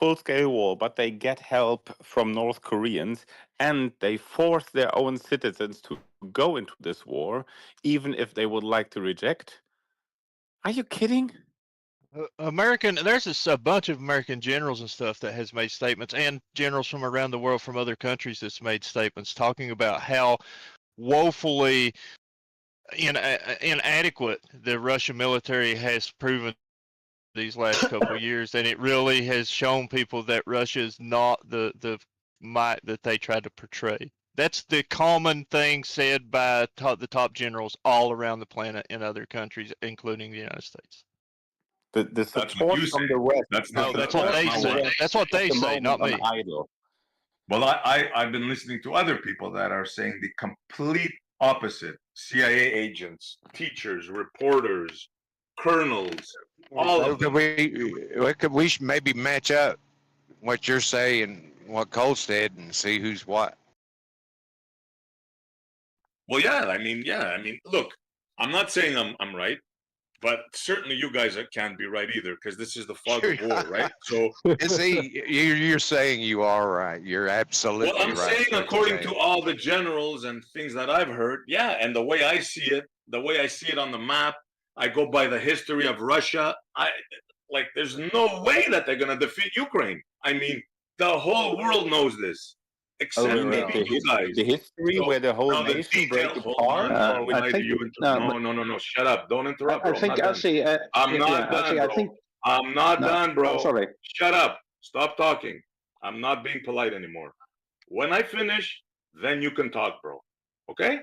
full-scale war, but they get help from North Koreans, and they force their own citizens to go into this war, even if they would like to reject. Are you kidding? There's a bunch of American generals and stuff that has made statements, and generals from around the world from other countries that's made statements talking about how woefully inadequate the Russian military has proven these last couple of years, and it really has shown people that Russia is not the might that they tried to portray. That's the common thing said by the top generals all around the planet in other countries, including the United States. The support from the West. That's No, not that's what they say. That's what they say, not me. Idle. Well, I've been listening to other people that are saying the complete opposite. CIA agents, teachers, reporters, colonels, all of them. We should maybe match up what you're saying and what Cole said and see who's what. Well, yeah. I mean, look, I'm not saying I'm right, but certainly you guys can't be right either, because this is the fog of war, right? So, see, you're saying you are right. You're absolutely right. Well, I'm saying according to all the generals and things that I've heard, yeah, and the way I see it on the map, I go by the history of Russia. There's no way that they're going to defeat Ukraine. I mean, the whole world knows this, except maybe you guys. The history where the whole nation breaks apart. No, shut up! Don't interrupt. I think actually, I'm not done, bro. I'm not done, bro. Sorry. Shut up! Stop talking. I'm not being polite anymore. When I finish, then you can talk, bro. Okay?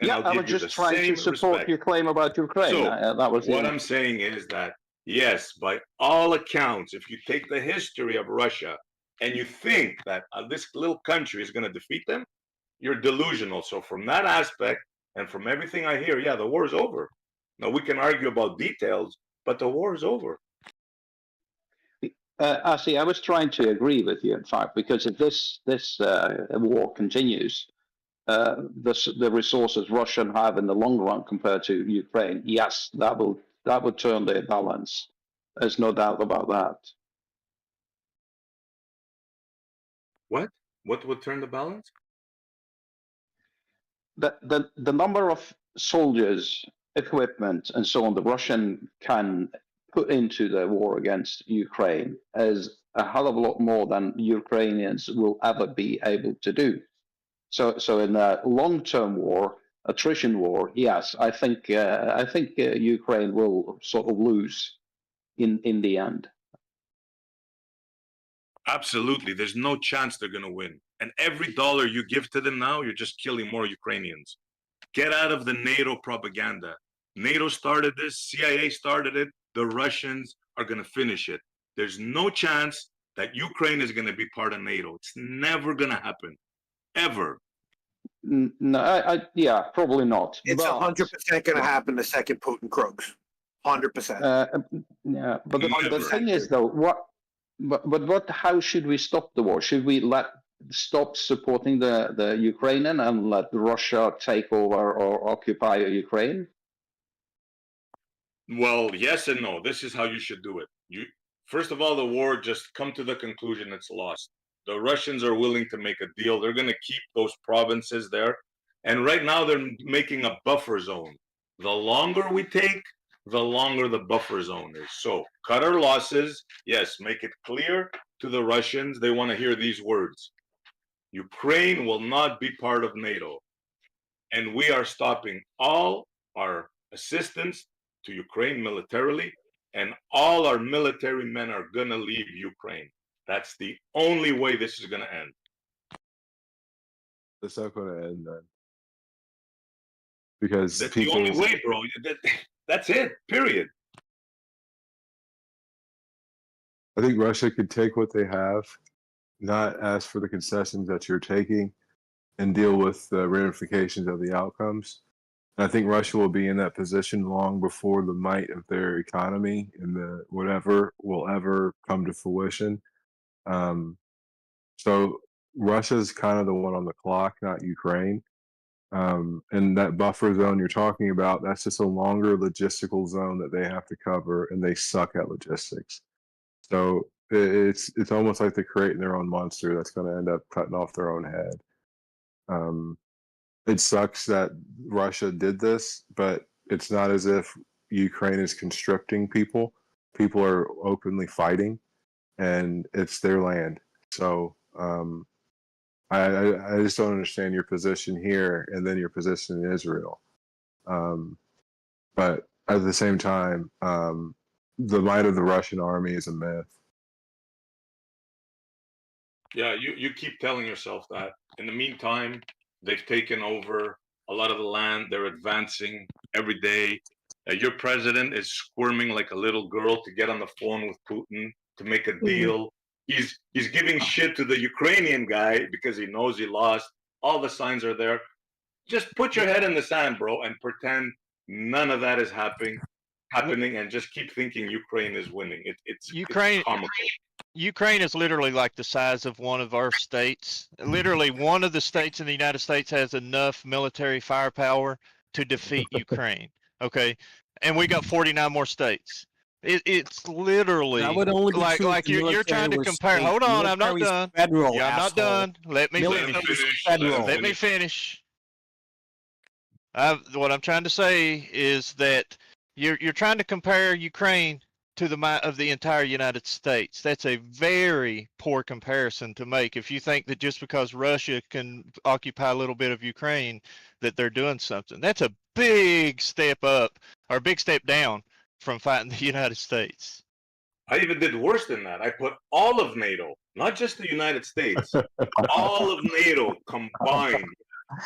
And yeah, I was just trying to support your claim about Ukraine. So, that was what I'm saying is that, yes, by all accounts, if you take the history of Russia and you think that this little country is going to defeat them, you're delusional. So from that aspect and from everything I hear, yeah, the war is over. Now, we can argue about details, but the war is over. I was trying to agree with you, in fact, because if this war continues, the resources Russia have in the long run compared to Ukraine, yes, that would turn the balance. There's no doubt about that. What? What would turn the balance? The number of soldiers, equipment, and so on the Russian can put into the war against Ukraine is a hell of a lot more than Ukrainians will ever be able to do. So in a long-term war, attrition war, yes, I think Ukraine will sort of lose in the end. Absolutely. There's no chance they're going to win. And every dollar you give to them now, you're just killing more Ukrainians. Get out of the NATO propaganda. NATO started this, CIA started it, the Russians are going to finish it. There's no chance that Ukraine is going to be part of NATO. It's never going to happen. Ever. No, yeah, probably not. It's 100% going to happen the second Putin croaks. 100%. Yeah, but the thing is, though, how should we stop the war? Should we stop supporting the Ukrainian and let Russia take over or occupy Ukraine? Well, yes and no. This is how you should do it. First of all, the war, just come to the conclusion it's lost. The Russians are willing to make a deal. They're going to keep those provinces there. And right now they're making a buffer zone. The longer we take, the longer the buffer zone is. So cut our losses. Yes, make it clear to the Russians. They want to hear these words. Ukraine will not be part of NATO. And we are stopping all our assistance to Ukraine militarily, and all our military men are going to leave Ukraine. That's the only way this is going to end. It's not going to end then. Because that's the only way, bro. That's it, period. I think Russia could take what they have, not ask for the concessions that you're taking, and deal with the ramifications of the outcomes. And I think Russia will be in that position long before the might of their economy and the whatever will ever come to fruition. So Russia's kind of the one on the clock, not Ukraine. And that buffer zone you're talking about, that's just a longer logistical zone that they have to cover, and they suck at logistics. So it's almost like they're creating their own monster that's going to end up cutting off their own head. It sucks that Russia did this, but it's not as if Ukraine is conscripting people. People are openly fighting, and it's their land. So I just don't understand your position here and then your position in Israel. But at the same time, the might of the Russian army is a myth. Yeah, you keep telling yourself that. In the meantime, they've taken over a lot of the land. They're advancing every day. Your president is squirming like a little girl to get on the phone with Putin to make a deal. He's giving shit to the Ukrainian guy because he knows he lost. All the signs are there. Just put your head in the sand, bro, and pretend none of that is happening, and just keep thinking Ukraine is winning. It's Ukraine comical. Ukraine is literally like the size of one of our states. Literally, one of the states in the United States has enough military firepower to defeat Ukraine. Okay, and we got 49 more states. It's literally That would only be like true if like the you're military trying to was compare. state. Hold on, I'm not Military's done. federal, Yeah, I'm not asshole. done. Let me Military finish. is Finish, federal. Let me finish. What I'm trying to say is that you're trying to compare Ukraine to the might of the entire United States. That's a very poor comparison to make. If you think that just because Russia can occupy a little bit of Ukraine, that they're doing something, that's a big step up or a big step down from fighting the United States. I even did worse than that. I put all of NATO, not just the United States, all of NATO combined.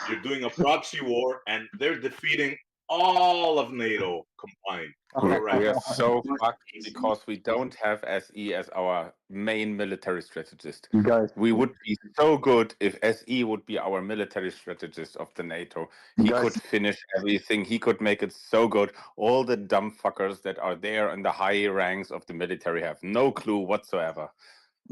You're doing a proxy war, and they're defeating all of NATO combined. We Correct. are so fucked because we don't have SE as our main military strategist. Guys, We would be so good if SE would be our military strategist of the NATO. He Guys. could finish everything. He could make it so good. All the dumb fuckers that are there in the high ranks of the military have no clue whatsoever.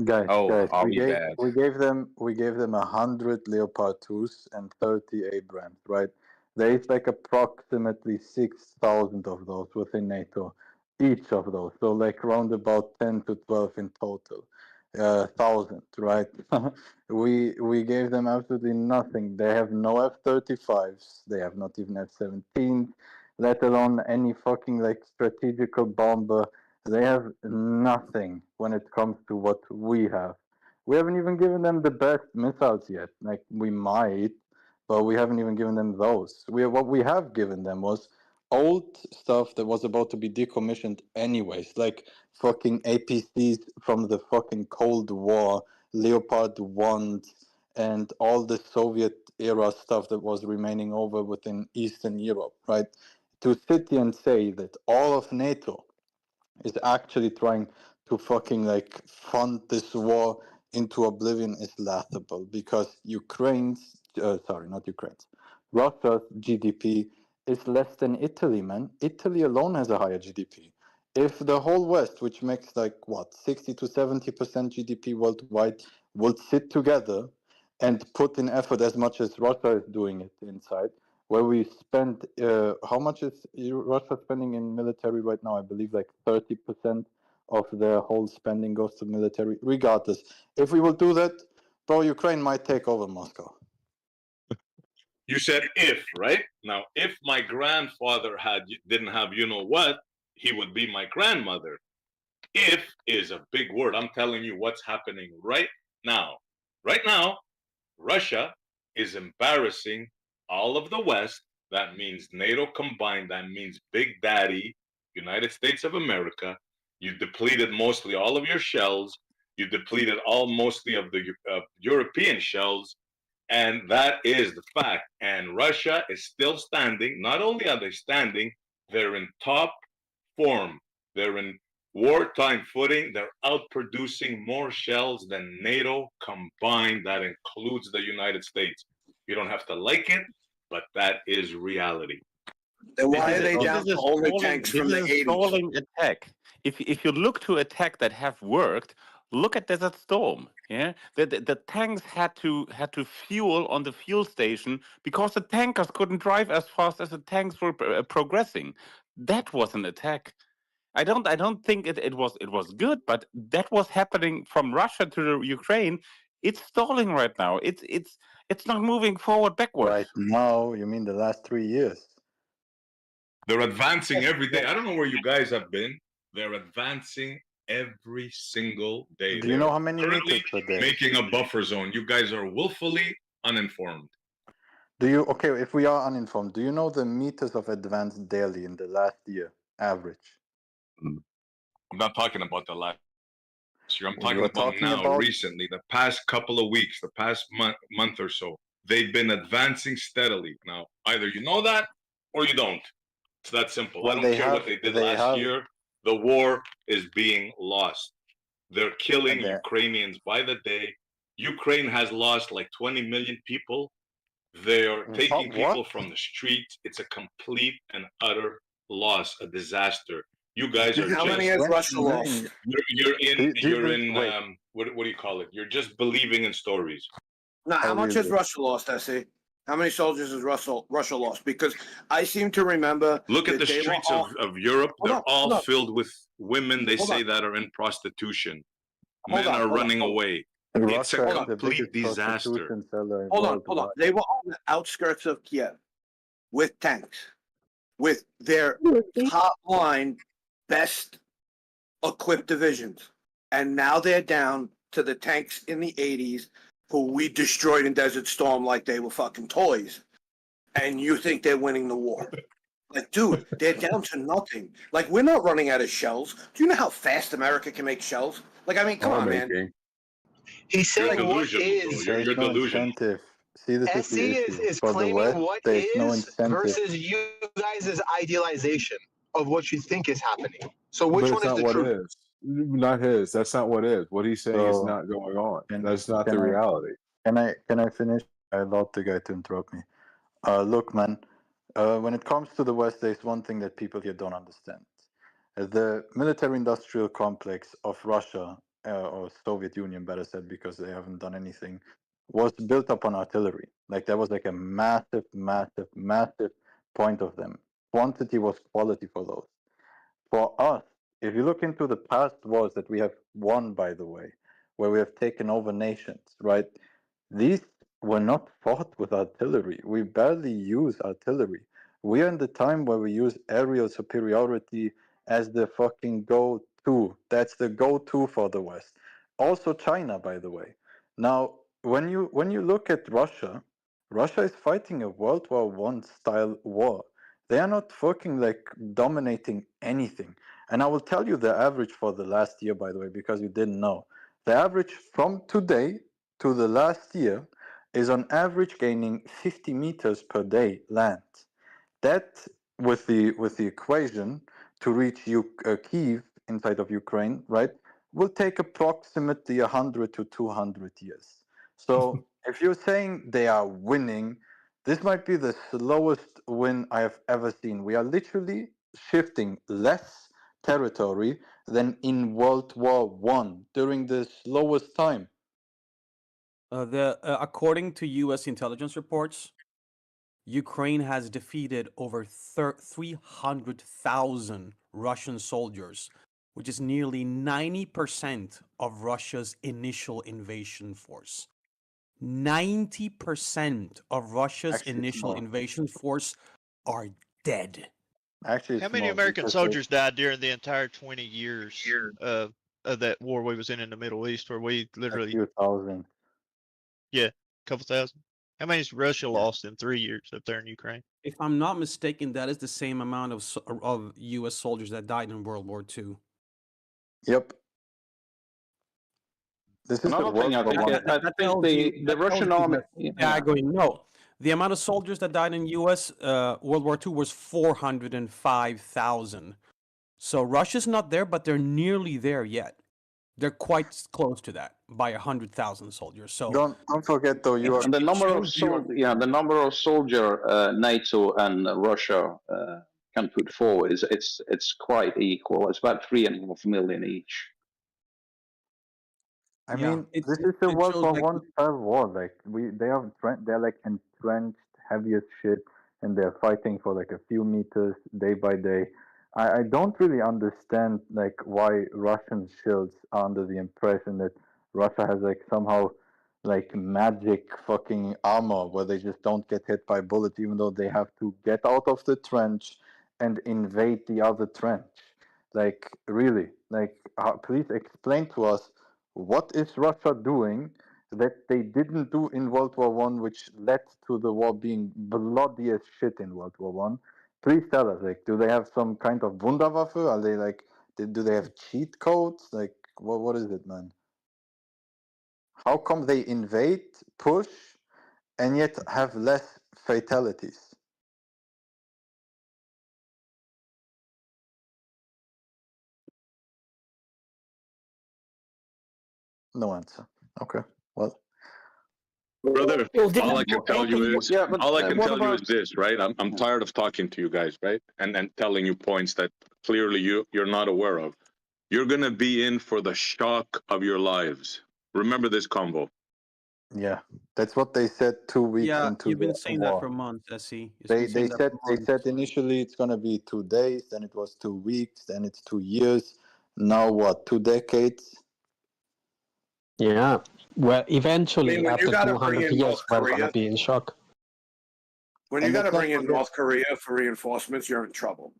guys, Oh, are we we gave bad? we gave them 100 Leopard 2s and 30 Abrams, right? There is like approximately 6,000 of those within NATO, each of those. So like around about 10 to 12 in total, thousand, right? We gave them absolutely nothing. They have no F-35s. They have not even F-17s, let alone any fucking like strategical bomber. They have nothing when it comes to what we have. We haven't even given them the best missiles yet. Like we might, but we haven't even given them those. What we have given them was old stuff that was about to be decommissioned anyways, like fucking APCs from the fucking Cold War, Leopard 1s, and all the Soviet era stuff that was remaining over within Eastern Europe, right? To sit here and say that all of NATO is actually trying to fucking like fund this war into oblivion is laughable because not Ukraine's, Russia's GDP is less than Italy, man. Italy alone has a higher GDP. If the whole West, which makes like what 60 to 70% GDP worldwide, would sit together and put in effort as much as Russia is doing it inside, where we spend how much is Russia spending in military right now? I believe like 30% of their whole spending goes to military. Regardless, if we will do that, bro, Ukraine might take over Moscow. You said if, right? Now, if my grandfather didn't have you know what, he would be my grandmother. If is a big word. I'm telling you what's happening right now. Right now, Russia is embarrassing all of the West. That means NATO combined. That means Big Daddy, United States of America. You depleted mostly all of your shells. You depleted all mostly of the European shells. And that is the fact. And Russia is still standing. Not only are they standing, they're in top form. They're in wartime footing. They're outproducing more shells than NATO combined. That includes the United States. You don't have to like it, but that is reality. Then why This are is- they this down is to a older stalling- tanks this from the is a 80s? stalling attack. If you look to attack that have worked, look at Desert Storm. Yeah, the tanks had to fuel on the fuel station because the tankers couldn't drive as fast as the tanks were progressing. That was an attack. I don't think it was good, but that was happening from Russia to the Ukraine. It's stalling right now. It's not moving forward backwards. Right now, you mean the last 3 years? They're advancing every day. I don't know where you guys have been. They're advancing every single day. Do you know how many currently meters per day? making a buffer zone. You guys are willfully uninformed. Do you, okay, if we are uninformed, do you know the meters of advance daily in the last year, average? I'm not talking about the last year. I'm Well, talking you're about talking now, about- recently, the past couple of weeks, the past month or so. They've been advancing steadily. Now, either you know that or you don't. It's that simple. Well, I don't they care have- what they did they last have- year. The war is being lost. They're killing Okay. Ukrainians by the day. Ukraine has lost like 20 million people. They're taking What? people from the streets. It's a complete and utter loss, a disaster. You guys are How many just, has Russia lost? you're in, Do you think- wait. what do you call it? You're just believing in stories. No, how Oh, much has really? Russia lost, Essie? How many soldiers has Russia lost? Because I seem to remember. Look at that the they were streets all- of Europe. Hold They're on, all hold on. filled with women they Hold say on. that are in prostitution. Hold Men on, are hold on, running hold on. away. Russia It's a is the complete biggest disaster. prostitution seller Hold on. worldwide. They were on the outskirts of Kiev with tanks, with their top line, best equipped divisions. And now they're down to the tanks in the 80s who we destroyed in Desert Storm like they were fucking toys. And you think they're winning the war. Like, dude, they're down to nothing. Like, we're not running out of shells. Do you know how fast America can make shells? Like, I mean, come on, man. Making. He's You're saying what delusional, bro. is. You're There's no delusional. incentive. See, this SC is the issue. is For the claiming West, what there's no is incentive. versus you guys' idealization of what you think is happening. So which But one it's is not the what truth? is. Not his. That's not what is. What he's saying is So, not going on. can- That's not can the I- reality. Can I finish? I allowed the guy to interrupt me. Look, man. When it comes to the West, there's one thing that people here don't understand. The military-industrial complex of Russia, or Soviet Union, better said, because they haven't done anything, was built upon artillery. Like, that was like a massive, massive, massive point of them. Quantity was quality for those. For us, if you look into the past wars that we have won, by the way, where we have taken over nations, right? These were not fought with artillery. We barely use artillery. We are in the time where we use aerial superiority as the fucking go-to. That's the go-to for the West. Also China, by the way. Now, when you look at Russia, Russia is fighting a World War I style war. They are not fucking like dominating anything. And I will tell you the average for the last year, by the way, because you didn't know. The average from today to the last year is on average gaining 50 meters per day land. That, with the equation to reach Kyiv inside of Ukraine, right, will take approximately 100 to 200 years. So if you're saying they are winning, this might be the slowest win I have ever seen. We are literally shifting less territory than in World War One during the slowest time. According to U.S. intelligence reports, Ukraine has defeated over 300,000 Russian soldiers, which is nearly 90% of Russia's initial invasion force. 90% of Russia's Actually, it's initial more. invasion force are dead. Actually, How it's many more American because soldiers died during the entire 20 years of that war we was in the Middle East, where we a literally few thousand. couple thousand? How many's Russia lost in 3 years up there in Ukraine? If I'm not mistaken, that is the same amount of U.S. soldiers that died in World War II. Yep. This is the Another thing, I World think, War That- One. I that think tells the you- the that tells Russian you army. that Yeah. they're going, no. The amount of soldiers that died in U.S. World War II was 405,000. So Russia's not there, but they're nearly there yet. They're quite close to that by 100,000 soldiers. So Don't forget though, you are And the number of shows you- the number of soldier NATO and Russia can put forward is it's quite equal. It's about 3.5 million each. I Yeah, mean, it- this it- is the it World shows War like- One style war. Like they're like entrenched, heavy as shit, and they're fighting for like a few meters day by day. I don't really understand like why Russian shields are under the impression that Russia has like somehow like magic fucking armor where they just don't get hit by bullets even though they have to get out of the trench and invade the other trench. Like really, like please explain to us what is Russia doing that they didn't do in World War One, which led to the war being bloody as shit in World War One. Please tell us, like, do they have some kind of Wunderwaffe? Are they like, do they have cheat codes? Like, what is it, man? How come they invade, push, and yet have less fatalities? No answer. Okay, well. Brother, Well, all I can tell you is Yeah, but all I can what tell you is about? this, right? I'm tired of talking to you guys, right? And telling you points that clearly you're not aware of. You're gonna be in for the shock of your lives. Remember this convo. Yeah, that's what they said 2 weeks Yeah, into you've been the saying that war. for months, SC. You've They been they saying that said for they months. said initially it's gonna be 2 days, then it was 2 weeks, then it's 2 years. Now what? 2 decades? Yeah. Well, I mean, eventually, when you after got to bring 200 in years, North we're gonna Korea, be in shock. when you And got to let's not bring in forget. North Korea for reinforcements, you're in trouble.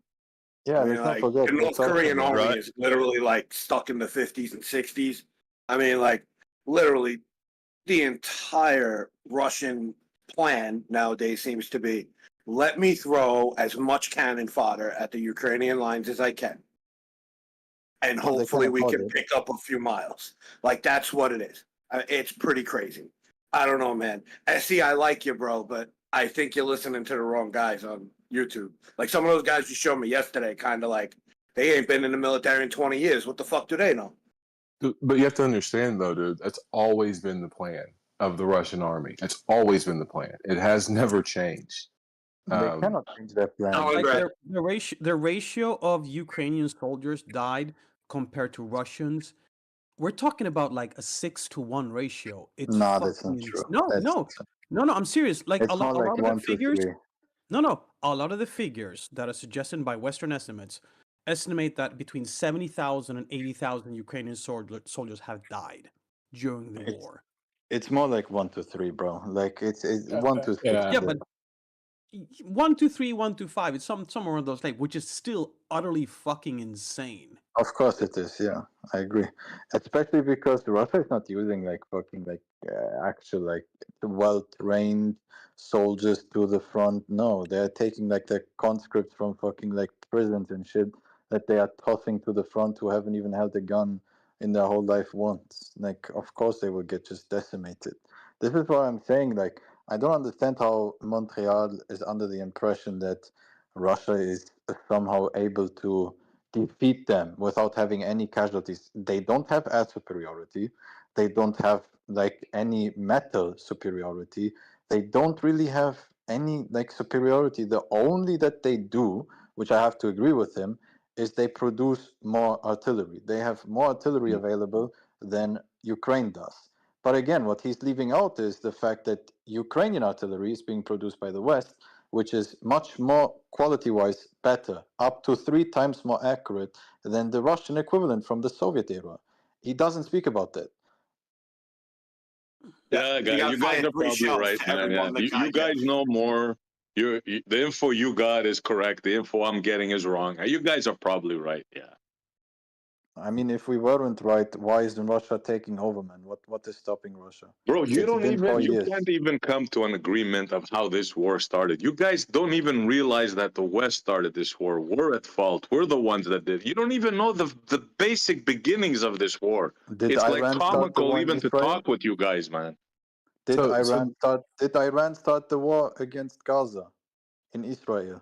Yeah, I mean, let's not like forget. the We're North talking Korean about. army Right. is literally like stuck in the 50s and 60s. I mean, like literally the entire Russian plan nowadays seems to be let me throw as much cannon fodder at the Ukrainian lines as I can. And Well, they can hopefully we afford can it. pick up a few miles. Like that's what it is. It's pretty crazy. I don't know, man. SC, I like you, bro, but I think you're listening to the wrong guys on YouTube. Like some of those guys you showed me yesterday, kind of like they ain't been in the military in 20 years. What the fuck do they know? But you have to understand, though, dude, that's always been the plan of the Russian army. It's always been the plan. It has never changed. They cannot change their plan. No, Like Andre. the ratio of Ukrainian soldiers died compared to Russians, we're talking about like a 6-to-1 ratio. It's No, that's not fucking true. no, That's no, no, no. I'm serious. Like it's more a like lot of the 1 to 3. figures. No. A lot of the figures that are suggested by Western estimates estimate that between 70,000 and 80,000 Ukrainian soldiers have died during the It's war. it's more like 1 to 3, bro. Like it's 1 to 6. Yeah. Yeah, but 1 to 3, 1 to 5. It's somewhere on those like, which is still utterly fucking insane. Of course it is. Yeah, I agree. Especially because Russia is not using like fucking like actual like well trained soldiers to the front. No, they're taking like the conscripts from fucking like prisons and shit that they are tossing to the front who haven't even held a gun in their whole life once. Like, of course they will get just decimated. This is why I'm saying like I don't understand how Montreal is under the impression that Russia is somehow able to defeat them without having any casualties. They don't have air superiority. They don't have like any metal superiority. They don't really have any like superiority. The only that they do, which I have to agree with him, is they produce more artillery. They have more artillery available than Ukraine does. But again, what he's leaving out is the fact that Ukrainian artillery is being produced by the West, which is much more quality-wise better, up to 3 times more accurate than the Russian equivalent from the Soviet era. He doesn't speak about that. Yeah, You guys, got to you guys fire are 3 probably shells right, to man. every Yeah, one the guy you guys gets. know more. The info you got is correct. The info I'm getting is wrong. You guys are probably right. Yeah. I mean, if we weren't right, why isn't Russia taking over, man? What is stopping Russia? Bro, It's been 4 you years. can't even come to an agreement of how this war started. You guys don't even realize that the West started this war. We're at fault. We're the ones that did. You don't even know the basic beginnings of this war. Did It's like Iran start the comical war in even to Israel? talk with you guys, man. Did So Iran start the war against Gaza in Israel?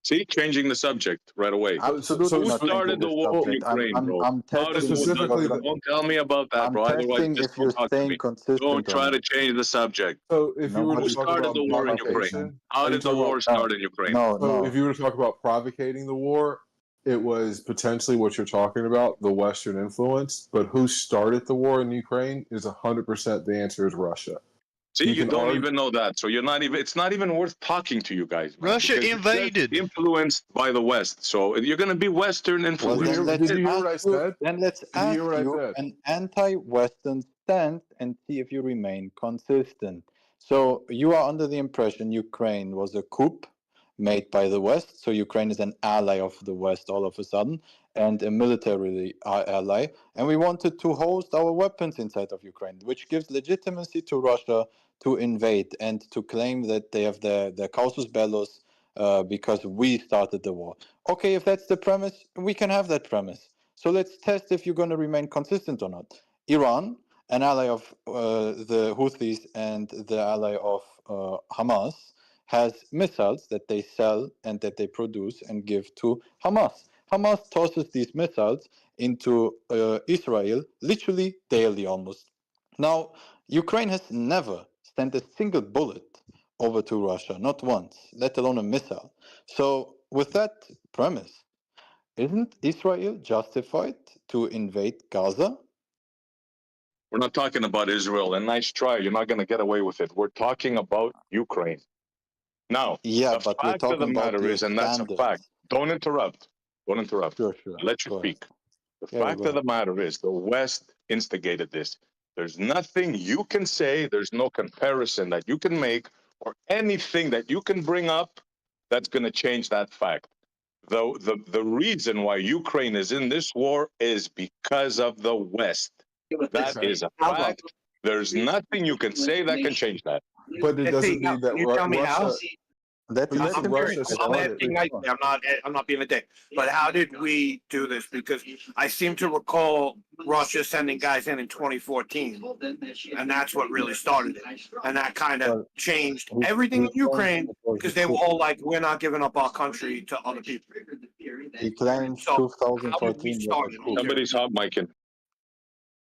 See, changing the subject right away. Absolutely Who not changing started the the war in subject. Ukraine, bro? I'm How did testing if specifically you're don't tell me about that, I'm bro. Otherwise, testing just if don't you're talk to staying me. consistent Don't or try not. to change the subject. So if you were Who to talk started about the war in Ukraine? provocation, How are you did the talking war about start in Ukraine? so if you were to talk about provocating the war, it was potentially what you're talking about, the Western influence. But who started the war in Ukraine is 100% the answer is Russia. See, You you can don't argue- even know that, so you're not even. It's not even worth talking to you guys. Man, Russia because you're just invaded. influenced by the West, so you're going to be Western Well, influenced. then let's Did you hear what I ask you. said? Then let's Did you hear ask what I you said? an anti-Western stance and see if you remain consistent. So you are under the impression Ukraine was a coup made by the West. So Ukraine is an ally of the West all of a sudden and a military ally. And we wanted to host our weapons inside of Ukraine, which gives legitimacy to Russia to invade and to claim that they have the casus bellus because we started the war. Okay, if that's the premise, we can have that premise. So let's test if you're going to remain consistent or not. Iran, an ally of the Houthis and the ally of Hamas, has missiles that they sell and that they produce and give to Hamas. Hamas tosses these missiles into Israel literally daily almost. Now, Ukraine has never sent a single bullet over to Russia, not once, let alone a missile. So, with that premise, isn't Israel justified to invade Gaza? We're not talking about Israel. And nice try. You're not going to get away with it. We're talking about Ukraine. Now, Yeah, the but we're fact of the talking about matter your is, and that's a standards. fact. Don't interrupt. Don't interrupt. Sure, sure. I'll let you Go ahead. speak. The Yeah, fact go of ahead. the matter is, the West instigated this. There's nothing you can say, there's no comparison that you can make, or anything that you can bring up that's going to change that fact. Though the reason why Ukraine is in this war is because of the West. That Okay. is a fact. There's nothing you can say that can change that. But it doesn't mean that Can you tell me how? Russia. Let's But you let said him Russia finish. I'm started. asking nicely. I'm not being a dick. But how did we do this? Because I seem to recall Russia sending guys in 2014, and that's what really started it. And that kind of Well, changed he- everything he in Ukraine claims it was because a they were coup. all like, "We're not giving up our country to other people." He claims So how did we 2014 was start a it? coup. Somebody's hot micing.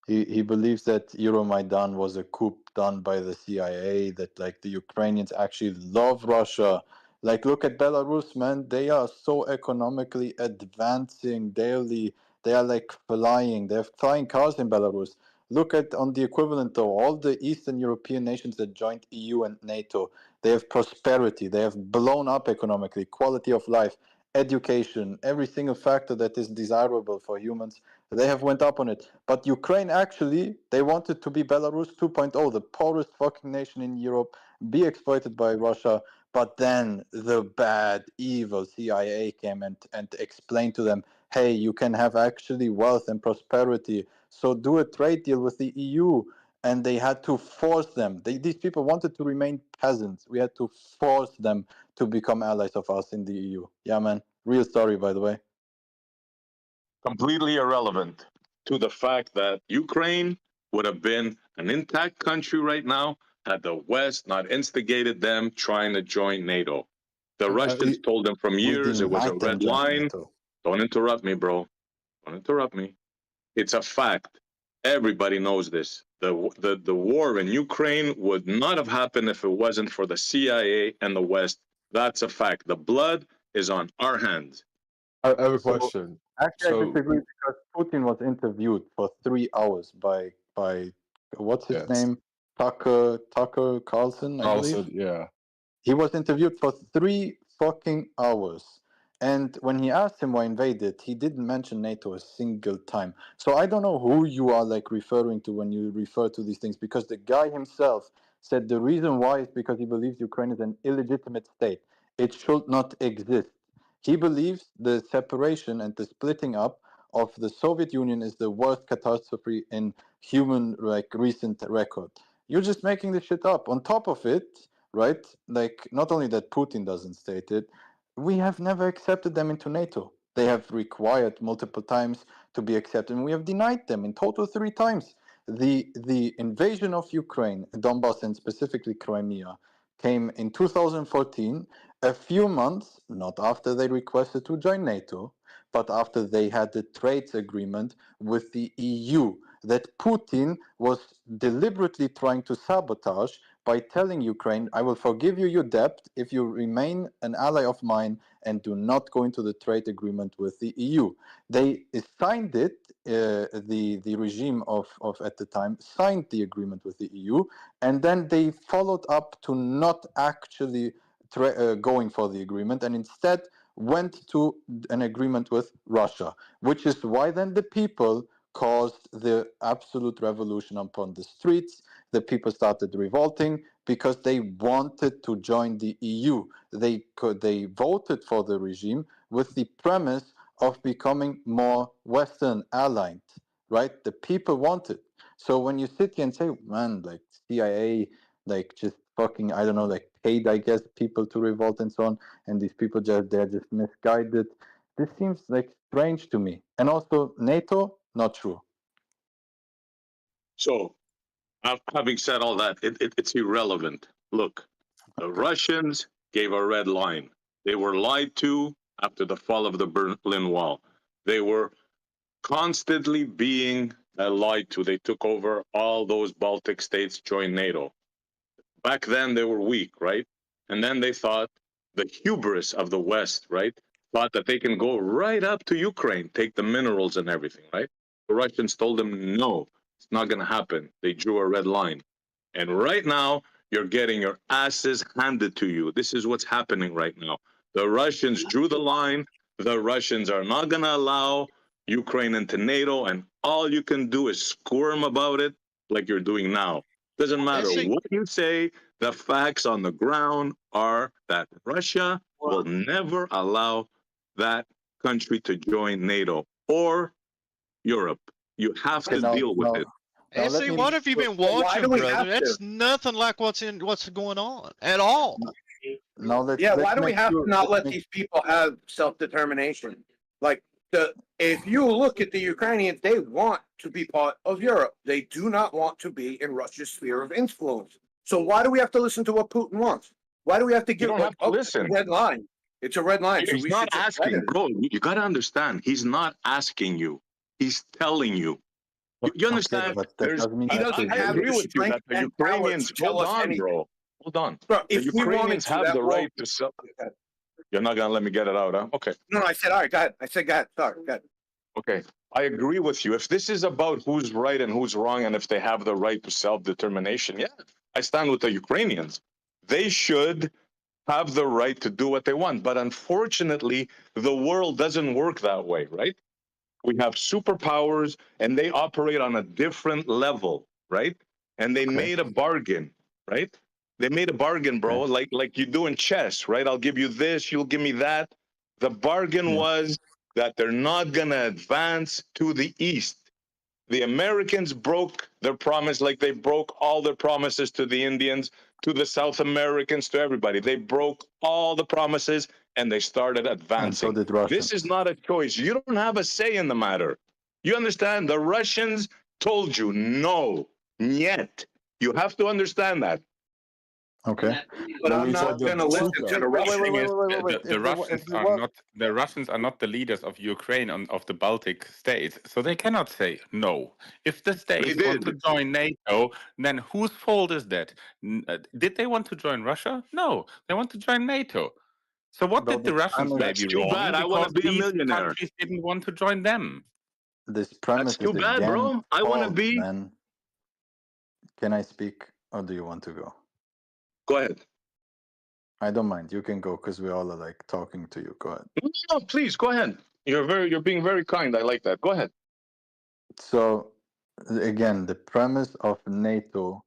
He believes that Euromaidan was a coup done by the CIA, that like the Ukrainians actually love Russia. Like, look at Belarus, man. They are so economically advancing daily. They are like flying. They have flying cars in Belarus. Look at on the equivalent though, all the Eastern European nations that joined EU and NATO. They have prosperity. They have blown up economically, quality of life, education, every single factor that is desirable for humans. They have went up on it. But Ukraine actually, they wanted to be Belarus 2.0, the poorest fucking nation in Europe, be exploited by Russia. But then the bad, evil CIA came and explained to them, hey, you can have actually wealth and prosperity. So do a trade deal with the EU. And they had to force them. These people wanted to remain peasants. We had to force them to become allies of us in the EU. Yeah, man. Real story, by the way. Completely irrelevant to the fact that Ukraine would have been an intact country right now had the West not instigated them trying to join NATO. The Russians told them from We years it was a denied them red joining line. NATO. Don't interrupt me, bro. Don't interrupt me. It's a fact. Everybody knows this. The war in Ukraine would not have happened if it wasn't for the CIA and the West. That's a fact. The blood is on our hands. I have a So question. actually, I So disagree because Putin was interviewed for 3 hours by what's his yes, name, Tucker Carlson, I believe. Carlson. Yeah. He was interviewed for 3 fucking hours. And when he asked him why invaded, he didn't mention NATO a single time. So I don't know who you are like referring to when you refer to these things, because the guy himself said the reason why is because he believes Ukraine is an illegitimate state. It should not exist. He believes the separation and the splitting up of the Soviet Union is the worst catastrophe in human like recent record. You're just making this shit up. On top of it, right? Like, not only that Putin doesn't state it, we have never accepted them into NATO. They have required multiple times to be accepted, and we have denied them in total 3 times. The invasion of Ukraine, Donbass, and specifically Crimea, came in 2014, a few months not after they requested to join NATO, but after they had the trade agreement with the EU. that Putin was deliberately trying to sabotage by telling Ukraine, I will forgive you your debt if you remain an ally of mine and do not go into the trade agreement with the EU. They signed it, the regime of at the time signed the agreement with the EU, and then they followed up to not actually going for the agreement, and instead went to an agreement with Russia, which is why then the people caused the absolute revolution upon the streets. The people started revolting because they wanted to join the EU. They voted for the regime with the premise of becoming more Western aligned, right? The people wanted. So when you sit here and say, man, like CIA, like just fucking, I don't know, like paid, I guess, people to revolt and so on, and these people they're just misguided. This seems like strange to me. And also NATO, not true. So, having said all that, it's irrelevant. Look, the Russians gave a red line. They were lied to after the fall of the Berlin Wall. They were constantly being lied to. They took over all those Baltic states, joined NATO. Back then, they were weak, right? And then they thought, the hubris of the West, right? Thought that they can go right up to Ukraine, take the minerals and everything, right? The Russians told them, no, it's not going to happen. They drew a red line. And right now, you're getting your asses handed to you. This is what's happening right now. The Russians drew the line. The Russians are not going to allow Ukraine into NATO, and all you can do is squirm about it like you're doing now. Doesn't matter what you say, the facts on the ground are that Russia will never allow that country to join NATO or Europe. You have to deal with it. And see, what have you been watching, brother? That's nothing like what's going on at all. Now let's why do we have to not let these people have self-determination? Like if you look at the Ukrainians, they want to be part of Europe. They do not want to be in Russia's sphere of influence. So why do we have to listen to what Putin wants? Why do we have to give listen? Red line? It's a red line. He's not asking, bro. You got to understand. He's not asking you. He's telling you. You understand? I agree with you that the Ukrainians. Hold on, bro. Hold on. Bro, the Ukrainians have the right to sell. You're not gonna let me get it out, huh? Okay. No, I said all right. Go ahead. I said go ahead. Sorry. Go ahead. Okay. I agree with you. If this is about who's right and who's wrong, and if they have the right to self-determination, yeah, I stand with the Ukrainians. They should have the right to do what they want. But unfortunately, the world doesn't work that way, right? We have superpowers and they operate on a different level, right? And they made a bargain, right? They made a bargain, bro, like you do in chess, right? I'll give you this, you'll give me that. The bargain was that they're not going to advance to the east. The Americans broke their promise like they broke all their promises to the Indians, to the South Americans, to everybody. They broke all the promises and they started advancing. And so did Russia. This is not a choice. You don't have a say in the matter. You understand? The Russians told you no, yet. You have to understand that. Okay. But I'm not going to listen to the Russians. The Russians are not the leaders of Ukraine and of the Baltic states, so they cannot say no. If the states want to join NATO, then whose fault is that? Did they want to join Russia? No, they want to join NATO. So what did the Russians maybe wrong? Bad. I want to be a millionaire. Countries didn't want to join them. This premise That's too bad, bro. I want to be. Man. Can I speak, or do you want to go? Go ahead. I don't mind. You can go because we all are like talking to you. Go ahead. No, please go ahead. You're being very kind. I like that. Go ahead. So again, the premise of NATO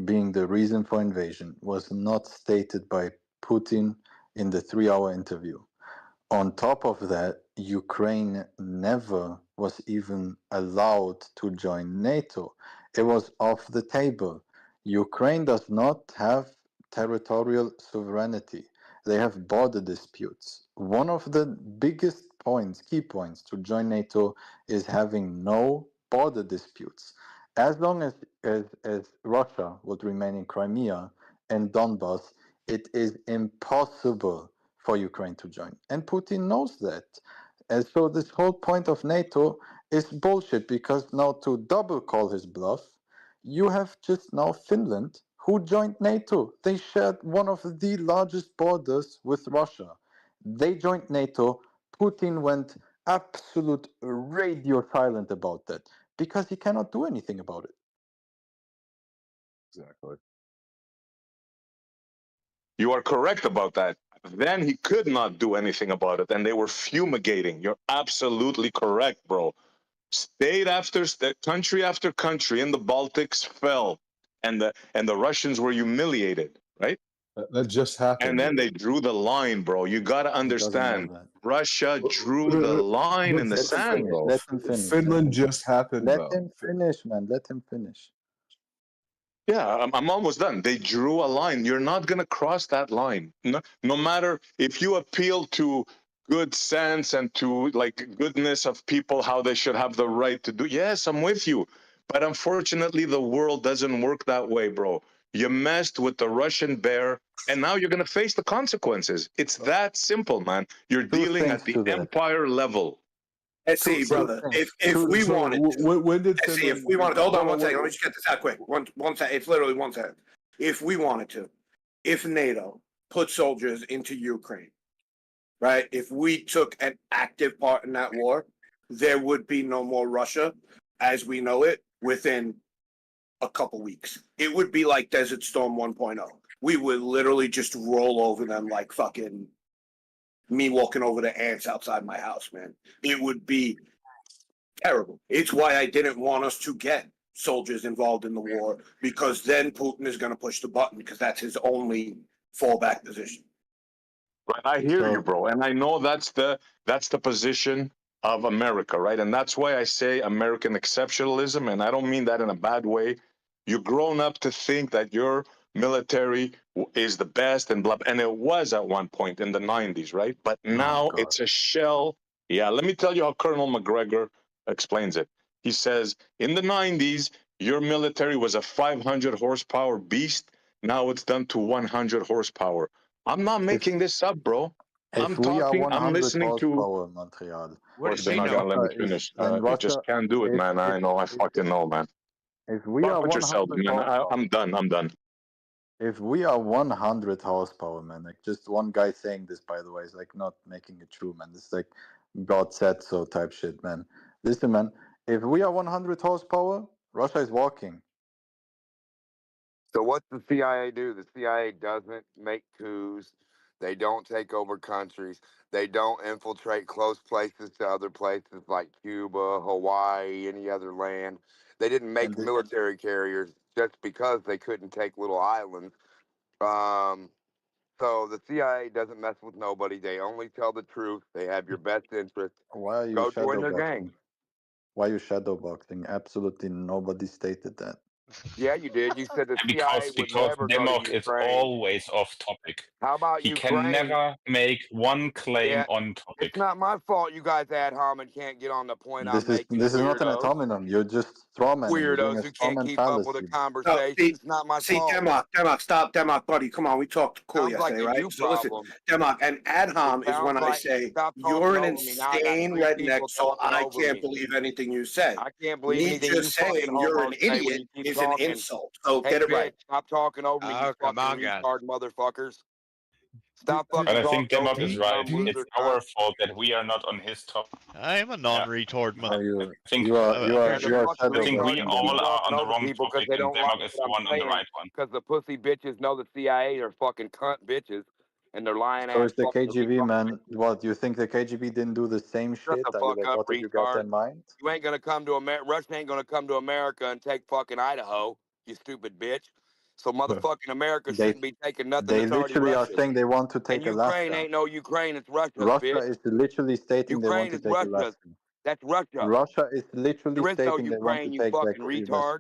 being the reason for invasion was not stated by Putin in the 3-hour interview. On top of that, Ukraine never was even allowed to join NATO. It was off the table. Ukraine does not have territorial sovereignty. They have border disputes. One of the biggest points, key points to join NATO is having no border disputes. As long as Russia would remain in Crimea and Donbass, it is impossible for Ukraine to join. And Putin knows that. And so this whole point of NATO is bullshit because now to double call his bluff, you have just now Finland who joined NATO. They shared one of the largest borders with Russia. They joined NATO. Putin went absolute radio silent about that because he cannot do anything about it. Exactly. You are correct about that. Then he could not do anything about it, and they were fumigating. You're absolutely correct, bro. State after state, country after country in the Baltics fell, and the Russians were humiliated, right? That just happened. And then they drew the line, bro. You got to understand. Russia drew the line in the sand, bro. Let him finish. Finland just happened, Let bro. him finish, man. Let him finish. Yeah, I'm almost done. They drew a line. You're not going to cross that line. No matter if you appeal to good sense and to like goodness of people, how they should have the right to do. Yes, I'm with you. But unfortunately, the world doesn't work that way, bro. You messed with the Russian bear, and now you're going to face the consequences. It's that simple, man. You're dealing at the empire level. Let's see, brother. If we wanted, when did let's see, if we wanted, hold on one second. Let me just get this out quick. One second. It's literally 1 second. If we wanted to, if NATO put soldiers into Ukraine, right? If we took an active part in that war, there would be no more Russia as we know it within a couple weeks. It would be like Desert Storm 1.0. We would literally just roll over them like fucking me walking over the ants outside my house, man. It would be terrible. It's why I didn't want us to get soldiers involved in the war, because then Putin is going to push the button because that's his only fallback position. Right, I hear you, bro, and I know that's the position of America, right? And that's why I say American exceptionalism, and I don't mean that in a bad way. You've grown up to think that your military is the best and blah, and it was at one point in the 90s, right? But now it's a shell. Yeah, let me tell you how Colonel McGregor explains it. He says, in the 90s, your military was a 500 horsepower beast. Now it's done to 100 horsepower. I'm not making this up, bro. I'm talking, I'm listening to Montreal. They're not gonna let me finish. You just can't do it, man. I know, I fucking know, man. If we are 100 yourself, man. I'm done. If we are 100 horsepower, man, like just one guy saying this, by the way, is like not making it true, man. This is like God said so type shit, man. Listen, man, if we are 100 horsepower, Russia is walking. So what's the CIA do? The CIA doesn't make coups. They don't take over countries. They don't infiltrate close places to other places like Cuba, Hawaii, any other land. They didn't make military carriers just because they couldn't take little islands. So the CIA doesn't mess with nobody. They only tell the truth. They have your best interest. Why are you Go join their gang. Why are you shadowboxing? Absolutely nobody stated that. Yeah, you did. You said the CIA would never go Demok to is Ukraine. always off topic. How about he Ukraine? Can never make one claim on topic. It's not my fault you guys ad hominem can't get on the point I'm making. This is not an ad hominem. You're just strawman. Weirdos who can't keep up with a conversation. It's not my fault. Demok, stop, Demok, buddy. Come on, we talked cool yesterday, right? So listen, Demok, an ad hom is when I say you're an insane redneck, so I can't believe anything you say. I can't believe anything you saying you're an idiot is an insult. So get it right. Stop talking over me, you fucking retard motherfuckers. Stop fucking talking. But I think Demok is right. It's our fault that we are not on his top. I am a non-retard mother. I think we all are on the wrong topic, and Demok is the one on the right one. Because the pussy bitches know the CIA are fucking cunt bitches, and they're lying ass. So it's the KGB, man. What, you think the KGB didn't do the same shit? Shut the fuck up, what you got in mind? You ain't gonna come to America. Russia ain't gonna come to America and take fucking Idaho, you stupid bitch. So motherfucking America shouldn't be taking nothing. They literally are saying they want to take Alaska. Ukraine ain't no Ukraine, it's Russia. Russia is literally stating they want to take Alaska. That's Russia. Russia is literally stating they want to take back retard.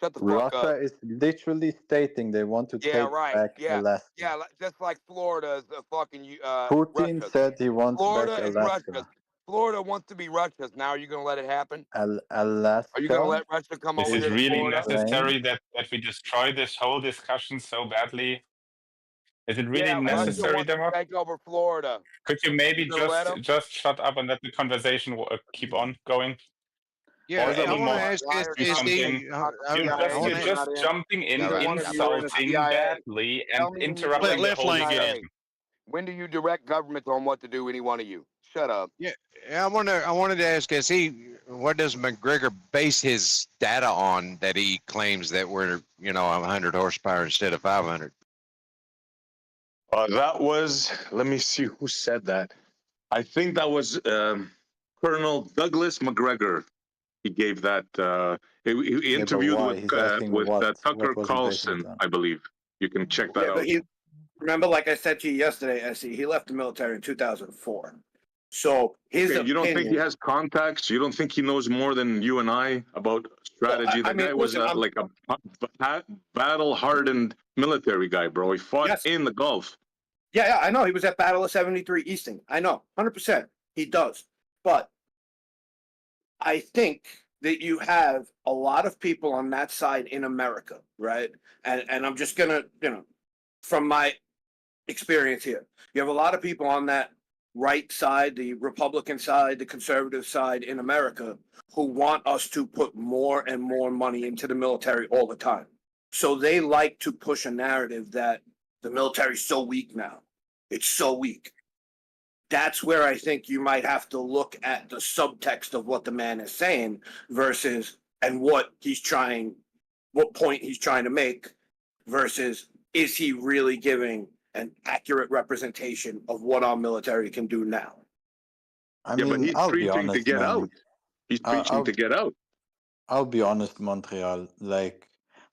Shut the fuck up. Russia is literally stating they want to take back Alaska. Yeah, just like Florida is a fucking Putin Russia. said he wants Florida back is Alaska. Russia. Florida wants to be Russia's. Now are you going to let it happen? Alaska? Are you going to let Russia come over here? Is it really Florida? necessary that we destroy this whole discussion so badly? Is it really necessary, Demok? Take over Florida. Could you maybe just shut up and let the conversation keep on going? Yeah, Pause a I want to moment. ask The iron Do is condom something. he? not the You're, CIA. want you're You're to. just not in. jumping in, All Neither right. one of you are in the insulting CIA. badly, Tell and me when you were interrupting in the the Let whole Flame get in. CIA. discussion. When do you direct governments on what to do? Any one of you? Shut up. Yeah, I wanted to ask is he? What does McGregor base his data on that he claims that we're 100 horsepower instead of 500? That was, let me see who said that. I think that was Colonel Douglas McGregor. He gave that. He Yeah, but interviewed why? He's asking with what Tucker was he basing it Carlson, on? I believe. You can check that Yeah, but out. he remember, like I said to you yesterday, SE, he left the military in 2004. So his Okay, you don't think he opinion. has contacts? You don't think he knows more than you and I about Well, strategy? I The mean, guy was listen, like a battle-hardened military guy, bro. He fought yes, in the Gulf. yeah, I know he was at Battle of 73 Easting. I know, 100%, he does. But I think that you have a lot of people on that side in America, right? And I'm just gonna, from my experience here, you have a lot of people on that right side, the Republican side, the conservative side in America, who want us to put more and more money into the military all the time. So they like to push a narrative that the military's so weak now. It's so weak. That's where I think you might have to look at the subtext of what the man is saying versus and what point he's trying to make versus is he really giving an accurate representation of what our military can do now? I Yeah, but mean, he's I'll be preaching to honest, get man. out. He's preaching to get out. I'll be honest, Montreal. Like,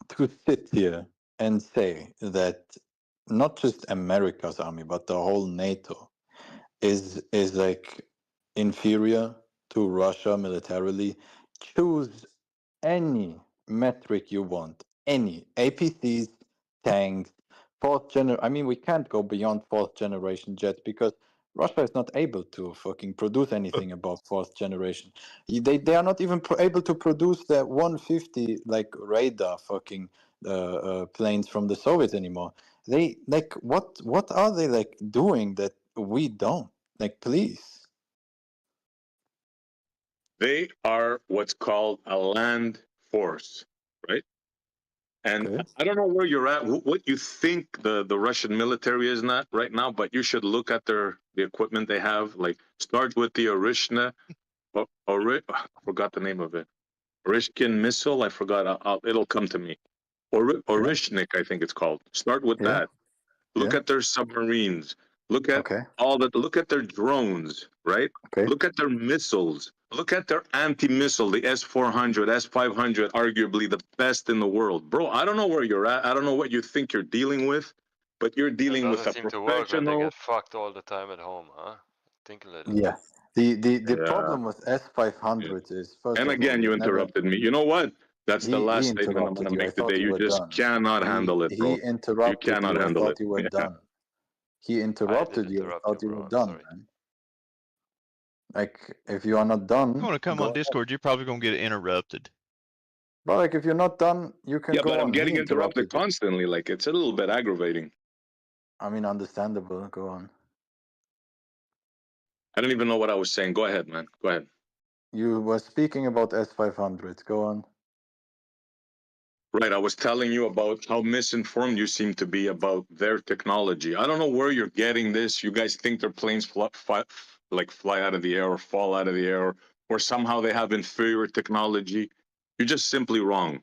to sit here and say that not just America's army, but the whole NATO is like inferior to Russia militarily. Choose any metric you want, any APCs, tanks, I mean, we can't go beyond fourth generation jets because Russia is not able to fucking produce anything above fourth generation. They are not even able to produce the 150 like radar fucking planes from the Soviets anymore. They like what are they like doing that we don't? Like, please. They are what's called a land force, right? And Okay. I don't know where you're at, what you think the Russian military is not right now, but you should look at the equipment they have. Like, start with the Orishna, I forgot the name of it. Orishkin missile. I forgot. It'll come to me. Orishnik, I think it's called. Start with Yeah. that. Look Yeah. at their submarines. Look at Okay. Look at their drones, right? Okay. Look at their missiles. Look at their anti-missile, the S-400, S-500, arguably the best in the world. Bro, I don't know where you're at. I don't know what you think you're dealing with, but you're It dealing with doesn't a seem to work when they professional. get fucked all the time at home, huh? Think a little. Yeah. The Yeah, problem with yeah. S500 is, first And of all, again, you we've never. interrupted me. You know what? That's the He last statement I'm going interrupted to you. I make thought today. you You were just done. cannot handle it, He bro. You interrupted cannot you. I handle thought it. you were Yeah. done. He I interrupted did you. I interrupt you, thought you bro. were I'm done, sorry. man. Like, if you are not If you done, want to come go on ahead. Discord, you're probably gonna get interrupted. But like, if you're not done, you can Yeah, go but I'm on. He getting interrupted interrupted you. constantly. Like, it's a little bit aggravating. I mean, understandable. Go on. I don't even know what I was saying. Go ahead, man. Go ahead. You were speaking about S500s. Go on. Right. I was telling you about how misinformed you seem to be about their technology. I don't know where you're getting this. You guys think their planes fly out of the air or fall out of the air, or somehow they have inferior technology. You're just simply wrong.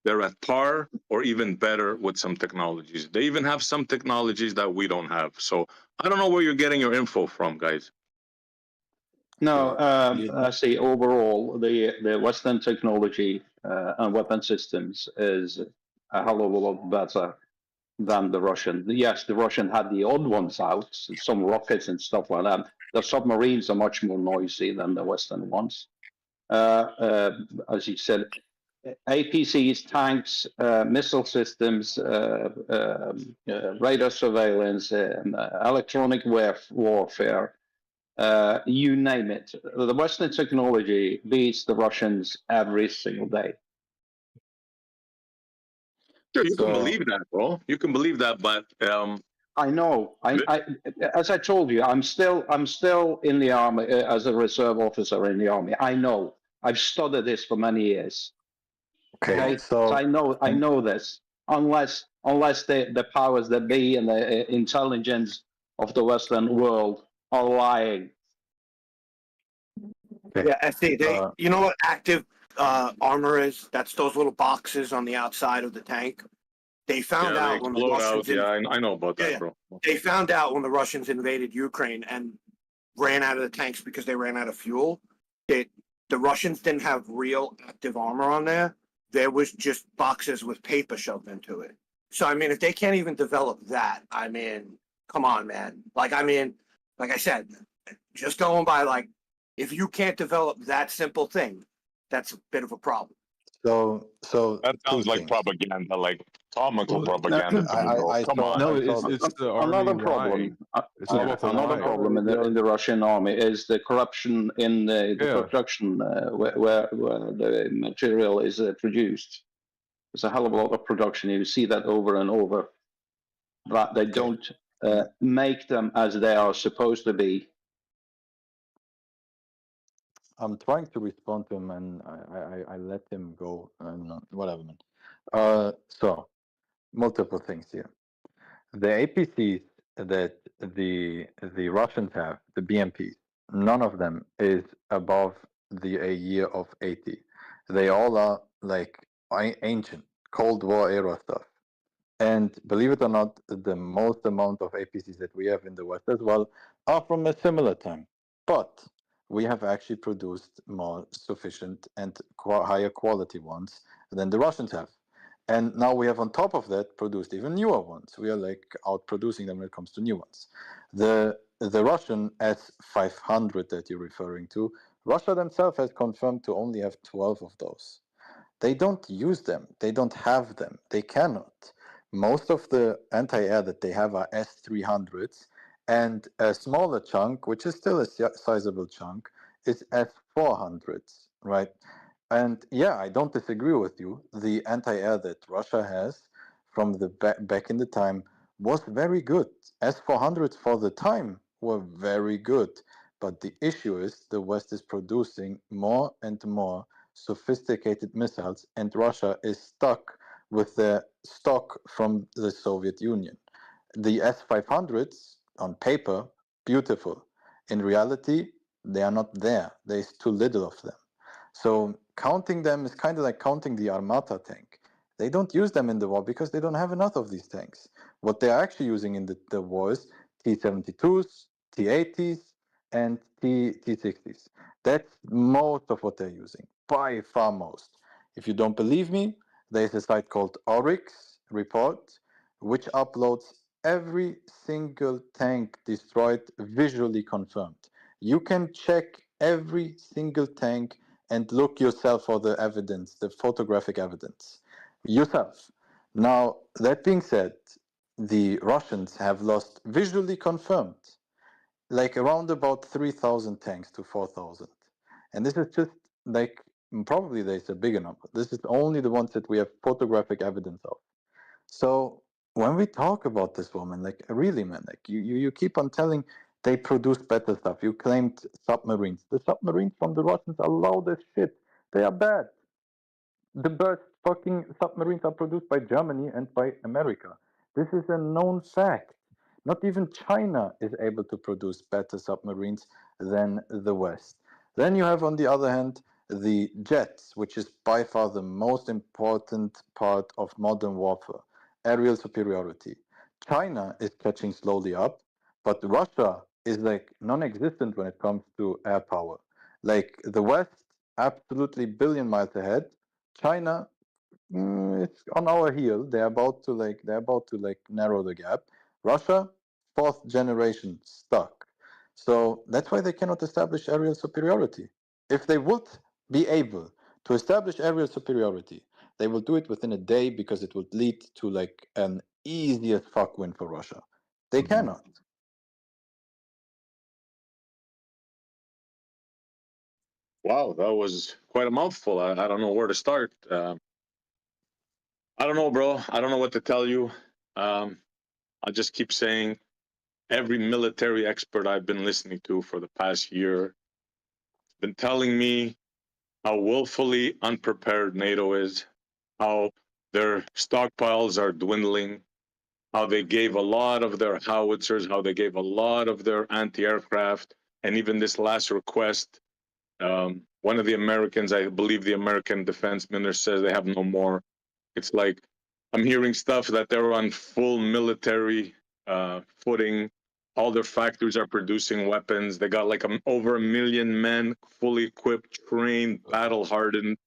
They're at par or even better with some technologies. They even have some technologies that we don't have. So I don't know where you're getting your info from, guys. No, I see. Overall, the Western technology and weapon systems is a hell of a lot better than the Russian. Yes, the Russian had the odd ones out, some rockets and stuff like that. The submarines are much more noisy than the Western ones. As you said, APCs, tanks, missile systems, radar surveillance, electronic warfare. You name it. The Western technology beats the Russians every single day. Sure, you can So believe that, bro. You can believe that, but I know. As I told you, I'm still in the army as a reserve officer in the army. I know. I've studied this for many years. Okay, So I know this. Unless the powers that be and the intelligence of the Western world are lying. okay. Yeah, SD. You know what active armor is? That's those little boxes on the outside of the tank. They found Yeah, they out when the explode Russians. out. Yeah, I know about that, bro. They found out when the Russians invaded Ukraine and ran out of the tanks because they ran out of fuel. The Russians didn't have real active armor on there. There was just boxes with paper shoved into it. So I mean, if they can't even develop that, I mean, come on, man. Like I said, just going by like, if you can't develop that simple thing, that's a bit of a problem. So That sounds two like things. propaganda, like comical Well, propaganda to me, bro. I Come saw- on. no, I it's saw- it's the army Another lying. problem. It's all about the Another lying. problem in the Russian army is the corruption in the Yeah. production where the material is produced. There's a hell of a lot of production. You see that over and over, but they don't make them as they are supposed to be. I'm trying to respond to him, and I let him go, and whatever, man. So multiple things here. The APCs that the Russians have, the BMPs, none of them is above a year of 80. They all are like ancient Cold War era stuff. And believe it or not, the most amount of APCs that we have in the West as well are from a similar time. But we have actually produced more sufficient and higher quality ones than the Russians have. And now we have on top of that produced even newer ones. We are like out producing them when it comes to new ones. The Russian S-500 that you're referring to, Russia themselves has confirmed to only have 12 of those. They don't use them. They don't have them. They cannot. Most of the anti-air that they have are S-300s, and a smaller chunk, which is still a sizable chunk, is S-400s, right? And yeah, I don't disagree with you. The anti-air that Russia has from the back in the time was very good. S-400s for the time were very good. But the issue is the West is producing more and more sophisticated missiles, and Russia is stuck with the stock from the Soviet Union. The S-500s, on paper, beautiful. In reality, they are not there. There's too little of them. So counting them is kind of like counting the Armata tank. They don't use them in the war because they don't have enough of these tanks. What they're actually using in the war is T-72s, T-80s, and T-60s. That's most of what they're using, by far most. If you don't believe me, there's a site called Oryx Report, which uploads every single tank destroyed visually confirmed. You can check every single tank and look yourself for the evidence, the photographic evidence, yourself. Now, that being said, the Russians have lost visually confirmed like around about 3,000 tanks to 4,000. And this is just like, probably there's a bigger number. This is only the ones that we have photographic evidence of. So when we talk about this woman, like really, man, like you keep on telling they produce better stuff. You claimed submarines. The submarines from the Russians are loud as shit. They are bad. The best fucking submarines are produced by Germany and by America. This is a known fact. Not even China is able to produce better submarines than the West. Then you have, on the other hand, the jets, which is by far the most important part of modern warfare, aerial superiority. China is catching slowly up, but Russia is like non-existent when it comes to air power. Like the West, absolutely billion miles ahead. China, it's on our heel. They're about to narrow the gap. Russia, fourth generation stuck. So that's why they cannot establish aerial superiority. If they would be able to establish aerial superiority, they will do it within a day because it would lead to like an easy as fuck win for Russia. They cannot. Wow, that was quite a mouthful. I don't know where to start. I don't know, bro. I don't know what to tell you. I'll just keep saying every military expert I've been listening to for the past year been telling me how willfully unprepared NATO is, how their stockpiles are dwindling, how they gave a lot of their howitzers, how they gave a lot of their anti-aircraft, and even this last request, one of the Americans, I believe the American defense minister, says they have no more. It's like I'm hearing stuff that they're on full military footing. All their factories are producing weapons. They got like over 1 million men, fully equipped, trained, battle hardened.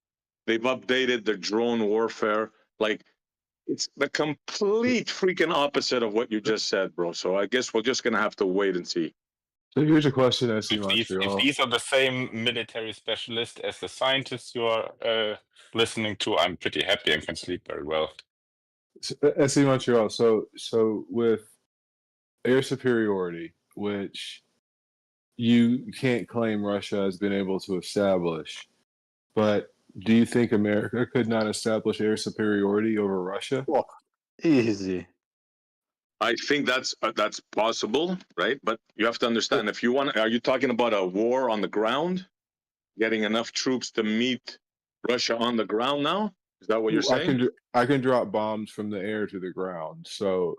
They've updated their drone warfare. Like, it's the complete freaking opposite of what you just said, bro. So I guess we're just gonna have to wait and see. So here's a question I see If Montreal. these are the same military specialists as the scientists you are listening to, I'm pretty happy and can sleep very well. I see Montreal. So with air superiority, which you can't claim Russia has been able to establish, but do you think America could not establish air superiority over Russia? Oh, easy. I think that's possible, right? But you have to understand, if you want, are you talking about a war on the ground, getting enough troops to meet Russia on the ground now? Is that what you're saying? I can drop bombs from the air to the ground. So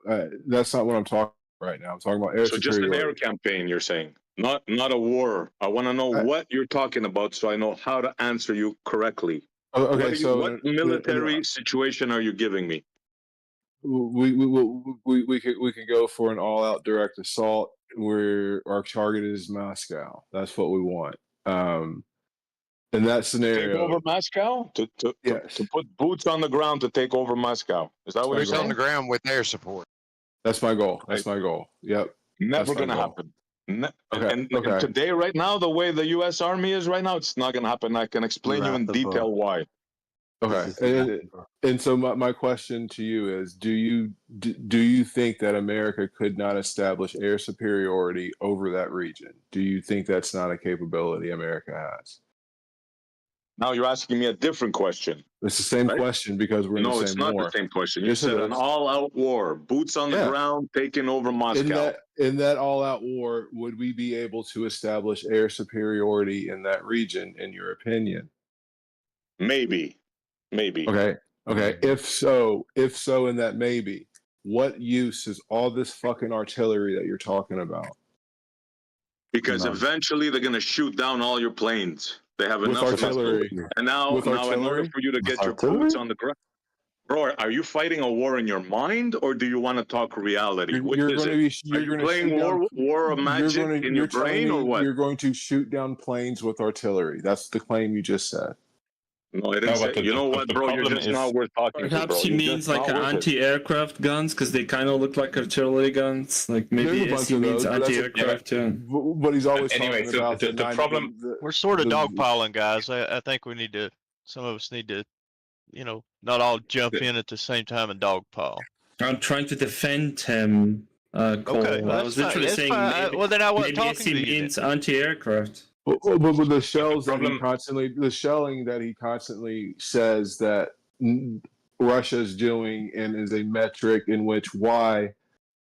that's not what I'm talking about right now. I'm talking about air So just an superiority. air campaign, you're saying, not a war. I want to know what you're talking about, so I know how to answer you correctly. Okay, What military situation are you giving me? We could go for an all-out direct assault where our target is Moscow. That's what we want. In that scenario, Take over Moscow? To put boots on the ground to take over Moscow. Is that what you're Boots saying? on the ground with air support. That's my goal. That's my goal. Yep. Never going to happen. And today, right now, the way the U.S. Army is right now, it's not going to happen. I can explain you in detail why. Okay. And so my question to you is, do you think that America could not establish air superiority over that region? Do you think that's not a capability America has? Now you're asking me a different question. It's the same question because we're in the same war. No, it's not the same question. You Yes, said it an is. all-out war, boots on the ground, taking over Moscow. In that all-out war, would we be able to establish air superiority in that region, in your opinion? Maybe. Okay. If so, in that maybe, what use is all this fucking artillery that you're talking about? Because eventually they're going to shoot down all your planes. They have enough artillery. And now in order for you to get your boots on the ground, bro, are you fighting a war in your mind, or do you want to talk reality? Which is it? Are you playing war of magic in your brain, or what? You're going to shoot down planes with artillery. That's the claim you just said. No, I didn't say. You know what, bro? You're just not worth talking to, bro. Perhaps he means like anti-aircraft guns because they kind of look like artillery guns. Like maybe he means anti-aircraft. Yeah. But he's always talking about the problem. We're sort of dogpiling, guys. I think we need to. Some of us need to, not all jump in at the same time and dogpile. I'm trying to defend him. Cole. Okay, I was literally saying. Well, then I wasn't talking to you. Maybe he means anti-aircraft. But the shells that the shelling that he constantly says that Russia is doing, and is a metric in which why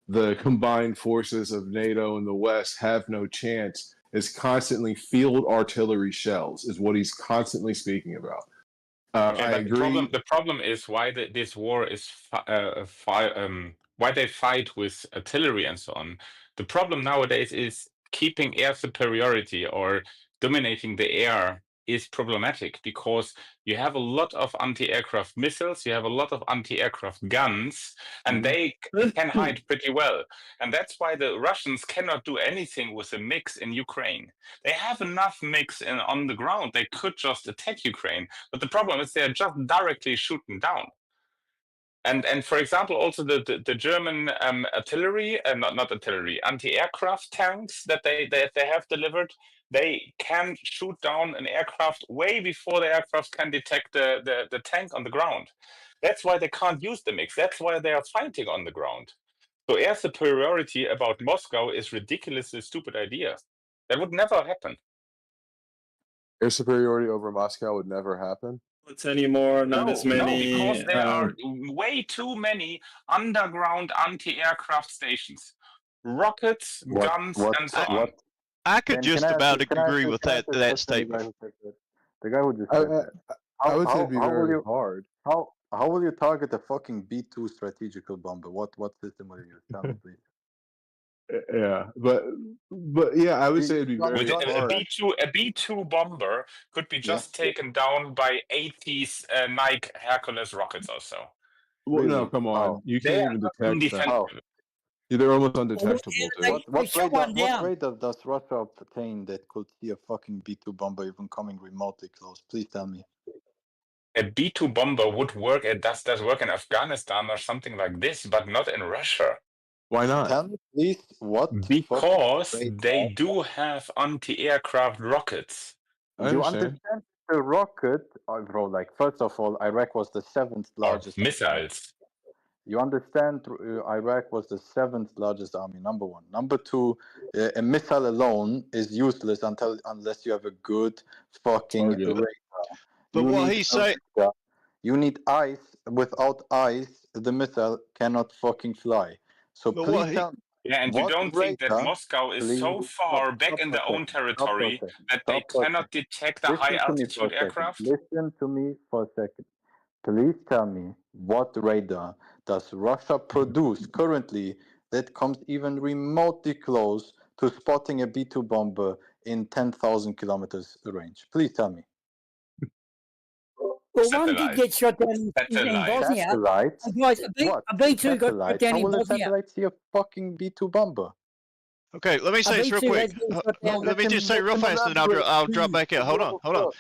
the combined forces of NATO and the West have no chance, is constantly field artillery shells, is what he's constantly speaking about. I agree. The problem is why this war is why they fight with artillery and so on. The problem nowadays is keeping air superiority or dominating the air is problematic because you have a lot of anti-aircraft missiles, you have a lot of anti-aircraft guns, and they can hide pretty well. And that's why the Russians cannot do anything with a mix in Ukraine. They have enough mix on the ground. They could just attack Ukraine. But the problem is they're just directly shooting down. And for example, also the German artillery, not artillery, anti-aircraft tanks that they have delivered, they can shoot down an aircraft way before the aircraft can detect the tank on the ground. That's why they can't use the mix. That's why they are fighting on the ground. So air superiority about Moscow is ridiculously stupid idea. That would never happen. Air superiority over Moscow would never happen? Anymore, not as many. No, because there are way too many underground anti-aircraft stations. Rockets, guns, and so on. I could just about agree with that statement. The guy who just I, said I, that. I would say it'd be How will very you hard. how will you target a fucking B2 strategical bomber? What system will you use? Tell me, please. Yeah, but yeah, I would say it'd be You With very understand? hard. a B2 bomber could be Yeah. just taken down by 80s Nike Hercules rockets or so. Well, no, Really? come How? on, you They can't are even detect them. How? undefendable. They're almost Well, undetectable, dude. What radar does Russia obtain that could see a fucking B2 bomber even coming remotely close? Please tell me. A B2 bomber would work, it does work in Afghanistan or something like this, but not in Russia. Why not? Tell me, please, what Because fucking they radar? do have anti-aircraft rockets. I You understand. understand the rocket, bro? Like, first of all, Iraq was the seventh Or largest. missiles. You understand, Iraq was the seventh largest army. Number one. Number two, a missile alone is useless unless you have a good fucking Target. radar. But You what need he's a saying, radar. You need ice. Without ice, the missile cannot fucking fly. So but please what he, tell me, Yeah, and you what don't think that radar? Moscow is Please so far back in for a their own second. Stop for a territory second. that they Stop for a cannot second. detect the high Listen to me for altitude a second. aircraft? Listen to me for a second. Please tell me what radar does Russia produce currently that comes even remotely close to spotting a B2 bomber in 10,000 kilometers range? Please tell me. Well, one did get shot down in Bosnia. Satellite? Guys, What? a B2 got shot Satellite? down How in will a Bosnia. satellite see a fucking B2 bomber? okay, let me say this real B2 quick. has been shot down. Let me just say real fast, and then I'll drop back out. Hold on.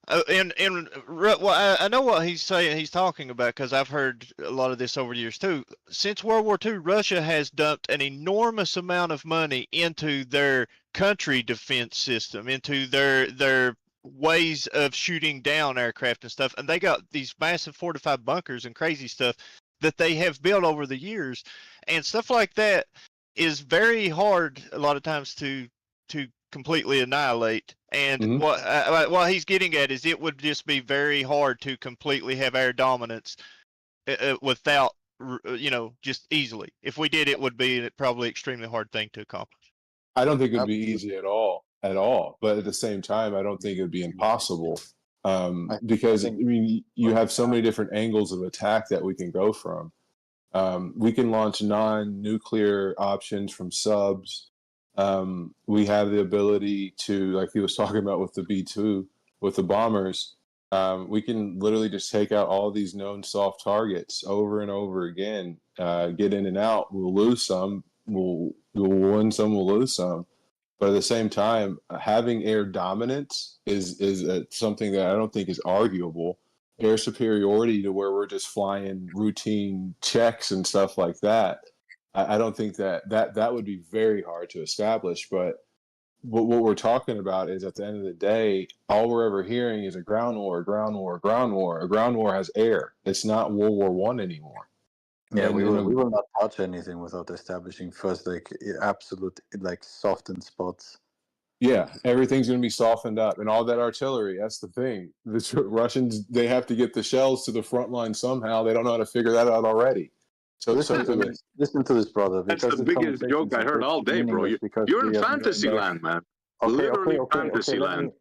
I know what he's saying. He's talking about because I've heard a lot of this over the years too. Since World War II, Russia has dumped an enormous amount of money into their country defense system, into their ways of shooting down aircraft and stuff, and they got these massive fortified bunkers and crazy stuff that they have built over the years, and stuff like that is very hard a lot of times to completely annihilate. And what he's getting at is it would just be very hard to completely have air dominance without just easily. If we did, it would be probably extremely hard thing to accomplish. I don't think it'd be easy at all. But at the same time, I don't think it'd be impossible. Because I mean, you have so many different angles of attack that we can go from. We can launch non-nuclear options from subs. We have the ability to, like he was talking about with the B2, with the bombers, we can literally just take out all these known soft targets over and over again, get in and out. We'll lose some, we'll win some, we'll lose some. But at the same time, having air dominance is something that I don't think is arguable. Air superiority to where we're just flying routine checks and stuff like that. I don't think that would be very hard to establish. But what we're talking about is at the end of the day, all we're ever hearing is a ground war, a ground war, a ground war. A ground war has air. It's not World War I anymore. Yeah, we will not touch anything without establishing first like absolute like softened spots. Yeah, everything's going to be softened up, and all that artillery. That's the thing. The Russians, they have to get the shells to the front line somehow. They don't know how to figure that out already. So listen to this, brother. That's the biggest joke I heard all day, bro. You're in fantasy land, man. Literally fantasy land.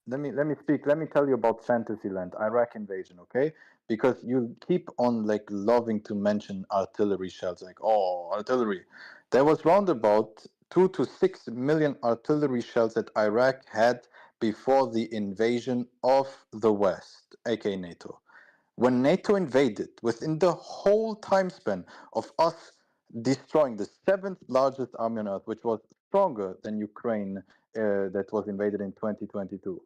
Let me speak. Let me tell you about Fantasyland, Iraq invasion, okay? Because you keep on like loving to mention artillery shells, like artillery. There was round about 2 to 6 million artillery shells that Iraq had before the invasion of the West, aka NATO. When NATO invaded, within the whole time span of us destroying the seventh largest army on earth, which was stronger than Ukraine, that was invaded in 2022.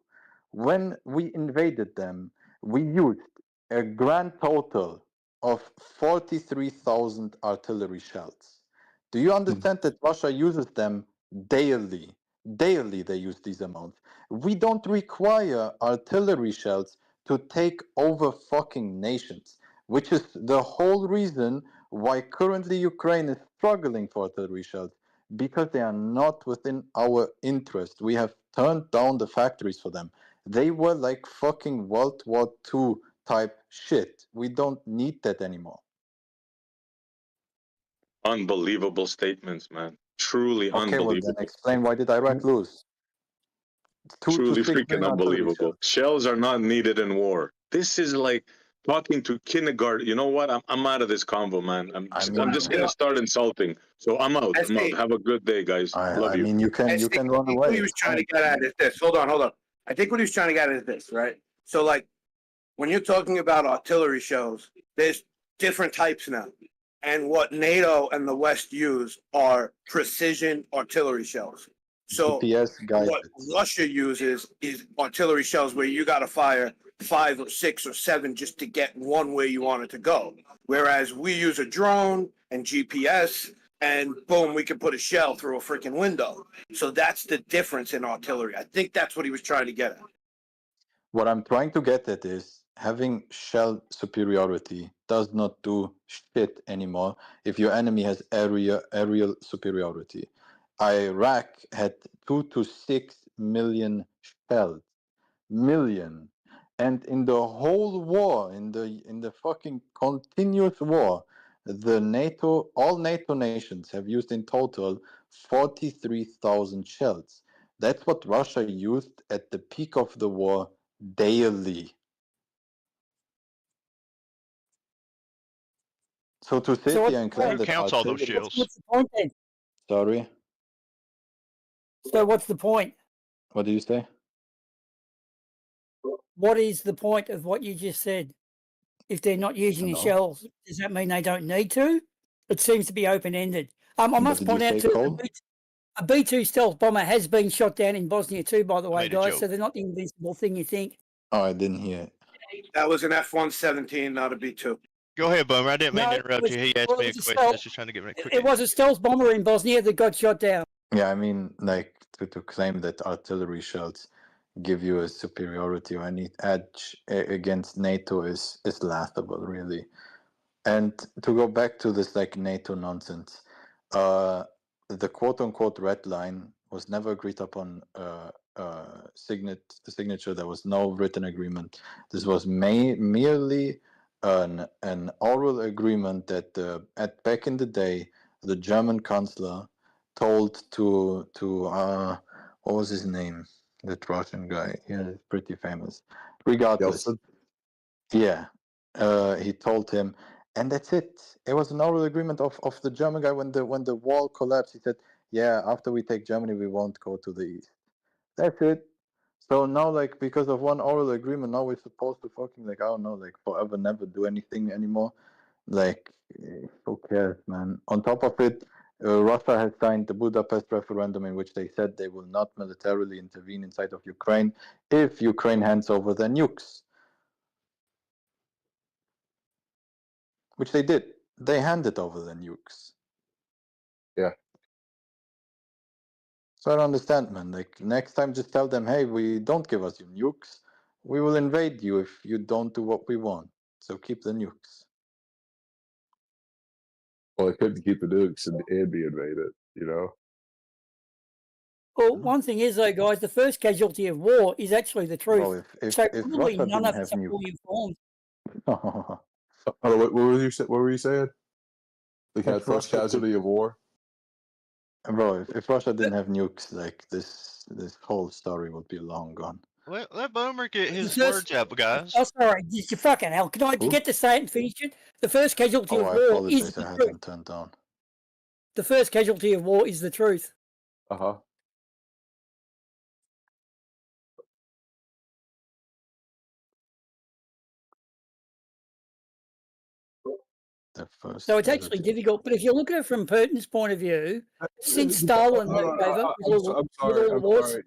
When we invaded them, we used a grand total of 43,000 artillery shells. Do you understand that Russia uses them daily? Daily they use these amounts. We don't require artillery shells to take over fucking nations, which is the whole reason why currently Ukraine is struggling for artillery shells, because they are not within our interest. We have turned down the factories for them. They were like fucking World War II type shit. We don't need that anymore. Unbelievable. Unbelievable statements, man. Truly Okay, unbelievable. well then explain, why did Iraq lose? Truly freaking unbelievable. Shells are not needed in war. This is like talking to kindergarten. You know what? I'm out of this convo, man. I'm just gonna start insulting. So I'm out. I'm out. Have a good day, guys. Love you. I mean, you can run away. What he was trying to get at is this. Hold on. I think what he was trying to get at is this, right? So, like, when you're talking about artillery shells, there's different types now. And what NATO and the West use are precision artillery shells. So what Russia uses is artillery shells where you got to fire 5 or 6 or 7 just to get one where you want it to go. Whereas we use a drone and GPS and boom, we can put a shell through a freaking window. So that's the difference in artillery. I think that's what he was trying to get at. What I'm trying to get at is having shell superiority does not do shit anymore if your enemy has aerial superiority. Iraq had 2 to 6 million shells. Million. And in the whole war, in the fucking continuous war, all NATO nations have used in total 43,000 shells. That's what Russia used at the peak of the war daily. So to sit here and claim that counts all those shells? What's the point then? Sorry, So what's the point? what did you say? What is the point of what you just said? If they're not using the shells, does that mean they don't need to? It seems to be open-ended. I must point out too, a B-2 stealth bomber has been shot down in Bosnia too, by the way, guys. So they're not the invincible thing you think. Oh, I didn't hear it. That was an F-117, not a B-2. Go ahead, Bummer. I didn't mean to interrupt you. He asked me a question. I was just trying to give it a quick. It was a stealth bomber in Bosnia that got shot down. Yeah, I mean, like to claim that artillery shells give you a superiority or any edge against NATO is laughable, really. And to go back to this like NATO nonsense, the quote-unquote red line was never agreed upon signature. There was no written agreement. This was merely an oral agreement that back in the day, the German chancellor told to what was his name? That Russian guy. Yeah, he's pretty famous. Regardless. Yeah. He told him, and that's it. It was an oral agreement of the German guy when the wall collapsed. He said, yeah, after we take Germany, we won't go to the east. That's it. So now, like, because of one oral agreement, now we're supposed to fucking, like, I don't know, like, forever never do anything anymore. Like, who cares, man? On top of it, Russia has signed the Budapest referendum in which they said they will not militarily intervene inside of Ukraine if Ukraine hands over their nukes. Which they did. They handed over their nukes. Yeah. So I don't understand, man. Like, next time just tell them, hey, we don't give us your nukes. We will invade you if you don't do what we want. So keep the nukes. Well, they couldn't keep the nukes and be invaded, you know? Well, one thing is, though, guys, the first casualty of war is actually the truth. Well, if so Russia probably none didn't of have us are fully informed. What were you saying? Like that first casualty of war? Bro, if Russia didn't have nukes, like this whole story would be long gone. Let Boomer get his words out, guys. Oh, sorry, you fucking hell. Can I get to say it and finish it? The first casualty of I war apologize, is the I truth. hadn't turned down. The first casualty of war is the truth. Uh-huh. So it's actually difficult, but if you look at it from Putin's point of view, since Stalin took over, I'm sorry.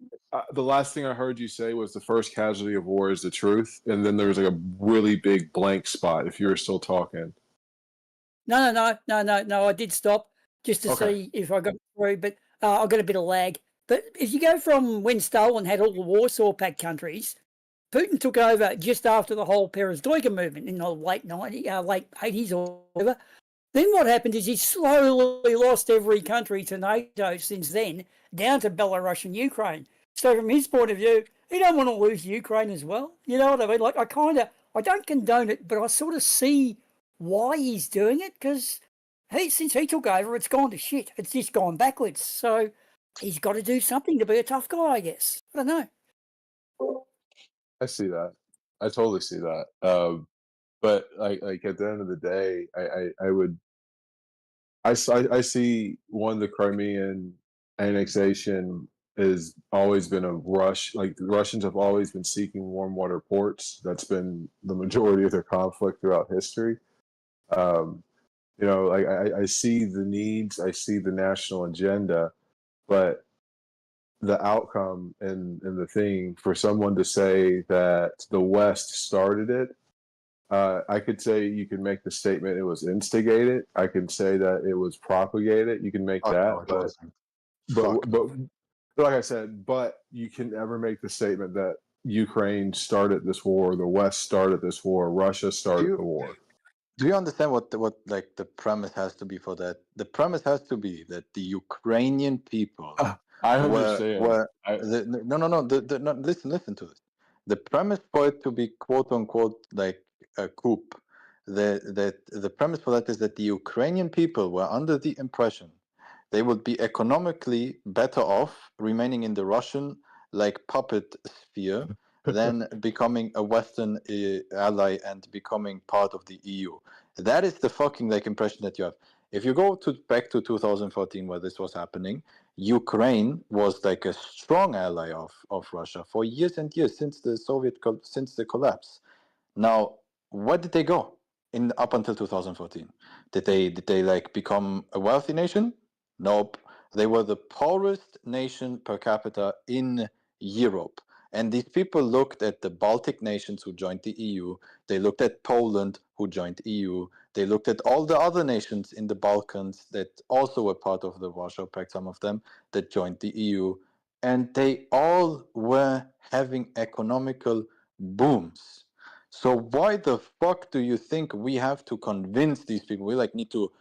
The last thing I heard you say was the first casualty of war is the truth, and then there was like a really big blank spot. If you were still talking. No. I did stop just to see if I got through, but I got a bit of lag. But if you go from when Stalin had all the Warsaw Pact countries, Putin took over just after the whole Perestroika movement in the late 80s or whatever. Then what happened is he slowly lost every country to NATO since then, down to Belarus and Ukraine. So from his point of view, he don't want to lose Ukraine as well. You know what I mean? Like, I don't condone it, but I sort of see why he's doing it, because since he took over, it's gone to shit. It's just gone backwards. So he's got to do something to be a tough guy, I guess. I don't know. I see that. I totally see that. But like at the end of the day, I would I see one, the Crimean annexation has always been a rush. Like the Russians have always been seeking warm water ports. That's been the majority of their conflict throughout history. Um, like I see the needs, I see the national agenda, but the outcome and the thing for someone to say that the West started it, I could say you can make the statement it was instigated. I can say that it was propagated. You can make Fuck that, no, it but wasn't. but Fuck but no. like I said, but you can never make the statement that Ukraine started this war, the West started this war, Russia Do started the you war. do you understand what like the premise has to be for that? The premise has to be that the Ukrainian people I were understand. no, listen to this. The premise for it to be quote unquote like a coup, the premise for that is that the Ukrainian people were under the impression they would be economically better off remaining in the Russian like puppet sphere than becoming a Western ally and becoming part of the EU. That is the fucking like impression that you have. If you go to back to 2014 where this was happening, Ukraine was like a strong ally of Russia for years and years since the since the collapse. Now, where did they go in up until 2014? Did they like become a wealthy nation? Nope. They were the poorest nation per capita in Europe. And these people looked at the Baltic nations who joined the EU. They looked at Poland who joined EU. They looked at all the other nations in the Balkans that also were part of the Warsaw Pact, some of them that joined the EU. And they all were having economical booms. So why the fuck do you think we have to convince these people? We like need to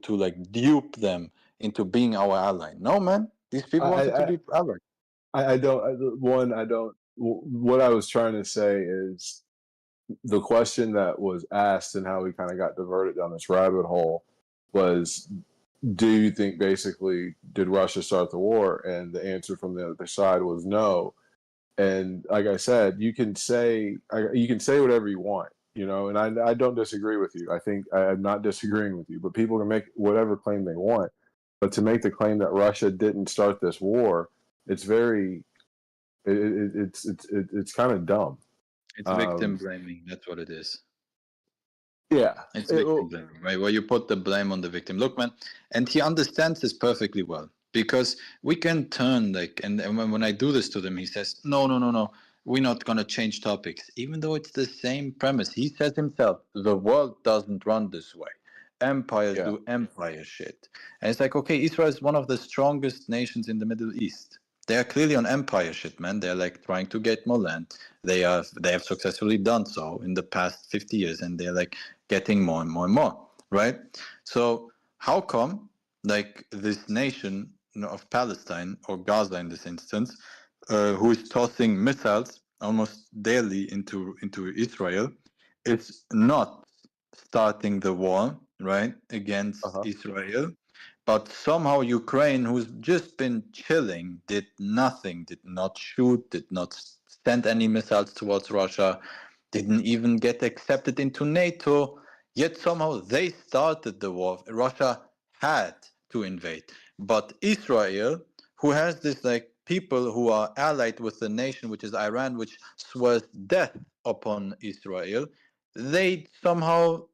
like dupe them into being our ally. No, man, these people wanted to I be allies. I don't. I don't. What I was trying to say is the question that was asked and how we kind of got diverted down this rabbit hole was, do you think basically did Russia start the war? And the answer from the other side was no. And like I said, you can say whatever you want, and I don't disagree with you. I think I'm not disagreeing with you, but people can make whatever claim they want. But to make the claim that Russia didn't start this war, it's very it's kind of dumb. It's victim blaming. That's what it is. Yeah, it's victim blaming, right? Where you put the blame on the victim. Look, man, and he understands this perfectly well because we can turn like, and when I do this to them, he says, no, we're not gonna change topics, even though it's the same premise. He says himself, the world doesn't run this way. Empires do empire shit, and it's like, okay, Israel is one of the strongest nations in the Middle East. They are clearly on empire shit, man. They're like trying to get more land. They have successfully done so in the past 50 years, and they're like getting more and more and more, right? So how come like this nation of Palestine or Gaza in this instance, who is tossing missiles almost daily into Israel, is not starting the war, right, against Israel, but somehow Ukraine, who's just been chilling, did nothing, did not shoot, did not send any missiles towards Russia, didn't even get accepted into NATO, yet somehow they started the war. Russia had to invade. But Israel, who has this like people who are allied with the nation, which is Iran, which swears death upon Israel, they somehow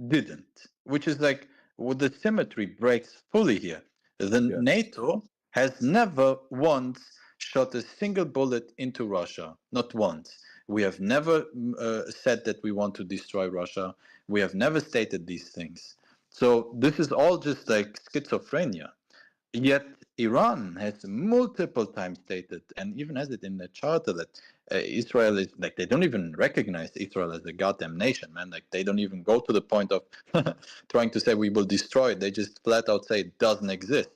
didn't, which is like the symmetry breaks fully here. The NATO has never once shot a single bullet into Russia, not once. We have never said that we want to destroy Russia. We have never stated these things. So this is all just like schizophrenia. Yet Iran has multiple times stated, and even has it in the charter, that Israel is like, they don't even recognize Israel as a goddamn nation, man. Like they don't even go to the point of trying to say we will destroy it. They just flat out say it doesn't exist.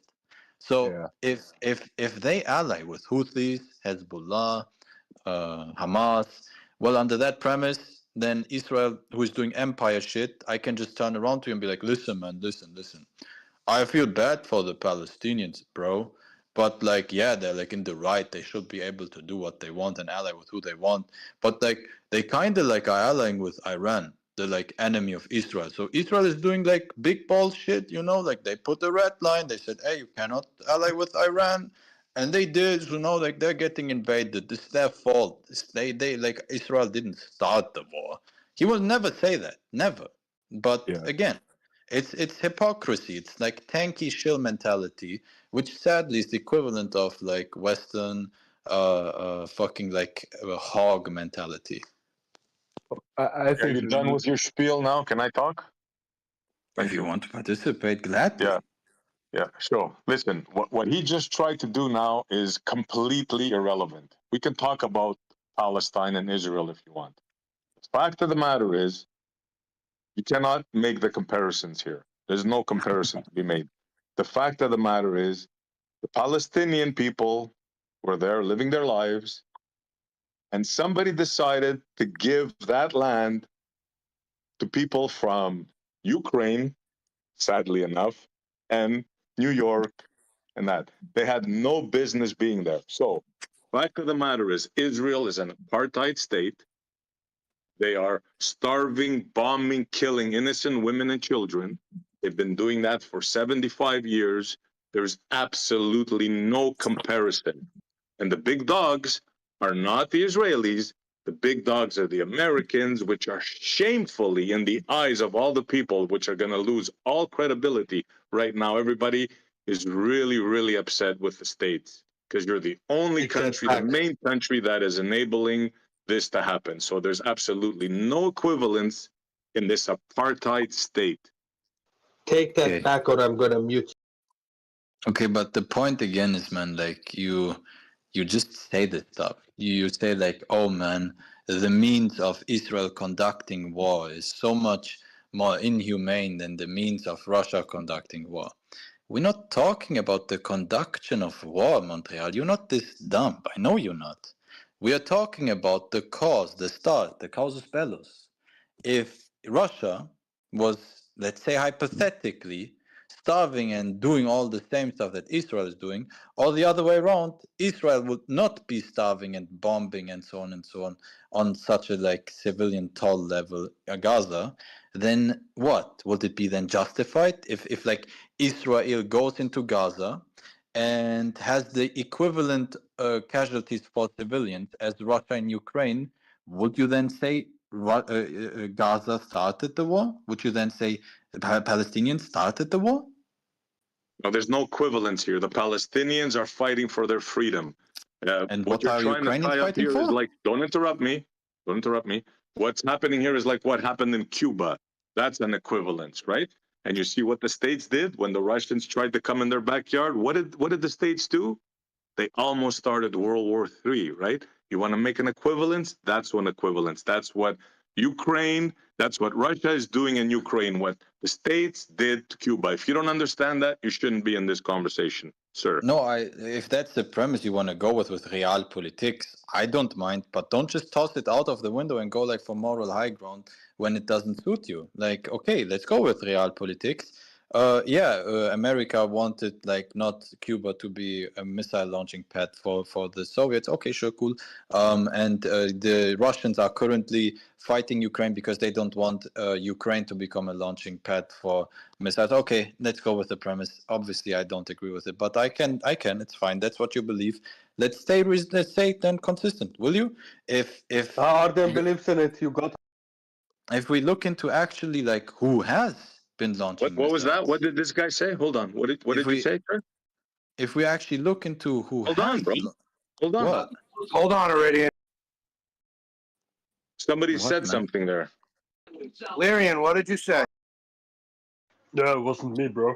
So if they ally with Houthis, Hezbollah, Hamas, well, under that premise, then Israel, who is doing empire shit, I can just turn around to you and be like, listen, man, listen. I feel bad for the Palestinians, bro, But like, yeah, they're like in the right. They should be able to do what they want and ally with who they want. But like, they kind of like are allying with Iran, the like enemy of Israel. So Israel is doing like big ball shit, you know, like they put a red line. They said, hey, you cannot ally with Iran. And they did, you know, like they're getting invaded. This is their fault. They like Israel didn't start the war. He will never say that, never. But Yeah. again, it's hypocrisy. It's like tanky shill mentality, which sadly is the equivalent of like Western fucking like hog mentality. I Are think you done with your spiel now? Can I talk? Thank If you you. want to participate, gladly. Yeah. Yeah, sure. Listen, what he just tried to do now is completely irrelevant. We can talk about Palestine and Israel if you want. The fact of the matter is, you cannot make the comparisons here. There's no comparison to be made. The fact of the matter is, the Palestinian people were there living their lives, and somebody decided to give that land to people from Ukraine, sadly enough, and New York, and that. They had no business being there. So, fact of the matter is, Israel is an apartheid state. They are starving, bombing, killing innocent women and children. They've been doing that for 75 years. There's absolutely no comparison. And the big dogs are not the Israelis. The big dogs are the Americans, which are shamefully in the eyes of all the people, which are going to lose all credibility. Right now, everybody is really, really upset with the States because you're the only country, the main country that is enabling this to happen. So there's absolutely no equivalence in this apartheid state. Take that back or I'm going to mute you. Okay, but the point again is, man, like you just say this stuff. You say like, oh man, the means of Israel conducting war is so much more inhumane than the means of Russia conducting war. We're not talking about the conduction of war, Montreal. You're not this dumb. I know you're not. We are talking about the cause, the start, the casus bellus. If Russia was, let's say hypothetically, starving and doing all the same stuff that Israel is doing, or the other way around, Israel would not be starving and bombing and so on such a like civilian toll level, Gaza, then what? Would it be then justified if like Israel goes into Gaza and has the equivalent casualties for civilians as Russia and Ukraine? Would you then say Gaza started the war? Would you then say the Palestinians started the war? No, there's no equivalence here. The Palestinians are fighting for their freedom. And what you're are trying Ukrainians to tie up fighting here for? is like, don't interrupt me. Don't interrupt me. What's happening here is like what happened in Cuba. That's an equivalence, right? And you see what the states did when the Russians tried to come in their backyard. What did the states do? They almost started World War III, right? You want to make an equivalence? That's one equivalence. That's what Ukraine, that's what Russia is doing in Ukraine, what the states did to Cuba. If you don't understand that, you shouldn't be in this conversation, sir. No, if that's the premise you want to go with realpolitik, I don't mind, but don't just toss it out of the window and go like for moral high ground when it doesn't suit you. Like, okay, let's go with realpolitik. America wanted like not Cuba to be a missile launching pad for the Soviets. Okay, sure, cool. And the Russians are currently fighting Ukraine because they don't want Ukraine to become a launching pad for missiles. Okay, let's go with the premise. Obviously, I don't agree with it, but I can. It's fine. That's what you believe. Let's stay then consistent, will you? If Arden believes in it, you got. If we look into actually like who has been launching What was missiles, that? What did this guy say? Hold on. What did you say, sir? If we actually look into who Hold has, on, bro. Hold on. What? Hold on already. Somebody What, said man? something there. Lyrian, what did you say? No, it wasn't me, bro.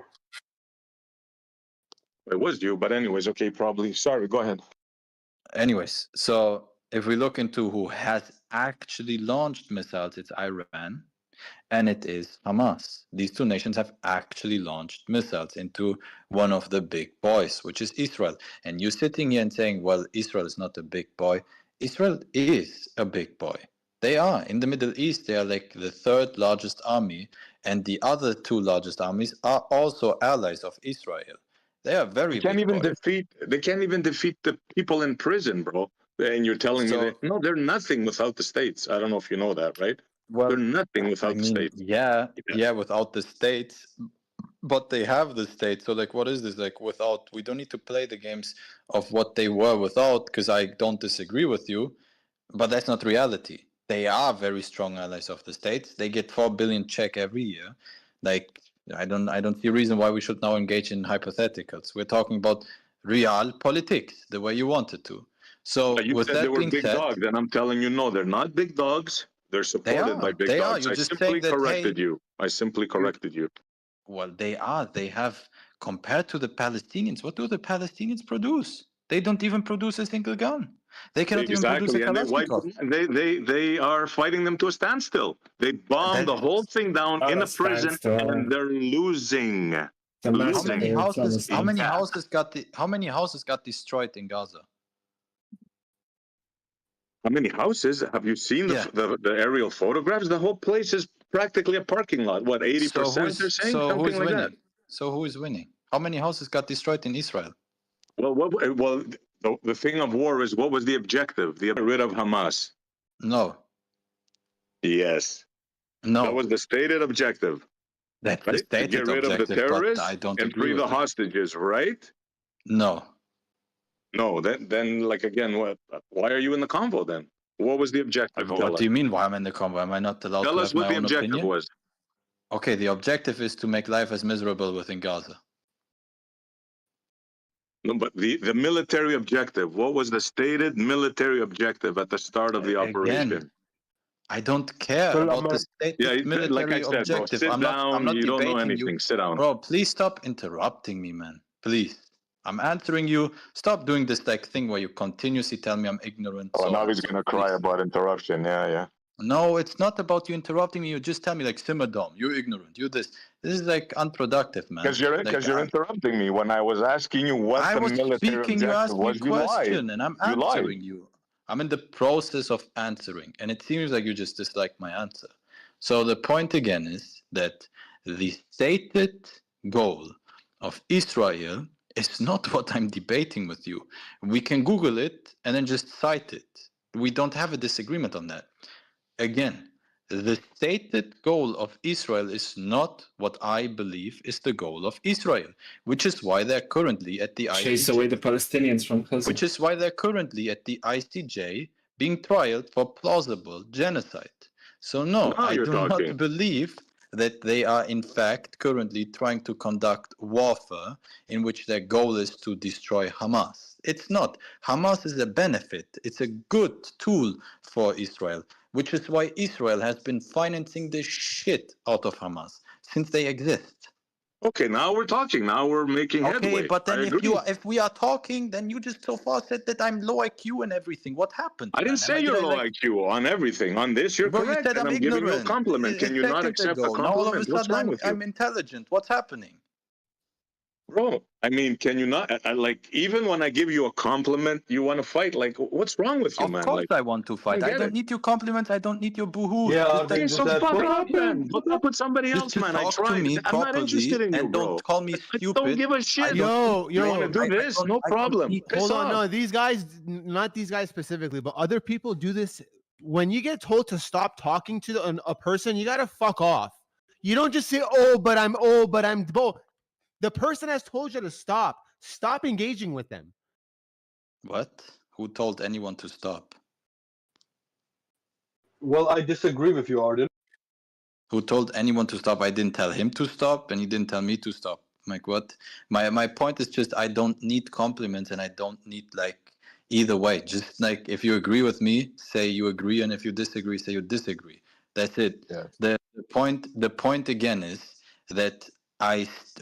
It was you, but anyways, okay, probably. Sorry, go ahead. Anyways, so if we look into who has actually launched missiles, it's Iran and it is Hamas. These two nations have actually launched missiles into one of the big boys, which is Israel. And you sitting here and saying, well, Israel is not a big boy. Israel is a big boy. They are. In the Middle East, they are like the third largest army, and the other two largest armies are also allies of Israel. They are very They can't big even boys. defeat. They can't even defeat the people in prison, bro. And you're telling me that no, they're nothing without the states. I don't know if you know that, right? Well, they're nothing I without the mean, states. yeah, without the states, but they have the states. So like, what is this? Like, without, we don't need to play the games of what they were without, because I don't disagree with you, but that's not reality. They are very strong allies of the states. They get 4 billion check every year. Like, I don't see a reason why we should now engage in hypotheticals. We're talking about real politics, the way you wanted to. So You with said they that were being big said, dogs, and I'm telling you, no, they're not big dogs. They're supported by big they are. dogs. You're I just simply saying that, corrected hey, you. I simply corrected you. well, they are. They have, compared to the Palestinians, what do the Palestinians produce? They don't even produce a single gun. They cannot even produce a Exactly, and they are fighting them to a standstill. They bombed the whole thing down Not in a a prison, and they're losing. How many houses? How many houses got destroyed in Gaza? How many houses? Have you seen the aerial photographs? The whole place is practically a parking lot. What, 80%? They're saying something like that. So who is winning? How many houses got destroyed in Israel? Well, the thing of war is, what was the objective? The get rid of Hamas. No. Yes. No. That was the stated objective. That's right? the stated to get rid objective, of the terrorists but I don't and agree free with the that. hostages, right? No. No. Then like again, what? Why are you in the convo then? What was the objective? What do you mean? Why am I in the convo? Am I not allowed Tell to us have what my the own objective opinion? was. Okay, the objective is to make life as miserable within Gaza. No, but the military objective. What was the stated military objective at the start of the operation? Again, I don't care about the stated military like I said, objective. bro, sit I'm down. not You don't know debating anything. you. Sit down. Bro, please stop interrupting me, man. Please. I'm answering you. Stop doing this like thing where you continuously tell me I'm ignorant. Oh, so now on he's and so gonna forth. cry Please. about interruption. Yeah. No, it's not about you interrupting me. You just tell me like simmer down. You're ignorant. You this. This is like unproductive, man. Because you're interrupting me when I was asking you what I the was military speaking. You objective asked me a was. You lied. question, and I'm You lied. answering you. I'm in the process of answering, and it seems like you just dislike my answer. So the point again is that the stated goal of Israel is not what I'm debating with you. We can Google it and then just cite it. We don't have a disagreement on that. Again, the stated goal of Israel is not what I believe is the goal of Israel, which is why they're currently at the Chase ICJ. away the Palestinians from Gaza. Which is why they're currently at the ICJ being trialed for plausible genocide. So no, Now I you're do talking. not believe that they are in fact currently trying to conduct warfare in which their goal is to destroy Hamas. It's not. Hamas is a benefit. It's a good tool for Israel, which is why Israel has been financing the shit out of Hamas since they exist. Okay, now we're talking. Now we're making headway. Okay, but then I agree. if we are talking, then you just so far said that I'm low IQ and everything. What happened? I didn't say you're low IQ on everything. On this, you're Bro, correct. you said and I'm I'm giving you a ignorant. compliment. Can you not accept a Now all of a compliment? What's sudden wrong with you? I'm intelligent. What's happening? Bro, I mean, can you not, like, even when I give you a compliment, you want to fight? Like, what's wrong with you, man? Of course Like, I want to fight. I don't need your compliments. I don't need your boo-hoos. Yeah, okay, so fuck up then. Fuck up with somebody else, Just man. I talk to tried. me I'm not interested properly in you, and bro. don't call me I stupid. don't give a shit. Yo, You want to do this? No problem. Piss Hold on, off. no, these guys, not these guys specifically, but other people do this. When you get told to stop talking to a person, you gotta fuck off. You don't just say, "Oh, but I'm both." The person has told you to stop. Stop engaging with them. What? Who told anyone to stop? Well, I disagree with you, Arden. Who told anyone to stop? I didn't tell him to stop, and he didn't tell me to stop. Like what? My point is just I don't need compliments, and I don't need like either way. Just like if you agree with me, say you agree, and if you disagree, say you disagree. That's it. Yes. The point again is that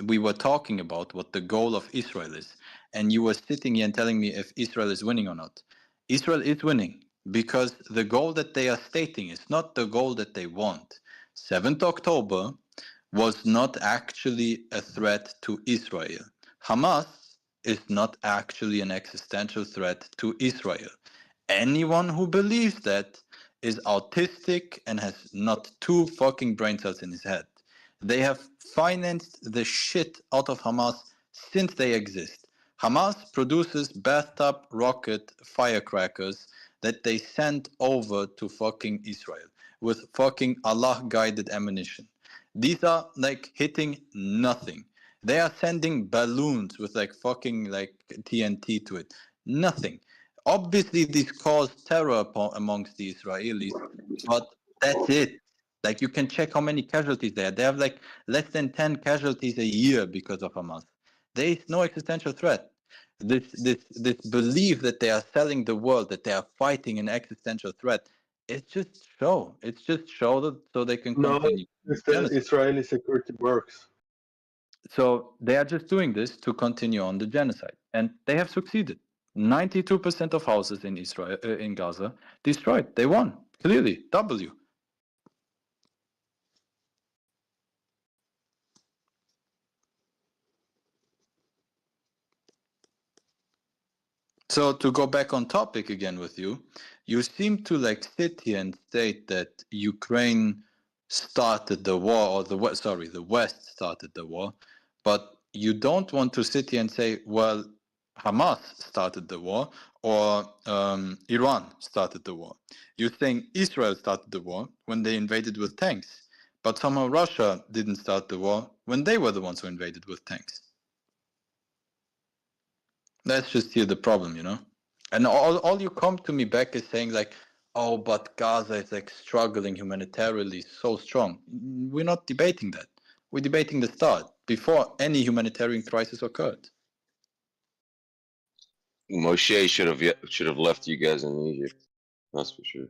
we were talking about what the goal of Israel is, and you were sitting here and telling me if Israel is winning or not. Israel is winning because the goal that they are stating is not the goal that they want. 7th October was not actually a threat to Israel. Hamas is not actually an existential threat to Israel. Anyone who believes that is autistic and has not 2 fucking brain cells in his head. They have financed the shit out of Hamas since they exist. Hamas produces bathtub rocket firecrackers that they send over to fucking Israel with fucking Allah guided ammunition. These are like hitting nothing. They are sending balloons with like fucking like TNT to it. Nothing. Obviously, this caused terror amongst the Israelis, but that's it. Like, you can check how many casualties they have. They have like less than 10 casualties a year because of Hamas. There is no existential threat. This belief that they are selling the world, that they are fighting an existential threat, it's just show. It's just show that so they can No, continue. if the Israeli security works. So they are just doing this to continue on the genocide, and they have succeeded. 92% of houses in Israel, in Gaza, destroyed. They won clearly. W. So to go back on topic again with you, you seem to like sit here and state that Ukraine started the war, or the West started the war, but you don't want to sit here and say, well, Hamas started the war or Iran started the war. You're saying Israel started the war when they invaded with tanks, but somehow Russia didn't start the war when they were the ones who invaded with tanks. That's just here the problem, you know? And all you come to me back is saying like, oh, but Gaza is like struggling humanitarily so strong. We're not debating that. We're debating the start before any humanitarian crisis occurred. Moshe should have left you guys in Egypt. That's for sure.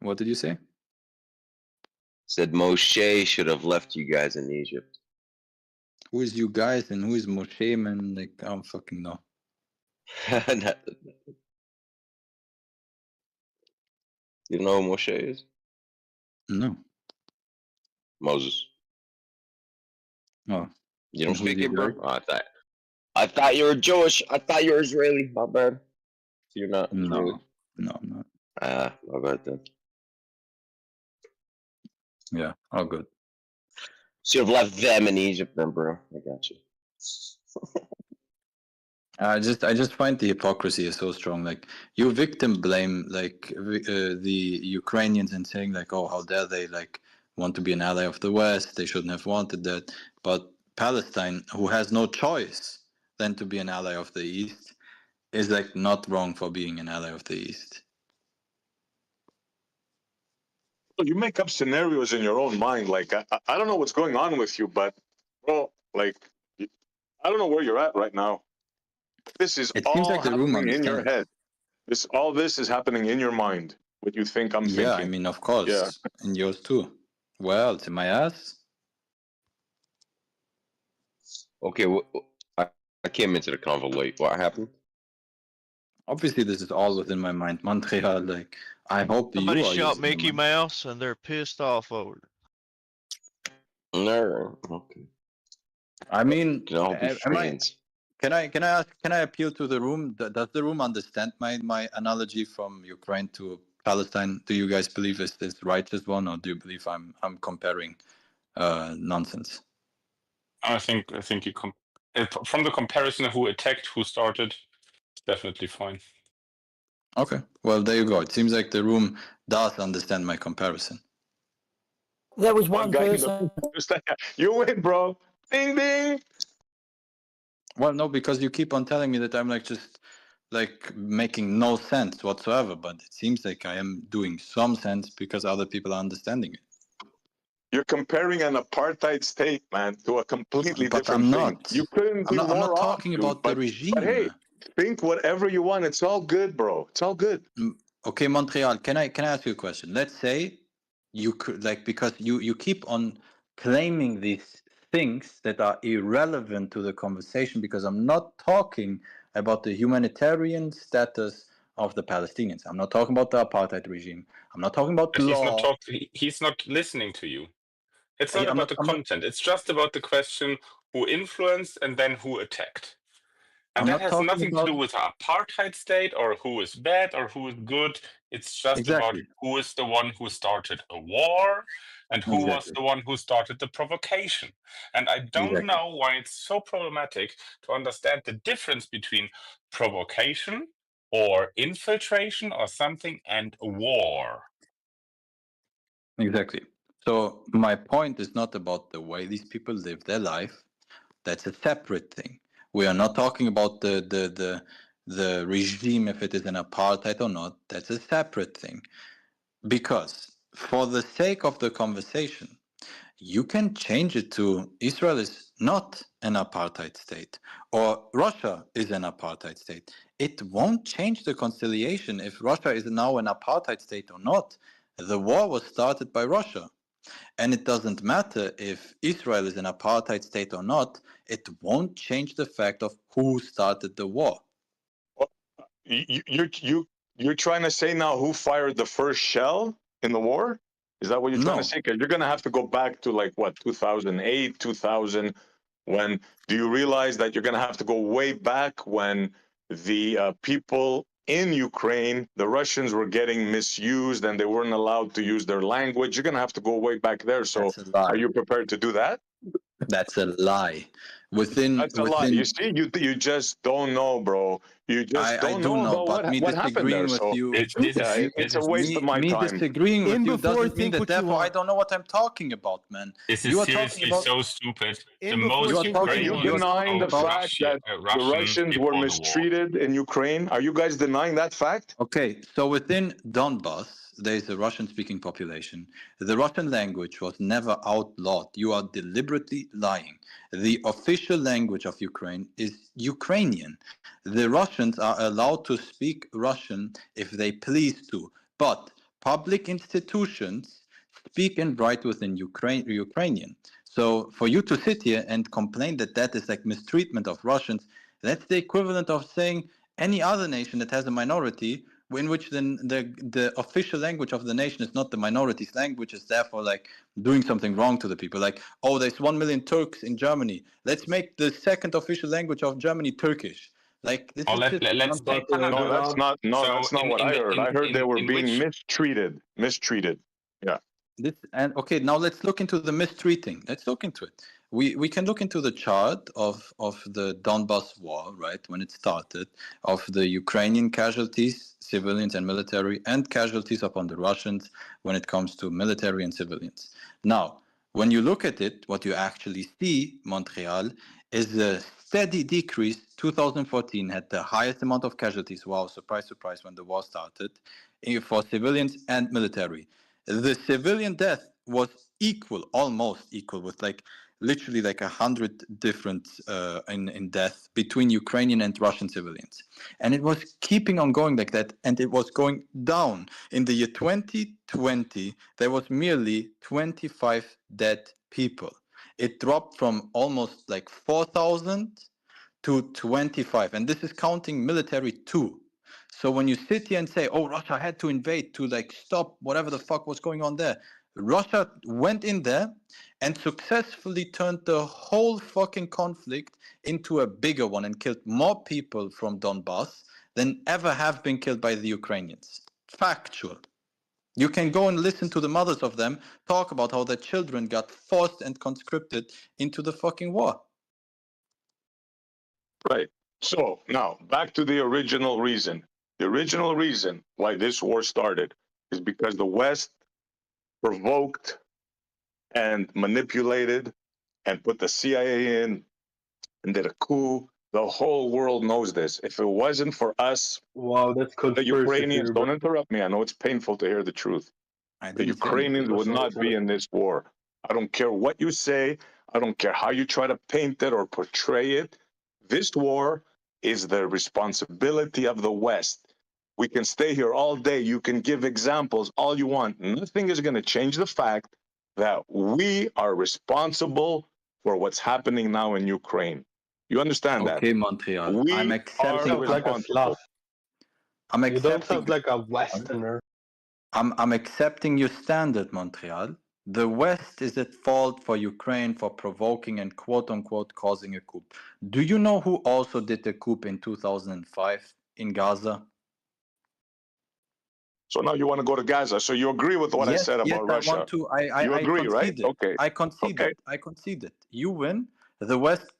What did you say? Said Moshe should have left you guys in Egypt. Who is you guys and who is Moshe, man? Like, I don't fucking know. You know who Moshe is? No. Moses. Oh. You don't speak Hebrew? Oh, I thought you were Jewish. I thought you were Israeli. My bad. So you're not Israeli? No, I'm not. My bad then. Yeah, all good. Should have left them in Egypt then, bro. I got you. I just find the hypocrisy is so strong. Like, you victim blame like the Ukrainians and saying like, oh, how dare they like want to be an ally of the West? They shouldn't have wanted that. But Palestine, who has no choice than to be an ally of the East, is like not wrong for being an ally of the East. You make up scenarios in your own mind. Like, I don't know what's going on with you, but bro, like, I don't know where you're at right now. This is all like the room happening in your understands. head. All this is happening in your mind. What you think I'm thinking. Yeah, I mean, of course. Yeah. And yours too. Well, it's in my ass. Okay, I came into the convo late. What happened? Obviously, this is all within my mind. Montreal, like, I hope Somebody you are shot using your Mickey mind. Mouse and they're pissed off over it. No. Okay. I mean, Can all be friends? Can I appeal to the room? Does the room understand my analogy from Ukraine to Palestine? Do you guys believe it's this righteous one, or do you believe I'm comparing nonsense? I think you from the comparison of who attacked, who started, it's definitely fine. Okay, well there you go. It seems like the room does understand my comparison. That was one person. You win, bro. Ding ding. Well, no, because you keep on telling me that I'm like just like making no sense whatsoever, but it seems like I am doing some sense because other people are understanding it. You're comparing an apartheid state, man, to a completely But different I'm thing. not. You couldn't be I'm more not off, talking dude, about the regime. But hey, think whatever you want. It's all good, bro. It's all good. Okay, Montreal, can I ask you a question? Let's say you could, like, because you keep on claiming these things that are irrelevant to the conversation, because I'm not talking about the humanitarian status of the Palestinians. I'm not talking about the apartheid regime. I'm not talking about But law. he's not listening to you. It's not I'm about the content. It's just about the question who influenced and then who attacked. And I'm that not has talking nothing to about do with apartheid state or who is bad or who is good. It's just about exactly. who is the one who started a war And who was Exactly. the one who started the provocation? And I don't Exactly. know why it's so problematic to understand the difference between provocation or infiltration or something and war. Exactly. So my point is not about the way these people live their life. That's a separate thing. We are not talking about the regime, if it is an apartheid or not. That's a separate thing. Because for the sake of the conversation, you can change it to Israel is not an apartheid state or Russia is an apartheid state. It won't change the conciliation if Russia is now an apartheid state or not. The war was started by Russia. And it doesn't matter if Israel is an apartheid state or not, it won't change the fact of who started the war. You're trying to say now who fired the first shell in the war? Is that what you're trying to say? Because you're going to have to go back to like what 2008, 2000. When do you realize that you're going to have to go way back when the people in Ukraine, the Russians were getting misused and they weren't allowed to use their language? You're going to have to go way back there. So That's a lie. are you prepared to do that? That's a lie. That's a lie. You see, you just don't know, bro. You just I don't do know know, about but me what happened there. disagreeing with So you, it's a waste of my me time. disagreeing with you before doesn't mean think that what you therefore I want. don't know what I'm talking about, man. This You is are talking seriously about so stupid. The In before most you are think what Are you you want. Ukrainians denying the pro fact that the Russian Russians did were all the war. mistreated in Ukraine? Are you guys denying that fact? Okay, so within Donbass, there is a Russian-speaking population. The Russian language was never outlawed. You are deliberately lying. The official language of Ukraine is Ukrainian. The Russians are allowed to speak Russian if they please to, but public institutions speak and write within Ukrainian. So for you to sit here and complain that that is like mistreatment of Russians, that's the equivalent of saying any other nation that has a minority in which then the official language of the nation is not the minority's language, is therefore like doing something wrong to the people. Like, oh, there's 1 million Turks in Germany. Let's make the second official language of Germany Turkish. Like this Or is just let's take Canada. No, that's not. No, So that's not what I heard. I heard they were in being which mistreated. Mistreated. Yeah. this and okay, now let's look into the mistreating. Let's look into it. We can look into the chart of the Donbas war, right, when it started, of the Ukrainian casualties, civilians and military, and casualties upon the Russians when it comes to military and civilians. Now, when you look at it, what you actually see, Montreal, is a steady decrease. 2014 had the highest amount of casualties. Wow, surprise, surprise, when the war started, for civilians and military. The civilian death was equal, almost equal, with like literally like 100 different in death between Ukrainian and Russian civilians, and it was keeping on going like that, and it was going down. In the year 2020, there was merely 25 dead people. It dropped from almost like 4,000 to 25, and this is counting military too. So when you sit here and say, oh, Russia had to invade to like stop whatever the fuck was going on there, Russia went in there and successfully turned the whole fucking conflict into a bigger one and killed more people from Donbass than ever have been killed by the Ukrainians. Factual. You can go and listen to the mothers of them talk about how their children got forced and conscripted into the fucking war. Right. So now back to the original reason. The original reason why this war started is because the West provoked and manipulated and put the CIA in and did a coup. The whole world knows this. If it wasn't for us, wow, that's the conspiracy Ukrainians, theory, bro. don't interrupt me. I know it's painful to hear the truth. The Ukrainians would not be in this war. I don't care what you say. I don't care how you try to paint it or portray it. This war is the responsibility of the West. We can stay here all day. You can give examples all you want. Nothing is going to change the fact that we are responsible for what's happening now in Ukraine. You understand that? Okay, Montreal. We I'm are accepting. Sounds like a responsible. Slav. I'm You don't accepting. sound like a Westerner. I'm accepting your standard, Montreal. The West is at fault for Ukraine for provoking and quote unquote causing a coup. Do you know who also did the coup in 2005 in Gaza? So now you want to go to Gaza. So you agree with what I Yes, said yes, about I Russia? want to. You I agree, right? conceded. Okay. I conceded. Okay. I conceded. You win. The West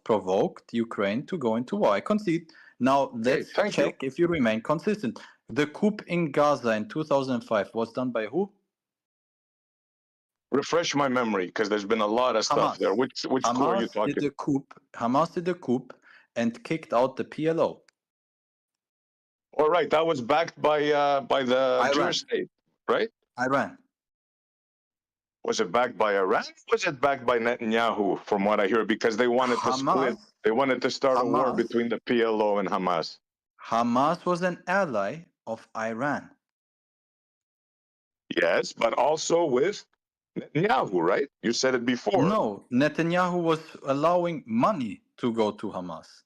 provoked Ukraine to go into war. I concede. Now let's thank check if you remain consistent. The coup in Gaza in 2005 was done by who? Refresh my memory, because there's been a lot of stuff there. Which coup are you Hamas talking? did a coup. Hamas did a coup and kicked out the PLO. All right, that was backed by the Iran. Jewish state, right? Iran. Was it backed by Iran? Was it backed by Netanyahu? From what I hear, because they wanted to split. They wanted to start a war between the PLO and Hamas. Hamas was an ally of Iran. Yes, but also with Netanyahu, right? You said it before. No, Netanyahu was allowing money to go to Hamas.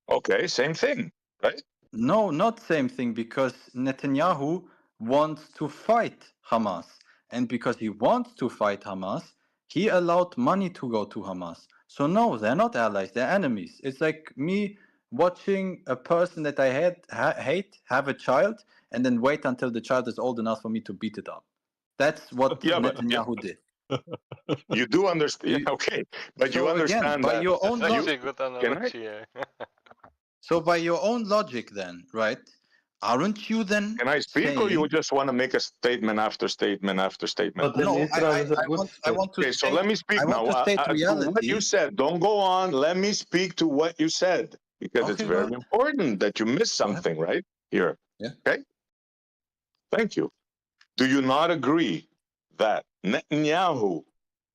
Okay, same thing, right? No, not same thing, because Netanyahu wants to fight Hamas. And because he wants to fight Hamas, he allowed money to go to Hamas. So no, they're not allies, they're enemies. It's like me watching a person that I hate have a child and then wait until the child is old enough for me to beat it up. That's what Netanyahu did. You do understand, okay, but So you again, understand by that. your own That's a logic, good analogy. so by your own logic, then, right? Aren't you then? Can I speak, or you just want to make a statement after statement after statement? But then Israel is a good I want to Okay, so let me speak I now. want to state To what reality. you said. Don't go on. Let me speak to what you said, because it's Okay, go very ahead. important that you missed something right here. Yeah. Okay. Thank you. Do you not agree that Netanyahu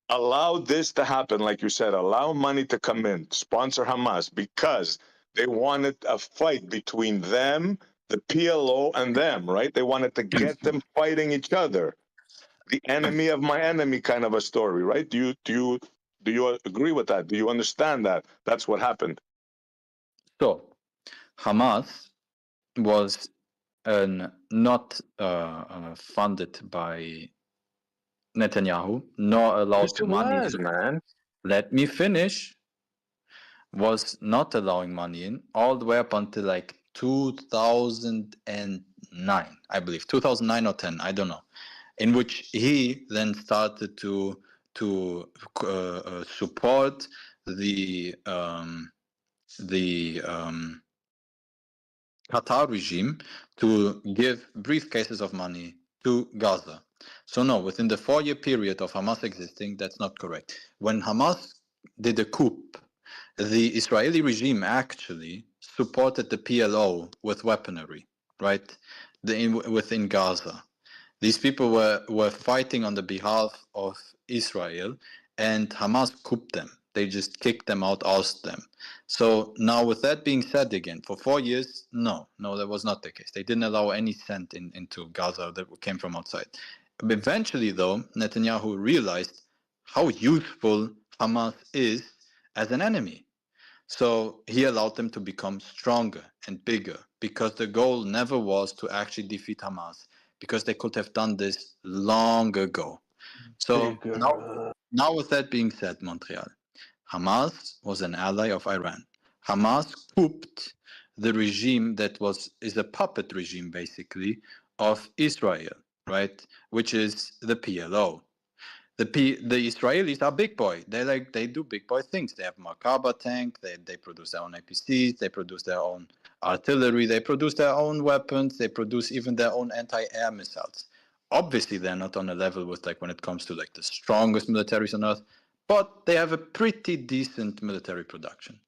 allowed this to happen, like you said, allow money to come in, sponsor Hamas, because they wanted a fight between them, the PLO, and them, right? They wanted to get them fighting each other. The enemy of my enemy kind of a story, right? Do you agree with that? Do you understand that? That's what happened. So, Hamas was not funded by Netanyahu, nor allowed Yes, it money was, in. man. Let me finish. Was not allowing money in all the way up until like 2009, I believe, 2009 or 10, I don't know, in which he then started to support the Qatar regime to give briefcases of money to Gaza. So no, within the 4-year period of Hamas existing, that's not correct. When Hamas did a coup, the Israeli regime actually supported the PLO with weaponry, right? Within Gaza. These people were fighting on the behalf of Israel, and Hamas couped them. They just kicked them out, ousted them. So now, with that being said, again, for 4 years, no, that was not the case. They didn't allow any cent into Gaza that came from outside. But eventually, though, Netanyahu realized how useful Hamas is as an enemy. So he allowed them to become stronger and bigger, because the goal never was to actually defeat Hamas, because they could have done this long ago. So now with that being said, Montreal, Hamas was an ally of Iran. Hamas couped the regime that is a puppet regime, basically, of Israel, right? Which is the PLO. The Israelis are big boy. They do big boy things. They have Merkaba tank. They produce their own APCs. They produce their own artillery. They produce their own weapons. They produce even their own anti-air missiles. Obviously, they're not on a level with when it comes to the strongest militaries on earth, but they have a pretty decent military production.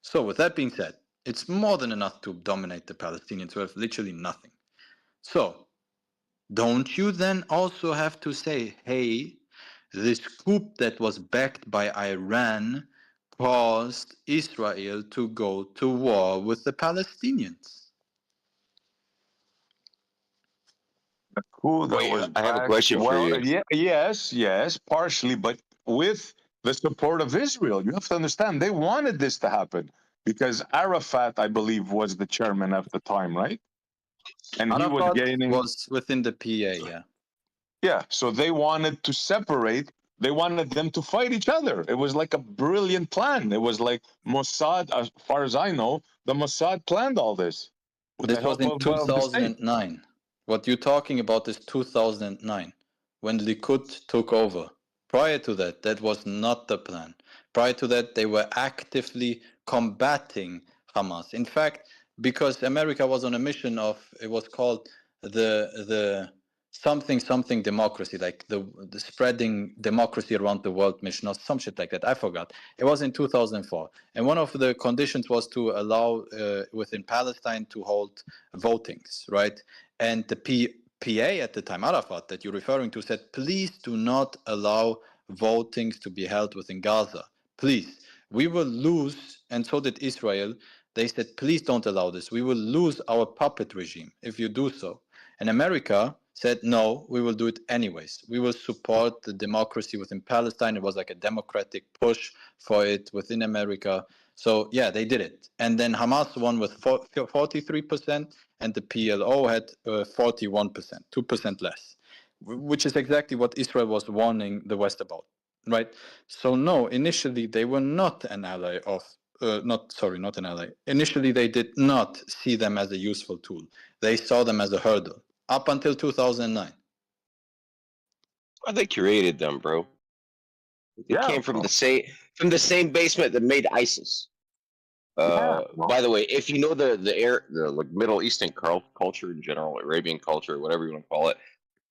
So with that being said, it's more than enough to dominate the Palestinians who have literally nothing. So don't you then also have to say, hey, this coup that was backed by Iran caused Israel to go to war with the Palestinians? Who that Wait, was I have a back? question for Well, you. yes, partially, but with the support of Israel. You have to understand, they wanted this to happen because Arafat, I believe, was the chairman at the time, right? And he was gaining. Was within the PA, yeah. Yeah, so they wanted to separate. They wanted them to fight each other. It was like a brilliant plan. It was like Mossad, as far as I know, the Mossad planned all this with This the was help in of the state. 2009. What you're talking about is 2009, when Likud took over. Prior to that, that was not the plan. Prior to that, they were actively combating Hamas. In fact, because America was on a mission of, it was called the something democracy, like the spreading democracy around the world mission or some shit like that. I forgot. It was in 2004, and one of the conditions was to allow within Palestine to hold votings, right? And the PA at the time, Arafat, that you're referring to, said, please do not allow votings to be held within Gaza. Please, we will lose, and so did Israel. They said, please don't allow this. We will lose our puppet regime if you do so. And America said, no, we will do it anyways. We will support the democracy within Palestine. It was like a democratic push for it within America. So, yeah, they did it. And then Hamas won with 43%, and the PLO had 41%, 2% less, which is exactly what Israel was warning the West about, right? So, no, initially they were not an ally of not an ally. Initially, they did not see them as a useful tool. They saw them as a hurdle up until 2009. They created them, bro. They Yeah, came from the same basement that made ISIS. By the way, if you know the like Middle Eastern culture in general, Arabian culture, whatever you want to call it,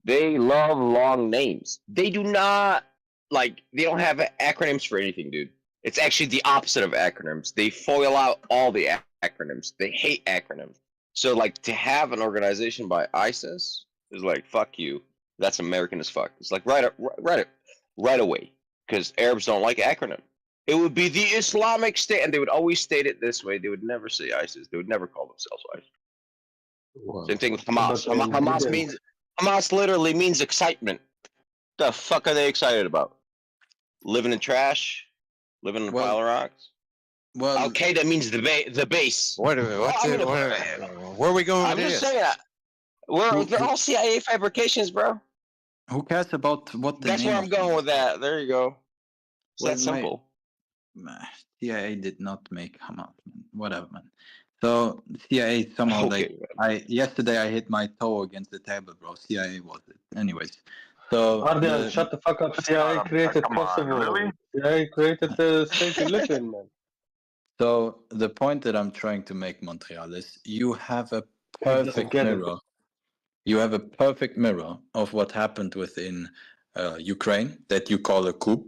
they love long names. They do not they don't have acronyms for anything, dude. It's actually the opposite of acronyms. They foil out all the acronyms. They hate acronyms. So like to have an organization by ISIS is like fuck you. That's American as fuck. It's like right away because Arabs don't like acronyms. It would be the Islamic State, and they would always state it this way. They would never say ISIS. They would never call themselves ISIS. Wow. Same thing with Hamas. But Hamas literally means excitement. The fuck are they excited about? Living in trash? Living in a pile of rocks? Well, Al Qaeda means the base. Where are we going I'm with just this? saying that. They're all CIA fabrications, bro. Who cares about what the That's name where of I'm going with that. There you go. It's that simple. CIA did not make Hamas, man. Whatever, man. So CIA somehow yesterday I hit my toe against the table, bro. CIA was it. Anyways. So Ardian, shut the fuck up. CIA created Kosovo. CIA created the state you live in, man. So the point that I'm trying to make, Montreal, is you have a perfect mirror. You have a perfect mirror of what happened within Ukraine that you call a coup.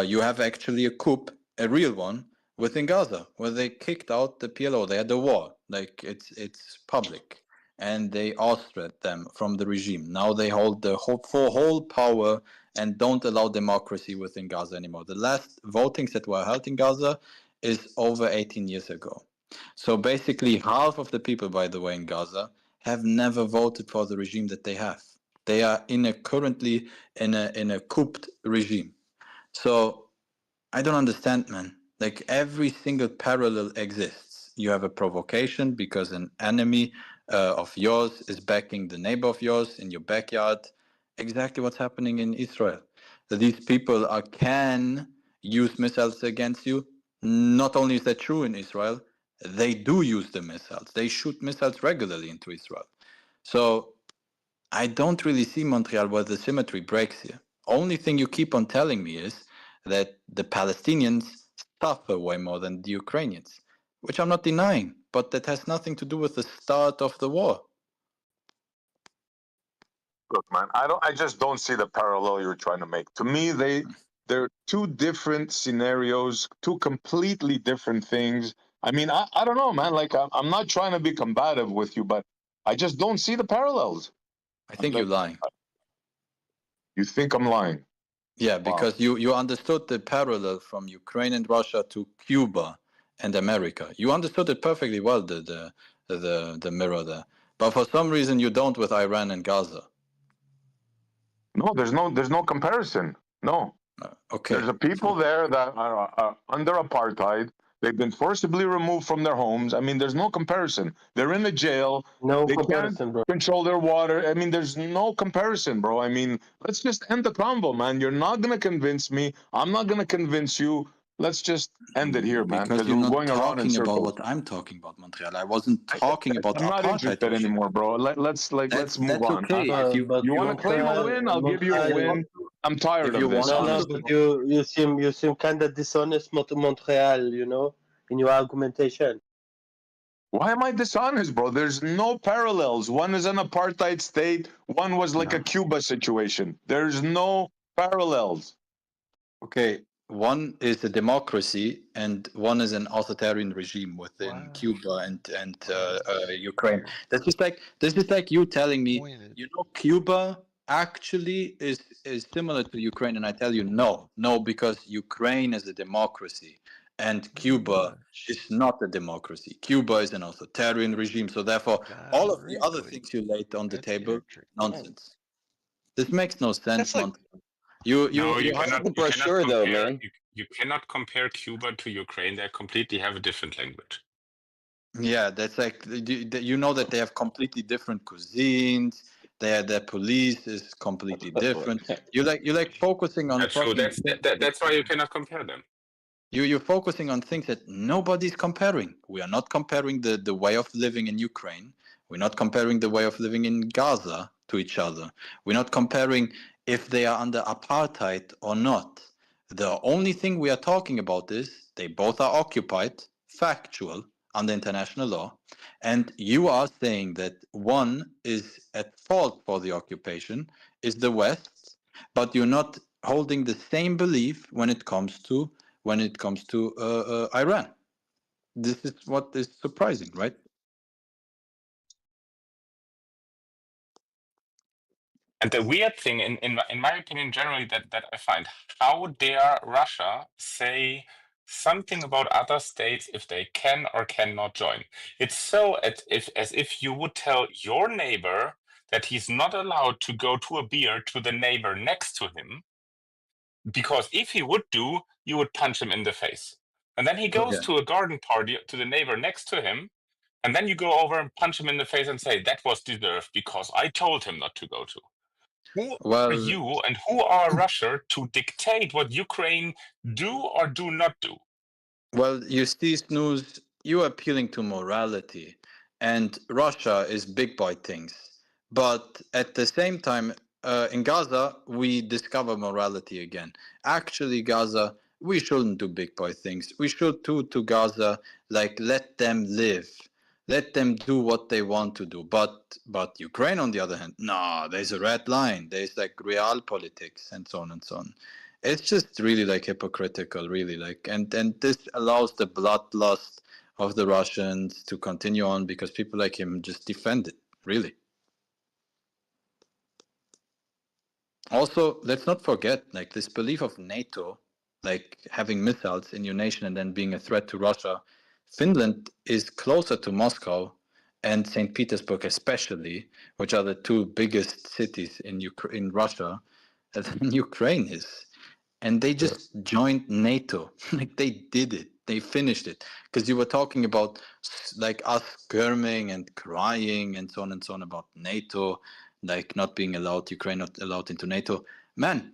You have actually a coup, a real one, within Gaza, where they kicked out the PLO. They had a war, like it's public, and they ousted them from the regime. Now they hold the whole power and don't allow democracy within Gaza anymore. The last votings that were held in Gaza is over 18 years ago. So basically, half of the people, by the way, in Gaza have never voted for the regime that they have. They are currently in a couped regime. So I don't understand, man. Like every single parallel exists. You have a provocation because an enemy of yours is backing the neighbor of yours in your backyard. Exactly what's happening in Israel. These people can use missiles against you. Not only is that true in Israel, they do use the missiles. They shoot missiles regularly into Israel. So I don't really see, Montreal, where the symmetry breaks here. Only thing you keep on telling me is that the Palestinians suffer way more than the Ukrainians, which I'm not denying, but that has nothing to do with the start of the war. Look, man, I just don't see the parallel you're trying to make. To me, they're two different scenarios, two completely different things. I mean, I don't know, man. Like, I'm not trying to be combative with you, but I just don't see the parallels. I think you're lying. You think I'm lying? Yeah, because you understood the parallel from Ukraine and Russia to Cuba and America. You understood it perfectly well, the mirror there. But for some reason you don't with Iran and Gaza. No, there's no comparison. No. Okay. There's a people there that are under apartheid. They've been forcibly removed from their homes. I mean, there's no comparison. They're in the jail. No they comparison, bro. Control their water. I mean, there's no comparison, bro. I mean, let's just end the convo, man. You're not gonna convince me. I'm not gonna convince you. let's just end it here, man, Because because you're we're not going around in talking about circles. what I'm talking about, Montreal. I wasn't talking about I'm not apartheid interested regime. anymore, bro. Let's move That's on. okay. If you But You want to want claim a Montreal, win? I'll give you a Montreal, win. I'm tired if you of this, want no, to, no, honestly. but you seem kind of dishonest, Montreal. You know, in your argumentation. Why am I dishonest, bro? There's no parallels. One is an apartheid state. One was like a Cuba situation. There's no parallels. okay, one is a democracy and one is an authoritarian regime within Cuba and Ukraine. That's just like you telling me, you know, Cuba actually is similar to Ukraine, and I tell you no, because Ukraine is a democracy and Cuba is not a democracy. Cuba is an authoritarian regime, so therefore all of the other things you laid on the table, nonsense. This makes no sense, man. No, You you have cannot. You cannot compare. You cannot compare Cuba to Ukraine. They completely have a different language. Yeah, that's like you know that they have completely different cuisines. Their police is completely different. You like focusing on That's true. fucking. That's why you cannot compare them. You're focusing on things that nobody's comparing. We are not comparing the way of living in Ukraine. We're not comparing the way of living in Gaza to each other. We're not comparing if they are under apartheid or not. The only thing we are talking about is they both are occupied, factual, under international law. And you are saying that one is at fault for the occupation, is the West, but you're not holding the same belief when it comes to Iran. This is what is surprising, right? And the weird thing, in my opinion, generally that I find, how dare Russia say something about other states if they can or cannot join? It's so as if you would tell your neighbor that he's not allowed to go to a beer to the neighbor next to him, because if he would do, you would punch him in the face. And then he goes Okay. to a garden party to the neighbor next to him, and then you go over and punch him in the face and say, that was deserved because I told him not to go to. Who are you and who are Russia to dictate what Ukraine do or do not do? Well, you see, Snooze, you are appealing to morality, and Russia is big by things. But at the same time, in Gaza, we discover morality again. Actually, Gaza, we shouldn't do big boy things. We should do to Gaza, like, let them live. Let them do what they want to do. But Ukraine, on the other hand, no, there's a red line. There's like real politics and so on and so on. It's just really like hypocritical, really like, and this allows the bloodlust of the Russians to continue on because people like him just defend it, really. Also, let's not forget like this belief of NATO, like having missiles in your nation and then being a threat to Russia. Finland is closer to Moscow and St. Petersburg especially, which are the two biggest cities in Russia, than Ukraine is. And they just joined NATO. Like they did it. They finished it. Because you were talking about like us skirming and crying and so on about NATO, like not being allowed, Ukraine not allowed into NATO. Man,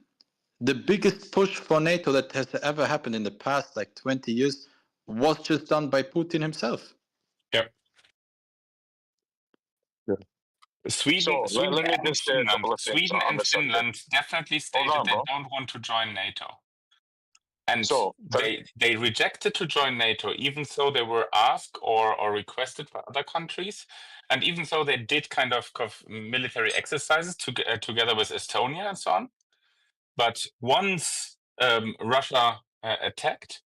the biggest push for NATO that has ever happened in the past like 20 years was just done by Putin himself. Yep. Sweden, So let me just say a couple of things Sweden on and the subject. Finland definitely stated they don't want to join NATO. And they rejected to join NATO, even though they were asked or requested by other countries, and even though they did kind of military exercises together with Estonia and so on. But once Russia attacked,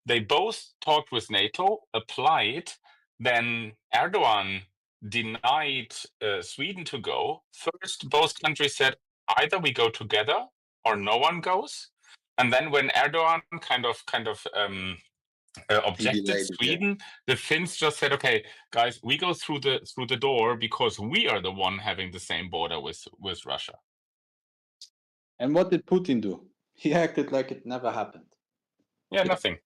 they both talked with NATO, applied. Then Erdogan denied Sweden to go. First, both countries said either we go together or no one goes. And then when Erdogan kind of objected Sweden, the Finns just said, "Okay, guys, we go through the door because we are the one having the same border with Russia." And what did Putin do? He acted like it never happened. Yeah, nothing.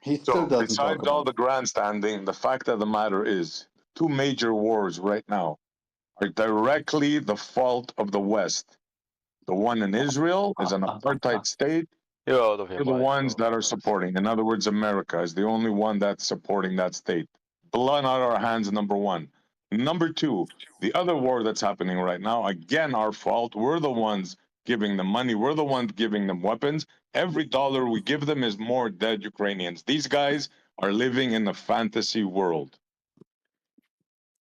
He still doesn't besides talk all about the grandstanding, the fact of the matter is, two major wars right now are directly the fault of the West. The one in Israel is an apartheid state, You're out of your They're the mind, ones bro. that are supporting. In other words, America is the only one that's supporting that state. Blood on our hands, number one. Number two, the other war that's happening right now, again, our fault. We're the ones giving them money. We're the ones giving them weapons. Every dollar we give them is more dead Ukrainians. These guys are living in a fantasy world.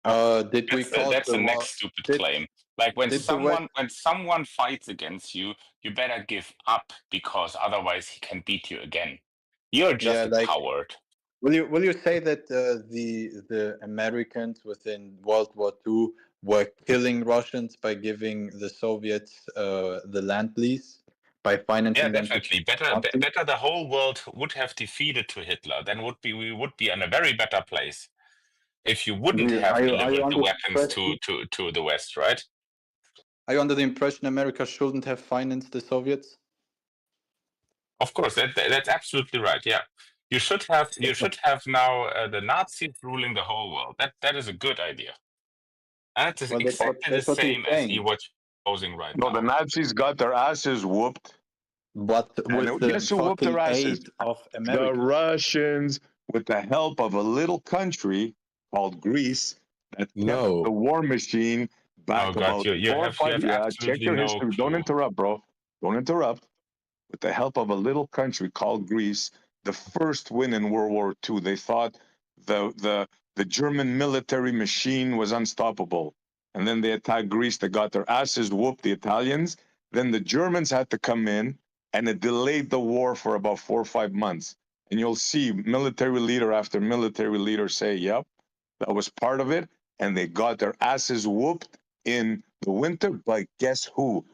Did we cause That's the the war? next stupid Did, claim. Like when did the West? someone fights against you, you better give up because otherwise he can beat you again. You're just Yeah, a like coward. will you say that the Americans within World War II were killing Russians by giving the Soviets the land lease by Yeah, financing them to definitely. Better the whole world would have defeated to Hitler. Then we would be in a very better place if you wouldn't have Are you delivered the under the weapons impression? to the West, right? Are you under the impression America shouldn't have financed the Soviets? Of course, that's absolutely right. Yeah, you should have now the Nazis ruling the whole world. That is a good idea. And it's Well, exactly the that's what he's same as saying. what you're proposing right No, the now. Nazis got their asses whooped. But with the Guess who whooped fucking their asses? aid of The America. Russians, with the help of a little country called Greece, that kept the war machine Oh back God, about you 4 or 5 have years. Check absolutely your no history. Don't clue. interrupt, bro. Don't interrupt. With the help of a little country called Greece, the first win in World War II, they thought the German military machine was unstoppable. And then they attacked Greece. They got their asses whooped, the Italians. Then the Germans had to come in, and it delayed the war for about 4 or 5 months. And you'll see military leader after military leader say, yep, that was part of it. And they got their asses whooped in the winter. But guess who?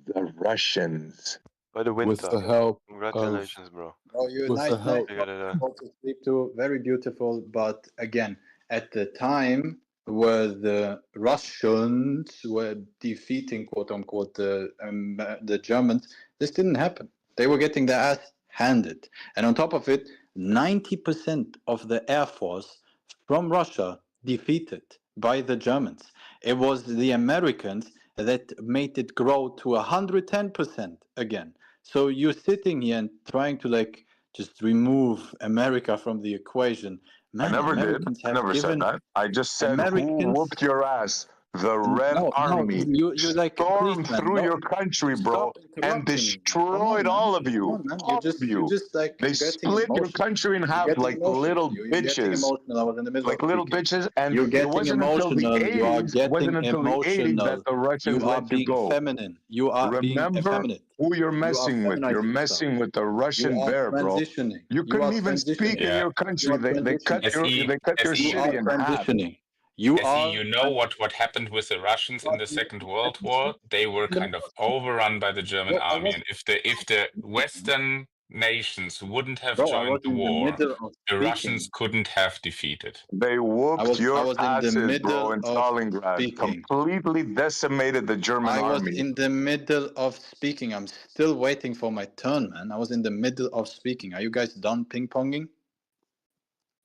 The Russians. By the With winter. the help of Congratulations, bro. Oh, you're with nice, the nice. help Figured it out. Go to sleep too. Very beautiful. But again, at the time where the Russians were defeating, quote unquote, the Germans, this didn't happen. They were getting their ass handed. And on top of it, 90% of the air force from Russia defeated by the Germans. It was the Americans that made it grow to 110% again. So you're sitting here and trying to like just remove America from the equation. I Man, never did. Americans I have never said given that. I just said who Americans. whooped your ass? The Red No, Army you're like, please, stormed man, through no, your country, bro, stop and interrupting me, man. Come on, destroyed man. all of Come you. on, man. All of You're you. just like They getting split your emotional. country in You're half getting like emotional. little You're getting bitches. emotional. I was in the middle Like of little speaking. bitches, and You're it getting wasn't until the emotional. You are 80s. It wasn't getting until the 80s that emotional. the Russians You are let you being go. feminine. You are being Remember effeminate. who you're You are messing with. You're feminizing yourself. messing with the You Russian are bear, bro. transitioning. You You are couldn't even speak transitioning. in Yeah, your You country. are They cut transitioning. your You city are in half. transitioning. You SE, are you know what happened with the Russians in the Second World War? They were kind of overrun by the German Bro, army, and if the Western nations wouldn't have I joined was the in the war, middle of the Russians speaking. couldn't have defeated. They whooped I your was in the asses, bro, middle in of Stalingrad. speaking. Completely decimated the German I was army. in the middle of speaking. I'm still waiting for my turn, man. I was in the middle of speaking. Are you guys done ping-ponging?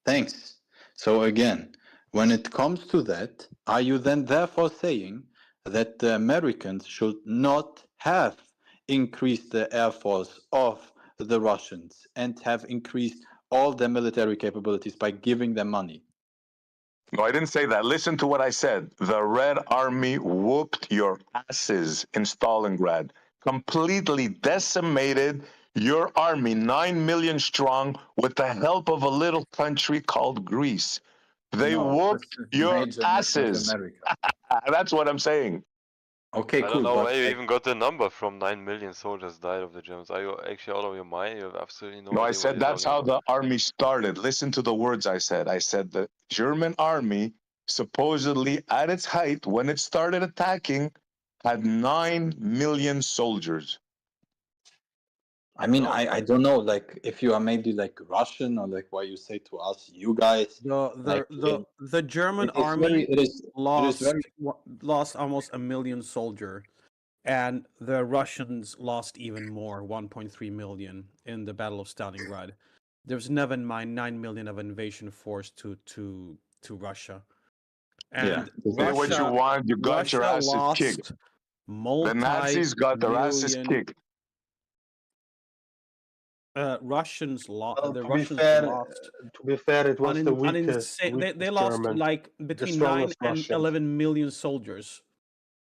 Thanks. So again, when it comes to that, are you then therefore saying that the Americans should not have increased the air force of the Russians and have increased all their military capabilities by giving them money? No, I didn't say that. Listen to what I said. The Red Army whooped your asses in Stalingrad, completely decimated your army, 9 million strong, with the help of a little country called Greece. They No, this whooped is your major with asses. America. That's what I'm saying. Okay, I cool, don't know but where you like, even got the number from. 9 million soldiers died of the Germans. Are you actually out of your mind? You have absolutely no No, I idea what said you're that's talking how about. the army started. Listen to the words I said. I said the German army, supposedly at its height, when it started attacking, had 9 million soldiers. I mean, No, I don't know, like if you are maybe like Russian or like what you say to us, you guys, like The German it is very, army it is very. lost almost 1 million soldier, and the Russians lost even more, 1.3 million in the Battle of Stalingrad. There's never mind 9 million of invasion force to Russia, and Say what you want. You got your Russia asses kicked. lost The Nazis got their asses multi-million. kicked. Russians lost. Well, The to be Russians fair, lost. it was the weakest, They lost German, like the between 9 strongest and Russians. 11 million soldiers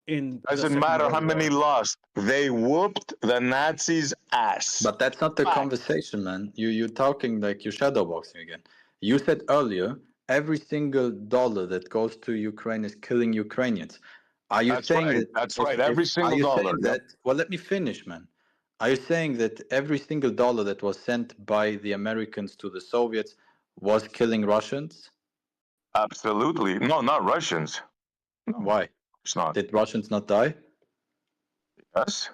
in the Doesn't Second matter how World many War. lost. They whooped the Nazis' ass. But that's not the conversation, man. You're talking like you're shadowboxing again. You said earlier every single dollar that goes to Ukraine is killing Ukrainians. Are you That's saying right. that? That's right. Every Are single you dollar. saying that? Well, let me finish, man. Are you saying that every single dollar that was sent by the Americans to the Soviets was killing Russians? Absolutely. No, not Russians. No, Why? It's not. Did Russians not die? Yes.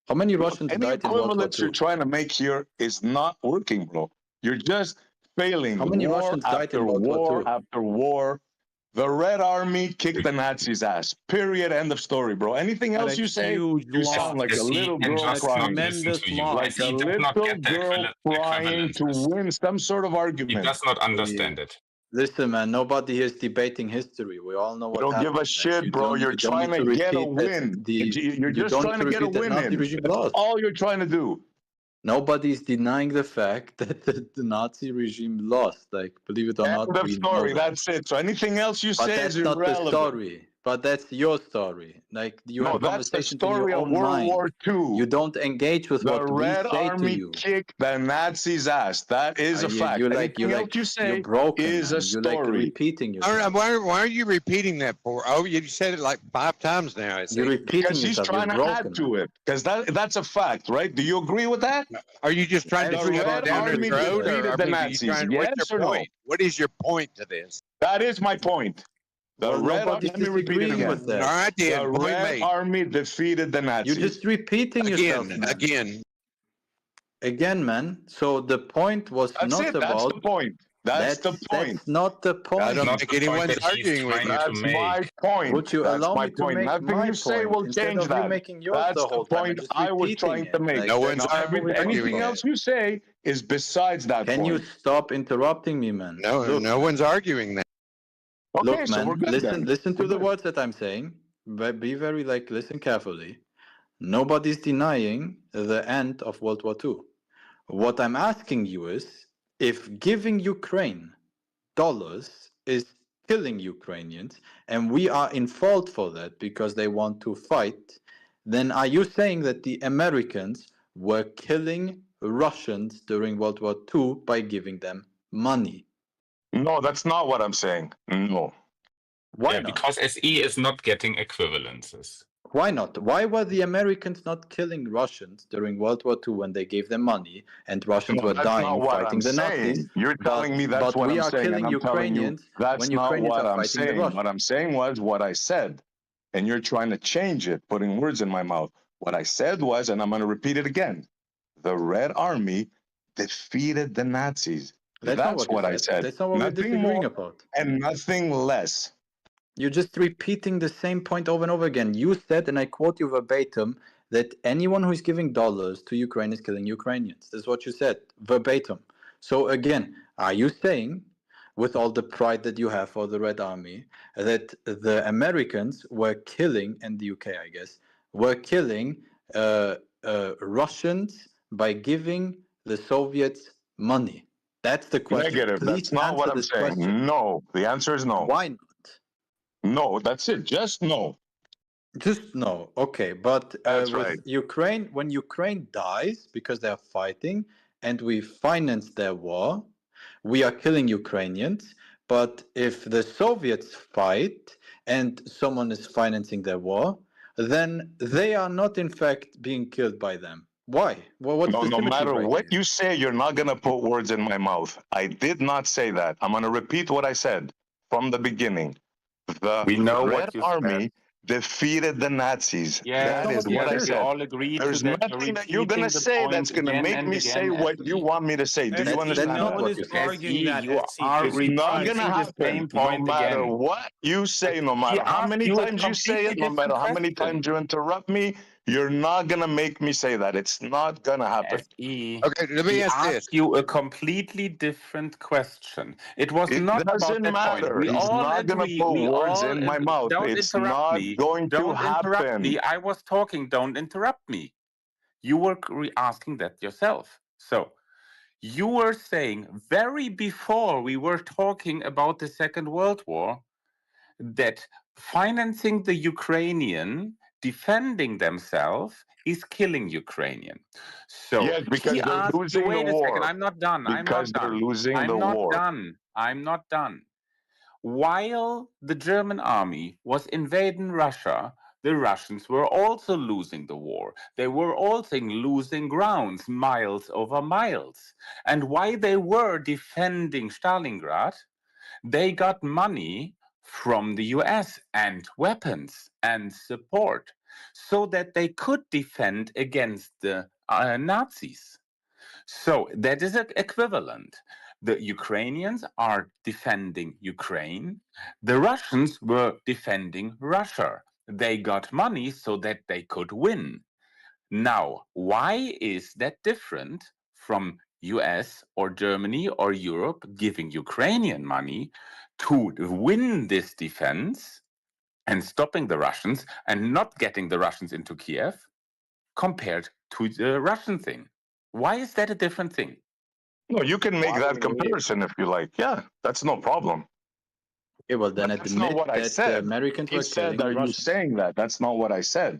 How many Russians Any died in World War equivalence you're II? trying to make here is not working, bro. You're just failing. How many war Russians died after in World War war II? after war. The Red Army kicked the Nazis' ass. Period. End of story, bro. Anything else you say, you sound like a little girl crying. Like a little girl crying to win some sort of argument. Listen, man, nobody is debating history. We all know what Don't happened. give a shit, bro. You're You don't trying need to to get a repeat that win. You're you just don't trying need to get a repeat that win Nazi in. regime That's lost. all you're trying to do. Nobody's denying the fact that the Nazi regime lost. Like, believe it or not, End of we story. know that. That's it. So anything else you But say that's is not the irrelevant. story. But that's your story. Like, you No, have that's the conversations in story your of own World mind. War II. You don't engage with The what we Red say to Army you. kicked the Nazis' ass. That is a fact. Anything else you say you're broken, is man. a You're like story. repeating yourself. Why are you repeating that for? Oh, you said it like 5 times now. I see. You're repeating Because he's yourself. trying You're to broken, add to it. Because that's a fact, right? Do you agree with that? Are you just trying to The shove it Red down Army their throat, or defeated the Nazis. what's Yes your or no? point? What is your point to this? That is my point. The Well, Red nobody's Let me repeat it disagreeing again. with that. All right, then. The Point Red made. Army defeated the Nazis. You're just repeating yourself, man. Again, man. So the point was That's not it. about. That's the point. That's the point. That's not the point. I don't think anyone's arguing with you. That's my point. Would you That's allow my me to point. make Nothing my you say point will instead change of you that. making yours That's the the whole time and point just I was repeating trying it? to make. Like, No one's that's not what we're talking Anything about. else you say is besides that Can you point. stop interrupting me, man? No one's arguing that. Okay, Look, so man, we're good then. listen to We're the good. words that I'm saying. But be very listen carefully. Nobody's denying the end of World War II. What I'm asking you is, if giving Ukraine dollars is killing Ukrainians, and we are in fault for that because they want to fight, then are you saying that the Americans were killing Russians during World War II by giving them money? No, that's not what I'm saying. No. Why Yeah, not? because SE is not getting equivalences. Why not? Why were the Americans not killing Russians during World War II when they gave them money and Russians No, were that's dying not what fighting I'm the Nazis? saying. You're telling me that's but what we I'm are saying, and killing I'm telling you Ukrainians that's when not Ukrainians what are I'm fighting the saying. Russians. What I'm saying was what I said, and you're trying to change it, putting words in my mouth. What I said was, and I'm going to repeat it again, the Red Army defeated the Nazis. That's not what I said. That's not what we're Nothing disagreeing more about. and nothing less. You're just repeating the same point over and over again. You said, and I quote you verbatim, that anyone who is giving dollars to Ukraine is killing Ukrainians. That's what you said, verbatim. So again, are you saying, with all the pride that you have for the Red Army, that the Americans were killing, and the UK, I guess, were killing Russians by giving the Soviets money? That's the question. Negative. Please That's not what answer I'm this saying. question. No. The answer is no. Why not? No, that's it. Just no. Just no. Okay, but That's with right. Ukraine, when Ukraine dies because they are fighting and we finance their war, we are killing Ukrainians. But if the Soviets fight and someone is financing their war, then they are not in fact being killed by them. Why? Well, what's the No symmetry matter right what here? you say, you're not going to put words in my mouth. I did not say that. I'm going to repeat what I said from the beginning. We know The what Red you Army said. defeated the Nazis. Yes, That is what I yes, we said. all agree to There's that. You're nothing that you're going to repeating the say that's point going to again make and me say again, what you SE. want me to say. Do you SE, understand no that? one is arguing that, You SE. are It's not repeating going to the happen. same No point matter again. what you say, no He matter how asked many you a times you say completely it, no different matter how many question. times you interrupt me, you're not going to make me say that. It's not going to happen. SE. Okay, let me He ask this. asked you a completely different question. It was It not about doesn't that point. matter. We He's all not going to agree. put We words all in my agree. mouth. Don't It's interrupt not me. going to Don't interrupt happen. me. I was talking. Don't interrupt me. You were asking that yourself. So you were saying very before we were talking about the Second World War that financing the Ukrainian defending themselves is killing Ukrainian. So Yes, because he they're asked you, losing the wait a second, war. I'm not done. I'm Because not they're done. losing the I'm not war. done. I'm not done. While the German army was invading Russia, the Russians were also losing the war. They were also losing grounds, miles over miles. And while they were defending Stalingrad, they got money from the US and weapons and support so that they could defend against the Nazis. So that is equivalent. The Ukrainians are defending Ukraine. The Russians were defending Russia. They got money so that they could win. Now, why is that different from US or Germany or Europe giving Ukrainian money to win this defense and stopping the Russians and not getting the Russians into Kiev compared to the Russian thing? Why is that a different thing? No, you can make that comparison if you like. Yeah, that's no problem. Okay, well then But that's not admit what I that the said. Americans He were said, killing "Are you Russians. saying that?" That's not what I said.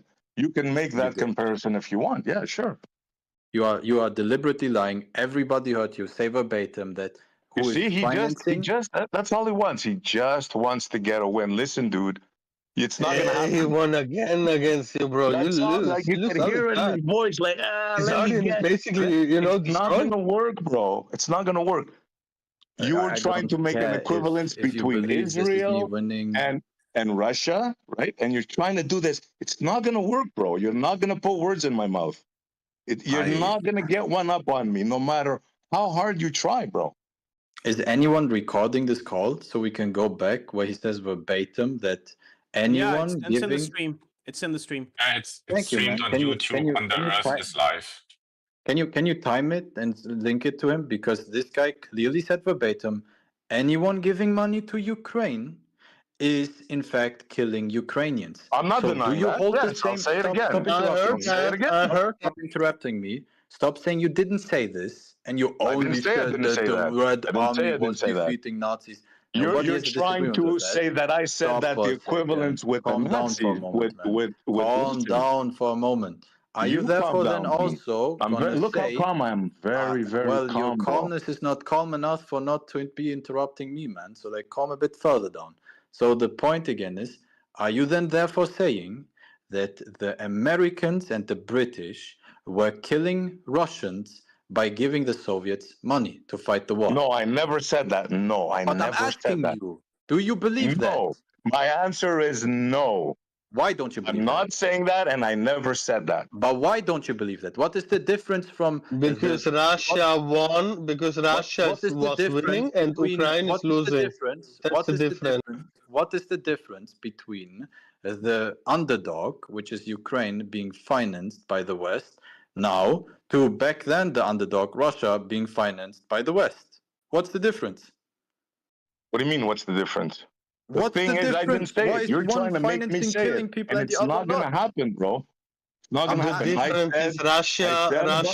You can make You that did. comparison if you want. Yeah, sure. You are deliberately lying. Everybody heard you say verbatim that You who is see, he financing. just that's all he wants. He just wants to get a win. Listen, dude, it's not gonna Hey, he happen. won again against you, bro. You That's all. Like lose. you You lose can all the hear in his time. voice, like, His let me audience get. basically, It's not destroyed. gonna work, bro. It's not gonna work. You were I trying to don't make an care equivalence if you between believe this is me Israel winning. and Russia, right? And you're trying to do this. It's not gonna work, bro. You're not gonna put words in my mouth. You're not gonna get one up on me, no matter how hard you try, bro. Is anyone recording this call so we can go back where he says verbatim that anyone it's in the giving? stream. It's in the stream. It's Thank you, man. streamed on Can YouTube on the Earth is Live. Can you time it and link it to him, because this guy clearly said verbatim, anyone giving money to Ukraine is in fact killing Ukrainians. I'm not So denying do you that. hold the Yes, I'll same? say it again. Stop I interrupting heard me. Say it again. I heard. Stop interrupting me. Stop saying you didn't say this, and you I only didn't say I said didn't that say the that. Red I didn't say Army I didn't was say that. defeating Nazis. Nobody You're has a trying disagreement to with that. say that I said Stop that for the a equivalence second. with the Calm down for a Nazis moment, man. with Calm Russians. down for a moment. Are you You calm therefore then down, please. also I'm gonna very, look how say, calm I am. Very, very well, your calm, bro. calmness is not calm enough for not to be interrupting me, man. So like calm a bit further down. So the point again is, are you then therefore saying that the Americans and the British were killing Russians by giving the Soviets money to fight the war? No, I never said that. No, I But I'm never said asking that. you, do you believe that? No, my answer is no. Why don't you believe I'm that? not saying that, and I never said that. But why don't you believe that? What is the difference from Because Russia won. Because Russia what is the was difference winning and between Ukraine is losing. That's the difference. What is the difference between the underdog, which is Ukraine, being financed by the West now, to back then the underdog Russia being financed by the West? What's the difference? What do you mean? What's the difference? The What's thing the is, I didn't difference? say Why it. is You're one trying to make me financing say killing it, people and and the it's other not gonna not? happen, bro. It's not gonna The happen. difference is Russia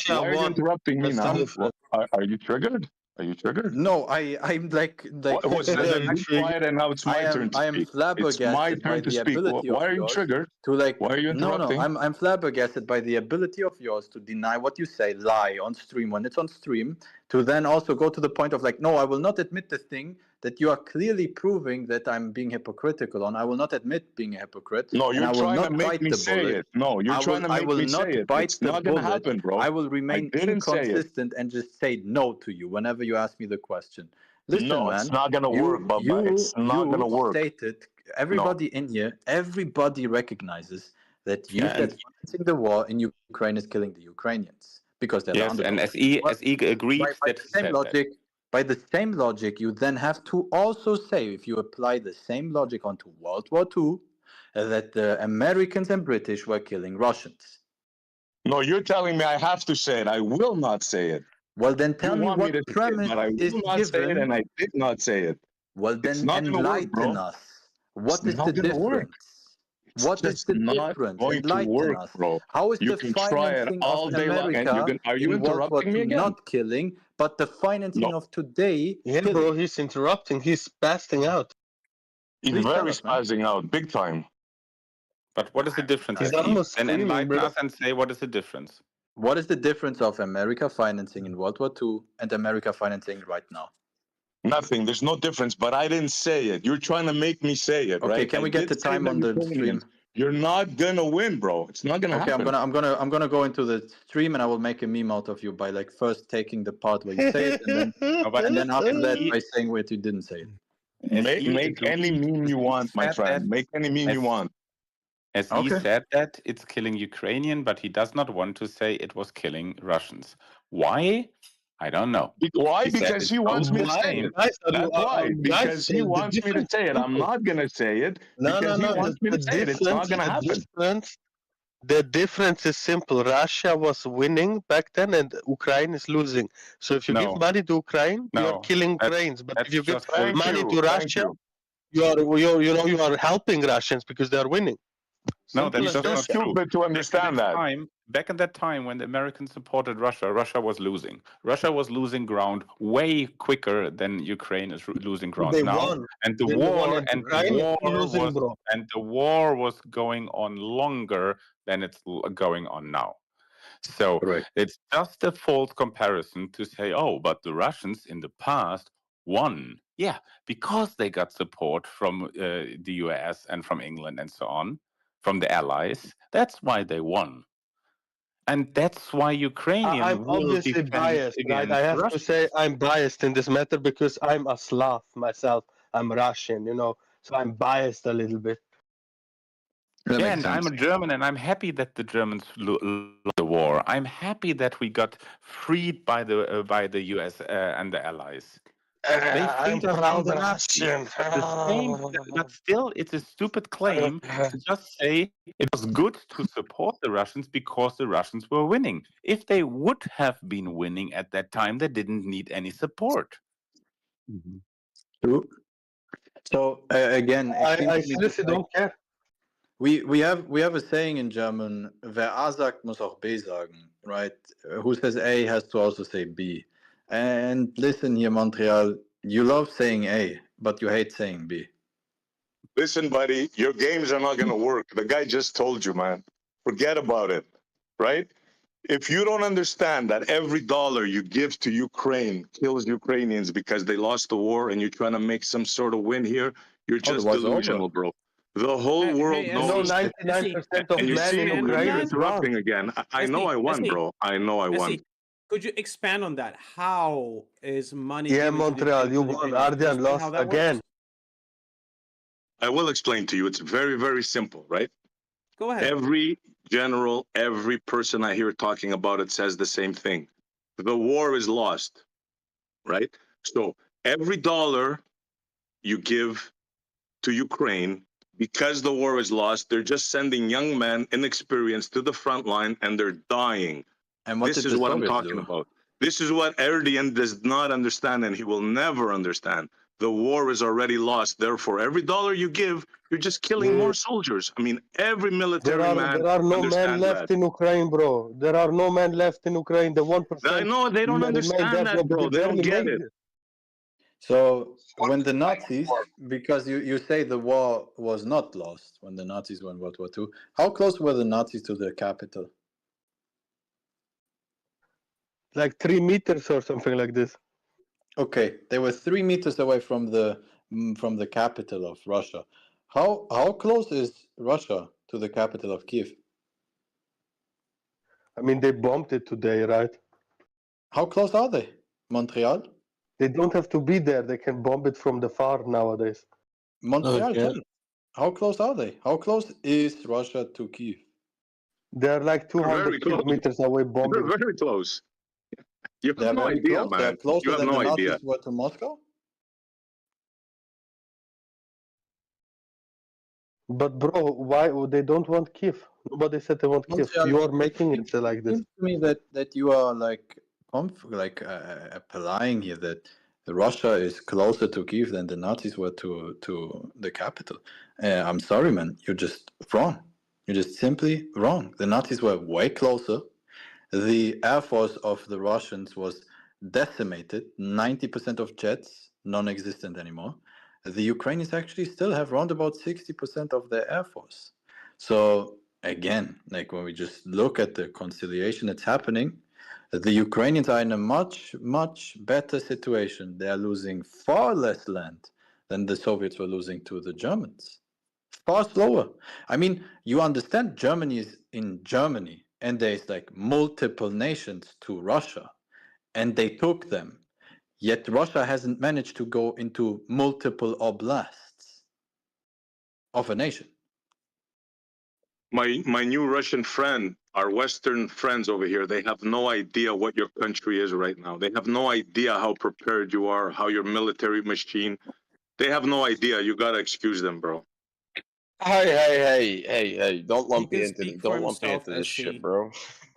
Why are you won. interrupting me That's the now? difference. Are you triggered? Are you triggered? No, I'm like What, then be quiet, and now it's my turn to I am speak. It's my flabbergasted by turn to the speak. ability Why of are you yours triggered? to like. Why are you No, interrupting? I'm flabbergasted by the ability of yours to deny what you say, lie on stream when it's on stream, to then also go to the point of like, no, I will not admit the thing that you are clearly proving that I'm being hypocritical on. I will not admit being a hypocrite. No, and you're I will trying to not make bite me the say bullet. it. No, you're trying to I make will me not say it. bite It's the not gonna bullet. happen, bro. I will remain didn't say it. inconsistent and just say no to you whenever you ask me the question. Listen, No, man, it's not gonna work, Bubba. It's not gonna work. Stated, everybody in here, everybody recognizes that you Yeah, said and financing the war in Ukraine is killing the Ukrainians because they're the yes, and underdogs. SE agreed By that the he same said that. logic, you then have to also say, if you apply the same logic onto World War II, that the Americans and British were killing Russians. No, you're telling me I have to say it. I will not say it. Well, then tell me want me to what say it, premise but I is will not say it, given. and I did not say it. Well, It's then not gonna work, enlighten bro. us. What It's is not the gonna work. difference? What is just the not difference? going to Enlighten work, us. bro. How is You the can try it financing of all day long, and America are you in World War interrupting me II again? not killing, but the financing No, of today Yeah, killing? bro, he's interrupting. He's passing out. he's Please tell very us, man. spazzing out, big time. But what is the difference, He's Steve? almost Then screaming, enlighten bro. us and say what is the difference. What is the difference of America financing in World War II and America financing right now? Nothing. There's no difference. But I didn't say it. You're trying to make me say it, Okay, right? can I we get the did say time the on the Ukrainians. stream? You're not gonna win, bro. It's not gonna Okay, happen. I'm gonna go into the stream and I will make a meme out of you by like first taking the part where you say it No, but and then after that SE, by saying what you didn't say it. SE Make any agreed. meme you SE want, my said friend. that. Make any meme you want. SE Okay. said that it's killing Ukrainian, but he does not want to say it was killing Russians. Why? I don't know. Why? He said Because it's he both wants me the to say same. it. Guys, That's why. guys, Because he the wants me to difference say is it. I'm simple. not gonna say it No, because he no, no. wants me The to say it. It's not gonna happen. The difference is simple. Russia was winning back then, and Ukraine is losing. So if you give No, money to Ukraine, you are no, killing that's Ukrainians. But if you give just Thank bullshit. money you. to Thank Russia, you. you are helping Russians because they are winning. No, Simple that's He's as just too that. not true. stupid to Back in understand that that. time, back in that time when the Americans supported Russia, Russia was losing. Russia was losing ground way quicker than Ukraine is losing ground They now. won. And the They won, war and and the Ukraine is war still losing, was bro. and the war was going on longer than it's going on now. So Correct. it's just a false comparison to say, oh, but the Russians in the past won. Yeah, because they got support from the US and from England and so on, from the allies. That's why they won. And that's why Ukrainian I'm will obviously defend biased, right? I against have to Russia. say I'm biased in this matter because I'm a Slav myself. I'm Russian, so I'm biased a little bit. That Yeah, makes and sense. I'm a German, and I'm happy that the Germans lost the war. I'm happy that we got freed by the US and the Allies. They I'm freed us from proud the Nazis. Russian. But the same, but still, it's a stupid claim to just say it was good to support the Russians because the Russians were winning. If they would have been winning at that time, they didn't need any support. True. So again, it seems I to me just seriously like don't care. we have a saying in German, wer A sagt, muss auch B sagen, right? Who says A has to also say B. And listen here, Montreal, you love saying A, but you hate saying B. Listen, buddy, your games are not gonna work. The guy just told you, man. Forget about it, right? If you don't understand that every dollar you give to Ukraine kills Ukrainians because they lost the war and you're trying to make some sort of win here, you're just war's delusional, over. bro. The whole world knows. 99% of And you men see, in you're Ukraine is interrupting wrong. again. I know I won, bro. I know I won. Could you expand on that? How is money Yeah, given Montreal, to you the won. Ukrainians? Could you Ardian explain how lost that works? again. I will explain to you. It's very, very simple, right? Go ahead. Every general, every person I hear talking about it says the same thing. The war is lost, right? So every dollar you give to Ukraine, because the war is lost, they're just sending young men inexperienced to the front line and they're dying. And what This did is the what I'm Soviets talking do? about. This is what Erdogan does not understand and he will never understand. The war is already lost. Therefore, every dollar you give, you're just killing more soldiers. I mean, every military man There are no men understands left that. in Ukraine, bro. There are no men left in Ukraine. The 1% I know they don't remain there, understand bro. that, bro. They don't Barely get made it. it. So when the Nazis, because you say the war was not lost when the Nazis won World War II, how close were the Nazis to the capital? Like 3 meters or something like this. Okay, they were 3 meters away from the capital of Russia. How close is Russia to the capital of Kiev? I mean, they bombed it today, right? How close are they? Montreal? They don't have to be there. They can bomb it from the far nowadays. Montreal, Okay. tell me. How close are they? How close is Russia to Kiev? They're like Very 200 close. kilometers away bombing. They're very close. You They're have no very idea, close. They're man. closer You have than no the idea. Nazis were to Moscow? But bro, why they don't want Kiev? Nobody said they want Kiev. Montreal, You are making it like this. seems to me that you are like applying here that Russia is closer to Kiev than the Nazis were to the capital. I'm sorry, man. You're just wrong. You're just simply wrong. The Nazis were way closer. The air force of the Russians was decimated. 90% of jets non-existent anymore. The Ukrainians actually still have around about 60% of their air force. So again, like when we just look at the conciliation that's happening, the Ukrainians are in a much, much better situation. They are losing far less land than the Soviets were losing to the Germans. Far slower. I mean, you understand Germany is in Germany, and there's like multiple nations to Russia, and they took them. Yet Russia hasn't managed to go into multiple oblasts of a nation. My new Russian friend, our Western friends over here, they have no idea what your country is right now. They have no idea how prepared you are, how your military machine. They have no idea. You gotta excuse them, bro. Hey! Don't lump me into this SC. shit, bro.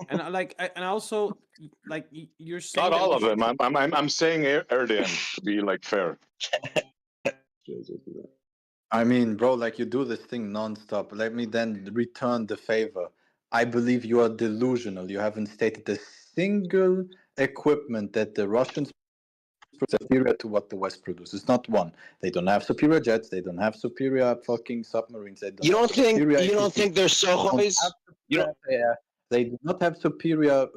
And and also you're saying Not that all we of them. should- I'm saying Erdogan to be like fair. I mean, bro, like you do this thing nonstop. Let me then return the favor. I believe you are delusional. You haven't stated a single equipment that the Russians produce superior to what the West produces. Not one. They don't have superior jets. They don't have superior fucking submarines. They don't You have don't think superior you don't APCs. think they're They don't Sohois? have You superior don't. air. They do not have superior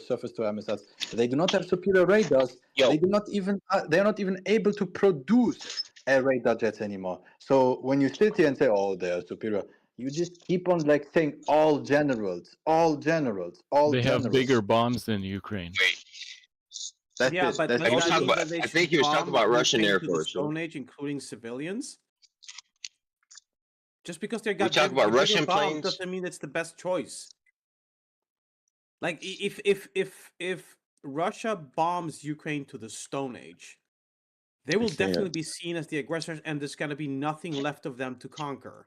surface-to-air missiles. They do not have superior radars. They do not even. They are not even able to produce air radar jets anymore. So when you sit here and say, "Oh, they are superior," you just keep on like saying, "All generals, all generals, all They generals." have bigger bombs than Ukraine. That's yeah, it. but That's does He was that talking mean about. that they I should think he was talking bomb about Russian Ukraine Air to the Force. Stone Age, including civilians? Just because they We got talk about bigger Russian bombs planes. doesn't mean it's the best choice. Like if Russia bombs Ukraine to the Stone Age, they will definitely be seen as the aggressors, and there's gonna be nothing left of them to conquer.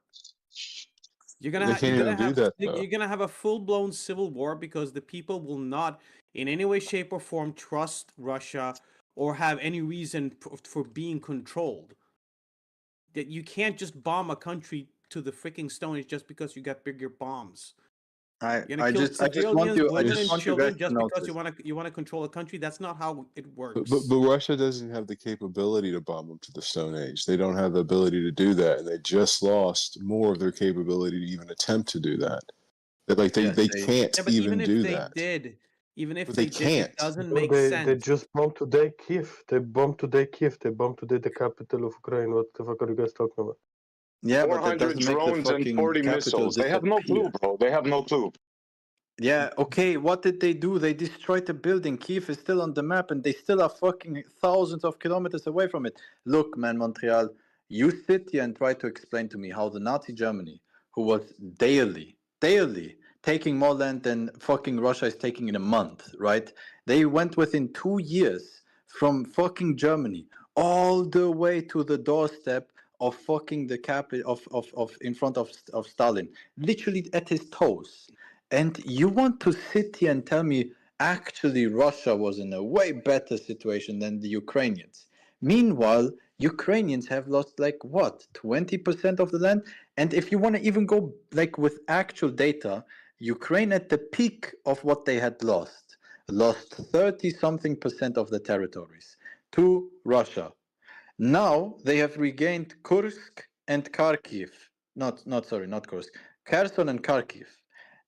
You're gonna They can't even do that, though. you're gonna have a full blown civil war because the people will not, in any way, shape, or form, trust Russia or have any reason for being controlled. That you can't just bomb a country to the freaking Stone Age just because you got bigger bombs. You're gonna I kill just want civilians, you. I women, just and want you guys children to just know because this. you wanna control a country. That's not how it works. But Russia doesn't have the capability to bomb them to the Stone Age. They don't have the ability to do that, and they just lost more of their capability to even attempt to do that. They can't Yeah, but even do they that. did, even if But they they did, it can't. doesn't Bro, make they sense. just bombed today Kiev. They bombed today Kiev. They bombed today the capital of Ukraine. What the fuck are you guys talking about? Yeah, but that 400 doesn't make the drones and fucking 40 capital missiles. They have no disappear. clue, bro. They have no clue. Yeah, okay, what did they do? They destroyed the building. Kiev is still on the map and they still are fucking thousands of kilometers away from it. Look, man, Montreal, you sit here and try to explain to me how the Nazi Germany, who was daily taking more land than fucking Russia is taking in a month, right? They went within 2 years from fucking Germany all the way to the doorstep of fucking the capital of in front of Stalin, literally at his toes. And you want to sit here and tell me actually Russia was in a way better situation than the Ukrainians. Meanwhile, Ukrainians have lost like what, 20% of the land? And if you want to even go like with actual data, Ukraine at the peak of what they had lost 30 something percent of the territories to Russia. Now they have regained Kursk and Kharkiv. Not Kursk. Kherson and Kharkiv.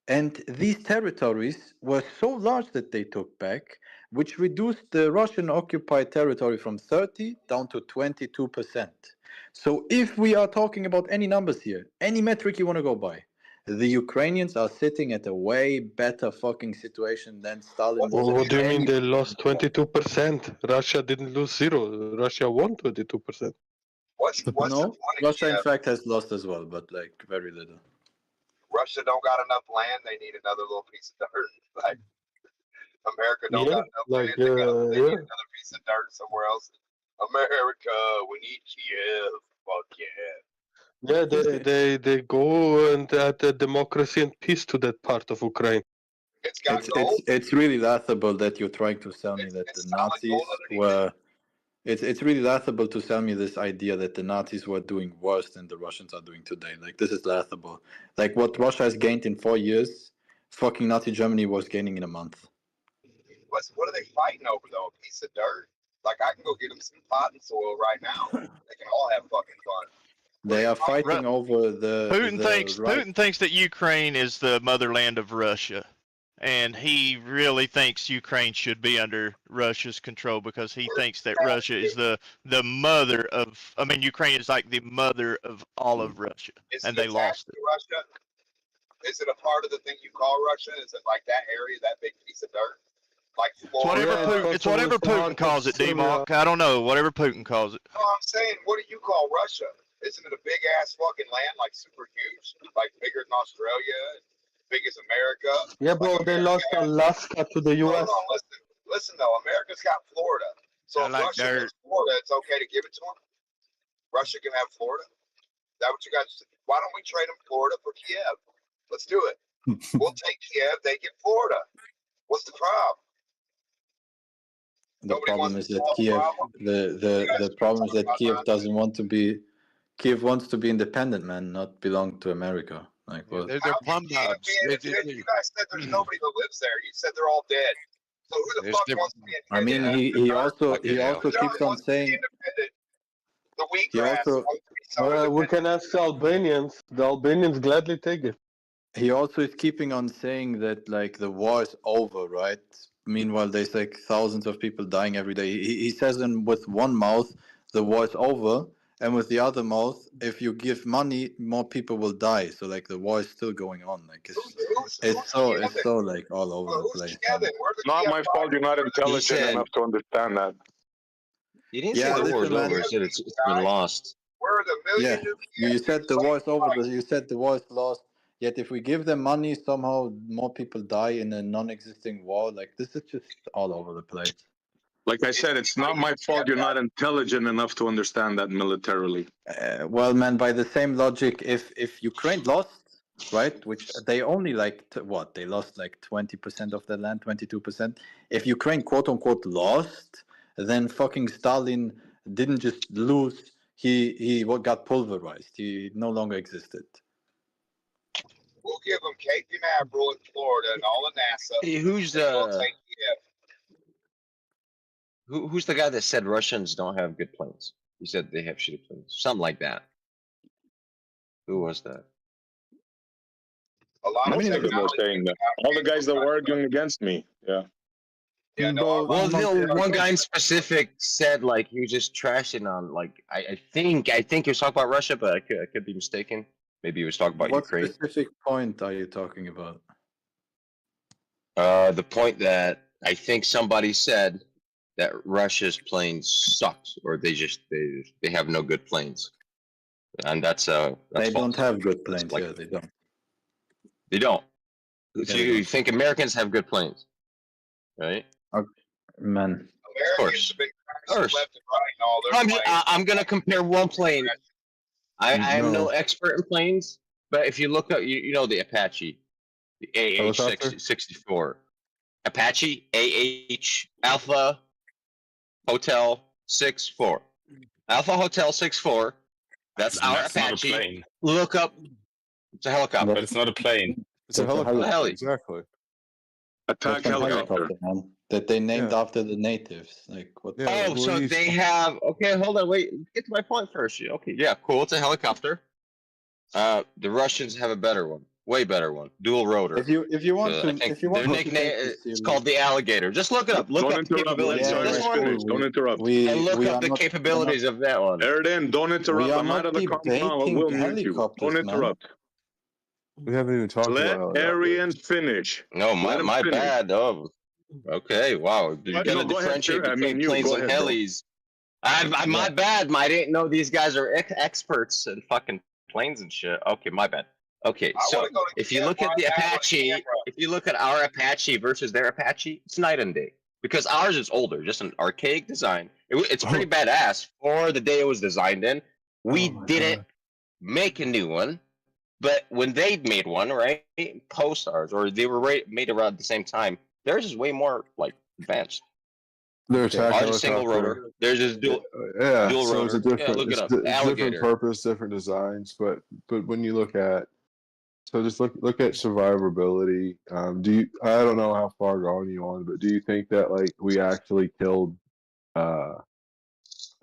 And these territories were so large that they took back, which reduced the Russian occupied territory from 30 down to 22%. So if we are talking about any numbers here, any metric you want to go by, the Ukrainians are sitting at a way better fucking situation than Stalin was. What do you mean they lost 22%? Russia didn't lose zero. Russia won 22%. What's the No, point? Russia in Yeah, fact has lost as well, but like very little. Russia don't got enough land. They need another little piece of dirt. Like America don't Yeah, got enough like land. They need yeah. another piece of dirt somewhere else. America, we need Kiev. Fuck yeah. Yeah, they go and add democracy and peace to that part of Ukraine. It's got It's gold. it's really laughable that you're trying to tell me that the Solid Nazis gold underneath it. were It's really laughable to sell me this idea that the Nazis were doing worse than the Russians are doing today. Like, this is laughable. Like, what Russia has gained in 4 years, fucking Nazi Germany was gaining in a month. What are they fighting over though? A piece of dirt? Like I can go get them some potting soil right now. They can all have fucking fun. They are fighting over the Putin thinks that Ukraine is the motherland of Russia, and he really thinks Ukraine should be under Russia's control because he thinks that Russia is the mother of. I mean, Ukraine is like the mother of all of Russia, and they lost it. Russia? Is it a part of the thing you call Russia? Is it like that area, that big piece of dirt? Like It's whatever Putin calls it, D-Mark. I don't know. Whatever Putin calls it. No, I'm saying, what do you call Russia? Isn't it a big ass fucking land, like super huge, like bigger than Australia, big as America? Yeah, bro, they lost Alaska to the US. Hold on, listen though. America's got Florida, so if Russia has Florida, it's okay to give it to them. Russia can have Florida. Is that what you guys? Why don't we trade them Florida for Kiev? Let's do it. We'll take Kiev. They get Florida. What's the problem? The problem is that Kiev, the problem is that Kiev doesn't want to be. Kiev wants to be independent, man, not belong to America. Like, well, They're plum knobs. You guys said there's nobody that lives there. You said they're all dead. So who the fuck wants to be independent? I mean, he also keeps on saying. The He also, we can ask the Albanians. The Albanians gladly take it. He also is keeping on saying that like the war is over, right? Meanwhile, there's like thousands of people dying every day. He says with one mouth the war is over, and with the other mouth, if you give money, more people will die. So like the war is still going on. Like it's so like all over the place. It's not my fault you're not intelligent enough to understand that. You didn't say the war is over. You said it's been lost. Yeah, you said the war is over. You said the war is lost. Yet if we give them money, somehow more people die in a non-existing war. Like this is just all over the place. Like I said, it's not my fault you're not intelligent enough to understand that militarily. Well, man, by the same logic, if Ukraine lost, right, which they only like they lost like 20% of their land, 22%. If Ukraine quote unquote lost, then fucking Stalin didn't just lose. He got pulverized. He no longer existed. We'll give them Cape Canaveral in Florida and all of NASA. Hey, who's the guy that said Russians don't have good planes? He said they have shitty planes, something like that. Who was that? A lot of people were saying that. All the guys that were arguing against me, yeah. Yeah, no, one guy in specific said like he was just trashing on like I think he was talking about Russia, but I could be mistaken. Maybe he was talking about Ukraine. What specific point are you talking about? The point that I think somebody said that Russia's planes sucks, or they have no good planes, and that's they false. don't have good planes. Like, yeah, they don't. They don't. Yeah, so you think Americans have good planes, right? Man, of course. I'm gonna compare one plane. I am no expert in planes, but if you look up, you know the Apache, the AH-64. Apache AH Alpha Hotel 64. Alpha Hotel 64. That's our Apache. Look up. It's a helicopter. But it's not a plane. It's a helicopter. Heli. Exactly. Attack helicopter. Man, that they named after the natives. Like what? Oh, so they have. Okay, hold on. Wait. Get to my point first. Okay. Yeah. Cool. It's a helicopter. The Russians have a better one. Way better one. Dual rotor. If you want to, their nickname it's called the Alligator. Just look it up. Look up the capabilities of this one. Don't interrupt. And look up the capabilities of that one. Erden, don't interrupt. I'm out of the compound. We'll mute you. Don't interrupt. We haven't even talked about Let Arian finish. No, my bad. Oh, okay. Wow. You're gonna differentiate between planes and helis. My bad. I didn't know these guys are experts in fucking planes and shit. Okay, my bad. Okay, so if you look at the Apache, if you look at our Apache versus their Apache, it's night and day. Because ours is older, just an archaic design. It's pretty badass for the day it was designed in. We didn't make a new one, but when they made one, right, post ours, or they were made around the same time, theirs is way more like advanced. They're attack Ours is single helicopter. rotor. There's just dual Yeah, dual so it's a rotor. Yeah, different, look it it's, up. it's different Alligator. purpose, different designs. But when you look at, so just look at survivability. Do you? I don't know how far gone you on, but do you think that like we actually killed Osama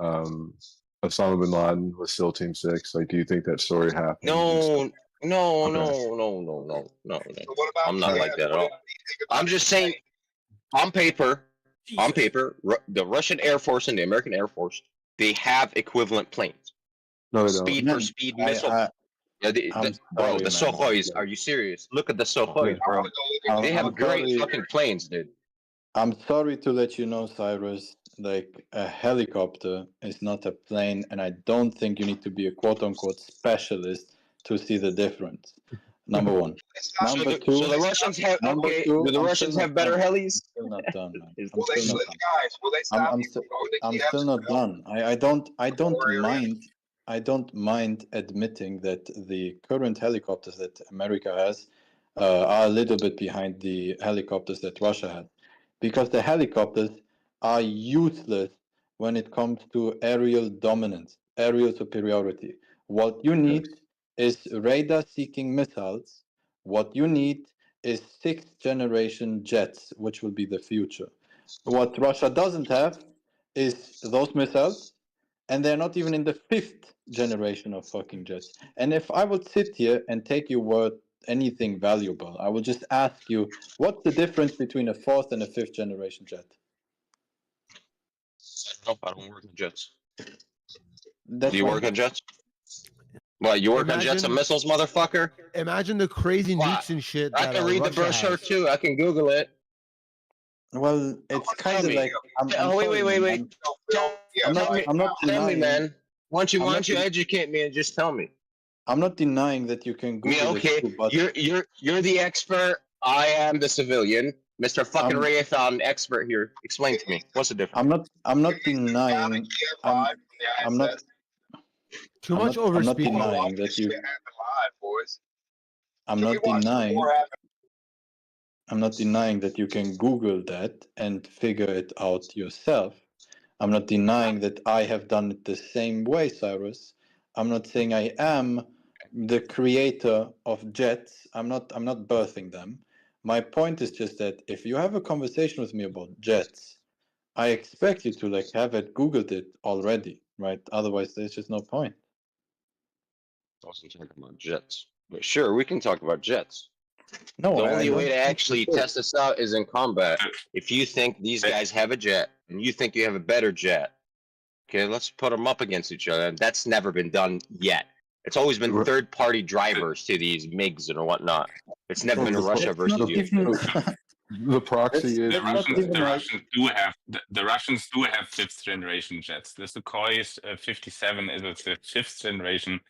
bin Laden with SEAL Team 6? Like, do you think that story happened? No, no, Okay. no. I'm not like that at all. I'm just saying, on paper, the Russian Air Force and the American Air Force, they have equivalent planes. No, they Speed don't. for speed missile. Yeah, bro, the Sukhois. Are you serious? Look at the Sukhois, bro. They have great fucking planes, dude. I'm sorry to let you know, Cyrus, like a helicopter is not a plane, and I don't think you need to be a quote-unquote specialist to see the difference. Number one. Number two. So the Russians have do the Russians have better helis? I'm still not done, man. I'm still not done. I don't mind admitting that the current helicopters that America has are a little bit behind the helicopters that Russia had, because the helicopters are useless when it comes to aerial dominance, aerial superiority. What you need is radar-seeking missiles. What you need is sixth-generation jets, which will be the future. What Russia doesn't have is those missiles, and they're not even in the fifth generation of fucking jets. And if I would sit here and take your word anything valuable, I will just ask you, what's the difference between a fourth and a fifth generation jet? I don't work on jets. That's Do you work fine. on jets? What, you work on jets and missiles, motherfucker? Imagine the crazy nukes and shit. I That, can read the Russia brochure has. too. I can Google it. Well, it's kind of like I'm wait. I'm not Tell me, denying. man. Why I'm don't not you den- educate me and just tell me? I'm not denying that you can I mean, Google okay, it too, but you're the expert. I am the civilian. Mr. fucking Raython, expert here. Explain to me. What's the difference? I'm not denying. I'm not. Too much over I'm not speaking. denying that you. I'm not denying. I'm not denying that you can Google that and figure it out yourself. I'm not denying that I have done it the same way, Cyrus. I'm not saying I am the creator of jets. I'm not birthing them. My point is just that if you have a conversation with me about jets, I expect you to like have it Googled it already, right? Otherwise there's just no point. I wasn't talking about jets. But sure, we can talk about jets. No, The I only don't way to think actually we should. test this out is in combat. If you think these guys have a jet and you think you have a better jet, okay, let's put them up against each other. And that's never been done yet. It's always been third-party drivers to these MiGs and whatnot. It's never been Russia versus you. The proxy is The Russians do have fifth generation jets. The Sukhoi 57 is the fifth generation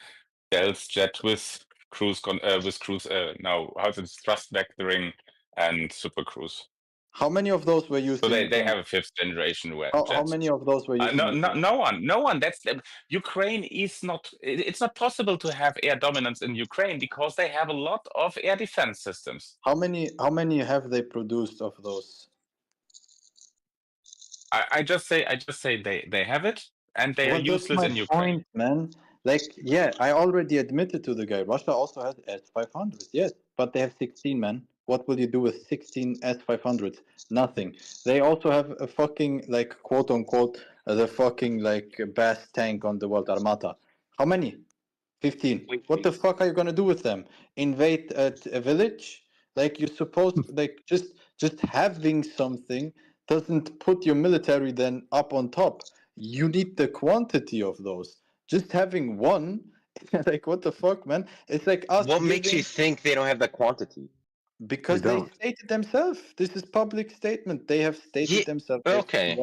stealth jet with cruise how's it, thrust vectoring and super cruise. How many of those were used? So they have a fifth generation jet. How many of those were used? No one. That's Ukraine is not. It's not possible to have air dominance in Ukraine because they have a lot of air defense systems. How many have they produced of those? I just say they have it and they are useless in Ukraine. Point, man. Like, yeah, I already admitted to the guy. Russia also has S-500s, yes, but they have 16, man. What will you do with 16 S-500s? Nothing. They also have a fucking, like, quote unquote, the fucking, like, best tank on the world, Armata. How many? 15. What the fuck are you gonna do with them? Invade a village? Like, you're supposed, like, just having something doesn't put your military then up on top. You need the quantity of those. Just having one, like, what the fuck, man? It's like us. What makes you think they don't have the quantity? Because they stated themselves. This is public statement. They have stated themselves. Okay.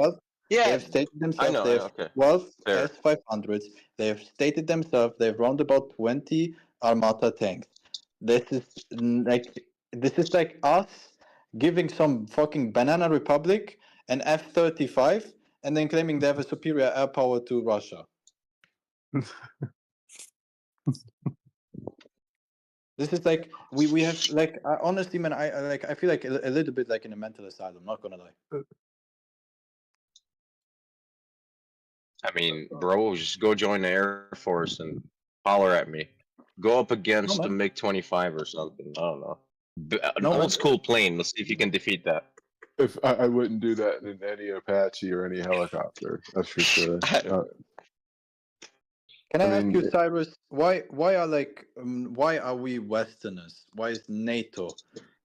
They have stated themselves. They have 12 S-500s. They have stated themselves. They have round about 20 Armata tanks. This is like us giving some fucking banana republic an F-35 and then claiming they have a superior air power to Russia. This is like we have like honestly, man. I feel like a little bit like in a mental asylum. Not gonna lie. I mean, bro, just go join the Air Force and holler at me. Go up against the man. MiG-25 or something. I don't know. An No, man. old school plane. Let's see if you can defeat that. If I wouldn't do that in any Apache or any helicopter, that's for sure. Can I ask mean, you, Cyrus, why are we Westerners? Why is NATO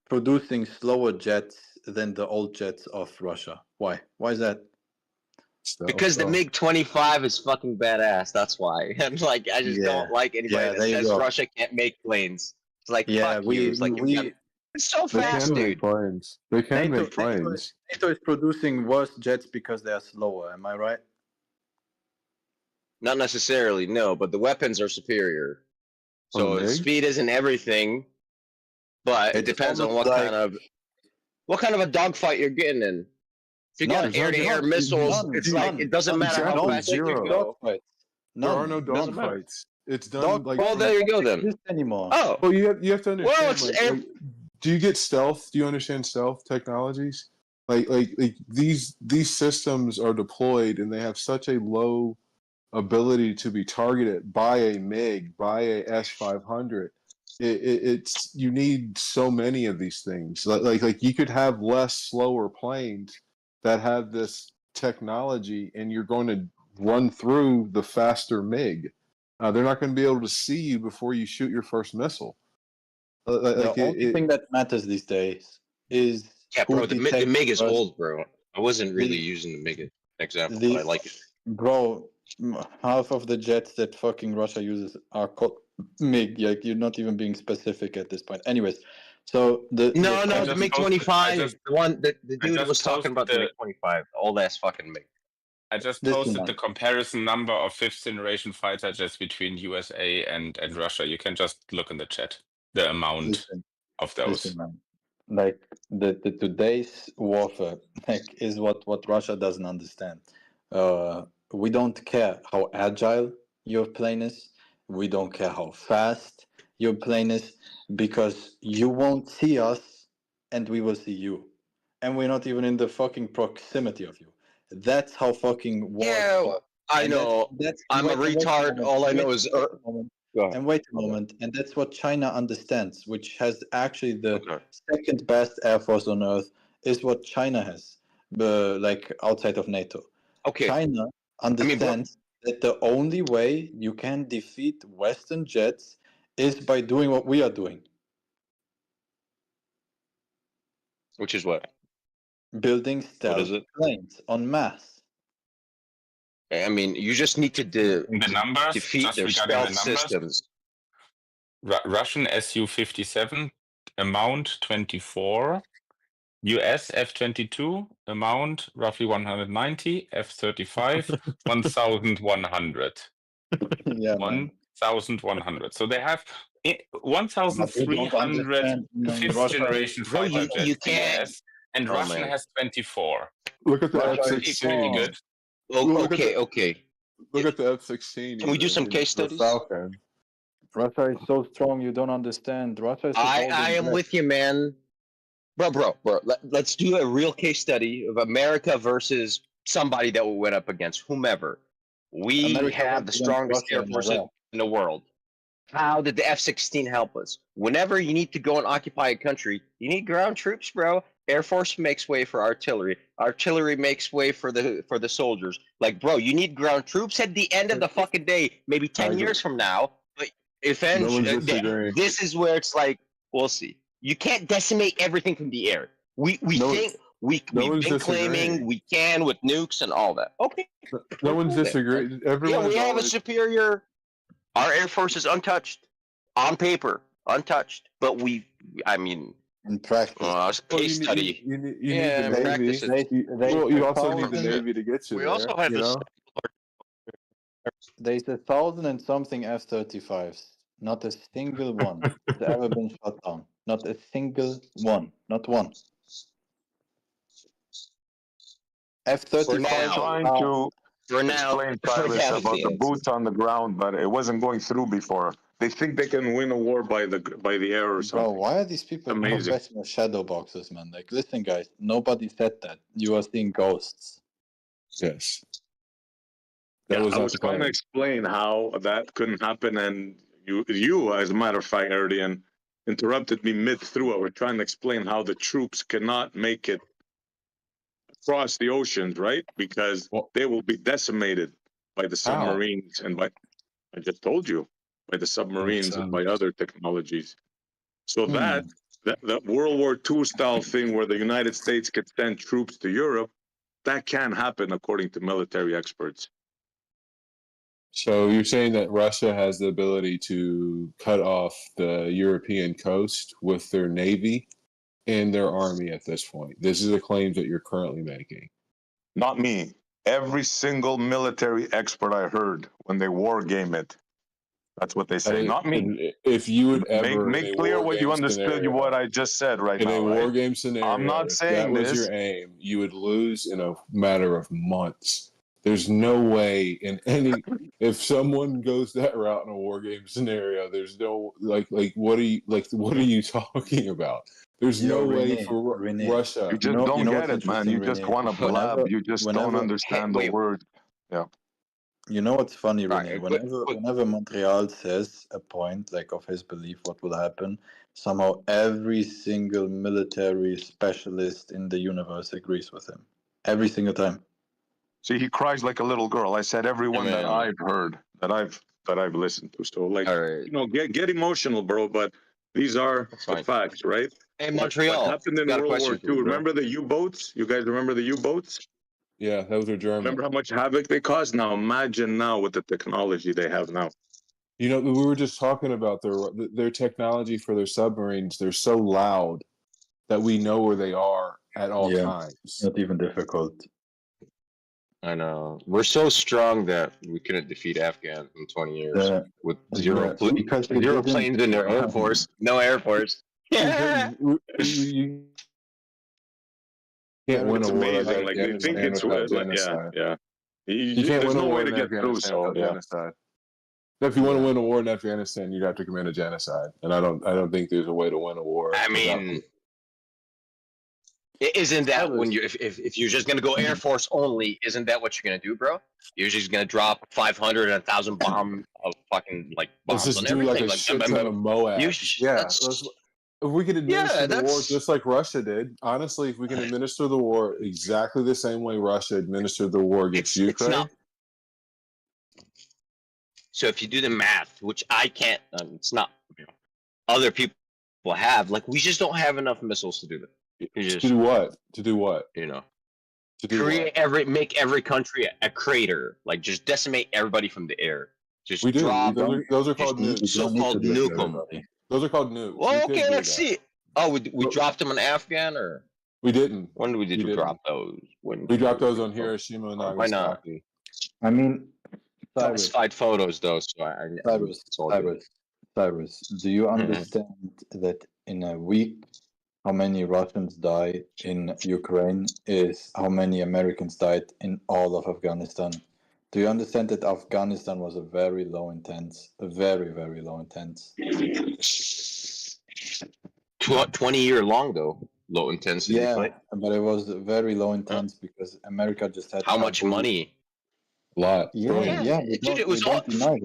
producing slower jets than the old jets of Russia? Why? Why is that? Because the MiG-25 is fucking badass. That's why. And like, I just don't like anybody that there you says go. Russia can't make planes. It's like, Yeah, fuck you. It's like, it's so they fast, can dude. make planes. They can make planes. NATO is producing worse jets because they are slower. Am I right? Not necessarily, no, but the weapons are superior. So MiG? speed isn't everything, but it It's depends on almost what kind of a dogfight you're getting in. If you got air-to-air missiles, it's like it doesn't matter how fast you can go. There are no Doesn't matter. dogfights. It's done like. Well, there you go then. Anymore. Oh, well, you have to understand. Well, it's like, do you get stealth? Do you understand stealth technologies? Like these systems are deployed and they have such a low ability to be targeted by a MiG, by a S-500. It's you need so many of these things. Like you could have less slower planes that have this technology, and you're going to run through the faster MiG. They're not going to be able to see you before you shoot your first missile. The only thing that matters these days is bro. The MiG is first. old, bro. I wasn't really using the MiG example, but I like it. Bro, half of the jets that fucking Russia uses are called MiG. Like, you're not even being specific at this point. Anyways, so the MiG-25, the one that the dude was talking about the MiG-25, old ass fucking MiG. I just posted the comparison number of fifth generation fighter jets between USA and Russia. You can just look in the chat the amount of those. Listen, man. Like the today's warfare is what Russia doesn't understand. We don't care how agile your plane is. We don't care how fast your plane is, because you won't see us and we will see you. And we're not even in the fucking proximity of you. That's how fucking wars go. I know. I'm a retard. All I know is... And wait a moment, and that's what China understands, which has actually the second best air force on earth, is what China has, like outside of NATO. China understands that the only way you can defeat Western jets is by doing what we are doing. Which is what? Building stealth planes en masse. I mean, you just need to defeat their stealth systems. Russian Su-57 amount 24, US F-22 amount roughly 190, F-35 1,100. Yeah, 1,100. So they have 1,300 fifth generation fighter jets in the US, and Russian has 24. Look at the F-16. Pretty good. Okay. Look at the F-16. Can we do some case studies? Falcon. Russia is so strong, you don't understand. Russia is I am with you, man. Bro. Let's do a real case study of America versus somebody that we went up against, whomever. We have the strongest air force in the world. How did the F-16 help us? Whenever you need to go and occupy a country, you need ground troops, bro. Air Force makes way for artillery. Artillery makes way for the soldiers. Like, bro, you need ground troops at the end of the fucking day, maybe 10 years from now. But eventually, this is where it's like, we'll see. You can't decimate everything from the air. We've been claiming we can with nukes and all that. Okay. No one's disagreeing. We have a superior. Our Air Force is untouched, on paper, untouched. But in practice, case study. You need the Navy. You also need the Navy to get you there. Also have there's 1,000 and something F-35s. Not a single one has ever been shot down. Not a single one. Not one. F-35 explain Cyrus about the boots on the ground, but it wasn't going through before. They think they can win a war by the air or something. Bro, why are these people professional shadow boxers, man? Like, listen, guys, nobody said that. You are seeing ghosts. Yes. That was I not was the trying to plan. explain how that couldn't happen, and you, as a matter of fact, Erdian, interrupted me mid through. I was trying to explain how the troops cannot make it across the oceans, right? Because they will be decimated by the How? submarines and by, I just told you, by the submarines and by other technologies. So that World War II style thing where the United States could send troops to Europe, that can happen according to military experts. So you're saying that Russia has the ability to cut off the European coast with their navy and their army at this point. This is the claims that you're currently making. Not me. Every single military expert I heard when they war game it, that's what they say. Not me. If you would ever Make clear what you understood, what I just said right in now. a right? war game scenario, I'm not if saying that was this. your aim, you would lose in a matter of months. There's no way in any if someone goes that route in a war game scenario, there's no what are you talking about? There's Yo, no way Rene, for Rene, Russia. You just don't you know get what's it, man. interesting, You just Rene? want to blab. You just don't understand the word. Yeah. You know what's funny, Right, Rene? but- Whenever Montreal says a point like of his belief, what will happen, somehow every single military specialist in the universe agrees with him. Every single time. See, he cries like a little girl. I said everyone that man. I've heard, that I've listened to. So get emotional, bro. But these are the fine. facts, right? Hey, What Montreal, happened in got a World War question for II? you, bro. Remember the U-boats? You guys remember the U-boats? Yeah, those are German. Remember how much havoc they caused? Now imagine now with the technology they have now. You know, we were just talking about their technology for their submarines. They're so loud that we know where they are at all times. Not even difficult. I know. We're so strong that we couldn't defeat Afghan in 20 years with zero because we didn't- planes in their Air Force. No Air Force. You can't win It's a war amazing. like Like they think Afghanistan it's without yeah, genocide. yeah. You can't There's win a no war way to in get through. Afghanistan So without yeah. genocide. If you want to win a war in Afghanistan, you'd have to commit a genocide, and I don't think there's a way to win a war. I mean, isn't that when you if you're just gonna go Air Force only? Isn't that what you're gonna do, bro? You're just gonna drop 500 and 1,000 bomb of fucking like Let's bombs just on do everything. like a shit ton of Moab. If we could administer the war just like Russia did, honestly, if we can administer the war exactly the same way Russia administered the war against Ukraine. not. So if you do the math, which I can't, it's not. Other people have, like, we just don't have enough missiles to do that. To do what? To do what? You know, to do create make every country a crater, like just decimate everybody from the air. Just we do. drop. Those are called nukes. So-called nuke them. Those are called nukes. Well, okay, let's see. Oh, we dropped them on Afghan, or we didn't. When did we drop those? We dropped those on Hiroshima and Nagasaki. Why not? I mean, classified photos, though. So Cyrus, do you understand that in a week, how many Russians die in Ukraine is how many Americans died in all of Afghanistan? Do you understand that Afghanistan was a very low intense, a very, very low intense? 20-year long, though, low intensity. Yeah, fight. but it was very low intense because America just had how much money? A lot. Yeah. Dude, it was all.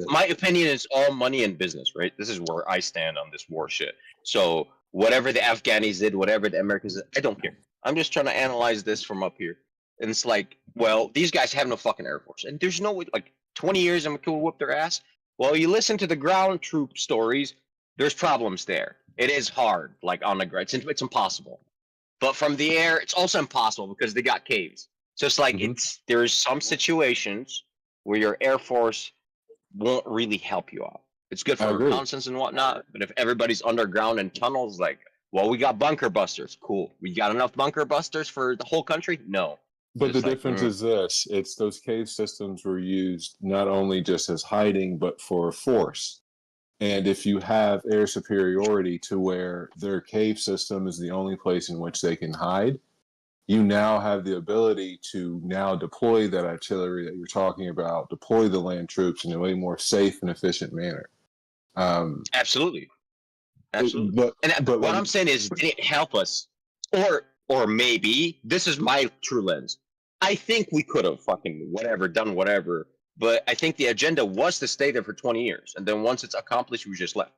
My opinion is all money and business, right? This is where I stand on this war shit. So whatever the Afghanis did, whatever the Americans did, I don't care. I'm just trying to analyze this from up here. And it's like, well, these guys have no fucking Air Force. And there's no way, like, 20 years I'm going to whoop their ass. Well, you listen to the ground troop stories, there's problems there. It is hard, like, on the ground. It's impossible. But from the air, it's also impossible because they got caves. So it's like, there's some situations where your Air Force won't really help you out. It's good for reconnaissance and whatnot, but if everybody's underground in tunnels, like, well, we got bunker busters. Cool. We got enough bunker busters for the whole country? No. But the difference is this: it's those cave systems were used not only just as hiding, but for force. And if you have air superiority to where their cave system is the only place in which they can hide, you now have the ability to now deploy that artillery that you're talking about, deploy the land troops in a way more safe and efficient manner. Absolutely. But what I'm saying is, did it help us? Or maybe, this is my true lens. I think we could have fucking done whatever But I think the agenda was to stay there for 20 years, and then once it's accomplished, we just left.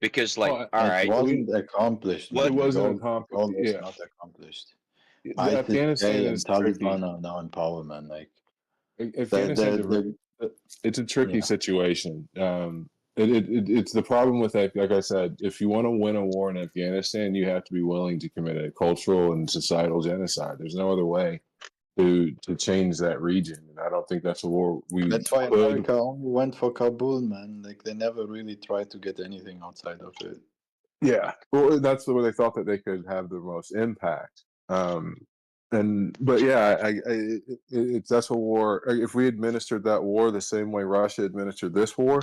Because, like, Well, all It right, wasn't accomplished, what? it man. The wasn't goal, accomplished. goal was Yeah, not accomplished. Afghanistan ISIS-K and is tricky. Taliban are now in power, man. Like, Afghanistan's it's a tricky yeah. situation. It's the problem with that. Like I said, if you want to win a war in Afghanistan, you have to be willing to commit a cultural and societal genocide. There's no other way to change that region, and I don't think that's a war we That's why could. America only went for Kabul, man. Like, they never really tried to get anything outside of it. Yeah, well, that's the way they thought that they could have the most impact. But yeah, it's that's a war. If we administered that war the same way Russia administered this war,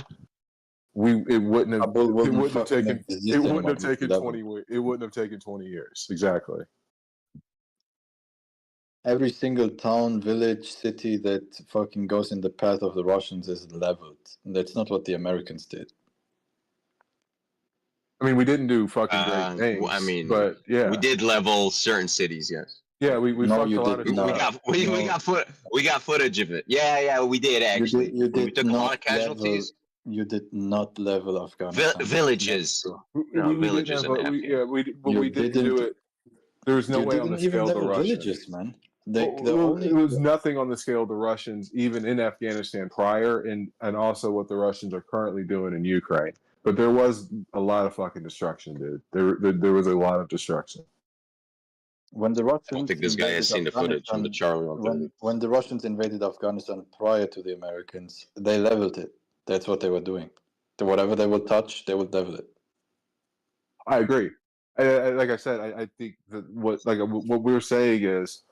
it wouldn't have Kabul wouldn't fucking taken exist anymore. it wouldn't have taken 20 years exactly. Every single town, village, city that fucking goes in the path of the Russians is leveled. That's not what the Americans did. I mean, we didn't do fucking great things, I mean, but yeah, we did level certain cities, yes. yeah, we No, fucked you a lot did of We shit up. we got footage of it. Yeah, we did actually. You we did took a lot not of casualties. You did not level Afghanistan. Villages. No, We didn't villages have, in Afghanistan. we didn't do it. There was no You way on the didn't even scale of the level Russians. villages, man. It was nothing on the scale of the Russians, even in Afghanistan prior, and also what the Russians are currently doing in Ukraine. But there was a lot of fucking destruction, dude. There was a lot of destruction. When the Russians I don't think this guy has seen the footage from the Charlie 130. when the Russians invaded Afghanistan prior to the Americans, they leveled it. That's what they were doing. Whatever they would touch, they would level it. I agree. Like I said, I think that what we're saying is,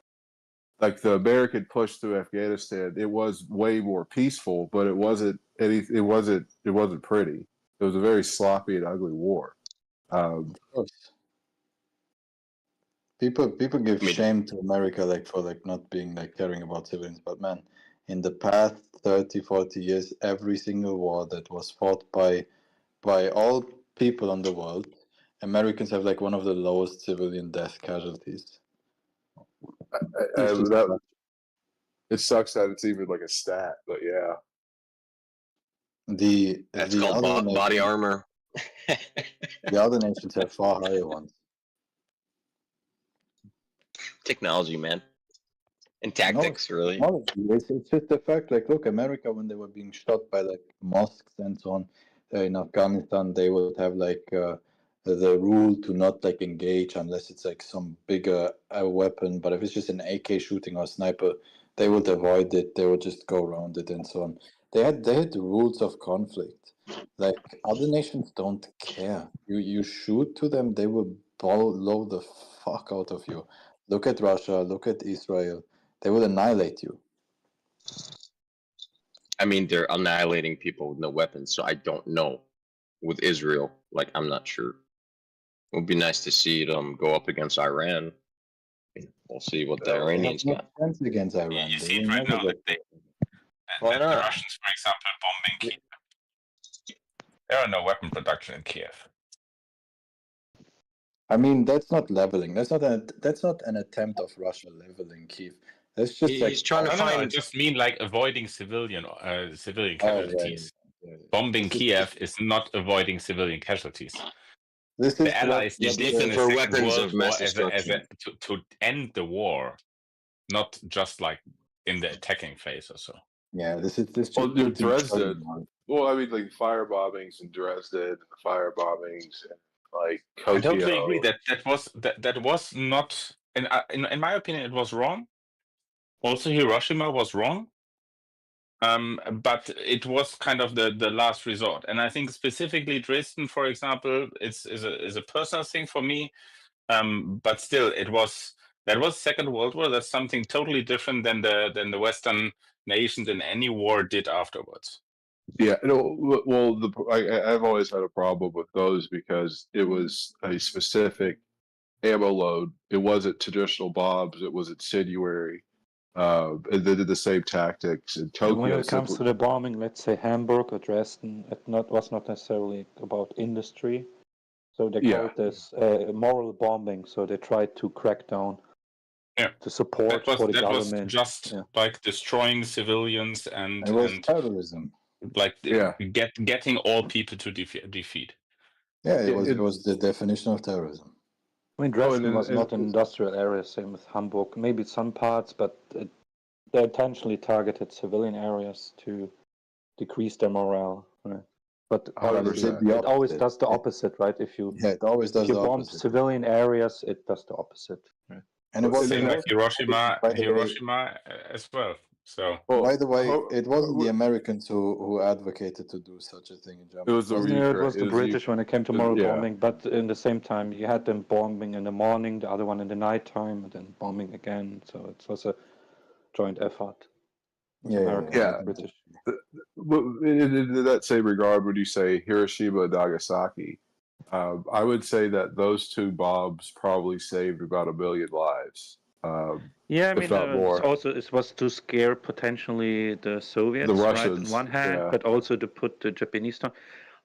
like, the American push through Afghanistan, it was way more peaceful, but it wasn't pretty. It was a very sloppy and ugly war. Of course. People give shame to America for not being caring about civilians, but man, in the past 30, 40 years, every single war that was fought by all people on the world, Americans have one of the lowest civilian death casualties. It sucks that it's even like a stat, but yeah. That's called body armor. The other nations have far higher ones. Technology, man. And tactics, really. It's just the fact, look, America, when they were being shot by mosques and so on in Afghanistan, they would have the rule to not engage unless it's some bigger weapon. But if it's just an AK shooting or a sniper, they would avoid it. They would just go around it and so on. They had the rules of conflict. Other nations don't care. You shoot to them, they will blow the fuck out of you. Look at Russia. Look at Israel. They will annihilate you. I mean, they're annihilating people with no weapons, so I don't know. With Israel, I'm not sure. It would be nice to see them go up against Iran. We'll see what the Iranians got. Against Iran. You see it right now that the Russians, for example, bombing Kiev. There are no weapon production in Kiev. I mean, that's not leveling. That's not an attempt of Russia leveling Kiev. That's just he's trying to find. I just mean avoiding civilian casualties. Bombing Kiev is not avoiding civilian casualties. The Allies did this in the Second World War to end the war, not just in the attacking phase or so. Yeah, this is Dresden. Well, I mean, fire bombings in Dresden, and the fire bombings, and Tokyo. I totally agree that was not, in my opinion, it was wrong. Also, Hiroshima was wrong. But it was kind of the last resort, and I think specifically Dresden, for example, is a personal thing for me. But still, that was Second World War. That's something totally different than the Western nations in any war did afterwards. Yeah, well, I've always had a problem with those because it was a specific ammo load. It wasn't traditional bombs. It was incendiary. They did the same tactics in Tokyo. When it comes to the bombing, let's say Hamburg or Dresden, was not necessarily about industry. So they called this moral bombing. So they tried to crack down Yeah. to support for the That was government. just Yeah. like destroying civilians and It was terrorism. like Yeah. getting all people to defeat. Yeah, it was the definition of terrorism. I mean, Dresden was not an industrial area, same with Hamburg. Maybe some parts, but they intentionally targeted civilian areas to decrease their morale. Right? But obviously, it always does the opposite, right? If you it always does if you the bomb opposite. civilian areas, it does the opposite. Right? And it was same like Hiroshima, by the way, Hiroshima as well. So by the way, it wasn't the Americans who advocated to do such a thing in Germany. It was the It was the British when it came to moral bombing, but in the same time, you had them bombing in the morning, the other one in the nighttime, and then bombing again. So it was a joint effort. American and British. In that same regard, would you say Hiroshima and Nagasaki? I would say that those two bombs probably saved about 1 million lives. Yeah, I if mean, not more. it was to scare potentially the Soviets, The right, on Russians, one hand, yeah. but also to put the Japanese down.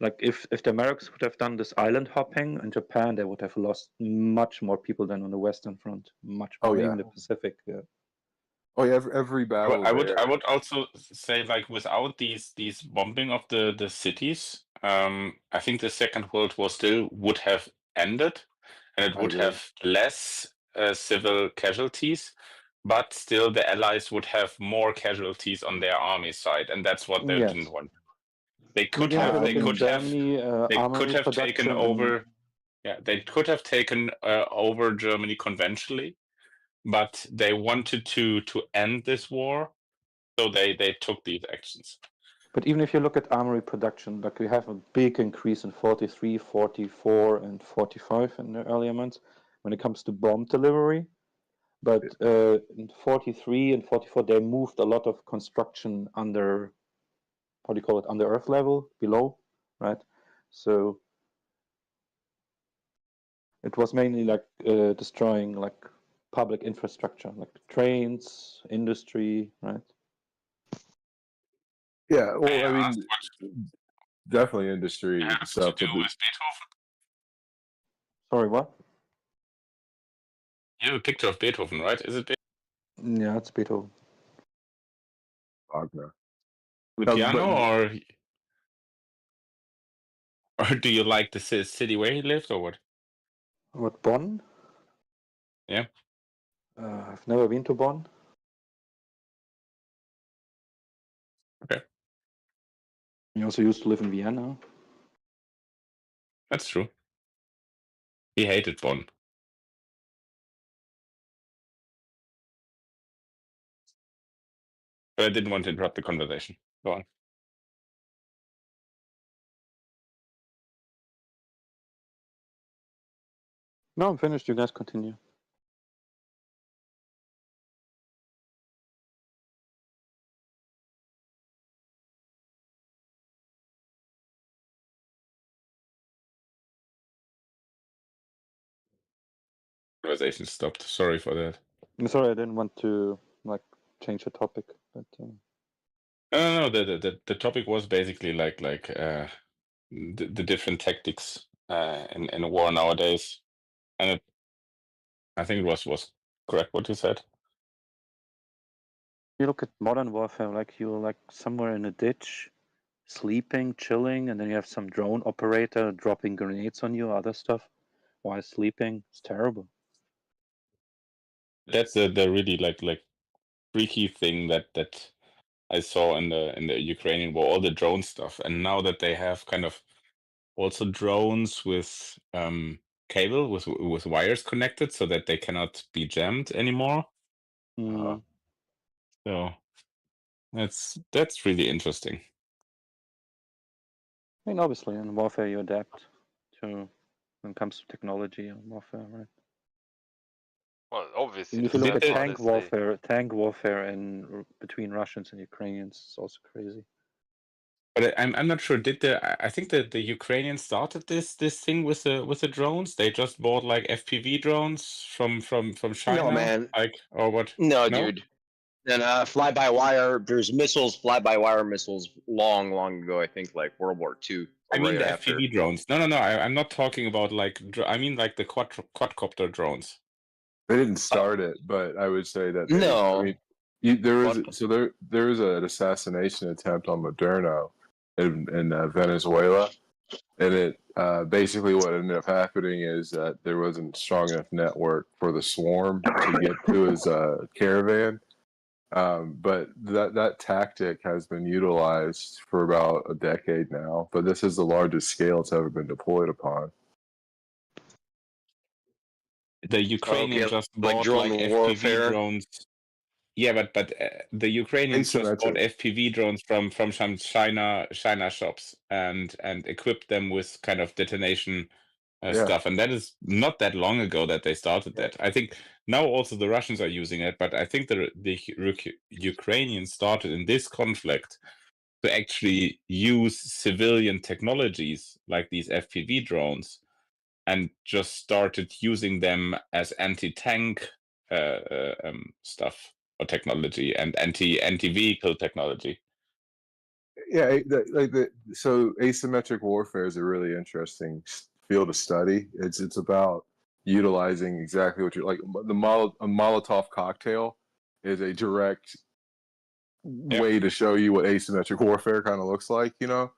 Like, if the Americans would have done this island hopping in Japan, they would have lost much more people than on the Western Front, much more, even the Pacific. Yeah. Oh yeah, every battle. I would also say, like, without these bombing of the cities, I think the Second World War still would have ended, and it would have less civil casualties, but still the Allies would have more casualties on their army side, and that's what they didn't want. They could have taken over. Yeah, they could have taken over Germany conventionally, but they wanted to end this war, so they took these actions. But even if you look at armory production, like we have a big increase in 43, 44, and 45 in the earlier months when it comes to bomb delivery. But in 43 and 44, they moved a lot of construction under, how do you call it, under earth level, below, right? So it was mainly like destroying like public infrastructure, like trains, industry, right? Yeah, well, I mean, definitely industry and stuff. To do with Beethoven? Sorry, what? You have a picture of Beethoven, right? Is it Beethoven? Yeah, it's Beethoven. Wagner. The piano, or do you like the city where he lived, or what? What, Bonn? Yeah. I've never been to Bonn. Okay. He also used to live in Vienna. That's true. He hated Bonn. But I didn't want to interrupt the conversation. Go on. No, I'm finished. You guys continue. Conversation stopped. Sorry for that. I'm sorry, I didn't want to like change the topic, but. No. The topic was basically like the different tactics in a war nowadays, and I think it was correct what you said. You look at modern warfare, like you're like somewhere in a ditch, sleeping, chilling, and then you have some drone operator dropping grenades on you, other stuff, while sleeping. It's terrible. That's the really like freaky thing that I saw in the Ukrainian war, all the drone stuff, and now that they have kind of also drones with cable with wires connected so that they cannot be jammed anymore. So that's really interesting. I mean, obviously, in warfare you adapt to when it comes to technology and warfare, right? Well, obviously. And if you look at tank warfare in between Russians and Ukrainians, it's also crazy. But I'm not sure. I think that the Ukrainians started this thing with the drones? They just bought like FPV drones from China. No, man. Like, or what? No, dude. And fly-by-wire. There's missiles, fly-by-wire missiles, long ago. I think like World War II. I mean the after. FPV drones. No. I'm not talking about like. I mean like the quadcopter drones. They didn't start it, but I would say that No. I mean, there was an assassination attempt on Moderno in Venezuela, and it basically what ended up happening is that there wasn't strong enough network for the swarm to get to his caravan. But that tactic has been utilized for about a decade now. But this is the largest scale it's ever been deployed upon. The Ukrainian just like bought drone FPV warfare. drones. Yeah, but the Ukrainians just bought FPV drones from some China shops and equipped them with kind of detonation stuff, and that is not that long ago that they started that. I think now also the Russians are using it, but I think the Ukrainians started in this conflict to actually use civilian technologies like these FPV drones, and just started using them as anti-tank stuff or technology and anti-vehicle technology. Yeah, so asymmetric warfare is a really interesting field of study. It's about utilizing exactly what you're like. A Molotov cocktail is a direct way to show you what asymmetric warfare kind of looks like, you know.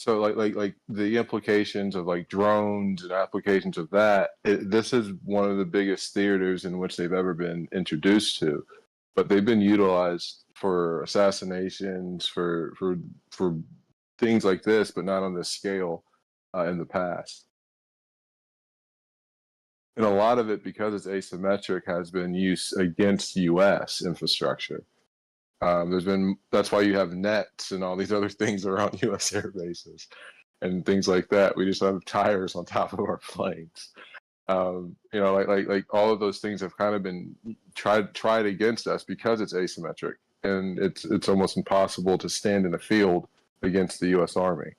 So like the implications of like drones and applications of that. This is one of the biggest theaters in which they've ever been introduced to, but they've been utilized for assassinations, for things like this, but not on this scale in the past. And a lot of it, because it's asymmetric, has been used against U.S. infrastructure. That's why you have nets and all these other things around U.S. air bases and things like that. We just have tires on top of our planes. You know, like all of those things have kind of been tried against us because it's asymmetric, and it's almost impossible to stand in a field against the U.S. Army.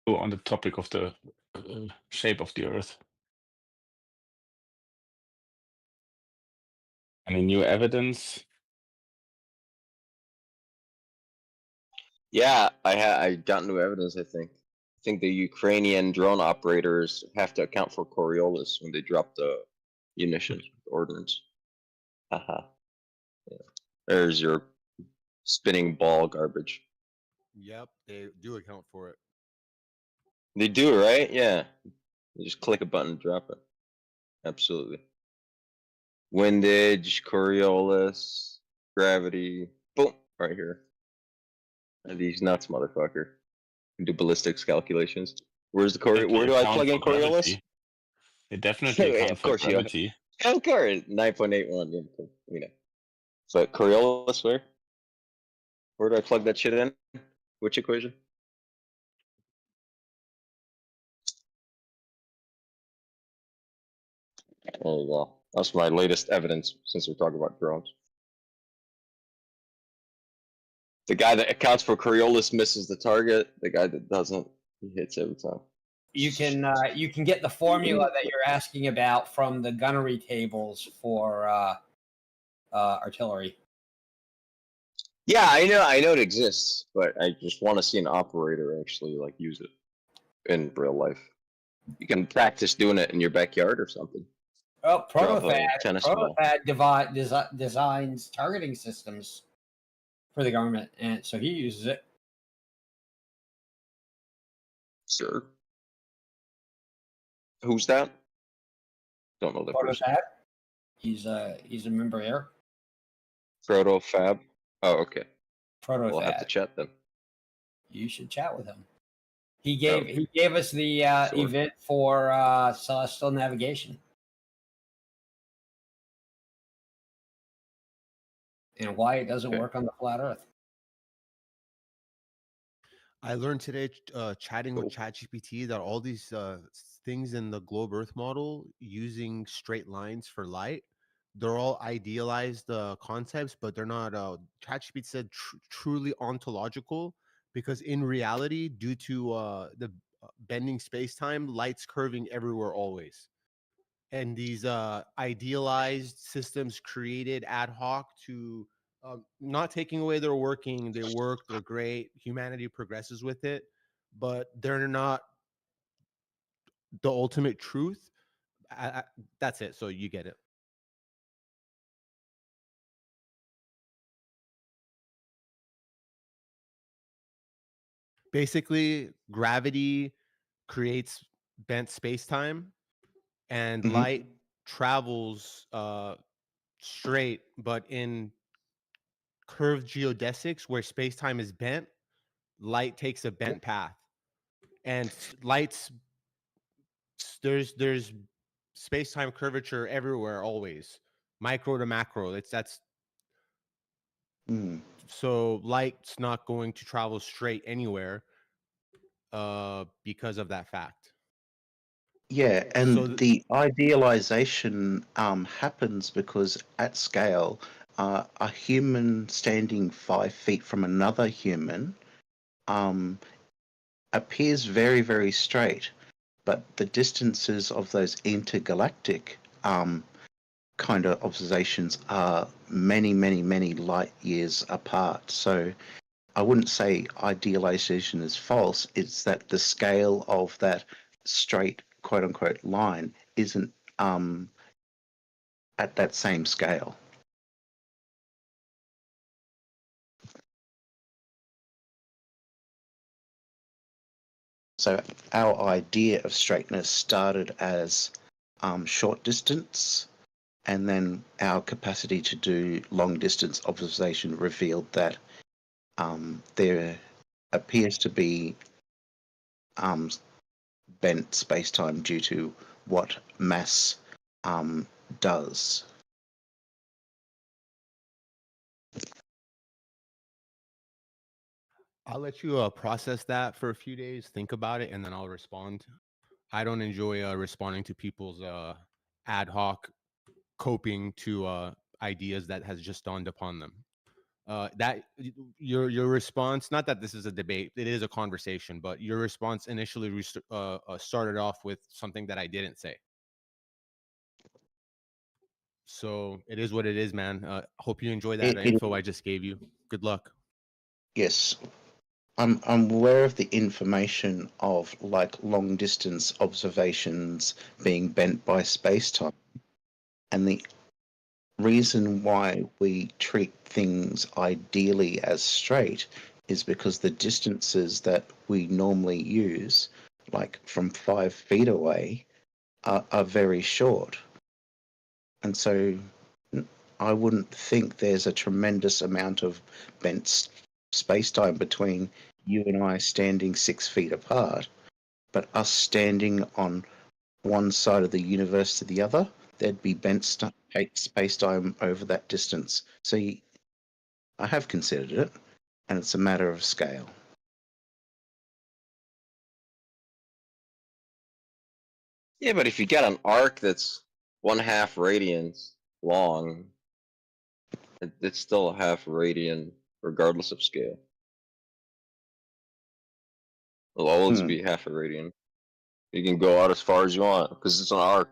On the topic of the shape of the Earth. Any new evidence? Yeah, I got new evidence. I think the Ukrainian drone operators have to account for Coriolis when they drop the munitions ordnance. Haha. Yeah. There's your spinning ball garbage. Yep, they do account for it. They do, right? Yeah. You just click a button, drop it. Absolutely. Windage, Coriolis, gravity. Boom, right here. And these nuts, motherfucker. Do ballistics calculations. Where's the Coriolis? Where do I plug in Coriolis? They definitely account of for course, gravity. Yeah, of course, 9.81. Yeah, you know. But Coriolis, where? Where do I plug that shit in? Which equation? There you go. That's my latest evidence since we're talking about drones. The guy that accounts for Coriolis misses the target. The guy that doesn't, he hits every time. You can get the formula that you're asking about from the gunnery tables for artillery. Yeah, I know it exists, but I just want to see an operator actually like use it in real life. You can practice doing it in your backyard or something. Oh, Drop a tennis ball. Protofad designs targeting systems for the government, and so he uses it. Sure. Who's that? Don't know the person. Protofad. He's a member here. Protofab. Oh, okay. Protofab. We'll have to chat then. You should chat with him. He gave us the event for celestial navigation. And why it doesn't work on the flat Earth. I learned today, chatting with ChatGPT, that all these things in the globe Earth model using straight lines for light, they're all idealized concepts, but they're not. ChatGPT said truly ontological, because in reality, due to the bending space time, light's curving everywhere always. And these idealized systems created ad hoc to not taking away their working, they work, they're great, humanity progresses with it, but they're not the ultimate truth. That's it. So you get it. Basically, gravity creates bent space-time, and light travels straight, but in curved geodesics where space-time is bent, light takes a bent path. And there's space-time curvature everywhere always, micro to macro. That's so light's not going to travel straight anywhere because of that fact. Yeah, and So the idealization happens because at scale, a human standing 5 feet from another human appears very, very straight, but the distances of those intergalactic kind of observations are many, many, many light years apart. So I wouldn't say idealization is false. It's that the scale of that straight quote unquote line isn't at that same scale. So our idea of straightness started as short distance, and then our capacity to do long distance observation revealed that there appears to be bent space-time due to what mass does. I'll let you process that for a few days, think about it, and then I'll respond. I don't enjoy responding to people's ad hoc coping to ideas that has just dawned upon them. That your response, not that this is a debate, it is a conversation, but your response initially started off with something that I didn't say. So it is what it is, man. Hope you enjoy that info I just gave you. Good luck. Yes, I'm aware of the information of like long distance observations being bent by space-time, and the reason why we treat things ideally as straight is because the distances that we normally use, like from 5 feet away, are very short. And so I wouldn't think there's a tremendous amount of bent space-time between you and I standing 6 feet apart, but us standing on one side of the universe to the other, there'd be bent space-time over that distance. So I have considered it, and it's a matter of scale. Yeah, but if you got an arc that's 1/2 radians long, it's still a half radian regardless of scale. It'll always be half a radian. You can go out as far as you want because it's an arc.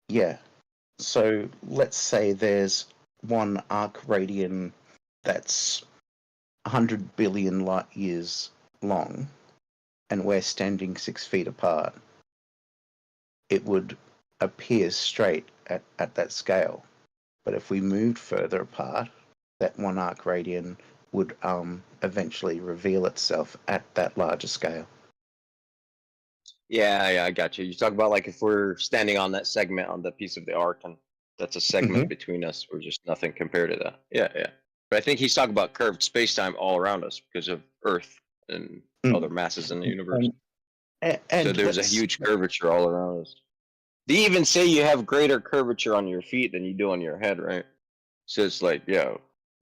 Yeah. So let's say there's one arc radian that's 100 billion light years long, and we're standing 6 feet apart. It would appear straight at that scale. But if we moved further apart, that one arc radian would eventually reveal itself at that larger scale. Yeah, I got you. You talk about like if we're standing on that segment on the piece of the arc, and that's a segment between us. We're just nothing compared to that. Yeah. But I think he's talking about curved space-time all around us because of Earth and other masses in the universe. And so there's a huge curvature all around us. They even say you have greater curvature on your feet than you do on your head, right? So it's like, yeah,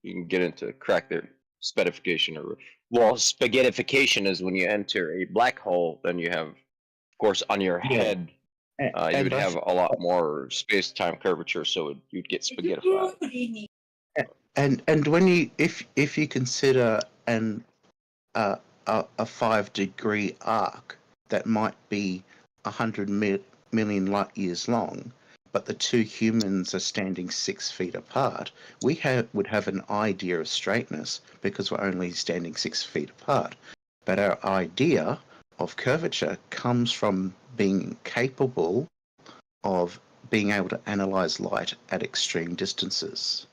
You can get into crack their spaghettification or well, spaghettification is when you enter a black hole. Then you have, of course, on your Yeah. head, you would have a lot more space-time curvature, so you'd get spaghettified. And when you if you consider a 5-degree arc that might be 100 million light years long, but the two humans are standing 6 feet apart, we would have an idea of straightness because we're only standing 6 feet apart. But our idea of curvature comes from being capable of being able to analyze light at extreme distances.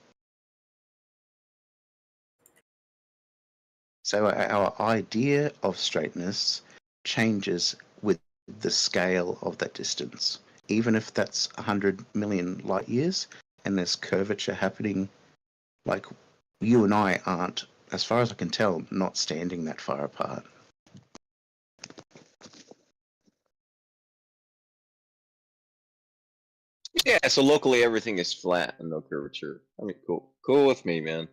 So our idea of straightness changes with the scale of that distance. Even if that's 100 million light years and there's curvature happening, like you and I aren't, as far as I can tell, not standing that far apart. Yeah, so locally everything is flat and no curvature. I mean, cool. Cool with me, man.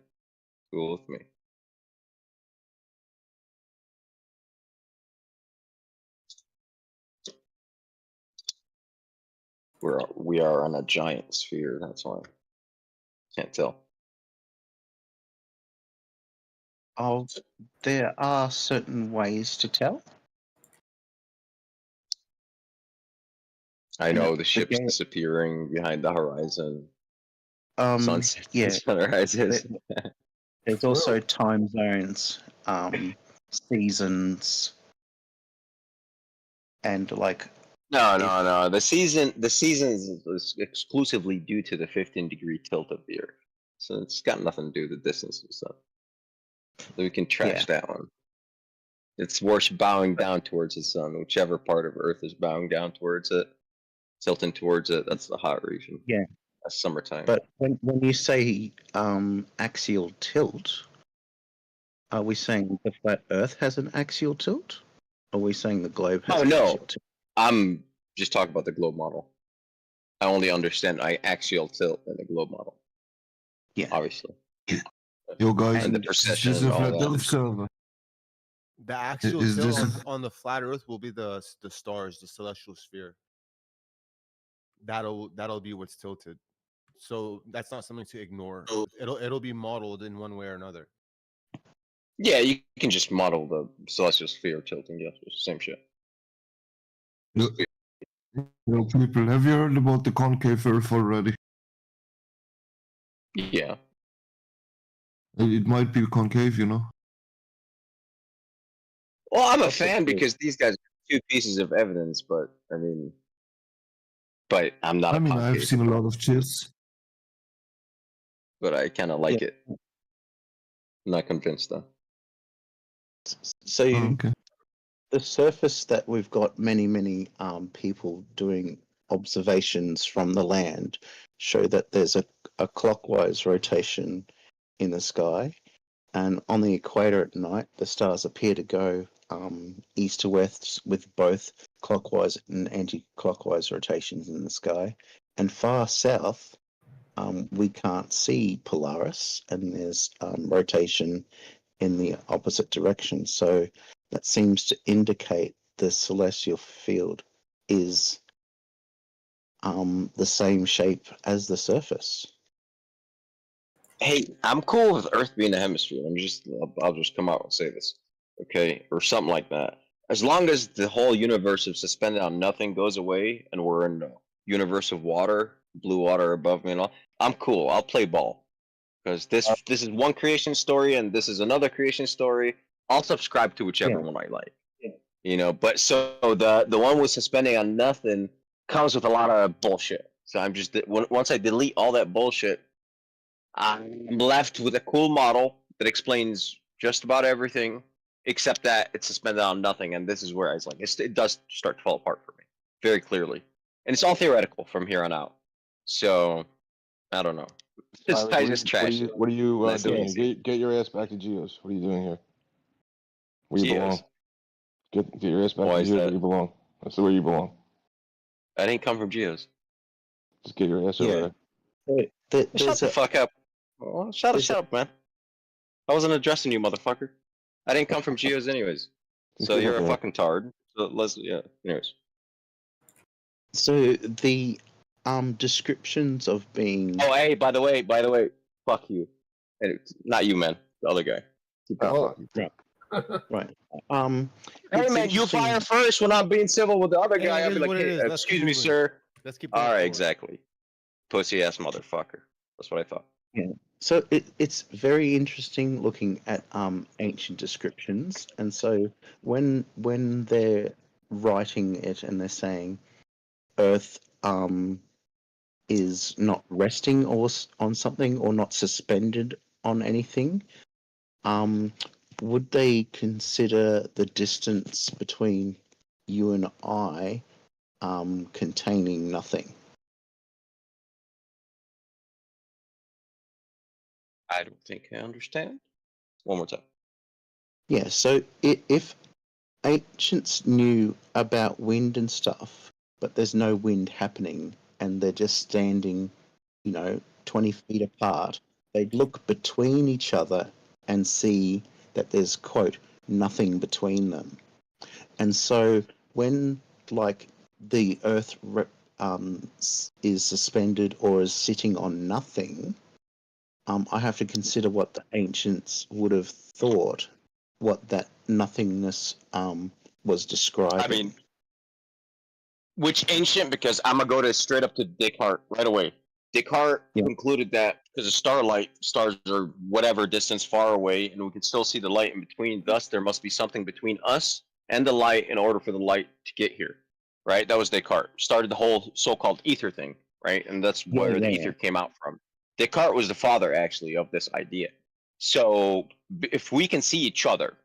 Cool with me. We are on a giant sphere, that's why. Can't tell. Oh, there are certain ways to tell. I know the ship's disappearing behind the horizon. Sunsets Yeah. and sunrises. There's also time zones, seasons, and like No. The seasons is exclusively due to the 15-degree tilt of the Earth. So it's got nothing to do with the distance and stuff. So we can trash that one. It's worse bowing down towards the sun. Whichever part of Earth is bowing down towards it, tilting towards it, that's the hot region. Yeah. That's summertime. But when you say axial tilt, are we saying the flat Earth has an axial tilt? Or are we saying the globe has an axial tilt? I'm just talking about the globe model. I only understand axial tilt in the globe model. Yeah. Obviously. Yo guys, And the is precession this and a all flat that. Earth server? The axial Is tilt this on the flat Earth will be the stars, the celestial sphere. That'll be what's tilted. So that's not something to ignore. It'll be modeled in one way or another. Yeah, you can just model the celestial sphere tilting. Yes, it's the same shit. Yo, people, have you heard about the concave Earth already? Yeah. It might be concave, you know. Well, I'm a fan because these guys are 2 pieces of evidence, but I mean, but I'm not. I mean, I've seen a lot of cheers. But I kind of like it. I'm not convinced though. So the surface that we've got many people doing observations from the land show that there's a clockwise rotation in the sky, and on the equator at night the stars appear to go east to west with both clockwise and anti-clockwise rotations in the sky, and far south we can't see Polaris and there's rotation in the opposite direction. So that seems to indicate the celestial field is the same shape as the surface. Hey, I'm cool with Earth being a hemisphere. I'll just come out and say this, okay, or something like that. As long as the whole universe of suspended on nothing goes away, and we're in the universe of water, blue water above me, and all, I'm cool. I'll play ball because this is one creation story, and this is another creation story. I'll subscribe to whichever one I like. You know, but so the one with suspending on nothing comes with a lot of bullshit. So I'm just once I delete all that bullshit, I'm left with a cool model that explains just about everything, except that it's suspended on nothing. And this is where I was like, it does start to fall apart for me very clearly, and it's all theoretical from here on out. So I don't know. I just trash it. What are you That's doing? easy. Get your ass back to Geos. What are you doing here? Where you belong? Geos. Get your ass back Why to is Geos that? where you belong. That's where you belong. I didn't come from Geos. Just get your ass over there. Shut the fuck up. Well, shut up, man. I wasn't addressing you, motherfucker. I didn't come from Geos anyways. So you're a fucking tard. So let's, yeah, anyways. So the descriptions of being Oh, hey, by the way, fuck you. And not you, man. The other guy. Keep going. right. Hey, it's man, you interesting- fire first when I'm being civil with the other guy. It I'll is be like, what it hey, is. Let's keep excuse me, moving. sir. Let's keep All going right, forward. exactly. Pussy ass motherfucker. That's what I thought. Yeah. So it's very interesting looking at ancient descriptions, and so when they're writing it and they're saying Earth is not resting or on something or not suspended on anything, would they consider the distance between you and I containing nothing? I don't think I understand. One more time. Yeah, so if ancients knew about wind and stuff, but there's no wind happening and they're just standing, 20 feet apart, they'd look between each other and see that there's, quote, nothing between them. And so when, like, the Earth is suspended or is sitting on nothing, I have to consider what the ancients would have thought, what that nothingness was describing. I mean, which ancient? Because I'm gonna go straight up to Descartes right away. Descartes concluded that because of starlight, stars are whatever distance far away, and we can still see the light in between. Thus, there must be something between us and the light in order for the light to get here. Right? That was Descartes. Started the whole so-called ether thing, right? And that's where the ether came out from. Descartes was the father, actually, of this idea. So if we can see each other,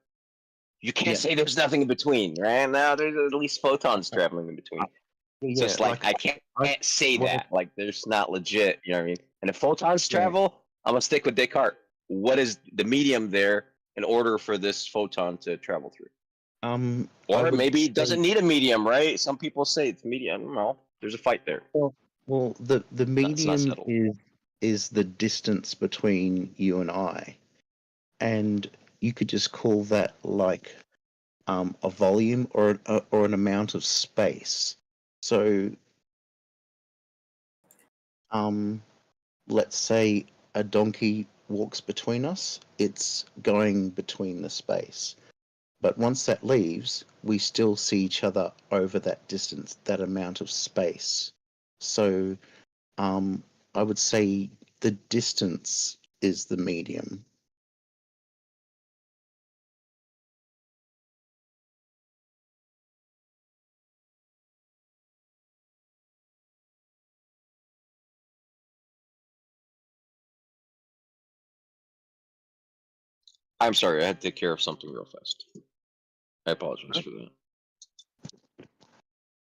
you can't say there's nothing in between, right? Now there's at least photons traveling in between. So it's like I can't say that. Like there's not legit, you know what I mean? And if photons travel, I'm gonna stick with Descartes. What is the medium there in order for this photon to travel through? Or maybe it doesn't need a medium, right? Some people say it's medium. Well, there's a fight there. Well, the medium is the distance between you and I, and you could just call that like a volume or an amount of space. So, let's say a donkey walks between us; it's going between the space. But once that leaves, we still see each other over that distance, that amount of space. So, I would say the distance is the medium. I'm sorry, I had to take care of something real fast. I apologize for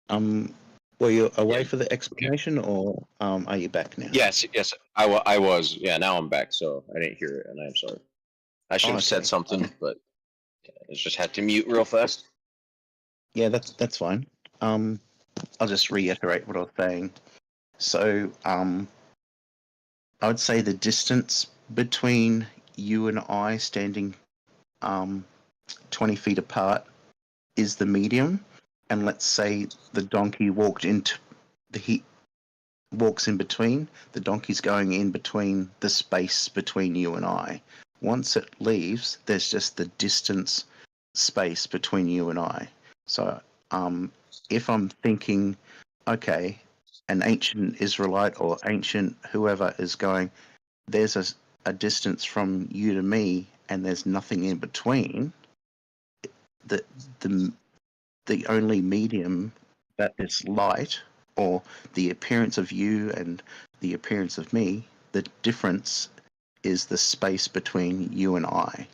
that. Were you away for the explanation, or are you back now? Yes, I was. Yeah, now I'm back, so I didn't hear it, and I'm sorry. I should have said something, but I just had to mute real fast. Yeah, that's fine. I'll just reiterate what I was saying. So, I would say the distance between you and I standing 20 feet apart is the medium, and let's say the donkey walks in between. The donkey's going in between the space between you and I. Once it leaves, there's just the distance space between you and I. So, if I'm thinking, okay, an ancient Israelite or ancient whoever is going, there's a distance from you to me, and there's nothing in between. The only medium that is light, or the appearance of you and the appearance of me, the difference is the space between you and I.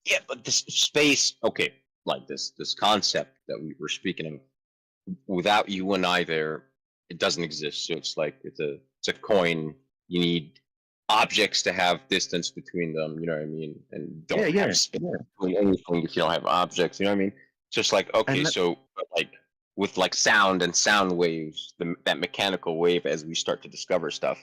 Yeah, but this space, okay, like this concept that we were speaking of, without you and I there, it doesn't exist. So it's like it's a coin. You need objects to have distance between them. You know what I mean? And don't have space between anything if you don't have objects. You know what I mean? Just like okay, so like with like sound and sound waves, that mechanical wave as we start to discover stuff,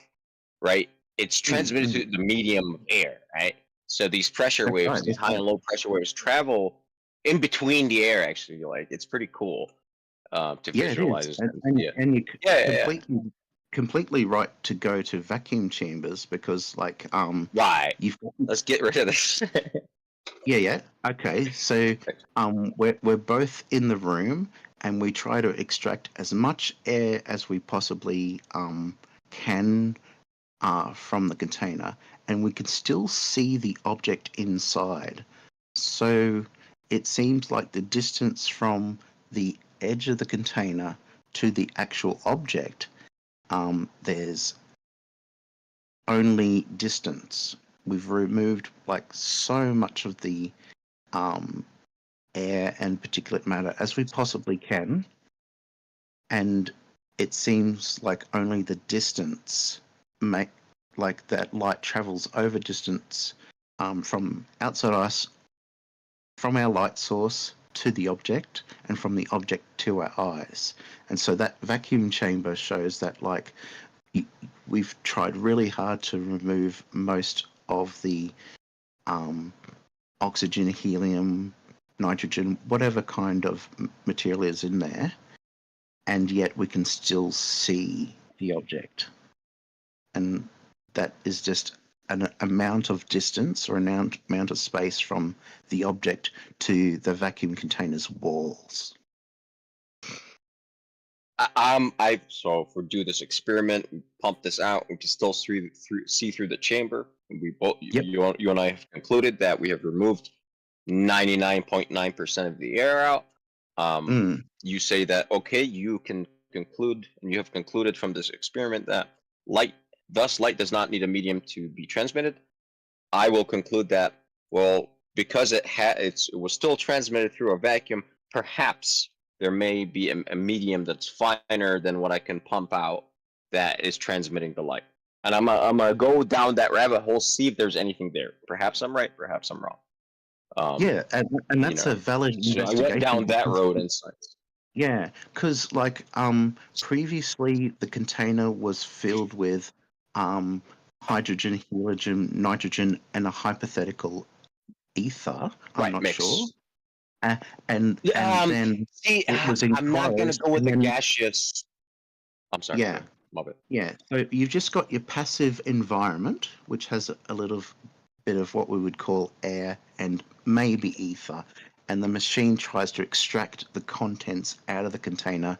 right? it's transmitted to the medium of air, right? So these pressure waves, these high and low pressure waves, travel in between the air. Actually, like it's pretty cool to Yeah, it visualize. is, This. and you Yeah. completely right to go to vacuum chambers because, like, Right. you've got. Let's get rid of this. Yeah. Okay, so we're both in the room and we try to extract as much air as we possibly can from the container, and we can still see the object inside. So it seems like the distance from the edge of the container to the actual object, there's only distance. We've removed like so much of the air and particulate matter as we possibly can, and it seems like only the distance like that light travels over distance from outside us, from our light source to the object, and from the object to our eyes. And so that vacuum chamber shows that, like, we've tried really hard to remove most of the oxygen, helium, nitrogen, whatever kind of material is in there, and yet we can still see the object. And that is just an amount of distance or an amount of space from the object to the vacuum container's walls. So if we do this experiment, we pump this out, we can still see through the chamber. We both, you and I have concluded that we have removed 99.9% of the air out. You say that, okay, you can conclude, and you have concluded from this experiment that light does not need a medium to be transmitted. I will conclude that, well, because it was still transmitted through a vacuum, perhaps there may be a medium that's finer than what I can pump out that is transmitting the light. And I'm gonna go down that rabbit hole, see if there's anything there. Perhaps I'm right, perhaps I'm wrong. Yeah, and that's a valid investigation. I went down that road in science. Yeah, because like previously the container was filled with hydrogen, helium, nitrogen, and a hypothetical ether. I'm not sure. And then it was enclosed. I'm not going to go with the gaseous. I'm sorry. Yeah. Love it. Yeah. So you've just got your passive environment, which has a little bit of what we would call air and maybe ether. And the machine tries to extract the contents out of the container,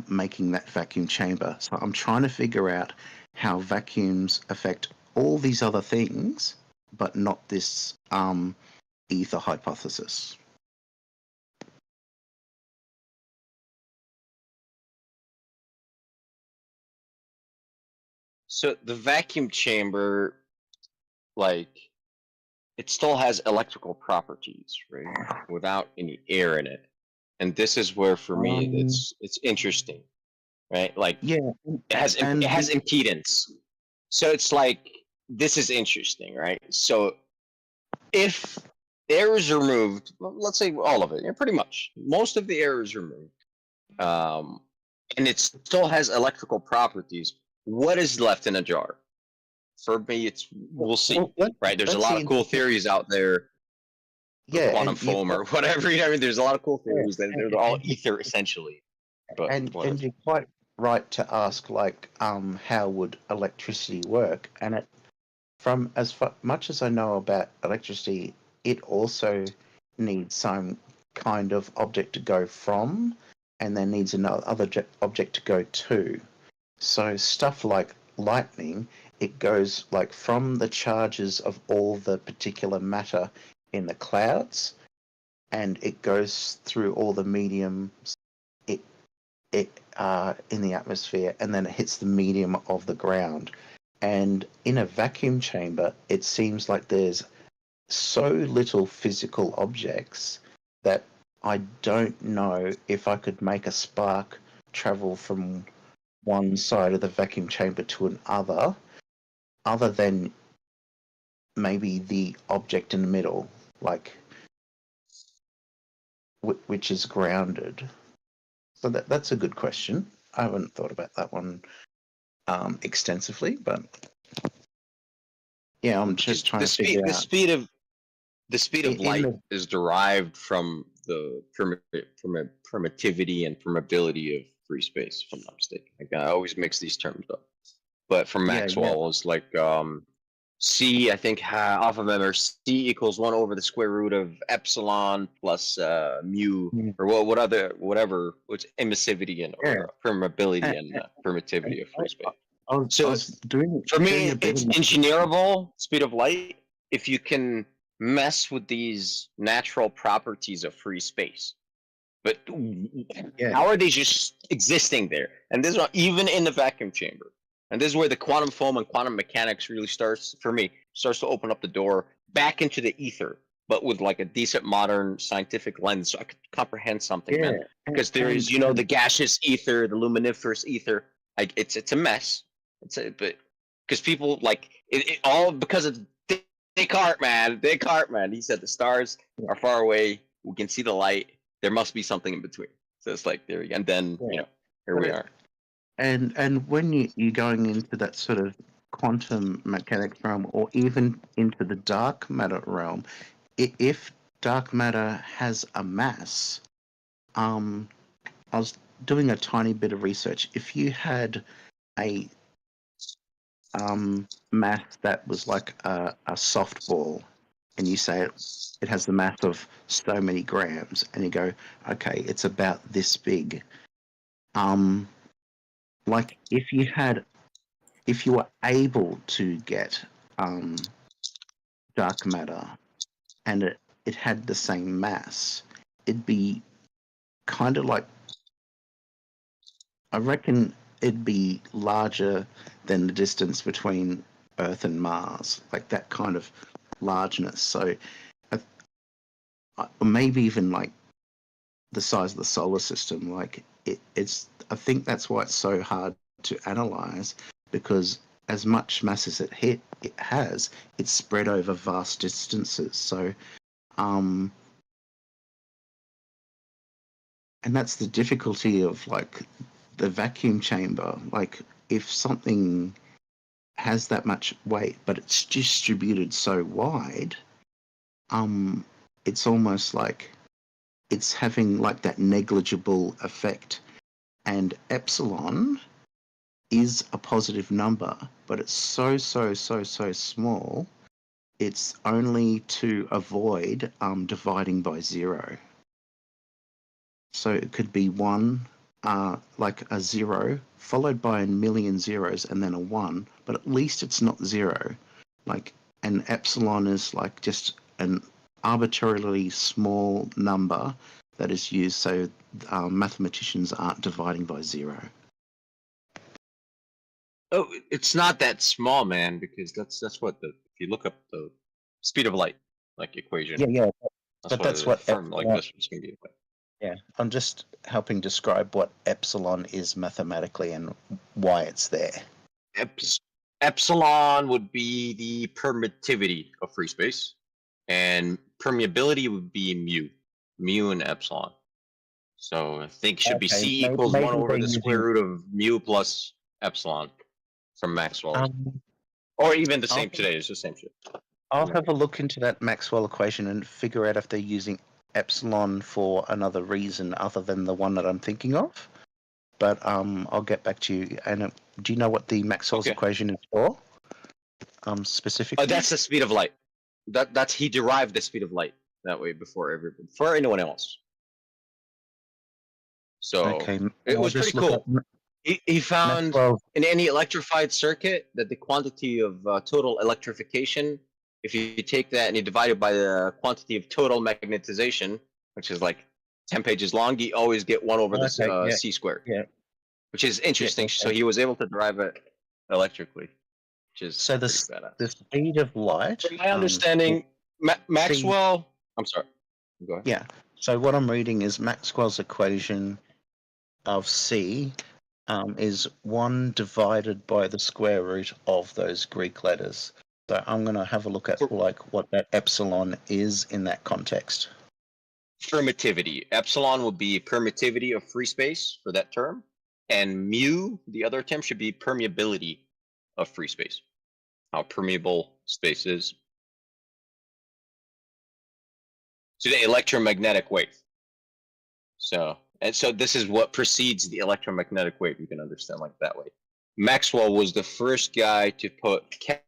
making that vacuum chamber. So I'm trying to figure out how vacuums affect all these other things, but not this ether hypothesis. So the vacuum chamber, like, it still has electrical properties, right? Without any air in it. And this is where, for me, it's interesting, right? Like, it has impedance. So it's like, this is interesting, right? So if air is removed, let's say all of it, pretty much, most of the air is removed, and it still has electrical properties, what is left in a jar? For me, we'll see, right? There's a lot of cool theories out there. Yeah, quantum foam or whatever. I mean, there's a lot of cool theories that they're all ether essentially. But and you're quite right to ask, like, how would electricity work? And it, from as much as I know about electricity, it also needs some kind of object to go from, and then needs another object to go to. So stuff like lightning, it goes like from the charges of all the particular matter in the clouds, and it goes through all the mediums in the atmosphere, and then it hits the medium of the ground. And in a vacuum chamber, it seems like there's so little physical objects that I don't know if I could make a spark travel from one side of the vacuum chamber to another, other than maybe the object in the middle, like, which is grounded. So that's a good question. I haven't thought about that one extensively, but Yeah, I'm just trying The to figure out. the speed of In light the is derived from the permittivity and permeability of free space, if I'm not mistaken. Like, I always mix these terms up. But from Yeah, yeah. Maxwell, it's like C, I think off of memory, C equals 1 over the square root of epsilon plus mu, or whatever, what's emissivity and Yeah. or permeability And, and permittivity of free space. I So was doing for me, a bit it's of engineerable speed of light if you can mess with these natural properties of free space. But how are they just existing there? And this is not even in the vacuum chamber. And this is where the quantum foam and quantum mechanics really starts to open up the door back into the ether, but with like a decent modern scientific lens, so I could comprehend something, man. Because there is, the gaseous ether, the luminiferous ether. Like it's a mess. But because people like it all because of Descartes, man. He said the stars are far away. We can see the light. There must be something in between. So it's like there, and then here we are. And when you're going into that sort of quantum mechanics realm, or even into the dark matter realm, if dark matter has a mass, I was doing a tiny bit of research. If you had a mass that was like a softball, and you say it has the mass of so many grams, and you go, okay, it's about this big. Like if you were able to get dark matter and it had the same mass, it'd be kind of like, I reckon it'd be larger than the distance between Earth and Mars, like that kind of largeness. So maybe even like the size of the solar system. Like it's I think that's why it's so hard to analyze, because as much mass as it has, it's spread over vast distances. So and that's the difficulty of like the vacuum chamber. Like if something has that much weight but it's distributed so wide, it's almost like it's having like that negligible effect. And epsilon is a positive number, but it's so small. It's only to avoid dividing by 0. So it could be 1, like a 0, followed by a million zeros and then a 1, but at least it's not 0. Like, and epsilon is like just an arbitrarily small number that is used so mathematicians aren't dividing by 0. Oh, it's not that small, man, because that's what if you look up the speed of light, like equation. Yeah, but that's what firm like this one's gonna be. Yeah, I'm just helping describe what epsilon is mathematically and why it's there. Epsilon would be the permittivity of free space, and permeability would be mu and epsilon. So I think it should be C equals 1 over the square root of mu plus epsilon from Maxwell. Or even the same today, it's the same shit. I'll have a look into that Maxwell equation and figure out if they're using epsilon for another reason other than the one that I'm thinking of. But I'll get back to you. And do you know what the Maxwell's equation is for? Specifically? That's the speed of light. That's he derived the speed of light that way before anyone else. So it was pretty cool. He found in any electrified circuit that the quantity of total electrification, if you take that and you divide it by the quantity of total magnetization, which is like 10 pages long, you always get 1 over the C squared. Yeah. Which is interesting. So he was able to derive it electrically, which is so the speed of light. From my understanding, Maxwell. I'm sorry. Go ahead. Yeah. So what I'm reading is Maxwell's equation of C is 1 divided by the square root of those Greek letters. So I'm going to have a look at like what that epsilon is in that context. Permittivity. Epsilon will be permittivity of free space for that term, and mu, the other term, should be permeability of free space. how permeable space is to the electromagnetic wave. So this is what precedes the electromagnetic wave. You can understand like that way. Maxwell was the first guy to put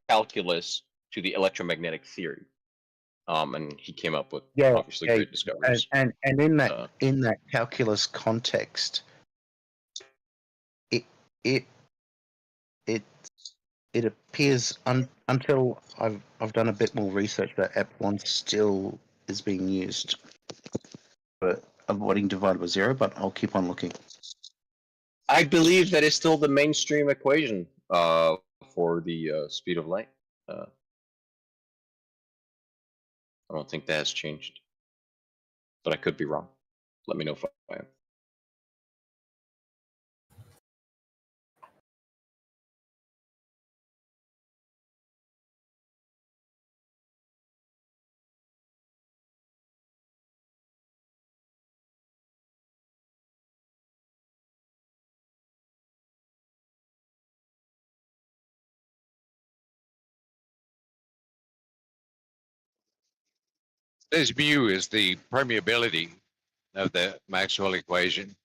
calculus to the electromagnetic theory. And he came up with obviously great discoveries. And in that calculus context, it appears until I've done a bit more research that epsilon still is being used for avoiding divided by zero, but I'll keep on looking. I believe that is still the mainstream equation for the speed of light. I don't think that has changed, but I could be wrong. Let me know if I am. This mu is the permeability of the Maxwell equation.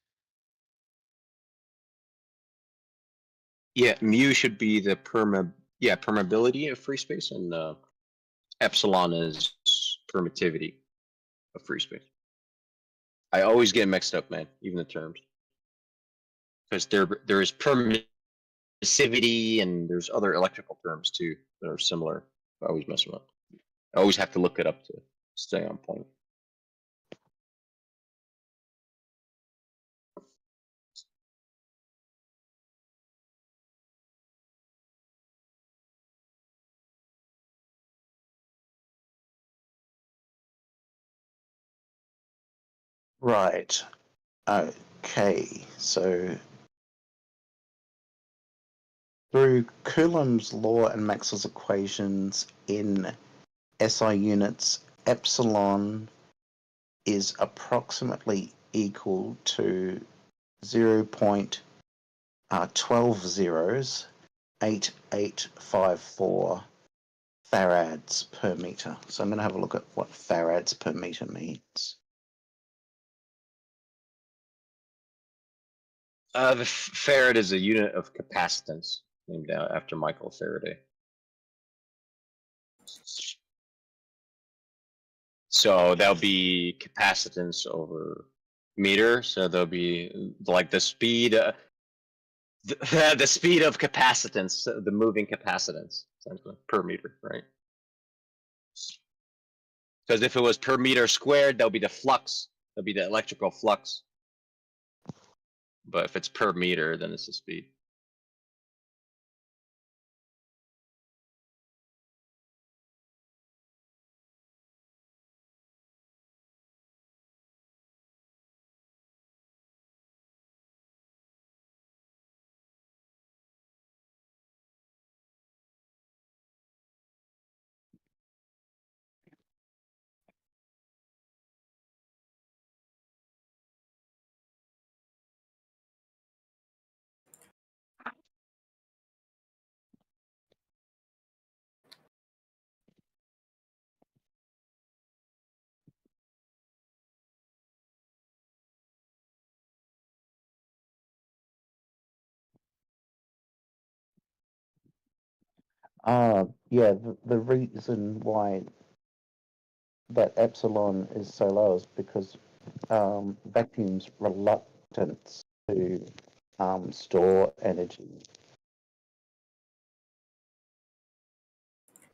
Yeah, mu should be the permeability of free space, and epsilon is permittivity of free space. I always get mixed up, man, even the terms, because there is permissivity and there's other electrical terms too that are similar. I always mess them up. I always have to look it up to stay on point. Right. Okay. So through Coulomb's law and Maxwell's equations in SI units, epsilon is approximately equal to 0.12 farads per meter. So I'm going to have a look at what farads per meter means. The farad is a unit of capacitance, named after Michael Faraday. So that'll be capacitance over meter. So there'll be like the speed, the speed of capacitance, the moving capacitance, essentially, per meter, right? Because if it was per meter squared, that'll be the flux. That'll be the electrical flux. But if it's per meter, then it's the speed. Yeah, the reason why that epsilon is so low is because vacuum's reluctance to store energy.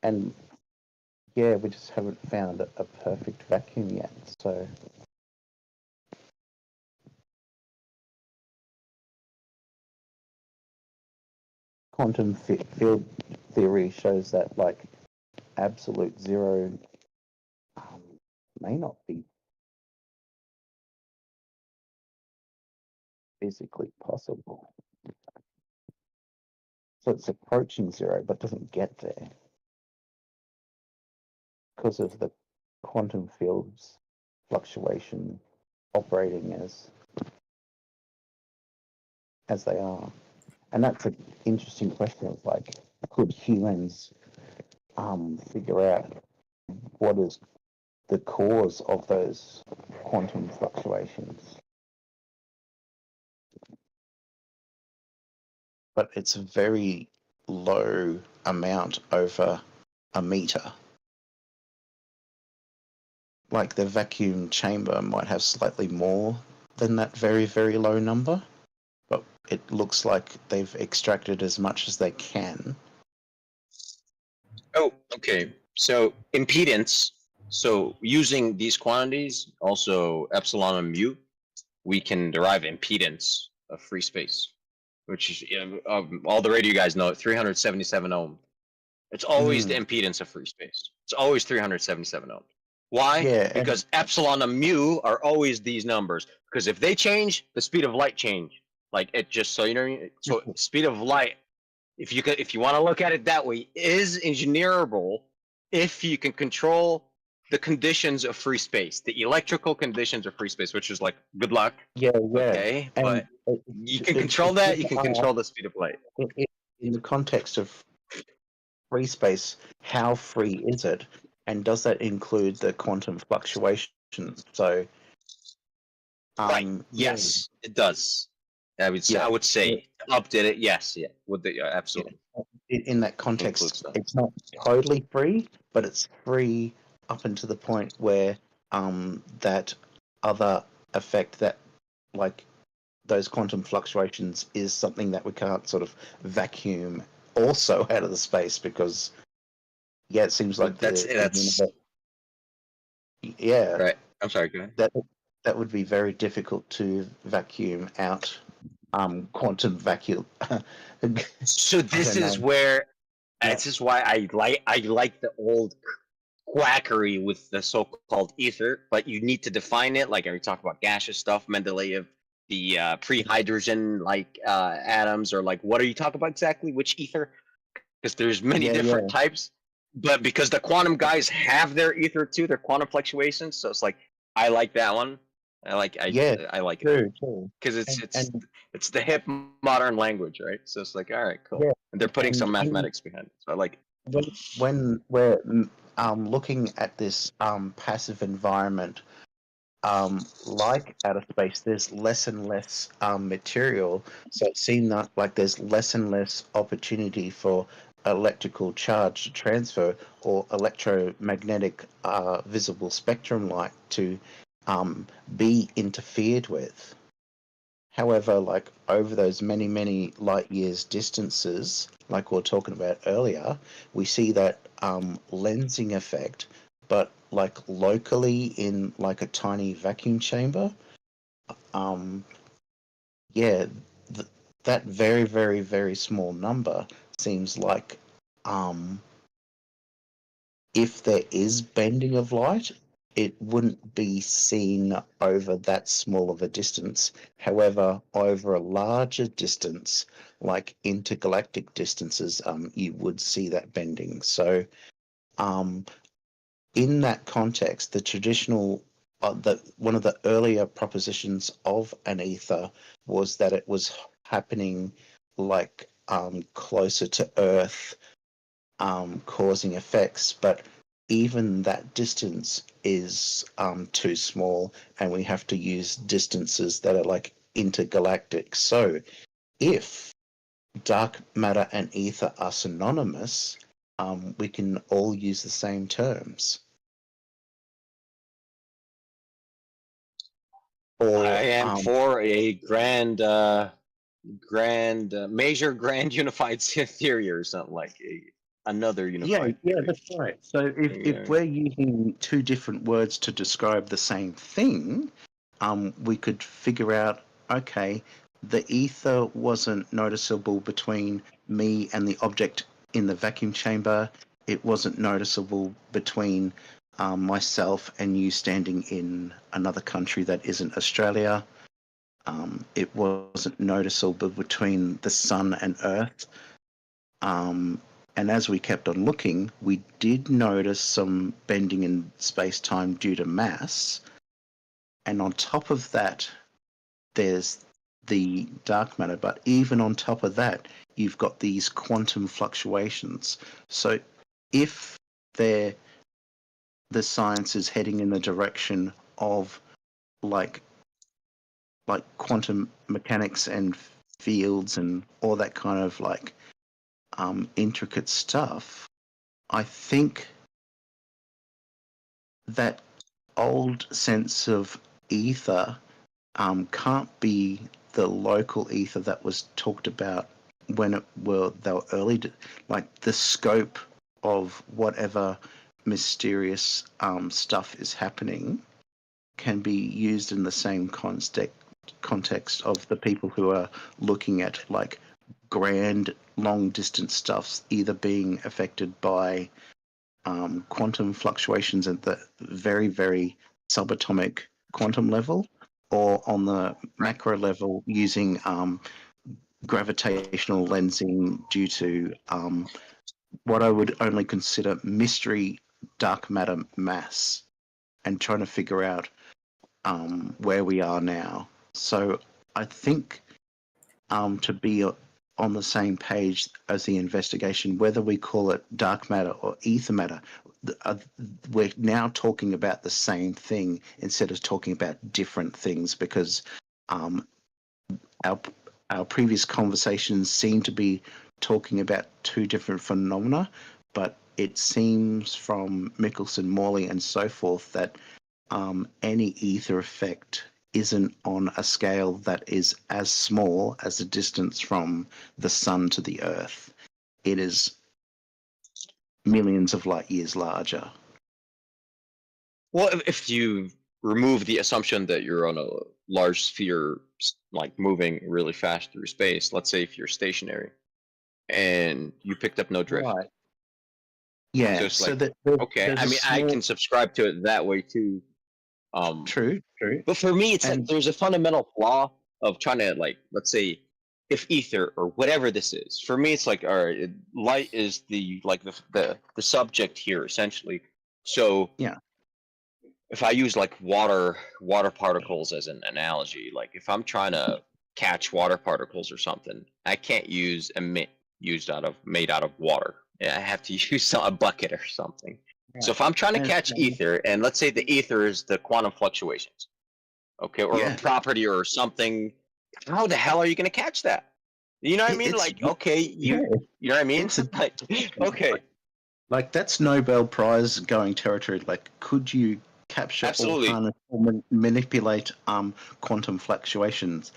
And yeah, we just haven't found a perfect vacuum yet, so quantum field theory shows that like absolute zero may not be physically possible. So it's approaching zero, but doesn't get there because of the quantum fields fluctuation operating as they are. And that's an interesting question of like, could humans figure out what is the cause of those quantum fluctuations. But it's a very low amount over a meter. Like the vacuum chamber might have slightly more than that very, very low number, but it looks like they've extracted as much as they can. Oh, okay. So impedance. So using these quantities, also epsilon and mu, we can derive impedance of free space, which is all the radio guys know it, 377 ohm. It's always the impedance of free space. It's always 377 ohm. Why? Yeah, because epsilon and mu are always these numbers. Because if they change, the speed of light change. Like it just so you know. So speed of light, if you want to look at it that way, is engineerable if you can control the conditions of free space, the electrical conditions of free space, which is like good luck. Yeah. Okay, And but you can control that. You can control the speed of light. In the context of free space, how free is it? And does that include the quantum fluctuations? So, right. Yes, it does. I would say update it. Yes, yeah, would the absolutely. In that context, it's not totally free, but it's free up until the point where that other effect, that like those quantum fluctuations, is something that we can't sort of vacuum also out of the space, because it seems like that's yeah. Right. I'm sorry. Go ahead. That would be very difficult to vacuum out. Quantum vacuum. So this is where this is why I like the old quackery with the so-called ether, but you need to define it. Like we talk about gaseous stuff, Mendeleev, the pre-hydrogen like atoms, or like what are you talking about exactly? Which ether? Because there's many different types. But because the quantum guys have their ether too, their quantum fluctuations, so it's like I like that one. I like it because it's the hip modern language, right? So it's like, all right, cool. Yeah. And they're putting some mathematics behind it, so I like it. When we're looking at this passive environment, like outer space, there's less and less material, so it seems like there's less and less opportunity for electrical charge to transfer, or electromagnetic visible spectrum light to be interfered with. However, like over those many, many light years distances, like we were talking about earlier, we see that lensing effect, but like locally in like a tiny vacuum chamber. That very, very, very small number seems like if there is bending of light, it wouldn't be seen over that small of a distance. However, over a larger distance, like intergalactic distances, you would see that bending. So, in that context, the traditional, one of the earlier propositions of an ether was that it was happening like closer to Earth, causing effects, but even that distance is too small, and we have to use distances that are like intergalactic. So if dark matter and ether are synonymous, we can all use the same terms. I am for a major grand unified theory, or something like another unified theory. That's right. So if we're using two different words to describe the same thing, we could figure out, okay, the ether wasn't noticeable between me and the object in the vacuum chamber. It wasn't noticeable between myself and you standing in another country that isn't Australia. It wasn't noticeable between the sun and Earth. And as we kept on looking, we did notice some bending in space-time due to mass. And on top of that, there's the dark matter. But even on top of that, you've got these quantum fluctuations. So if the science is heading in the direction of like quantum mechanics and fields and all that kind of like intricate stuff, I think that old sense of ether can't be the local ether that was talked about when they were early, like the scope of whatever mysterious stuff is happening can be used in the same context of the people who are looking at like grand long distance stuffs either being affected by quantum fluctuations at the very, very subatomic quantum level, or on the macro level using gravitational lensing due to what I would only consider mystery dark matter mass, and trying to figure out where we are now. So I think to be on the same page as the investigation, whether we call it dark matter or ether matter, we're now talking about the same thing instead of talking about different things, because our previous conversations seem to be talking about two different phenomena, but it seems from Michelson, Morley, and so forth that any ether effect isn't on a scale that is as small as the distance from the sun to the earth. It is millions of light years larger. Well, if you remove the assumption that you're on a large sphere, like moving really fast through space, let's say if you're stationary and you picked up no drift. Right. Yeah, So it's so like, that okay, I mean, I can subscribe to it that way too. True. But for me, it's like there's a fundamental flaw of trying to, like, let's say, if ether or whatever this is. For me, it's like, all right, light is the subject here essentially. So yeah, if I use like water particles as an analogy, like if I'm trying to catch water particles or something, I can't use made out of water. I have to use a bucket or something. So if I'm trying to catch ether, and let's say the ether is the quantum fluctuations, okay, or a property or something, how the hell are you going to catch that? You know what I mean? Like, okay, you know what I mean? Like, okay. Like that's Nobel Prize going territory. Like, could you capture Absolutely. or harness or manipulate quantum fluctuations?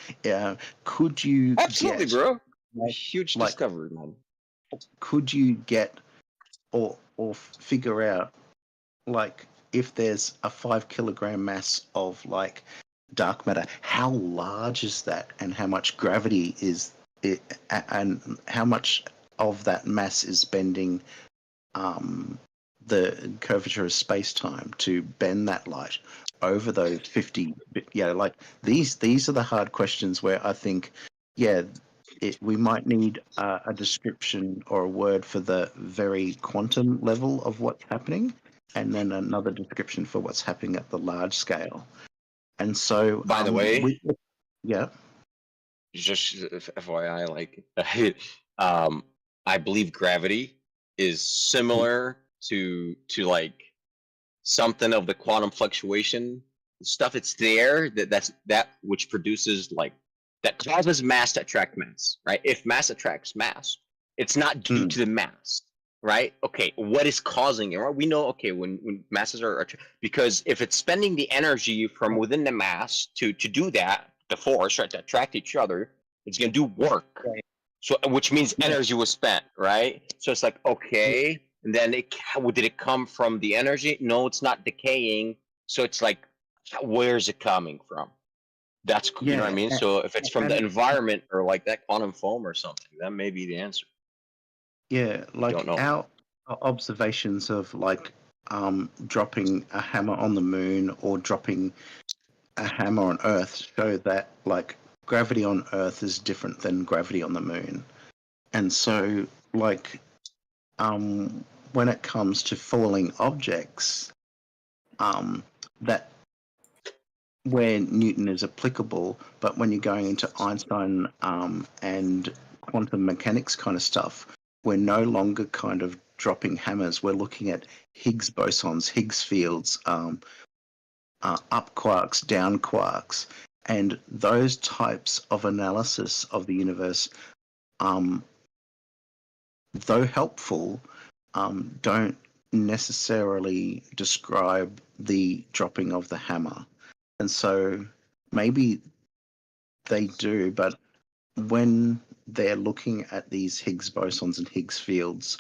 Could you Absolutely, get, bro. Huge discovery, man. Could you get or figure out, like, if there's a 5 kilogram mass of like dark matter, how large is that, and how much gravity is it, and how much of that mass is bending the curvature of space-time to bend that light over those 50? Like these are the hard questions where I think we might need a description or a word for the very quantum level of what's happening, and then another description for what's happening at the large scale. And so, by the way, just FYI, like, I believe gravity is similar to like something of the quantum fluctuation stuff. It's there that's which produces like that causes mass to attract mass, right? If mass attracts mass, it's not due to the mass, right? Okay, what is causing it? Right? We know, okay, when masses are because if it's spending the energy from within the mass to do that, the force, right, to attract each other, it's gonna do work. Right. So, which means energy was spent, right? So it's like, okay, and then did it come from the energy? No, it's not decaying. So it's like, where's it coming from? That's, you know what I mean? So if it's from the environment or like that quantum foam or something, that may be the answer. Yeah, like our observations of like dropping a hammer on the moon or dropping a hammer on Earth show that like gravity on Earth is different than gravity on the moon. And so like when it comes to falling objects, that where Newton is applicable, but when you're going into Einstein and quantum mechanics kind of stuff, we're no longer kind of dropping hammers, we're looking at Higgs bosons, Higgs fields, up quarks, down quarks, and those types of analysis of the universe, though helpful, don't necessarily describe the dropping of the hammer. And so maybe they do, but when they're looking at these Higgs bosons and Higgs fields,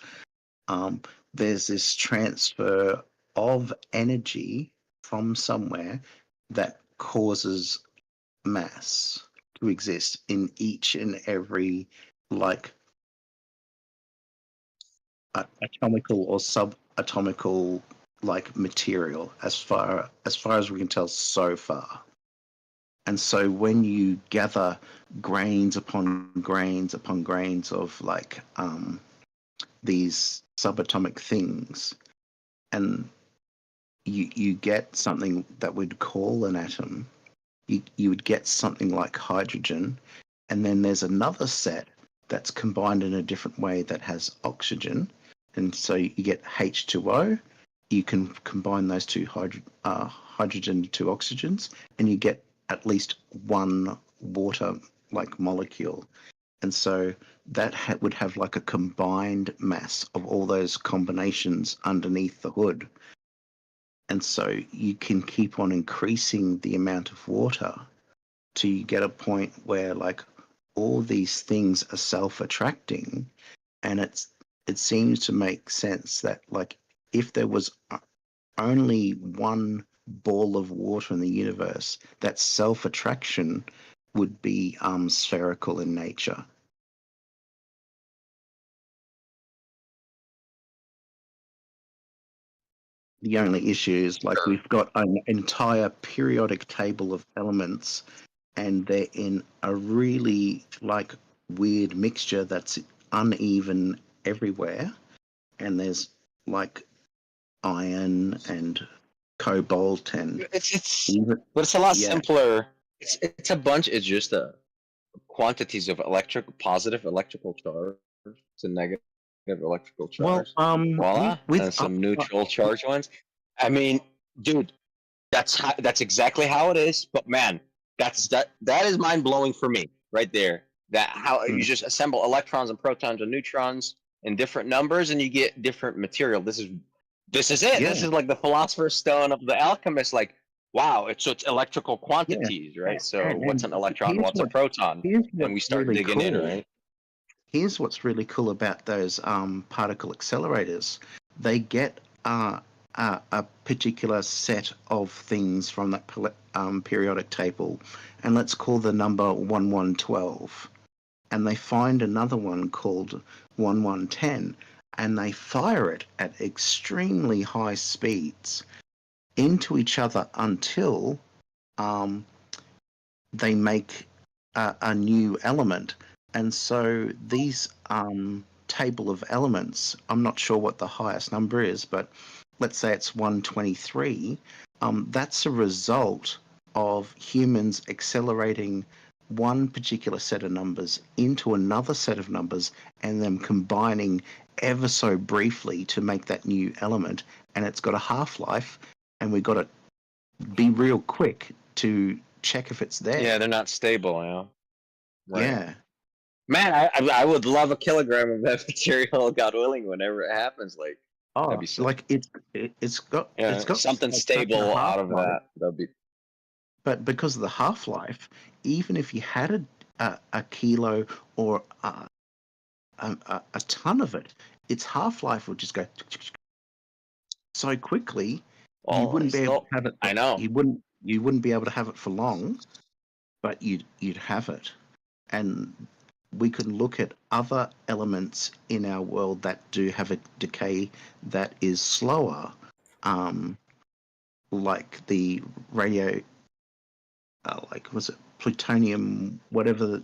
there's this transfer of energy from somewhere that causes mass to exist in each and every atomical or subatomical material as far as we can tell so far. And so when you gather grains upon grains upon grains of these subatomic things, and you get something that we'd call an atom, you would get something like hydrogen, and then there's another set that's combined in a different way that has oxygen, and so you get H2O. You can combine those two hydrogen to oxygens, and you get at least one water molecule. And so that would have a combined mass of all those combinations underneath the hood. And so you can keep on increasing the amount of water till you get a point where all these things are self-attracting, and it seems to make sense that if there was only one ball of water in the universe, that self-attraction would be spherical in nature. The only issue is we've got an entire periodic table of elements, and they're in a really weird mixture that's uneven everywhere, and there's iron and cobalt and but it's a lot simpler. It's a bunch. It's just quantities of positive electrical charge to negative electrical charge. Voila, and some neutral charge ones. I mean, dude, that's exactly how it is. But man, that is mind blowing for me right there. That how you just assemble electrons and protons and neutrons in different numbers, and you get different material. This is it. Yeah. This is like the philosopher's stone of the alchemist. Wow, it's electrical quantities, right? So what's an electron? What's a proton? And we start really digging in, cool. right? Here's what's really cool about those particle accelerators. They get a particular set of things from that periodic table, and let's call the number 1112. And they find another one called 1110, and they fire it at extremely high speeds into each other until they make a new element. And so these table of elements, I'm not sure what the highest number is, but let's say it's 123. That's a result of humans accelerating one particular set of numbers into another set of numbers and then combining ever so briefly to make that new element. And it's got a half-life, and we've got to be real quick to check if it's there. Yeah, they're not stable, Right. Yeah. Man, I would love a kilogram of that material, God willing, whenever it happens. That'd be sick. It's got something such a stable out of half-life. that. That'd be. But because of the half-life, even if you had a kilo or a ton of it, its half-life would just go so quickly. You wouldn't be able to have it. I know. You wouldn't be able to have it for long, but you'd have it. And we could look at other elements in our world that do have a decay that is slower, like the radio. Was it plutonium, whatever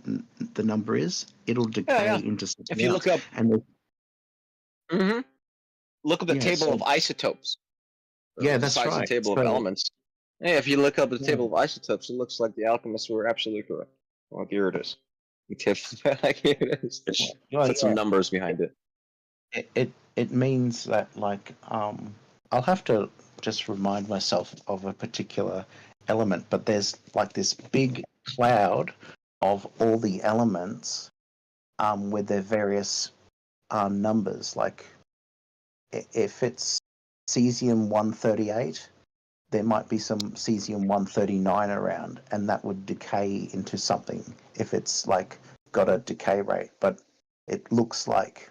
the number is, it'll decay into something If you else. look up, and look up the table of isotopes. Yeah, The that's size of right. table of So- elements. Yeah, if you look up the table of isotopes, it looks like the alchemists were absolutely correct. Well, here it is. Here it is. Put some numbers behind it. It means that I'll have to just remind myself of a particular element, but there's like this big cloud of all the elements with their various numbers. Like if it's cesium 138, there might be some cesium 139 around, and that would decay into something if it's like got a decay rate. But it looks like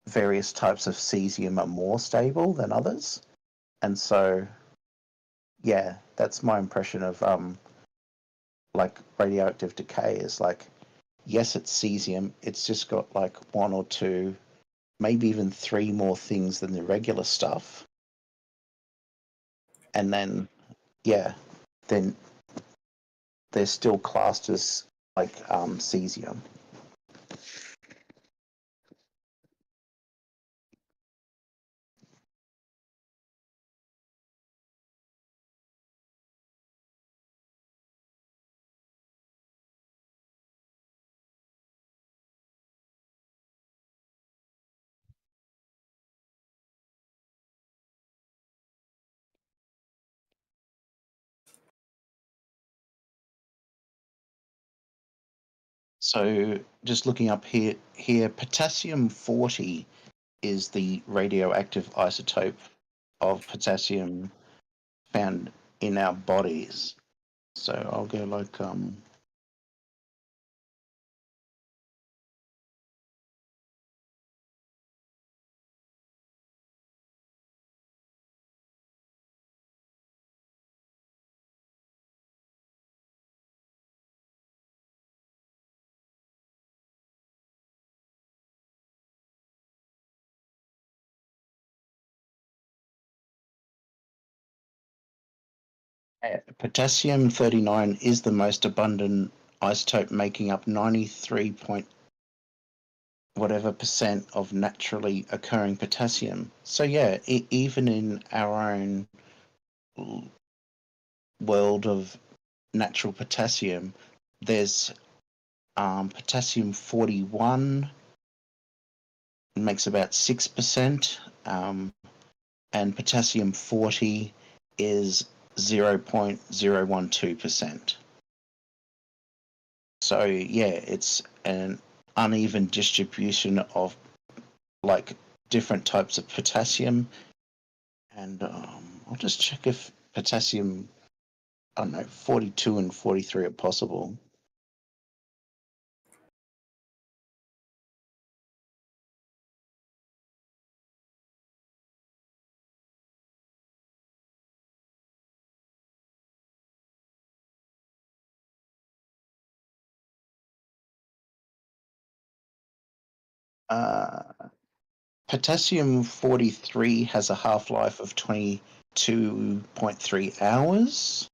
various types of cesium are more stable than others, and so yeah, that's my impression of like radioactive decay is like, yes, it's cesium, it's just got like one or two, maybe even three more things than the regular stuff, and then yeah, then they're still classed as like cesium. So just looking up here, potassium 40 is the radioactive isotope of potassium found in our bodies. So I'll go like potassium 39 is the most abundant isotope, making up 93 point whatever percent of naturally occurring potassium. So yeah, even in our own world of natural potassium, there's potassium 41 makes about 6%, and potassium 40 is 0.012%. So yeah, it's an uneven distribution of like different types of potassium, and I'll just check if potassium, I don't know, 42 and 43 are possible. Potassium 43 has a half-life of 22.3 hours.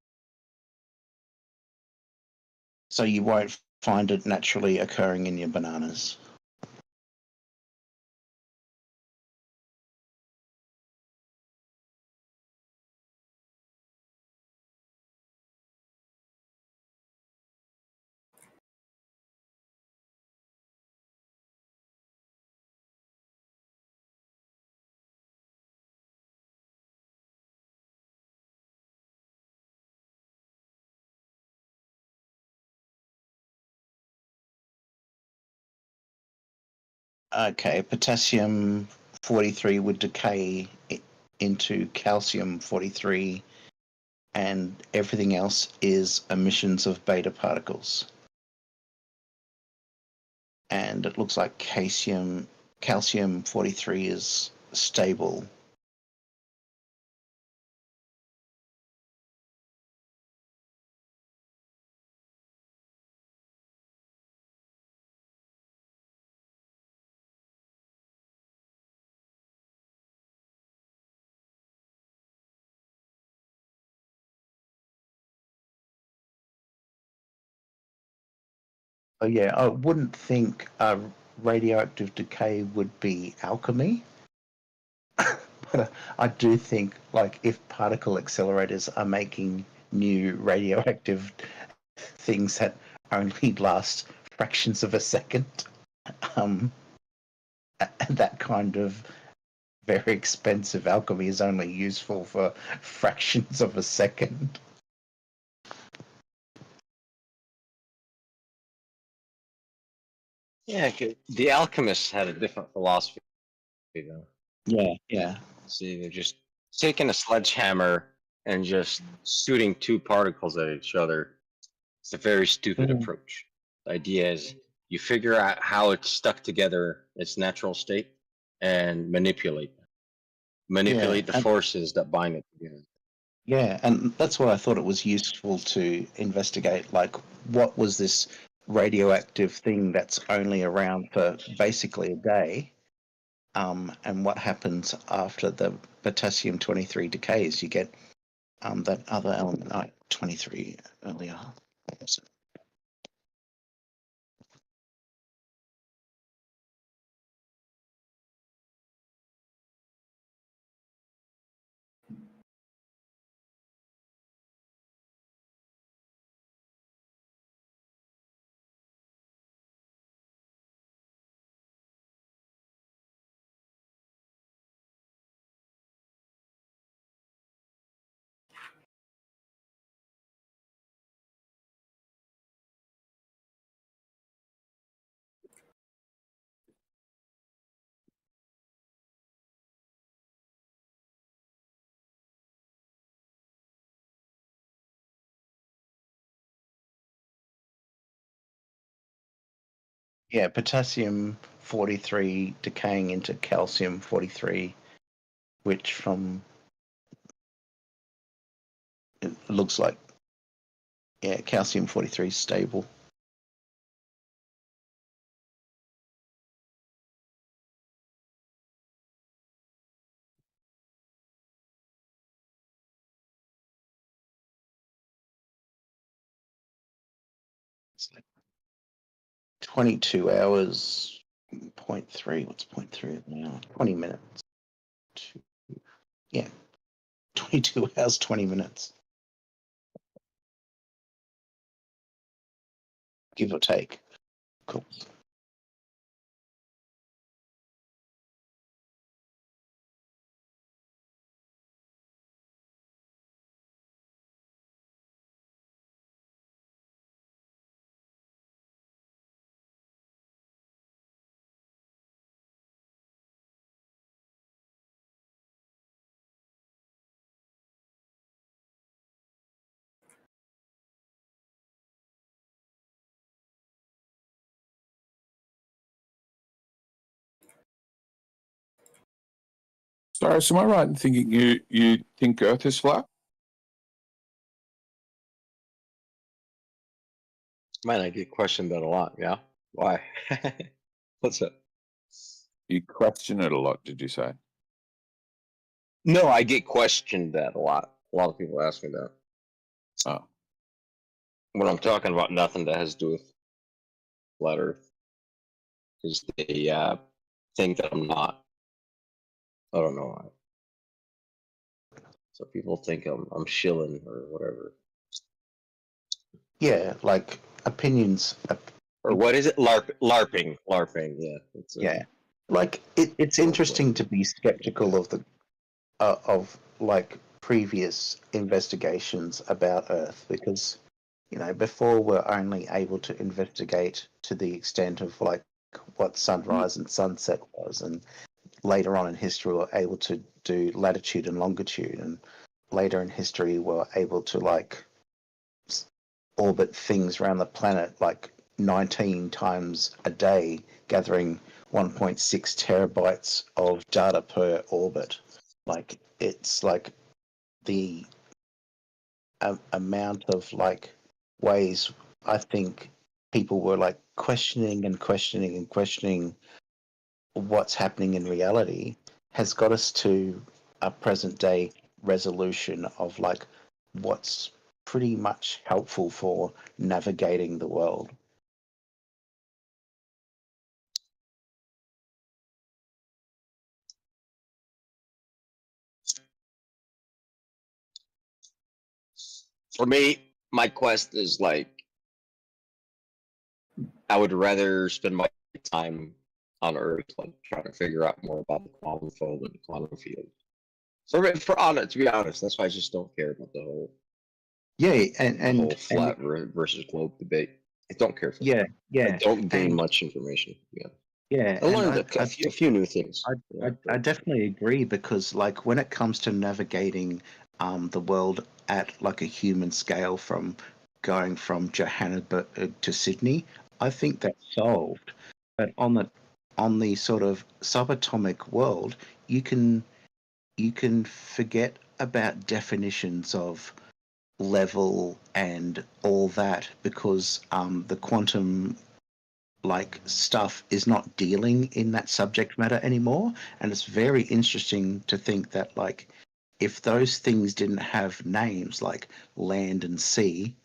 So you won't find it naturally occurring in your bananas. Okay, potassium 43 would decay into calcium 43, and everything else is emissions of beta particles. And it looks like calcium 43 is stable. Oh yeah, I wouldn't think radioactive decay would be alchemy, but I do think like if particle accelerators are making new radioactive things that only last fractions of a second, that kind of very expensive alchemy is only useful for fractions of a second. Yeah, the alchemists had a different philosophy, though. Yeah. See, they're just taking a sledgehammer and just shooting two particles at each other. It's a very stupid approach. The idea is you figure out how it's stuck together, its natural state, and manipulate the and, forces that bind it together. yeah, and that's why I thought it was useful to investigate, like, what was this radioactive thing that's only around for basically a day, and what happens after the potassium-23 decays. You get that other element, 23 earlier. So, yeah, potassium-43 decaying into calcium-43, which from it looks like, yeah, calcium-43 is stable. It's like 22 hours, 0.3. What's 0.3 now? 20 minutes. Yeah, 22 hours, 20 minutes. Give or take. Cool. Sorry, so am I right in thinking you think Earth is flat? Man, I get questioned that a lot. Yeah, why? What's up? You question it a lot, did you say? No, I get questioned that a lot. A lot of people ask me that. Oh. When I'm talking about nothing that has to do with flat Earth, because they think that I'm not. I don't know why. So people think I'm shilling or whatever. Yeah, like opinions. Or what is it? LARPing. Yeah. Yeah, like it's interesting to be skeptical of the of like previous investigations about Earth, because before we're only able to investigate to the extent of like what sunrise and sunset was, and later on in history we're able to do latitude and longitude, and later in history we're able to like orbit things around the planet like 19 times a day, gathering 1.6 terabytes of data per orbit. Like it's like the amount of like ways I think people were like questioning and questioning and questioning what's happening in reality has got us to a present day resolution of like what's pretty much helpful for navigating the world. For me, my quest is like I would rather spend my time on Earth, like trying to figure out more about the quantum fold and the quantum field. For honest, to be honest, that's why I just don't care about the whole whole flat versus globe debate. I don't care for that. I don't gain much information. Yeah, I and learned a few new things. I definitely agree, because like when it comes to navigating the world at like a human scale, from going from Johannesburg to Sydney, I think that's solved. But on the sort of subatomic world, you can forget about definitions of level and all that, because the quantum like stuff is not dealing in that subject matter anymore. And it's very interesting to think that like if those things didn't have names like land and sea,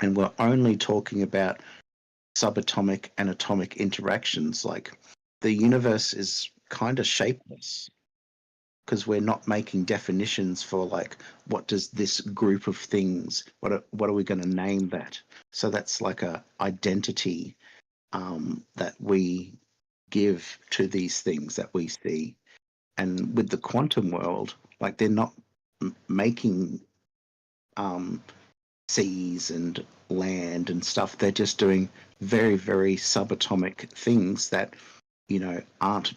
and we're only talking about subatomic and atomic interactions, like the universe is kind of shapeless, because we're not making definitions for like what does this group of things, what are we going to name that? So that's like a identity that we give to these things that we see. And with the quantum world, like they're not making seas and land and stuff. They're just doing very, very subatomic things that, aren't,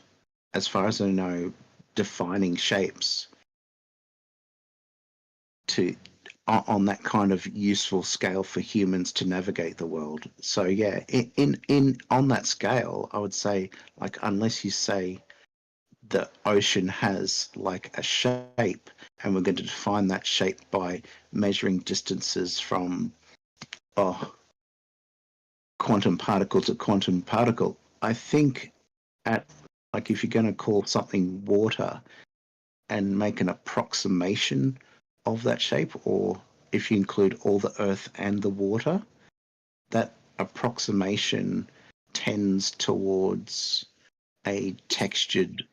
as far as I know, defining shapes to on that kind of useful scale for humans to navigate the world. So yeah, in on that scale, I would say, like, unless you say the ocean has like a shape, and we're going to define that shape by measuring distances from quantum particle to quantum particle, I think at like if you're going to call something water and make an approximation of that shape, or if you include all the earth and the water, that approximation tends towards a textured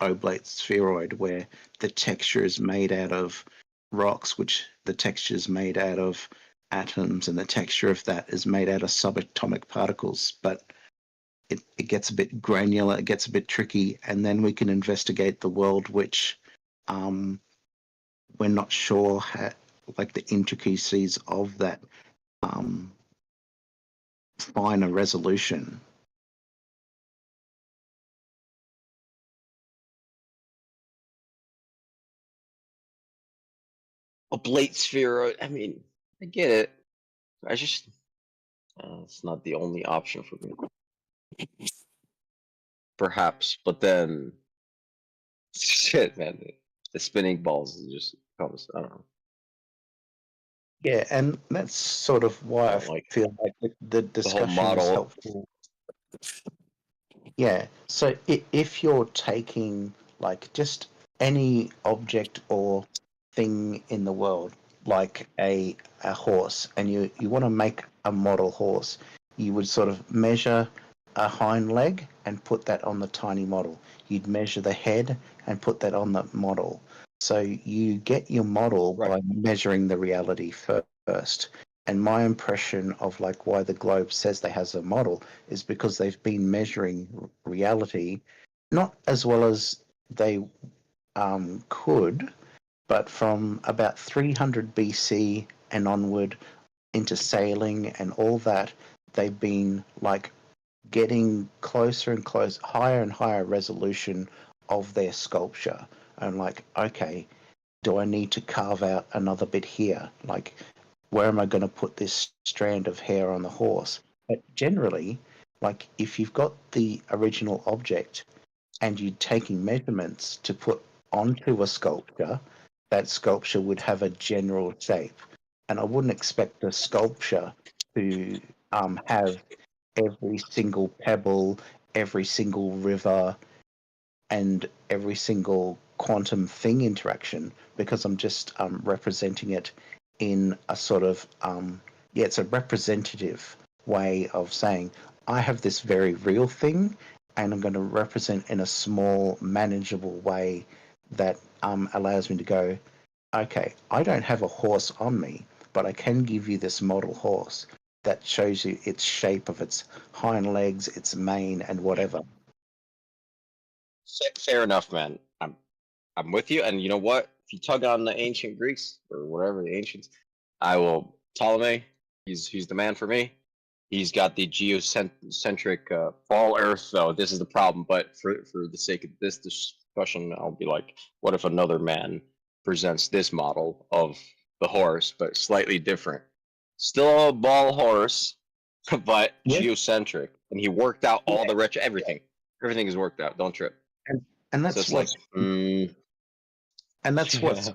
oblate spheroid, where the texture is made out of rocks, which the texture is made out of atoms, and the texture of that is made out of subatomic particles. But it gets a bit granular, it gets a bit tricky, and then we can investigate the world, which we're not sure like the intricacies of that finer resolution. Oblate sphere. I mean, I get it. I just it's not the only option for me. Perhaps, but then shit, man, the spinning balls is just comes. I don't know. Yeah, and that's sort of why I feel like the discussion is helpful. Yeah, so if you're taking like just any object or thing in the world, like a horse, and you want to make a model horse, you would sort of measure a hind leg and put that on the tiny model. You'd measure the head and put that on the model. So you get your model by measuring the reality first. And my impression of like why the globe says they has a model is because they've been measuring reality, not as well as they could, but from about 300 BC and onward into sailing and all that, they've been like getting closer and closer, higher and higher resolution of their sculpture. And like, okay, do I need to carve out another bit here? Like, where am I going to put this strand of hair on the horse? But generally, like if you've got the original object and you're taking measurements to put onto a sculpture, that sculpture would have a general shape. And I wouldn't expect the sculpture to have every single pebble, every single river, and every single quantum thing interaction, because I'm just representing it in a sort of it's a representative way of saying I have this very real thing, and I'm going to represent in a small, manageable way that allows me to go, okay, I don't have a horse on me, but I can give you this model horse that shows you its shape of its hind legs, its mane, and whatever. Fair enough, man. I'm with you. And you know what? If you tug on the ancient Greeks or whatever the ancients, I will Ptolemy. He's the man for me. He's got the geocentric ball Earth, though. This is the problem. But for the sake of this discussion, I'll be like, what if another man presents this model of the horse, but slightly different? Still a ball horse, but geocentric, and he worked out all the retro everything. Everything is worked out. Don't trip. And So that's it's like, and that's what's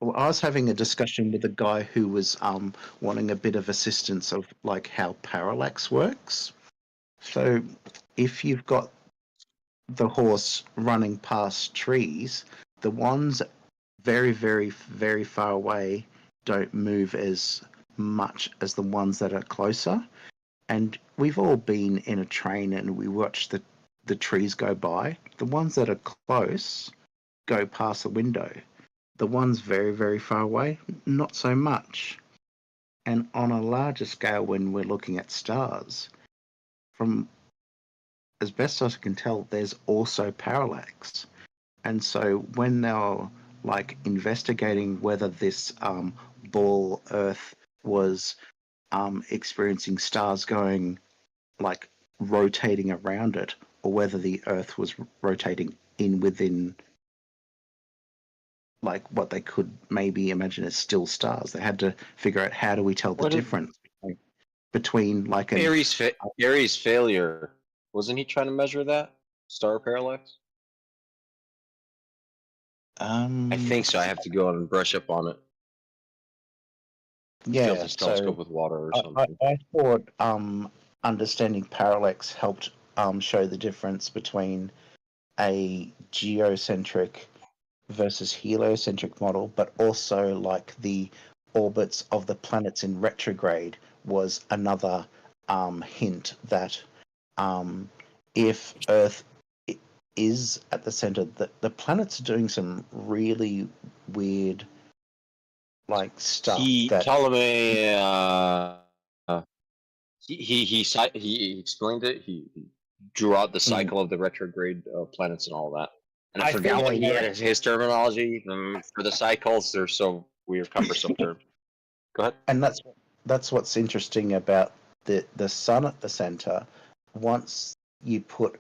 I was having a discussion with a guy who was wanting a bit of assistance of like how parallax works. So if you've got the horse running past trees, the ones very, very, very far away don't move as much as the ones that are closer. And we've all been in a train and we watch the trees go by. The ones that are close go past the window. The ones very, very far away, not so much. And on a larger scale, when we're looking at stars, from as best as I can tell, there's also parallax. And so when they're like investigating whether this ball Earth was experiencing stars going like rotating around it, or whether the Earth was rotating within like what they could maybe imagine as still stars. They had to figure out how do we tell the difference between like an Aries failure. Wasn't he trying to measure that star parallax? I think so. I have to go and brush up on it. Yeah, Fills his telescope with water or something. I thought understanding parallax helped show the difference between a geocentric versus heliocentric model, but also like the orbits of the planets in retrograde was another hint that if Earth is at the center, the planets are doing some really weird like stuff. Ptolemy, he explained it. He drew out the cycle of the retrograde planets and all that. And I forgot what he had his terminology for the cycles. They're so weird, cumbersome terms. Go ahead. And that's what's interesting about the sun at the center. Once you put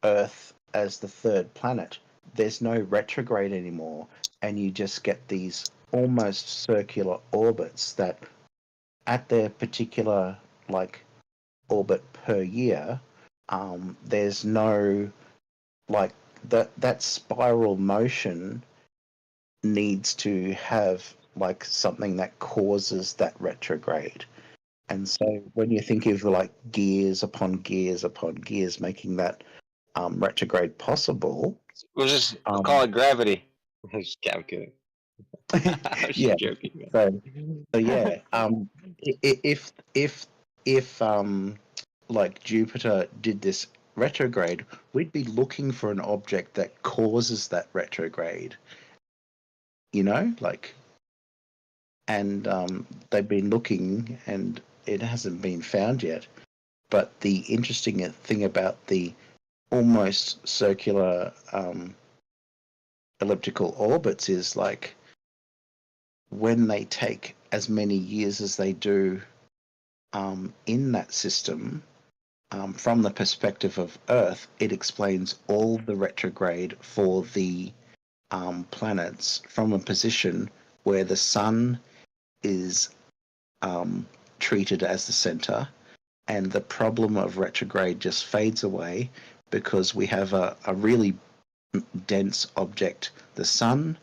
Earth as the third planet, there's no retrograde anymore, and you just get these almost circular orbits that, at their particular like orbit per year, there's no like that spiral motion needs to have like something that causes that retrograde. And so when you think of like gears upon gears upon gears making that retrograde possible, We'll just call it gravity. I'm just kidding. I'm yeah. joking, man. So yeah, if like Jupiter did this retrograde, we'd be looking for an object that causes that retrograde. You know, like, and they've been looking, and it hasn't been found yet. But the interesting thing about the almost circular elliptical orbits is like when they take as many years as they do in that system, from the perspective of Earth, it explains all the retrograde for the planets from a position where the sun is treated as the center, and the problem of retrograde just fades away because we have a really dense object, the sun,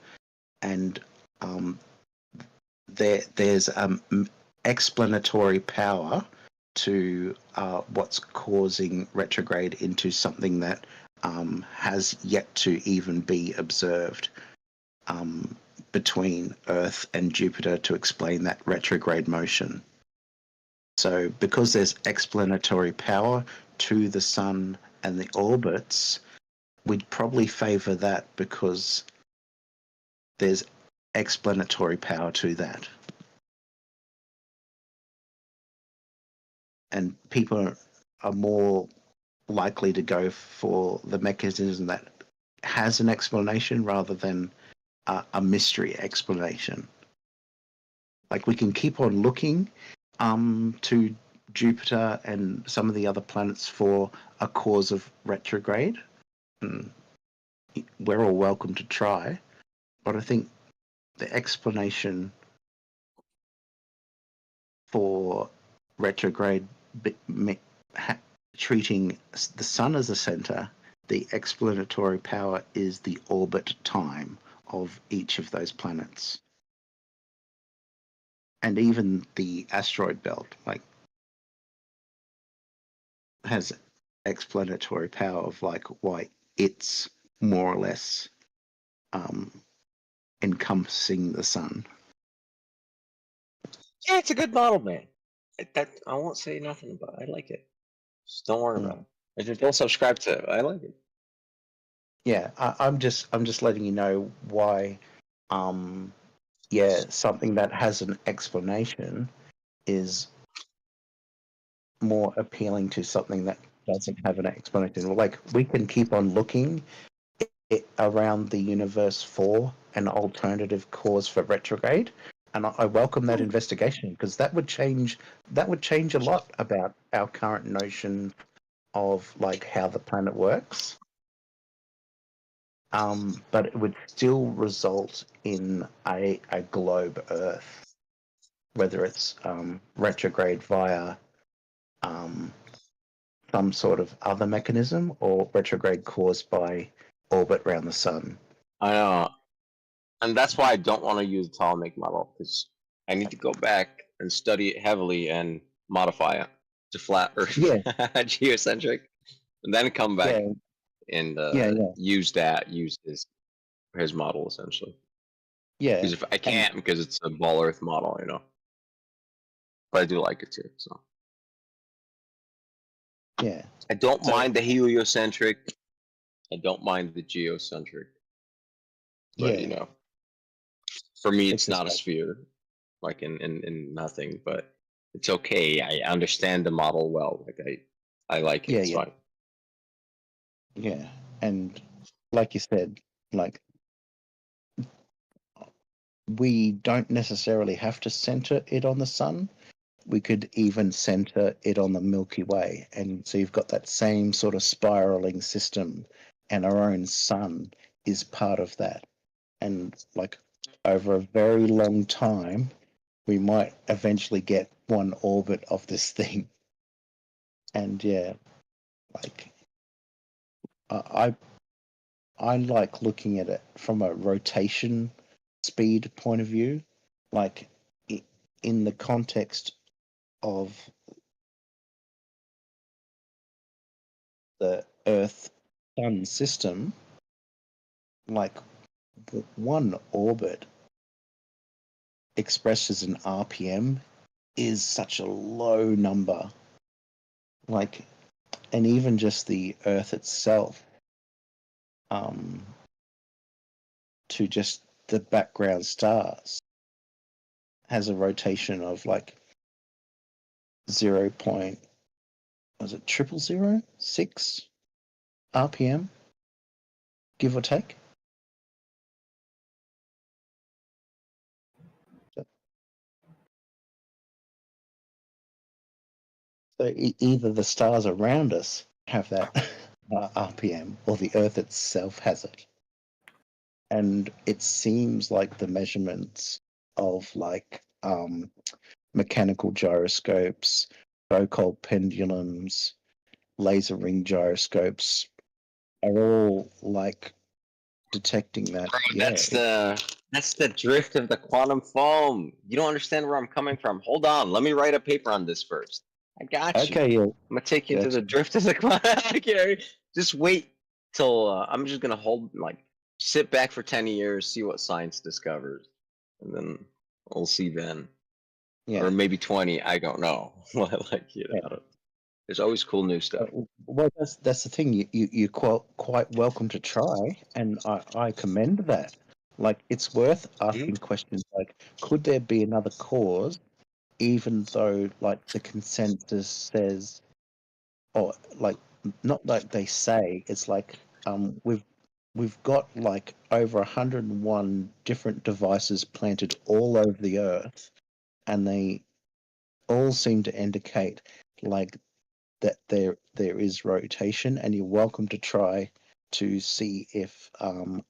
and there's explanatory power to what's causing retrograde into something that has yet to even be observed between Earth and Jupiter to explain that retrograde motion. So because there's explanatory power to the sun and the orbits, we'd probably favor that because there's explanatory power to that. And people are more likely to go for the mechanism that has an explanation rather than a mystery explanation. Like, we can keep on looking to Jupiter and some of the other planets for a cause of retrograde. And we're all welcome to try, but I think the explanation for retrograde treating the sun as a center, the explanatory power is the orbit time of each of those planets. And even the asteroid belt, like, has explanatory power of like why it's more or less encompassing the sun. Yeah, it's a good model, man. I won't say nothing about it. I like it. Just don't worry about it. I just don't subscribe to it. I like it. Yeah, I'm just letting you know why. Yeah, something that has an explanation is more appealing to something that doesn't have an explanation. Like, we can keep on looking around the universe for an alternative cause for retrograde, and I welcome that investigation, because that would change a lot about our current notion of like how the planet works. But it would still result in a globe Earth, whether it's retrograde via some sort of other mechanism or retrograde caused by orbit around the sun. I know. And that's why I don't want to use the Ptolemaic model, because I need to go back and study it heavily and modify it to flat Earth, geocentric, and then come back and use his model essentially. Yeah. Because if I can't, because it's a ball Earth model, you know. But I do like it too. So. Yeah. I don't mind the heliocentric. I don't mind the geocentric. But you know, for me, it's not a sphere, like in nothing. But it's okay. I understand the model well. Like I like it. It's fine. Yeah, and like you said, like, we don't necessarily have to center it on the sun. We could even center it on the Milky Way, and so you've got that same sort of spiraling system, and our own sun is part of that. And like, over a very long time, we might eventually get one orbit of this thing. And yeah, like, I like looking at it from a rotation speed point of view, like in the context of the Earth Sun system. Like, one orbit expressed as an RPM is such a low number. Like, and even just the Earth itself, to just the background stars, has a rotation of like 0.0006 RPM, give or take. So either the stars around us have that RPM, or the Earth itself has it. And it seems like the measurements of like mechanical gyroscopes, Foucault pendulums, laser ring gyroscopes are all like detecting that. Bro, that's the drift of the quantum foam. You don't understand where I'm coming from. Hold on, let me write a paper on this first. I got you. Okay, yeah. I'm gonna take you to the drift of the quantum. Just wait till I'm just gonna sit back for 10 years, see what science discovers, and then we'll see then. Yeah. Or maybe 20. I don't know. There's always cool new stuff. Well, that's the thing. You're quite welcome to try, and I commend that. Like, it's worth asking questions like, could there be another cause, even though like the consensus says, or like, not like they say, it's like we've we've got like over 101 different devices planted all over the Earth, and they all seem to indicate like that there is rotation, and you're welcome to try to see if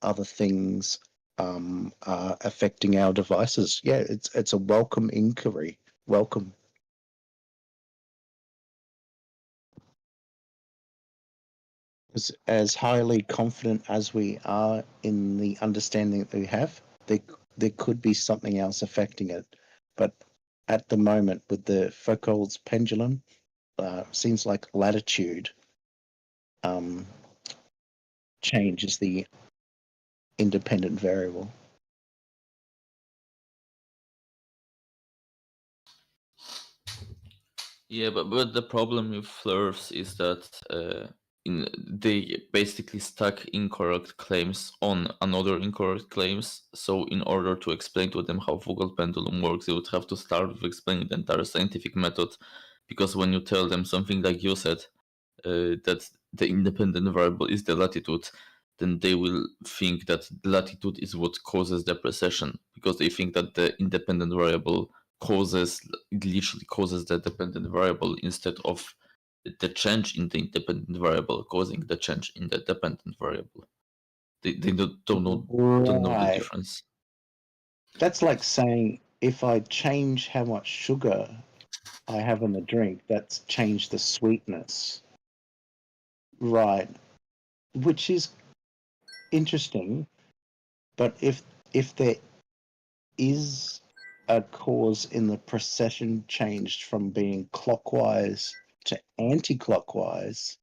other things are affecting our devices. Yeah, it's a welcome inquiry. Welcome. As highly confident as we are in the understanding that we have, there could be something else affecting it. But at the moment, with the Foucault's pendulum, seems like latitude change is the independent variable. Yeah, but the problem with flurfs is that they basically stack incorrect claims on another incorrect claims. So in order to explain to them how Foucault pendulum works, you would have to start with explaining the entire scientific method, because when you tell them something like you said, that the independent variable is the latitude, then they will think that latitude is what causes the precession, because they think that the independent variable literally causes the dependent variable, instead of the change in the independent variable causing the change in the dependent variable. They don't know the Right. difference. That's like saying if I change how much sugar I have in the drink, that's changed the sweetness. Right. Which is interesting, but if there is a cause in the precession changed from being clockwise to anti-clockwise,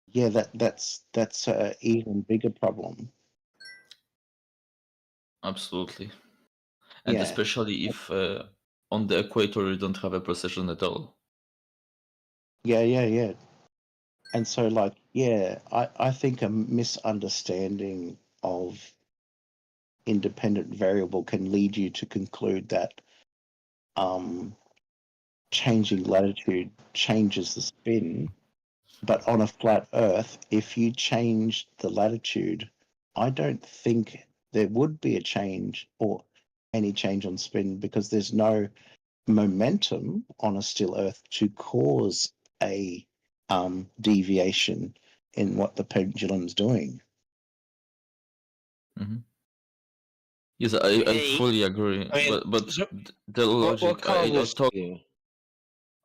yeah, that's an even bigger problem. Absolutely. And Yeah. especially if on the equator you don't have a precession at all. Yeah. And so, like, yeah, I think a misunderstanding of independent variable can lead you to conclude that changing latitude changes the spin. But on a flat Earth, if you change the latitude, I don't think there would be a change or any change on spin, because there's no momentum on a still Earth to cause a deviation in what the pendulum's doing. Mm-hmm. Yes, I fully agree. I mean, but so the logic, what caused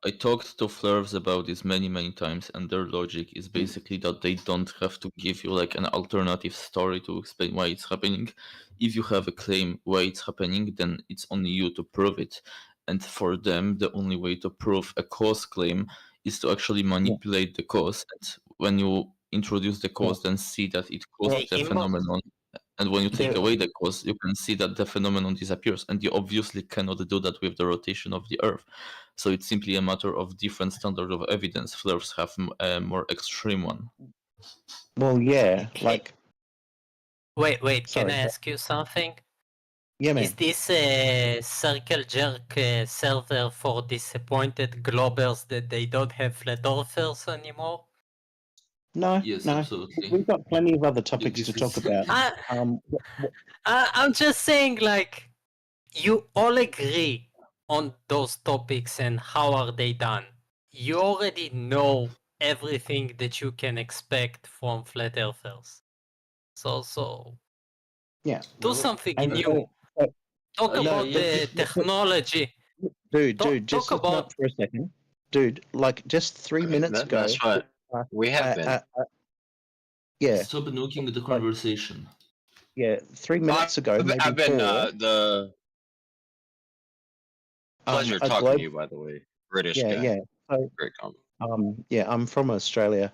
I talked to Flurves about this many times, and their logic is basically that they don't have to give you like an alternative story to explain why it's happening. If you have a claim why it's happening, then it's on you to prove it. And for them, the only way to prove a cause claim is to actually manipulate the cause. And when you introduce the cause, then see that it caused the phenomenon. And when you take away the cause, you can see that the phenomenon disappears. And you obviously cannot do that with the rotation of the Earth. So it's simply a matter of different standard of evidence. Flurfs have a more extreme one. Well, yeah, like. Wait, can Sorry. I ask you something? Yeah, man. Is this a circle jerk server for disappointed globbers that they don't have flat earthers anymore? No, Yes, no. absolutely. We've got plenty of other topics to talk about. I'm just saying, like, you all agree on those topics and how are they done. You already know everything that you can expect from flat earthers. So yeah, do something and new. Talk about the technology. Dude, talk just listen about up for a second. Dude, like just 3 minutes ago. That's fine. We have been. Yeah. Stop nuking the conversation. Yeah, 3 minutes ago, maybe I've been 4. the pleasure a talking to you, by the way. British guy. Yeah. So, great comment. yeah, I'm from Australia,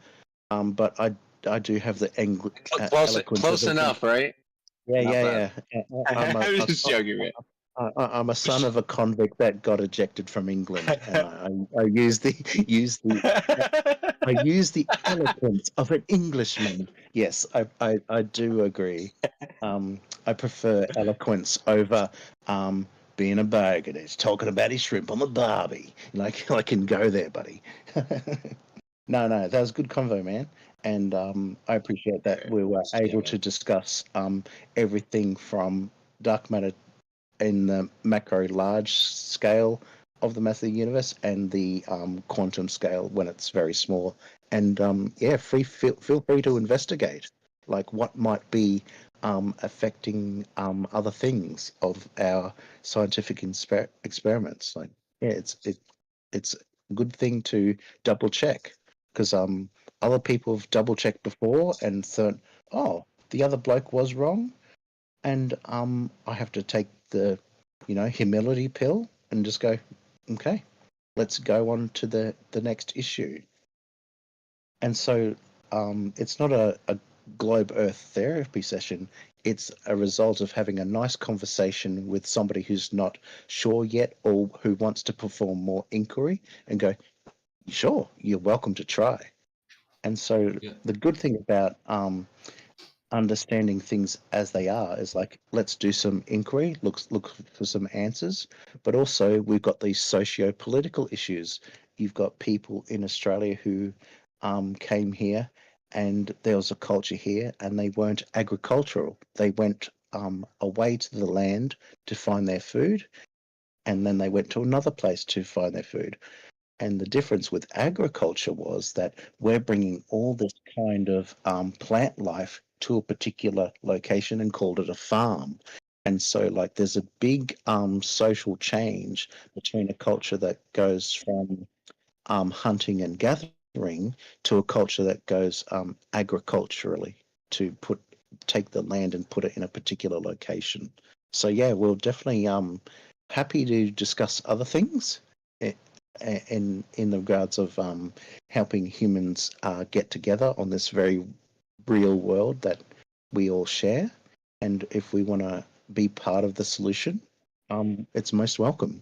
but I do have the eloquence close of enough, right? Yeah. I'm just joking, man. I'm a son of a convict that got ejected from England, and I use the eloquence of an Englishman. Yes, I do agree. I prefer eloquence over being a bogan. It's talking about his shrimp on the barbie. Like I can go there, buddy. No, that was good convo, man. And I appreciate that we were able to discuss everything from dark matter in the macro large scale of the mass of the universe and the quantum scale when it's very small. And yeah, feel free to investigate like what might be affecting other things of our scientific experiments. Like, yeah, it's a good thing to double check because other people have double checked before and thought, oh, the other bloke was wrong, and I have to take the humility pill and just go, okay, let's go on to the next issue. And so it's not a globe earth therapy session. It's a result of having a nice conversation with somebody who's not sure yet or who wants to perform more inquiry and go, sure, you're welcome to try. And so the good thing about understanding things as they are is like, let's do some inquiry, look for some answers, but also we've got these socio-political issues. You've got people in Australia who came here and there was a culture here and they weren't agricultural. They went away to the land to find their food, and then they went to another place to find their food. And the difference with agriculture was that we're bringing all this kind of plant life to a particular location and called it a farm. And so, like, there's a big social change between a culture that goes from hunting and gathering to a culture that goes agriculturally to take the land and put it in a particular location. So yeah, we're definitely happy to discuss other things in the regards of helping humans get together on this very real world that we all share. And if we want to be part of the solution, it's most welcome.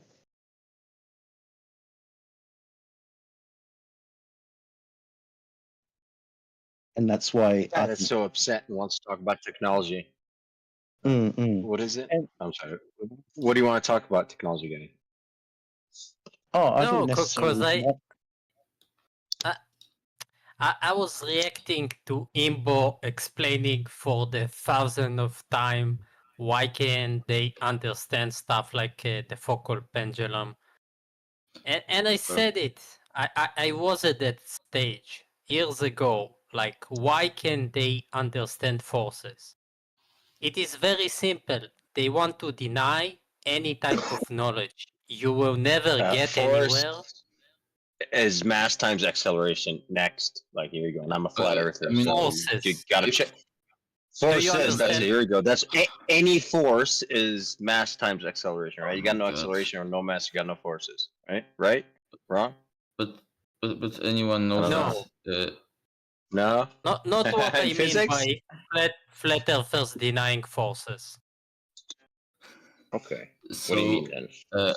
And that's why Dad is so upset and wants to talk about technology. What is it? I'm sorry. What do you want to talk about technology, guy? Oh, I No, didn't because necessarily. I was reacting to Imbo explaining for the thousandth of time why can't they understand stuff like the focal pendulum. And I said it. I was at that stage years ago. Like, why can they understand forces? It is very simple. They want to deny any type of knowledge. You will never get Force anywhere. is mass times acceleration. Next, like here you go. And I'm a flat earther, so Forces. you gotta check. Do you Forces. That's it. understand? Here we go. That's any force is mass times acceleration, right? You got no acceleration or no mass. You got no forces, right? Right? Wrong? But anyone knows No. that. No. Not what I mean Physics? by flat earthers denying forces. Okay. So, What do you mean then?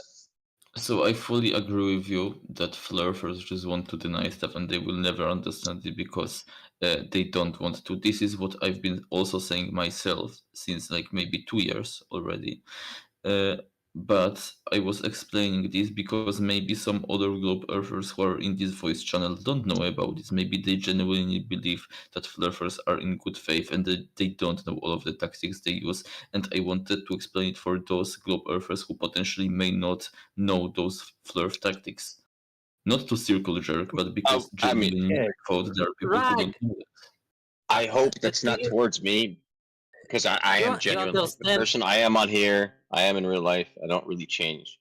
So I fully agree with you that fluffers just want to deny stuff and they will never understand it because they don't want to. This is what I've been also saying myself since like maybe 2 years already. But I was explaining this because maybe some other globe earthers who are in this voice channel don't know about this. Maybe they genuinely believe that fluffers are in good faith and they don't know all of the tactics they use. And I wanted to explain it for those globe earthers who potentially may not know those flurf tactics. Not to circle jerk, but because genuinely I thought there are people who don't know it. I hope that's not towards me, because I am genuinely like the person I am on here. I am in real life. I don't really change.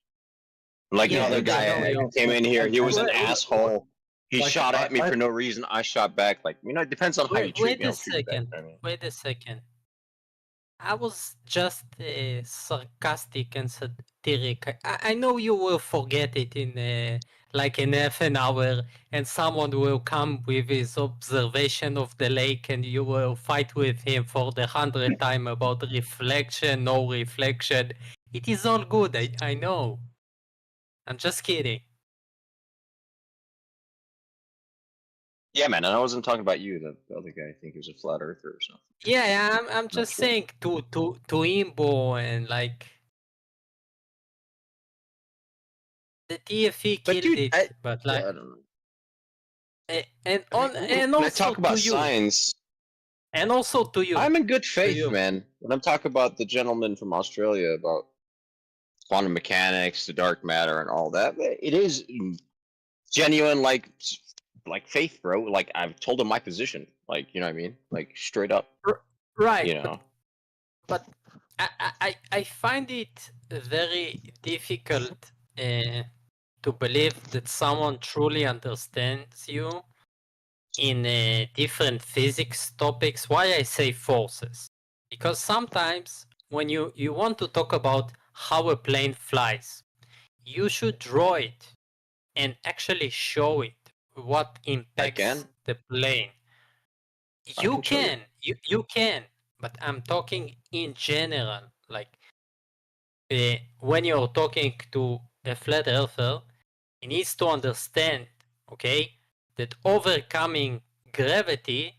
Like the other guy came in here, he was an asshole. He shot at me for no reason. I shot back. Like, it depends on how you treat me. Wait a I'll treat you back. second. Wait a second. I was just sarcastic and satiric. I know you will forget it in like in half an hour, and someone will come with his observation of the lake, and you will fight with him for the 100th time about reflection, no reflection. It is all good. I know. I'm just kidding. Yeah, man. And I wasn't talking about you. The other guy, I think he was a flat earther or something. Yeah, I'm just saying to Imbo and like the TFE killed it, but like And when I also talk about to you, science, and also to you. I'm in good faith, you. man. When I'm talking about the gentleman from Australia about quantum mechanics, the dark matter, and all that, it is genuine, like faith, bro. Like I've told him my position, like you know what I mean, like straight up, Right, you know. but I find it very difficult to believe that someone truly understands you in different physics topics. Why I say forces? Because sometimes when you want to talk about how a plane flies, you should draw it and actually show it what impacts the plane. You can, you can, but I'm talking in general. Like when you're talking to a flat earther, he needs to understand, okay, that overcoming gravity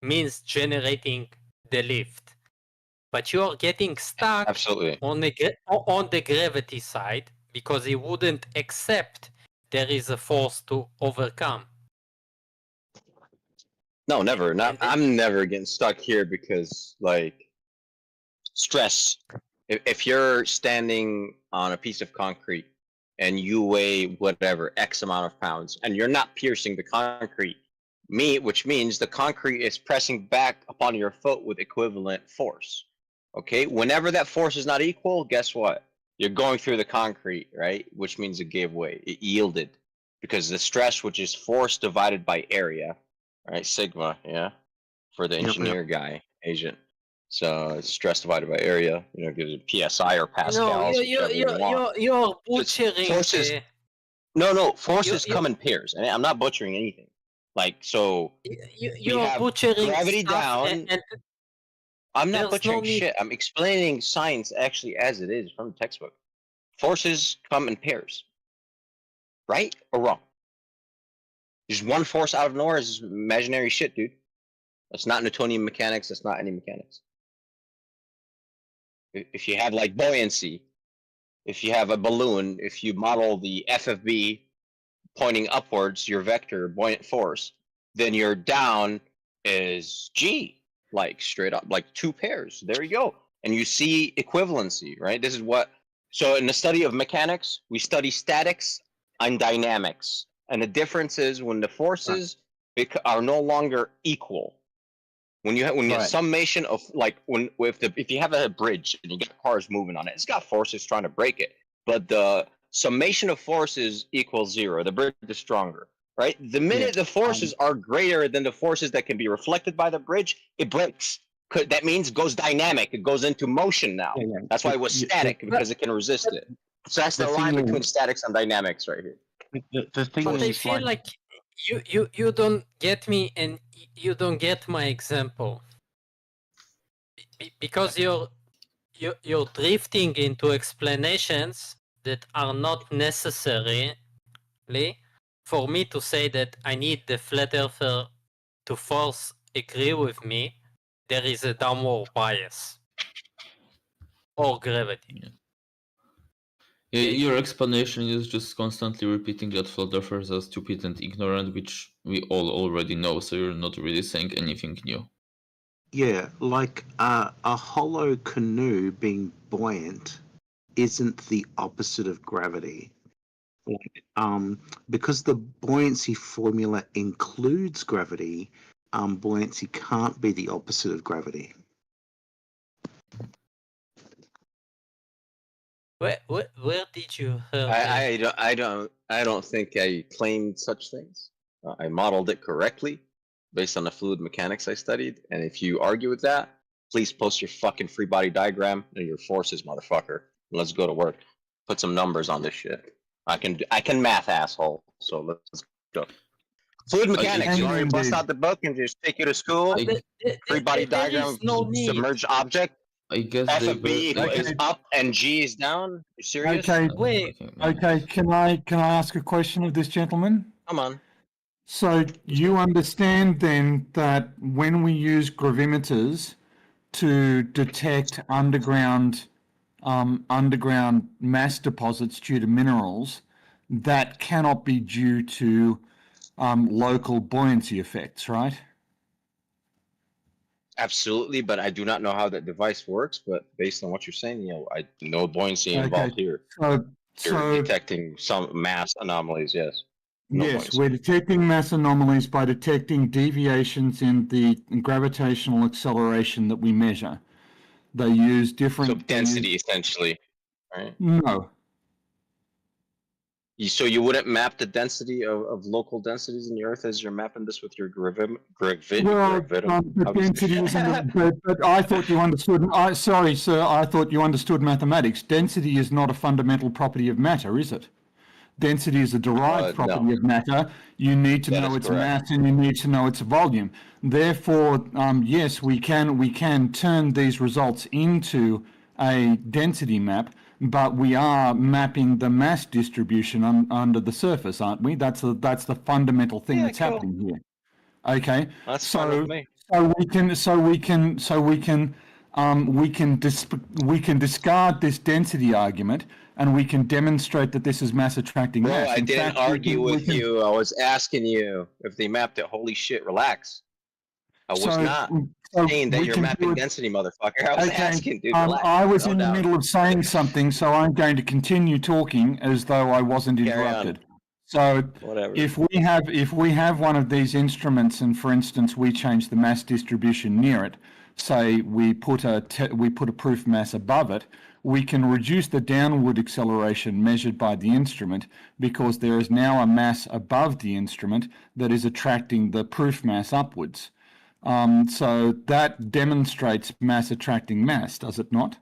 means generating the lift. But you are getting stuck Absolutely. on the gravity side because he wouldn't accept there is a force to overcome. No, never. Not. I'm never getting stuck here because like stress. If you're standing on a piece of concrete and you weigh whatever X amount of pounds and you're not piercing the concrete, which means the concrete is pressing back upon your foot with equivalent force. Okay, whenever that force is not equal, guess what? You're going through the concrete, right? Which means it gave way, it yielded, because the stress, which is force divided by area, right? Sigma, yeah, for the engineer guy, agent. So it's stress divided by area, you know, gives it PSI or pascals, whichever you want. You're butchering. Forces. No, forces come in pairs, and I'm not butchering anything. Like so, you're butchering gravity stuff down. and I'm not there's butchering no need. shit. I'm explaining science actually as it is from the textbook. Forces come in pairs, right or wrong? Just one force out of nowhere is imaginary shit, dude. That's not Newtonian mechanics. That's not any mechanics. If you have like buoyancy, if you have a balloon, if you model the FFB pointing upwards, your vector buoyant force, then your down is G, like straight up, like two pairs. There you go. And you see equivalency, right? This is what, so in the study of mechanics, we study statics and dynamics. And the difference is when the forces are no longer equal. When you have summation of like if you have a bridge and you got cars moving on it, it's got forces trying to break it, but the summation of forces equals zero. The bridge is stronger, right? The minute the forces are greater than the forces that can be reflected by the bridge, it breaks. That means it goes dynamic. It goes into motion now. That's why it was static because it can resist it. So that's the line between statics and dynamics right here. The thing But is, I feel like you don't get me and you don't get my example because you're drifting into explanations that are not necessary for me to say that I need the flat earther to force agree with me. There is a downward bias or gravity. Yeah, your explanation is just constantly repeating that flat earthers are stupid and ignorant, which we all already know, so you're not really saying anything new. Yeah, like a hollow canoe being buoyant isn't the opposite of gravity. Like, because the buoyancy formula includes gravity, buoyancy can't be the opposite of gravity. Where did you hear I don't think I claimed such things. I modeled it correctly based on the fluid mechanics I studied. And if you argue with that, please post your fucking free body diagram and your forces, motherfucker. And let's go to work. Put some numbers on this shit. I can math, asshole. So let's go. Fluid mechanics. You want me to bust out the book and just take you to school? Free body diagram, submerged object. I guess FFB is up and G is down. You serious? Wait. Okay. Can I ask a question of this gentleman? Come on. So you understand then that when we use gravimeters to detect underground mass deposits due to minerals, that cannot be due to local buoyancy effects, right? Absolutely, but I do not know how that device works. But based on what you're saying, I know buoyancy involved here. So, You're detecting some mass anomalies, yes. No yes, buoyancy. we're detecting mass anomalies by detecting deviations in the gravitational acceleration that we measure. They use different... So density, essentially, right? No. So you wouldn't map the density of local densities in the Earth as you're mapping this with your But density isn't. But I thought you understood. Sorry, sir. I thought you understood mathematics. Density is not a fundamental property of matter, is it? Density is a derived property no. of matter. You need to That know is its correct. mass and you need to know its volume. Therefore, yes, we can turn these results into a density map, but we are mapping the mass distribution under the surface, aren't we? That's the fundamental thing that's happening here. Okay. That's fine with me. We can discard this density argument, and we can demonstrate that this is mass attracting Bro, mass. I In didn't fact, argue with you. I was asking you if they mapped it. Holy shit, relax. I was not saying that you're mapping density, motherfucker. I was asking, dude, relax. I was Calm in the down. middle of saying something, so I'm going to continue talking as though I wasn't interrupted. So Whatever. if we have one of these instruments, and for instance we change the mass distribution near it, say we put a proof mass above it, we can reduce the downward acceleration measured by the instrument because there is now a mass above the instrument that is attracting the proof mass upwards. So that demonstrates mass attracting mass, does it not?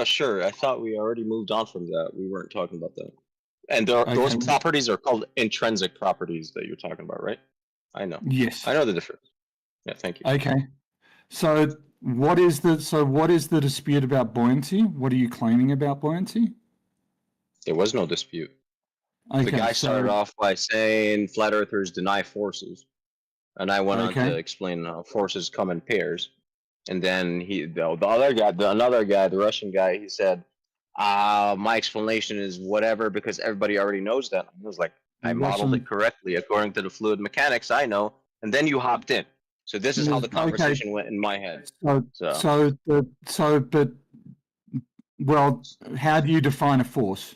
Sure. I thought we already moved on from that. We weren't talking about that. And those properties are called intrinsic properties that you're talking about, right? I know. Yes. I know the difference. Yeah, thank you. Okay. So what is the dispute about buoyancy? What are you claiming about buoyancy? There was no dispute. Okay, the guy started off by saying flat earthers deny forces. And I went on to explain how forces come in pairs. And then another guy, the Russian guy, he said, my explanation is whatever because everybody already knows that. I was like, I modeled it correctly according to the fluid mechanics I know. And then you hopped in. So this is how the conversation went in my head. Well, how do you define a force?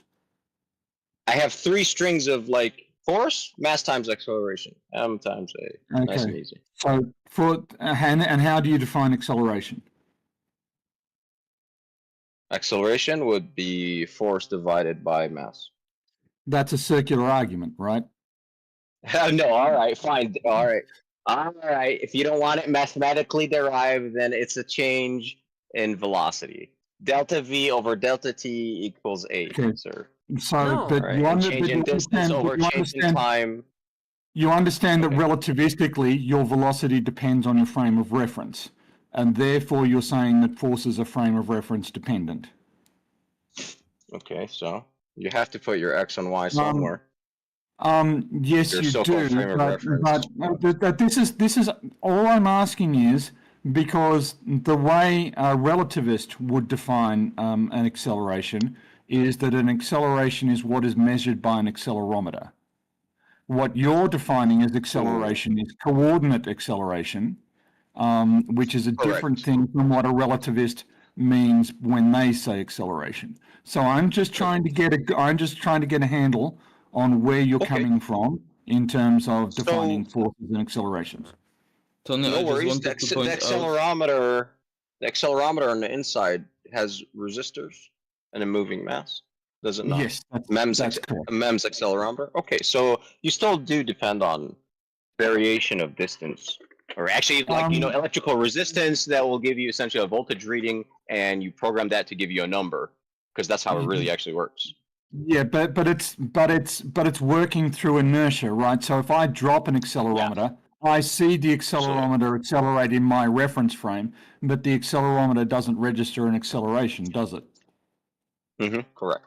I have three strings of force, mass times acceleration, m times a. Nice and easy. So and how do you define acceleration? Acceleration would be force divided by mass. That's a circular argument, right? No, all right, fine, all right. If you don't want it mathematically derived, then it's a change in velocity. Delta v over delta t equals a, sir. So, but you understand time. You understand that relativistically, your velocity depends on your frame of reference, and therefore you're saying that forces are frame of reference dependent. Okay, so you have to put your x and y somewhere. Yes, you do. But this is all I'm asking is because the way a relativist would define an acceleration is that an acceleration is what is measured by an accelerometer. What you're defining as acceleration is coordinate acceleration, which is a different thing from what a relativist means when they say acceleration. So I'm just trying to get a handle on where you're coming from in terms of defining forces and accelerations. Tony, no worries. The accelerometer on the inside has resistors and a moving mass. Does it not? Yes, MEMS correct. MEMS accelerometer. Okay, so you still do depend on variation of distance, or actually, electrical resistance that will give you essentially a voltage reading, and you program that to give you a number, because that's how it really actually works. Yeah, but it's working through inertia, right? So if I drop an accelerometer, I see the accelerometer accelerate in my reference frame, but the accelerometer doesn't register an acceleration, does it? Correct.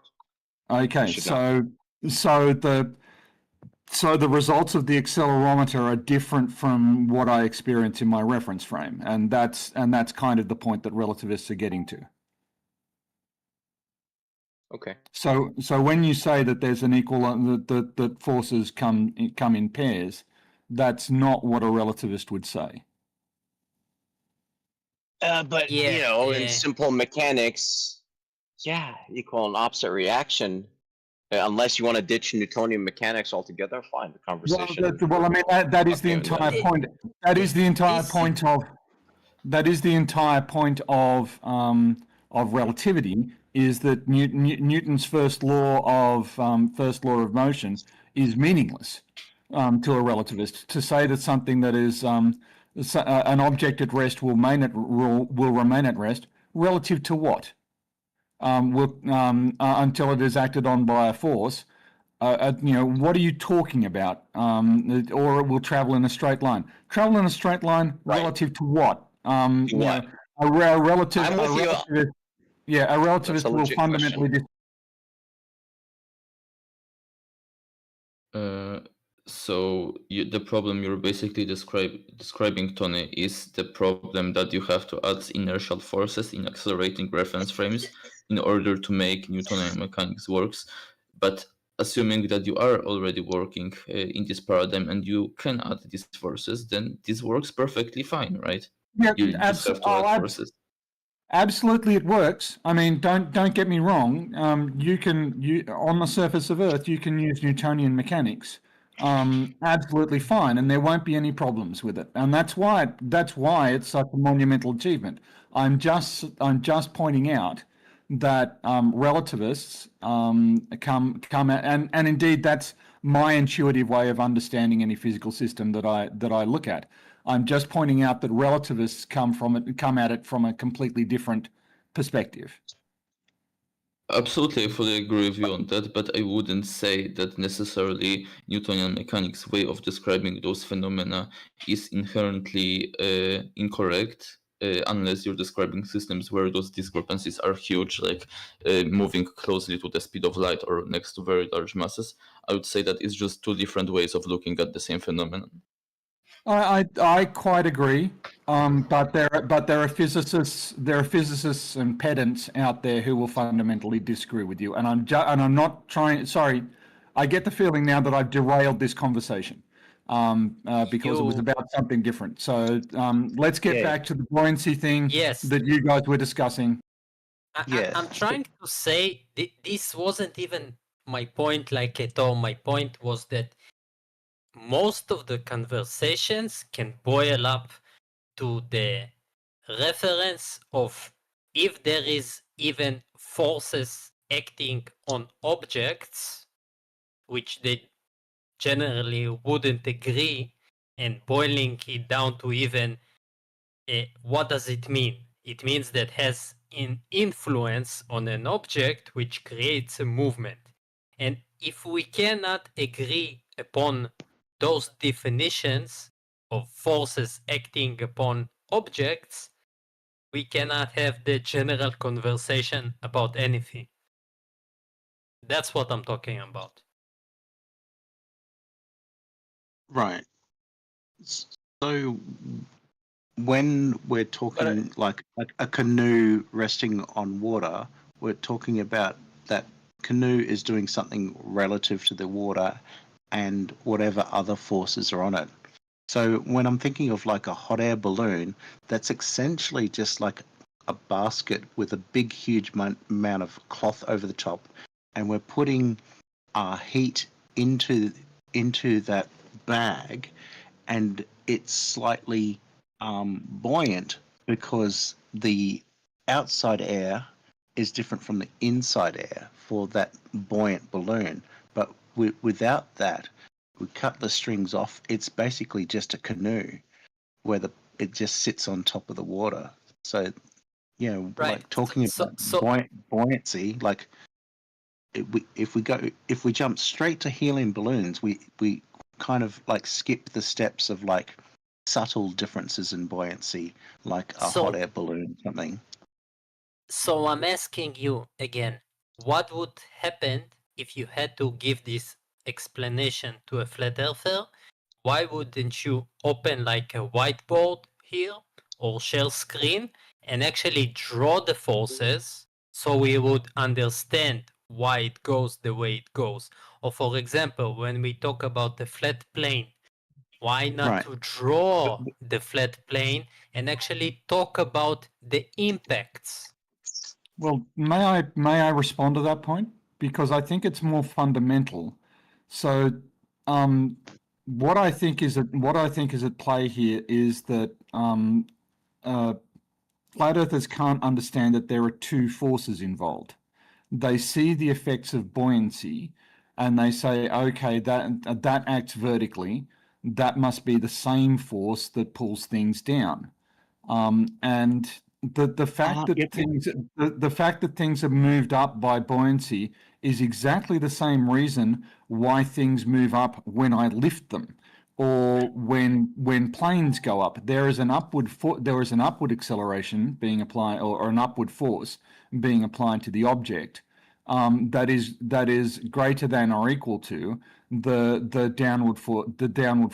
Okay, so the results of the accelerometer are different from what I experience in my reference frame, and that's kind of the point that relativists are getting to. Okay. So when you say that there's an equal that forces come in pairs, that's not what a relativist would say. But Yeah, you know, in simple mechanics, yeah, equal and opposite reaction. Unless you want to ditch Newtonian mechanics altogether, fine. The conversation. Well, I mean that is the Okay, entire then. point. That is the entire point of. That is the entire point of relativity. Is that Newton's first law of motion is meaningless to a relativist. To say that something that is an object at rest will remain at rest relative to what? Until it is acted on by a force. What are you talking about? Or it will travel in a straight line. Travel in a straight line relative to what? What? A relative. I'm with you. Yeah, a relativist will legit fundamentally. So the problem you're basically describing, Tony, is the problem that you have to add inertial forces in accelerating reference frames in order to make Newtonian mechanics works. But assuming that you are already working in this paradigm and you can add these forces, then this works perfectly fine, right? Yeah, you just have to add forces. Absolutely, it works. I mean, don't get me wrong. You on the surface of Earth, you can use Newtonian mechanics, absolutely fine, and there won't be any problems with it. And that's why it's such a monumental achievement. I'm just pointing out that relativists come at, and indeed that's my intuitive way of understanding any physical system that I look at. I'm just pointing out that relativists come at it from a completely different perspective. Absolutely, I fully agree with you on that, but I wouldn't say that necessarily Newtonian mechanics' way of describing those phenomena is inherently incorrect, unless you're describing systems where those discrepancies are huge, like moving closely to the speed of light or next to very large masses. I would say that it's just two different ways of looking at the same phenomenon. I quite agree, but there are physicists and pedants out there who will fundamentally disagree with you, and I'm not trying. Sorry, I get the feeling now that I've derailed this conversation because it was about something different. So let's get back to the buoyancy thing that you guys were discussing. I'm trying to say this wasn't even my point, like at all. My point was that most of the conversations can boil up to the reference of if there is even forces acting on objects, which they generally wouldn't agree, and boiling it down to even what does it mean? It means that has an influence on an object which creates a movement. And if we cannot agree upon those definitions of forces acting upon objects, we cannot have the general conversation about anything. That's what I'm talking about. Right. So when we're talking like a canoe resting on water, we're talking about that canoe is doing something relative to the water and whatever other forces are on it. So when I'm thinking of like a hot air balloon, that's essentially just like a basket with a big, huge amount of cloth over the top, and we're putting heat into that bag, and it's slightly buoyant because the outside air is different from the inside air for that buoyant balloon. But without that, we cut the strings off. It's basically just a canoe where it just sits on top of the water. So, like talking about buoyancy, like if we jump straight to helium balloons, we kind of like skip the steps of like subtle differences in buoyancy, like a hot air balloon or something. So I'm asking you again, what would happen if you had to give this explanation to a flat earther? Why wouldn't you open like a whiteboard here or share screen and actually draw the forces so we would understand why it goes the way it goes. Or for example, when we talk about the flat plane, why not Right. to draw the flat plane and actually talk about the impacts? Well, may I respond to that point? Because I think it's more fundamental. So, what I think is at play here is that flat earthers can't understand that there are two forces involved. They see the effects of buoyancy, and they say, okay, that acts vertically. That must be the same force that pulls things down. And the fact that things have moved up by buoyancy is exactly the same reason why things move up when I lift them, or when planes go up. There is an upward acceleration being applied, or an upward force being applied to the object. That is greater than or equal to the downward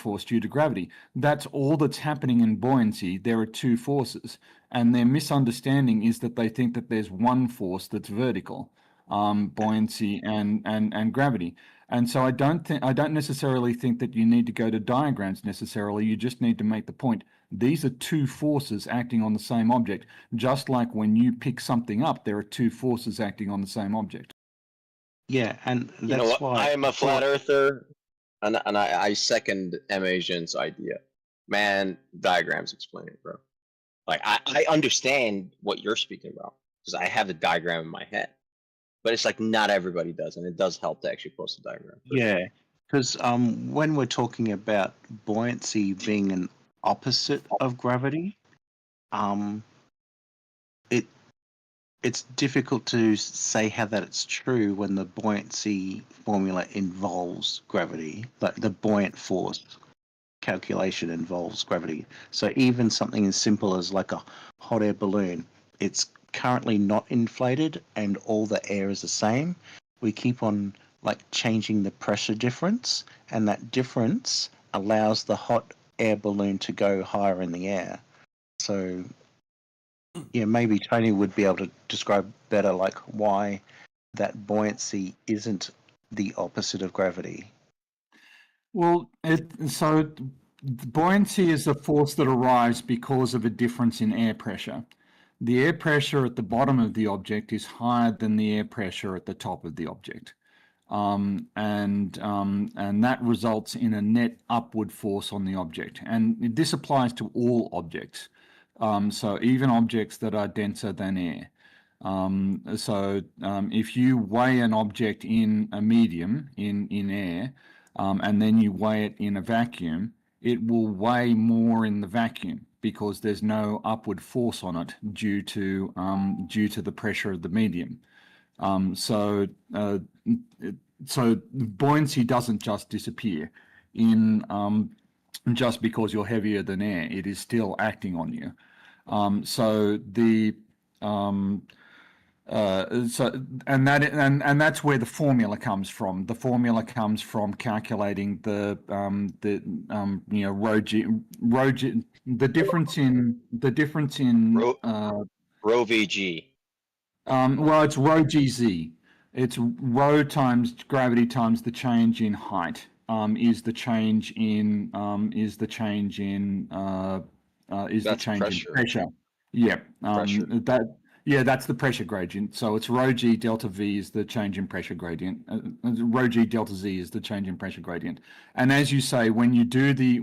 force due to gravity. That's all that's happening in buoyancy. There are two forces, and their misunderstanding is that they think that there's one force that's vertical, buoyancy and gravity. And so I don't necessarily think that you need to go to diagrams necessarily. You just need to make the point. These are two forces acting on the same object, just like when you pick something up, there are two forces acting on the same object. Yeah, and You know that's what? why I am a flat earther, and I second Asian's idea. Man, diagrams explain it, bro. Like I understand what you're speaking about because I have the diagram in my head, but it's like not everybody does, and it does help to actually post a diagram. Yeah, because when we're talking about buoyancy being an opposite of gravity, it's difficult to say how that it's true when the buoyancy formula involves gravity, like the buoyant force calculation involves gravity. So even something as simple as like a hot air balloon, it's currently not inflated and all the air is the same. We keep on like changing the pressure difference, and that difference allows the hot air balloon to go higher in the air. So yeah, maybe Tony would be able to describe better like why that buoyancy isn't the opposite of gravity. Well, so buoyancy is a force that arrives because of a difference in air pressure. The air pressure at the bottom of the object is higher than the air pressure at the top of the object. And that results in a net upward force on the object. And this applies to all objects. So even objects that are denser than air. If you weigh an object in a medium, in air, and then you weigh it in a vacuum, it will weigh more in the vacuum because there's no upward force on it due to the pressure of the medium. So buoyancy doesn't just disappear just because you're heavier than air. It is still acting on you. That's where the formula comes from. The formula comes from calculating the rho g, the difference in rho vg. Well, it's rho gz. It's rho times gravity times the change in height. Is the change in pressure. Yeah. That's the pressure gradient. So it's rho g delta v is the change in pressure gradient. Rho g delta z is the change in pressure gradient. And as you say, when you do the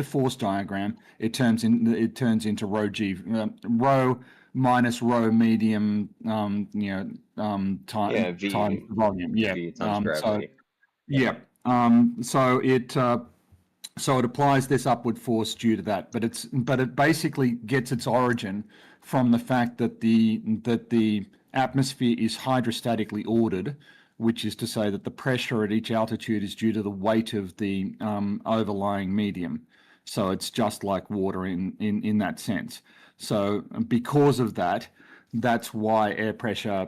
force diagram, it turns into rho g rho minus rho medium times the volume. Yeah. V times gravity. So it applies this upward force due to that, but it basically gets its origin from the fact that the atmosphere is hydrostatically ordered, which is to say that the pressure at each altitude is due to the weight of the overlying medium. So it's just like water in that sense. So because of that, that's why air pressure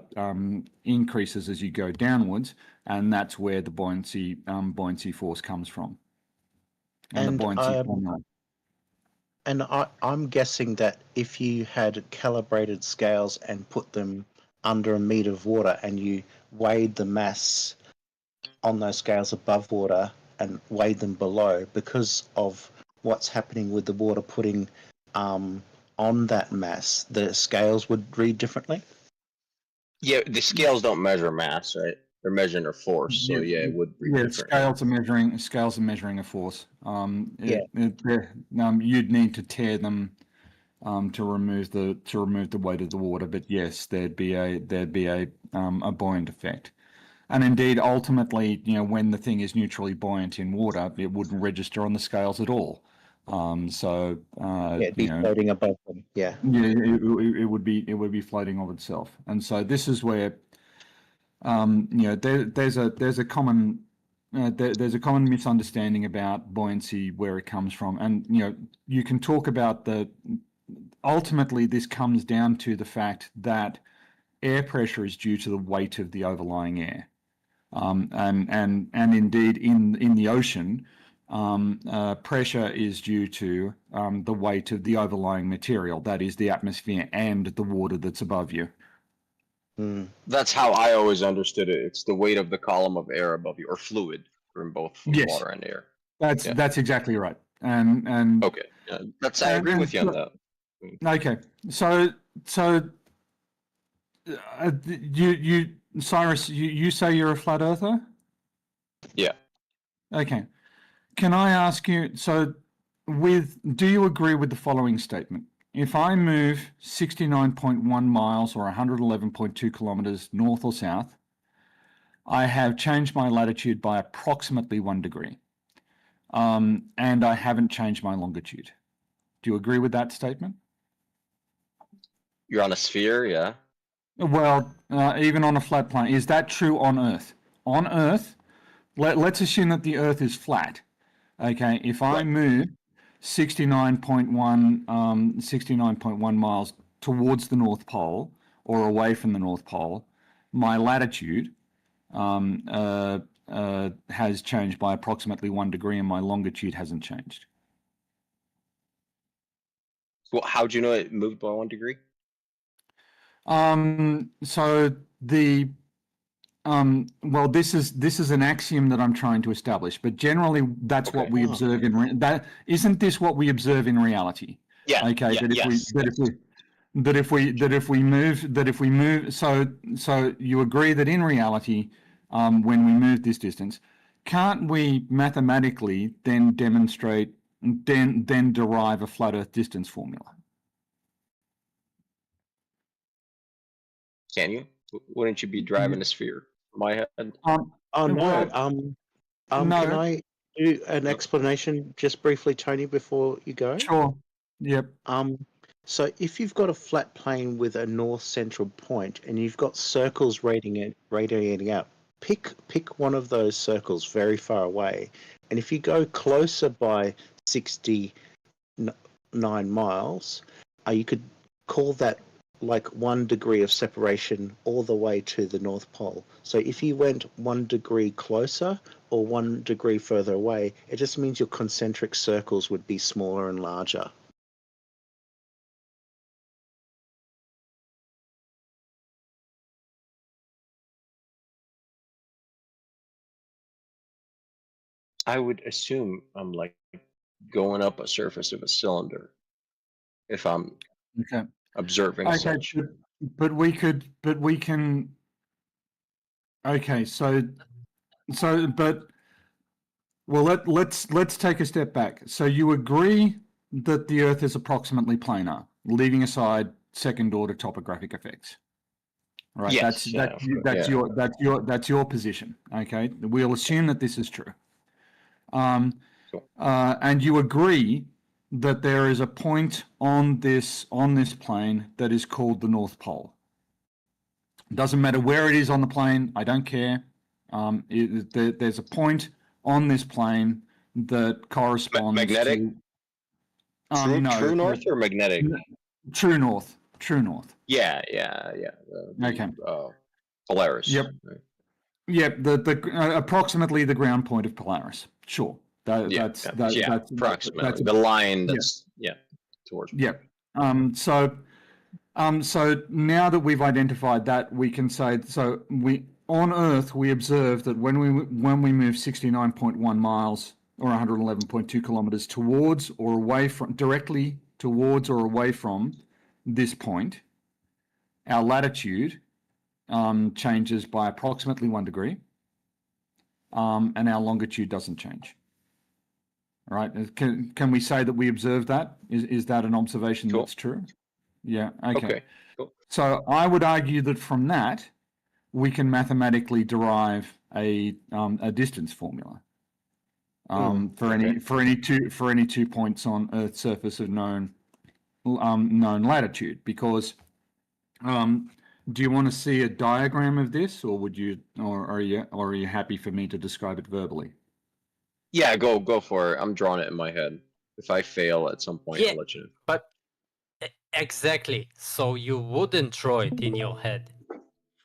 increases as you go downwards, and that's where the buoyancy force comes from. I'm guessing that if you had calibrated scales and put them under a meter of water and you weighed the mass on those scales above water and weighed them below, because of what's happening with the water putting on that mass, the scales would read differently? Yeah, the scales don't measure mass, right? They're measuring their force, so yeah, it would read differently. Scales are measuring a force. Yeah. You'd need to tear them to remove the weight of the water, but yes, there'd be a buoyant effect. And indeed, ultimately, when the thing is neutrally buoyant in water, it wouldn't register on the scales at all. It'd be floating above them. Yeah. Yeah, it would be floating of itself. And so this is where there's a common misunderstanding about buoyancy, where it comes from. And you can talk about ultimately this comes down to the fact that air pressure is due to the weight of the overlying air. And indeed in the ocean, pressure is due to the weight of the overlying material, that is the atmosphere and the water that's above you. That's how I always understood it. It's the weight of the column of air above you, or fluid, from both water and air. That's exactly right. And okay, I agree with you on that. Okay, so you Cyrus, you say you're a flat earther? Yeah. Okay. Can I ask you, do you agree with the following statement? If I move 69.1 miles or 111.2 kilometers north or south, I have changed my latitude by approximately 1 degree. And I haven't changed my longitude. Do you agree with that statement? You're on a sphere, yeah. Well, even on a flat plane. Is that true on Earth? On Earth, let's assume that the Earth is flat. Okay, if I move 69.1 miles towards the North Pole or away from the North Pole, my latitude has changed by approximately 1 degree and my longitude hasn't changed. Well, how'd you know it moved by 1 degree? So well, this is an axiom that I'm trying to establish, but generally that's what we observe isn't this what we observe in reality? Yeah. Okay. That if we move, so you agree that in reality, when we move this distance, can't we mathematically then demonstrate, then derive a flat Earth distance formula? Can you? Wouldn't you be driving a sphere? My head. No. Can I do an explanation just briefly, Tony, before you go? Sure. Yep. So if you've got a flat plane with a north central point and you've got circles radiating out, pick one of those circles very far away, and if you go closer by 69 miles, you could call that like 1 degree of separation all the way to the North Pole. So if you went 1 degree closer or 1 degree further away, it just means your concentric circles would be smaller and larger. I would assume I'm like going up a surface of a cylinder if I'm observing such. But we can. Okay, well, let's take a step back. So you agree that the Earth is approximately planar, leaving aside second order topographic effects, right? Yes, that's your position. Okay, we'll assume that this is true. And you agree that there is a point on this plane that is called the North Pole. It doesn't matter where it is on the plane. I don't care. There's a point on this plane that corresponds magnetic? to true north or magnetic? True north. Yeah. Okay. Polaris. Yep. Right. Yep. The approximately the ground point of Polaris. Sure. That's approximately the line that's towards. Yeah. So So now that we've identified that, we can say, so on Earth, we observe that when we move 69.1 miles or 111.2 kilometers towards or away from, directly towards or away from this point, our latitude changes by approximately 1 degree, and our longitude doesn't change. All right? Can we say that we observe that? Is that an observation that's true? Yeah. Okay. Cool. So I would argue that from that, we can mathematically derive a distance formula for any two points on Earth's surface of known latitude. Because do you want to see a diagram of this, or are you happy for me to describe it verbally? Yeah, go for it. I'm drawing it in my head. If I fail at some point, I'll let you know. But exactly. So you wouldn't draw it in your head.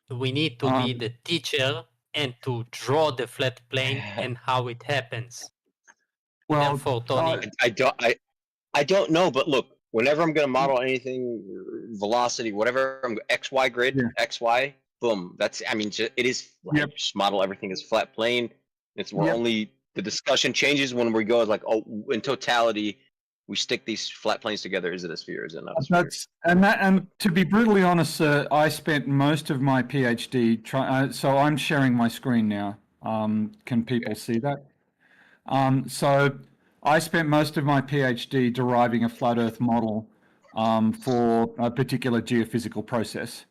We need to be the teacher and to draw the flat plane and how it happens. Well, therefore, Tony, I don't know, but look, whenever I'm going to model anything, velocity, whatever, I'm XY grid, XY, boom. That's, I mean, it is, just model everything as flat plane. It's where only the discussion changes when we go like, oh, in totality, we stick these flat planes together. Is it a sphere? Is it not a sphere? And to be brutally honest, sir, I spent most of my PhD so I'm sharing my screen now. Can people see that? So I spent most of my PhD deriving a flat Earth model for a particular geophysical process.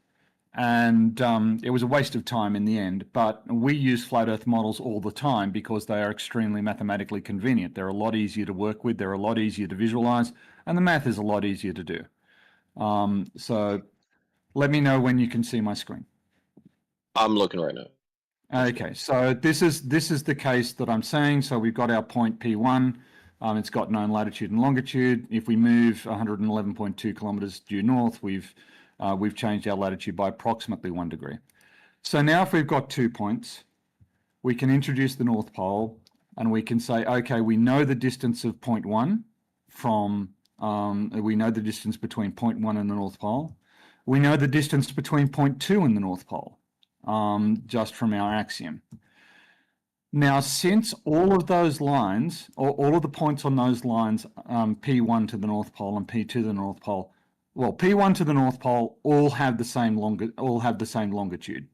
And it was a waste of time in the end, but we use flat Earth models all the time because they are extremely mathematically convenient. They're a lot easier to work with, they're a lot easier to visualize, and the math is a lot easier to do. So let me know when you can see my screen. I'm looking right now. Okay, so this is the case that I'm saying. So we've got our point P1. It's got known latitude and longitude. If we move 111.2 kilometers due north, we've changed our latitude by approximately 1 degree. So now if we've got 2 points, we can introduce the North Pole and we can say, okay, we know the distance of point 1 from, we know the distance between point 1 and the North Pole. We know the distance between point 2 and the North Pole, just from our axiom. Now, since all of those lines, or all of the points on those lines, P1 to the North Pole and P2 to the North Pole, well, P1 to the North Pole all have the same longitude,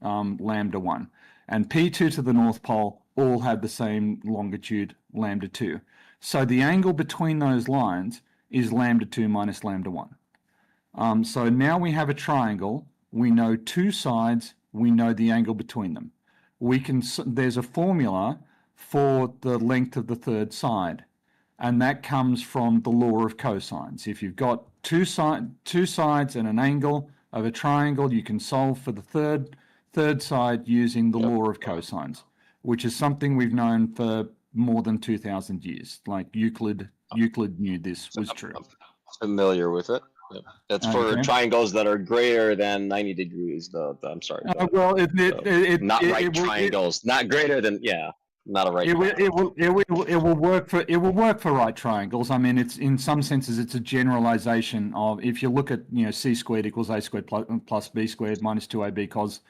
lambda 1, and P2 to the North Pole all have the same longitude, lambda 2. So the angle between those lines is lambda 2 minus lambda 1. So now we have a triangle. We know two sides. We know the angle between them. There's a formula for the length of the third side, and that comes from the law of cosines. If you've got two sides and an angle of a triangle, you can solve for the third side using the law of cosines, which is something we've known for more than 2,000 years. Like Euclid knew this was true. I'm familiar with it. Yep. That's for triangles that are greater than 90 degrees. I'm sorry. Not right triangles. Not greater than not a right. It will work for right triangles. I mean, it's in some senses it's a generalization of, if you look at c squared equals a squared plus b squared minus 2ab cos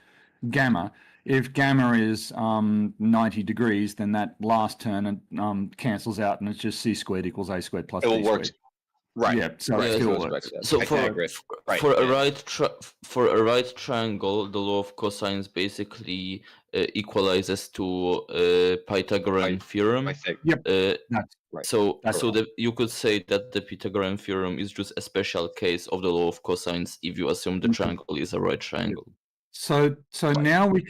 gamma. If gamma is 90 degrees, then that last term cancels out, and it's just c squared equals a squared plus b squared. Works. Right. Yeah. So it still works. So for a right triangle, the law of cosines basically equalizes to Pythagorean theorem. Yep. So you could say that the Pythagorean theorem is just a special case of the law of cosines if you assume the triangle is a right triangle. So now we've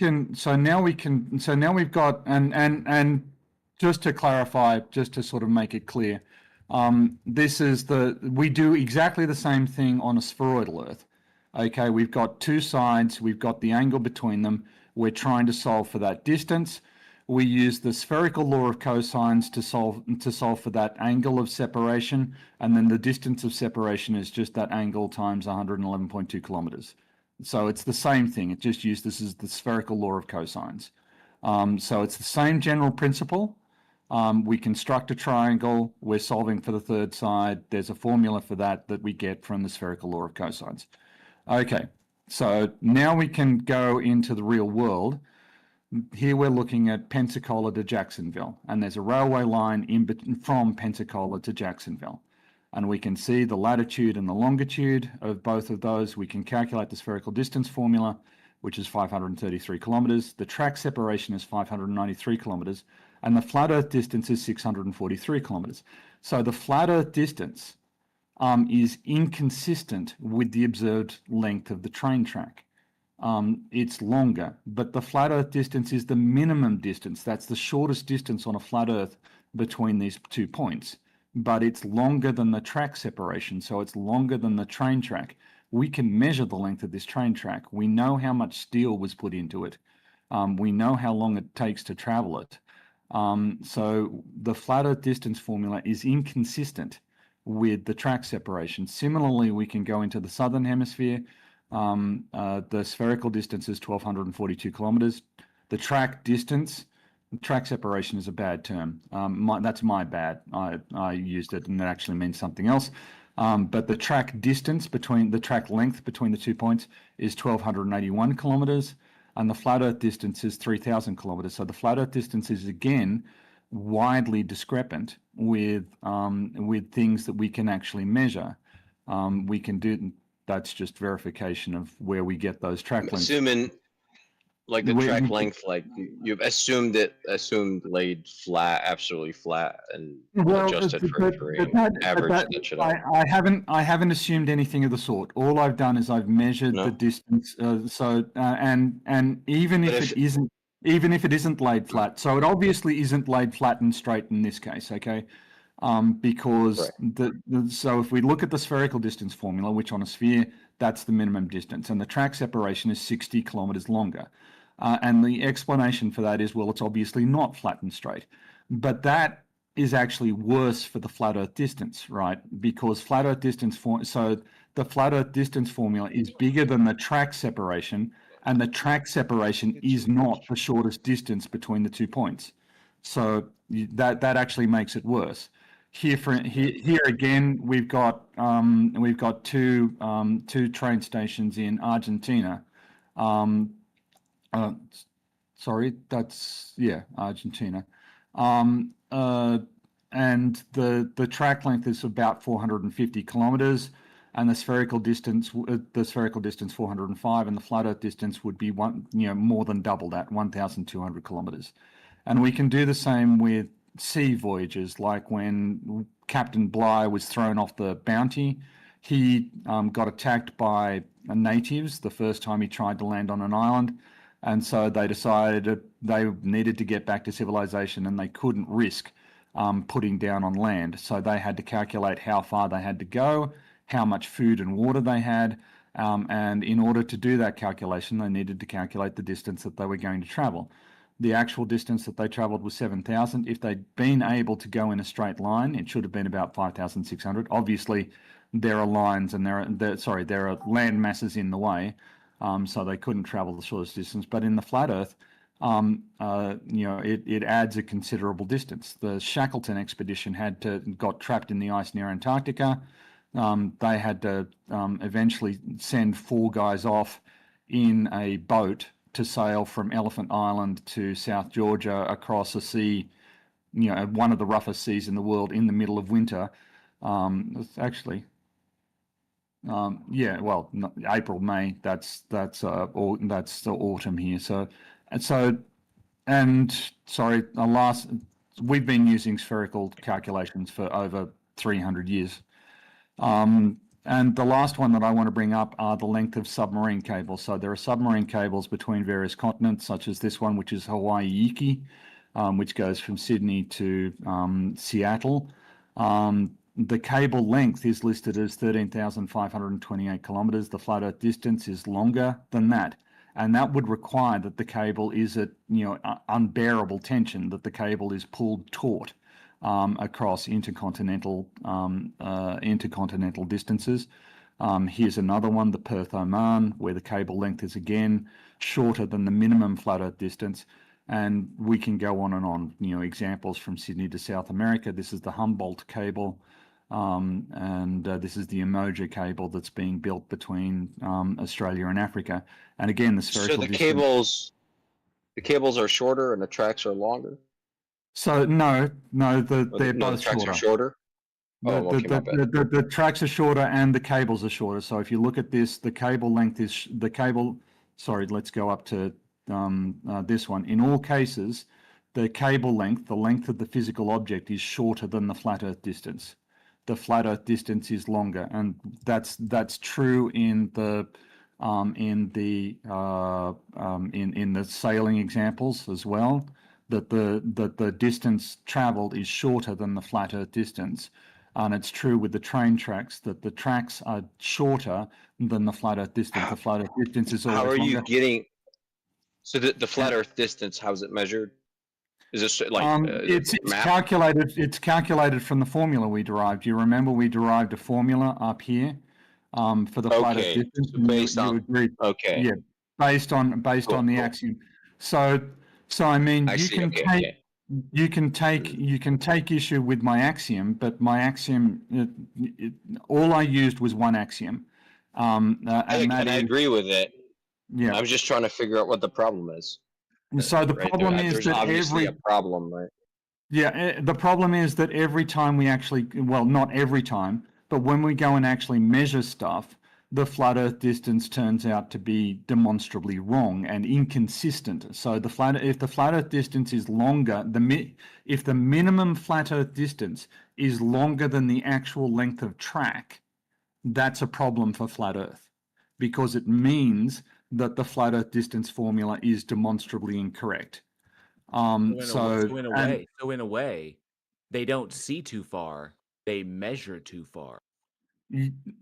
got and just to clarify, just to sort of make it clear. We do exactly the same thing on a spheroidal Earth. Okay, we've got two sides, we've got the angle between them, we're trying to solve for that distance. We use the spherical law of cosines to solve for that angle of separation, and then the distance of separation is just that angle times 111.2 kilometers. So it's the same thing, it just uses the spherical law of cosines. So it's the same general principle. We construct a triangle, we're solving for the third side, there's a formula for that we get from the spherical law of cosines. Okay, so now we can go into the real world. Here we're looking at Pensacola to Jacksonville, and there's a railway line from Pensacola to Jacksonville. And we can see the latitude and the longitude of both of those. We can calculate the spherical distance formula, which is 533 kilometers. The track separation is 593 kilometers, and the flat Earth distance is 643 kilometers. So the flat Earth distance is inconsistent with the observed length of the train track. It's longer, but the flat Earth distance is the minimum distance. That's the shortest distance on a flat Earth between these 2 points, but it's longer than the track separation, so it's longer than the train track. We can measure the length of this train track. We know how much steel was put into it. We know how long it takes to travel it. So the flat Earth distance formula is inconsistent with the track separation. Similarly, we can go into the southern hemisphere. The spherical distance is 1,242 kilometers. The track distance, track separation is a bad term. That's my bad. I used it and it actually means something else. But the track distance the track length between the 2 points is 1,281 kilometers, and the flat Earth distance is 3,000 kilometers. So the flat Earth distance is again widely discrepant with things that we can actually measure. We can do. That's just verification of where we get those track lengths. Assuming, like the track length, like you've assumed laid flat, absolutely flat, and adjusted for terrain, average that shit out. I haven't assumed anything of the sort. All I've done is I've measured the distance. And even if it isn't laid flat, so it obviously isn't laid flat and straight in this case. Okay. Because so if we look at the spherical distance formula, which on a sphere, that's the minimum distance, and the track separation is 60 kilometers longer. And the explanation for that is, well, it's obviously not flat and straight. But that is actually worse for the flat Earth distance, right? Because flat Earth distance, so the flat Earth distance formula is bigger than the track separation, and the track separation is not the shortest distance between the 2 points. So that actually makes it worse. Here again, we've got two train stations in Argentina. Sorry, Argentina. And the track length is about 450 kilometers, and the spherical distance 405, and the flat Earth distance would be more than double that, 1,200 kilometers. And we can do the same with sea voyages, like when Captain Bligh was thrown off the Bounty. He got attacked by natives the first time he tried to land on an island, and so they decided they needed to get back to civilization, and they couldn't risk putting down on land. So they had to calculate how far they had to go, how much food and water they had, and in order to do that calculation, they needed to calculate the distance that they were going to travel. The actual distance that they traveled was 7,000. If they'd been able to go in a straight line, it should have been about 5,600. Obviously, there are lines and there are land masses in the way, so they couldn't travel the shortest distance. But in the flat Earth, it adds a considerable distance. The Shackleton expedition got trapped in the ice near Antarctica. They had to eventually send 4 guys off in a boat to sail from Elephant Island to South Georgia across a sea, one of the roughest seas in the world in the middle of winter. It's actually, April, May. That's the autumn here. We've been using spherical calculations for over 300 years. And the last one that I want to bring up are the length of submarine cables. So there are submarine cables between various continents, such as this one, which is Hawaii Iki, which goes from Sydney to Seattle. The cable length is listed as 13,528 kilometers. The flat Earth distance is longer than that. And that would require that the cable is at unbearable tension, that the cable is pulled taut across intercontinental distances. Here's another one, the Perth Oman, where the cable length is again shorter than the minimum flat Earth distance. And we can go on and on, examples from Sydney to South America. This is the Humboldt cable, and this is the Umoja cable that's being built between Australia and Africa. And again, the spherical. So the cables are shorter and the tracks are longer. So no, they're both the tracks shorter. are shorter. The tracks are shorter and the cables are shorter. So if you look at this, the cable length is Sorry, let's go up to this one. In all cases, the cable length, the length of the physical object, is shorter than the flat Earth distance. The flat Earth distance is longer, and that's true in the sailing examples as well. That the distance traveled is shorter than the flat Earth distance. And it's true with the train tracks that the tracks are shorter than the flat Earth distance. The flat Earth distance is always longer. How are you getting? So the flat Earth distance, how's it measured? Is it like it's calculated? It's calculated from the formula we derived. You remember we derived a formula up here for the flat Earth distance. So based on yeah, based on the axiom. So I mean, you can take issue with my axiom, but my axiom, all I used was one axiom. And I agree with it. Yeah. I was just trying to figure out what the problem is. So the problem is there's that obviously a problem, right? Yeah, the problem is that every time we actually, well, not every time, but when we go and actually measure stuff, the flat Earth distance turns out to be demonstrably wrong and inconsistent. So if the flat Earth distance is longer, if the minimum flat Earth distance is longer than the actual length of track, that's a problem for flat Earth, because it means that the flat Earth distance formula is demonstrably incorrect. So in a way, they don't see too far; they measure too far.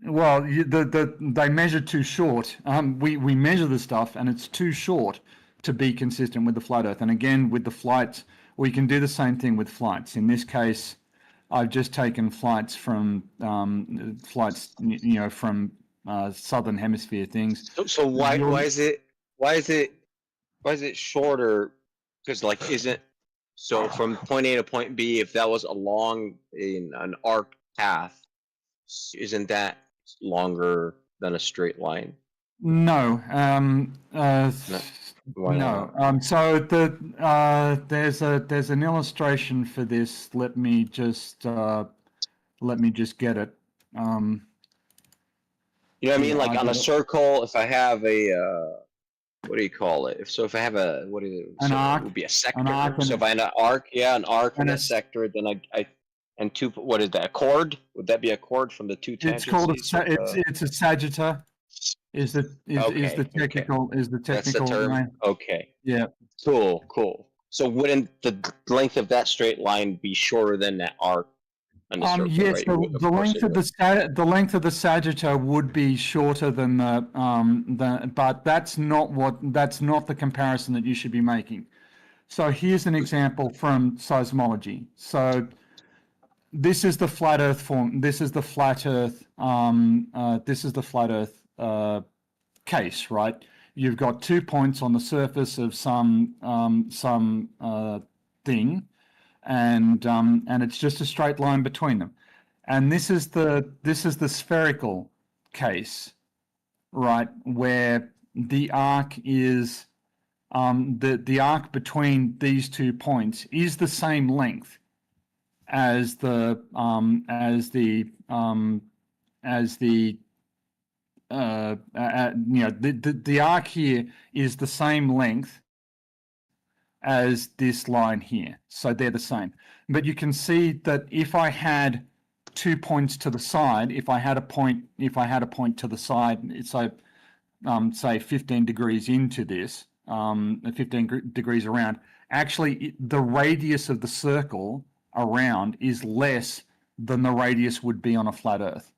Well, they measure too short. We measure the stuff, and it's too short to be consistent with the flat Earth. And again, with the flights, we can do the same thing with flights. In this case, I've just taken flights from from southern hemisphere things. So why is it shorter? Because like isn't so from point A to point B, if that was along an arc path, isn't that longer than a straight line? No. Why no. not? So there's an illustration for this. Let me just get it. You know what I mean? Like on a circle, if I have a what do you call it? If I have a arc, it would be a sector. So if I have an arc, an arc and a sector, then I two. What is that? A chord? Would that be a chord from the two tangents? It's called it's a sagitta. Is the technical That's the term? name? Okay. Yeah. Cool. So wouldn't the length of that straight line be shorter than that arc? Yes, right? the length of the sagitta would be shorter than but that's not the comparison that you should be making. So here's an example from seismology. So this is the flat Earth form. This is the flat Earth. This is the flat Earth case, right? You've got 2 points on the surface of some thing. And it's just a straight line between them, and this is the spherical case, right, where the arc is the arc between these 2 points is the same length as the arc here is the same length as this line here, so they're the same. But you can see that if I had 2 points to the side, if I had a point to the side, so say 15 degrees into this, 15 degrees around, actually the radius of the circle around is less than the radius would be on a flat Earth.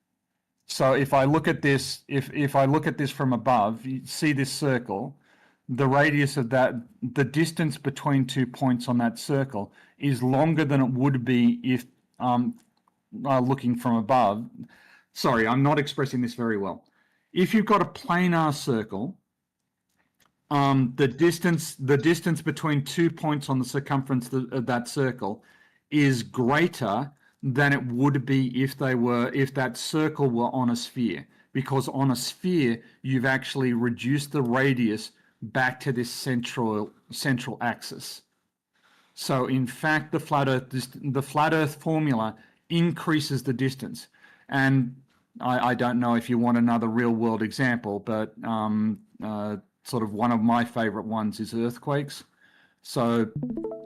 So if I look at this, if I look at this from above, you see this circle. The radius of that, the distance between 2 points on that circle is longer than it would be if looking from above. Sorry, I'm not expressing this very well. If you've got a planar circle, the distance between 2 points on the circumference of that circle is greater than it would be if that circle were on a sphere. Because on a sphere, you've actually reduced the radius back to this central axis. So in fact, the flat Earth formula increases the distance. And I don't know if you want another real world example, but sort of one of my favorite ones is earthquakes. So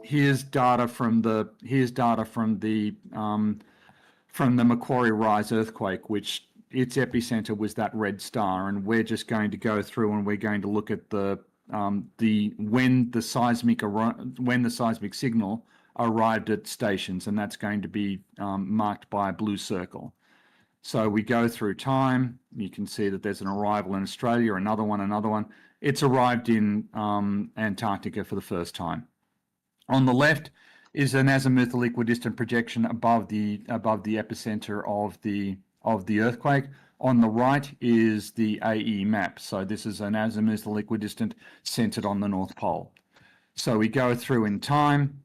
here's data from the Macquarie Rise earthquake, which its epicenter was that red star, and we're just going to go through and we're going to look at when the seismic signal arrived at stations, and that's going to be marked by a blue circle. So we go through time. You can see that there's an arrival in Australia, another one. It's arrived in Antarctica for the first time. On the left is an azimuthal equidistant projection above the epicenter of the earthquake. On the right is the AE map. So this is an azimuthal equidistant centered on the North Pole. So we go through in time,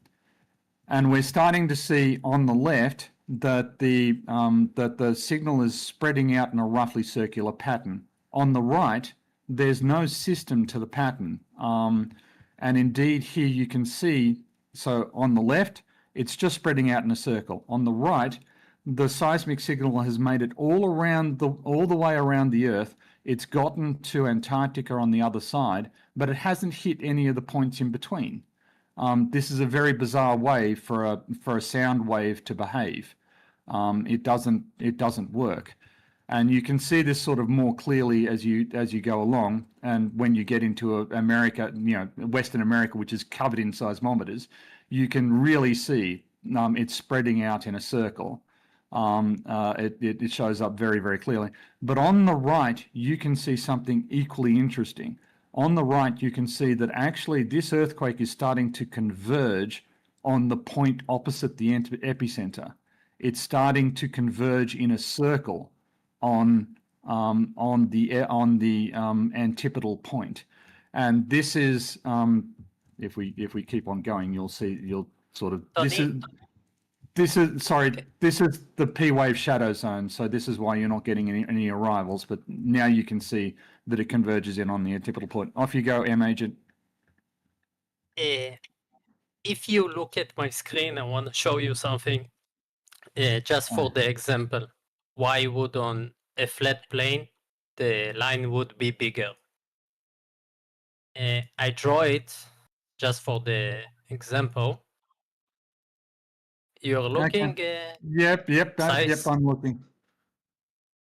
and we're starting to see on the left that the signal is spreading out in a roughly circular pattern. On the right, there's no system to the pattern. And indeed here you can see, so on the left, it's just spreading out in a circle. On the right, the seismic signal has made it all the way around the Earth. It's gotten to Antarctica on the other side, but it hasn't hit any of the points in between. This is a very bizarre way for a sound wave to behave. It doesn't work, and you can see this sort of more clearly as you go along. And when you get into America, Western America, which is covered in seismometers, you can really see it's spreading out in a circle. It shows up very, very clearly. But on the right, you can see something equally interesting. On the right, you can see that actually this earthquake is starting to converge on the point opposite the epicenter. It's starting to converge in a circle on the antipodal point, and this is if we keep on going, you'll sort of this is the P wave shadow zone. So this is why you're not getting any arrivals. But now you can see that it converges in on the antipodal point. Off you go, M Agent. If you look at my screen, I want to show you something. Just for the example, why would on a flat plane the line would be bigger? I draw it just for the example. You're looking. Okay. Yep. I'm looking.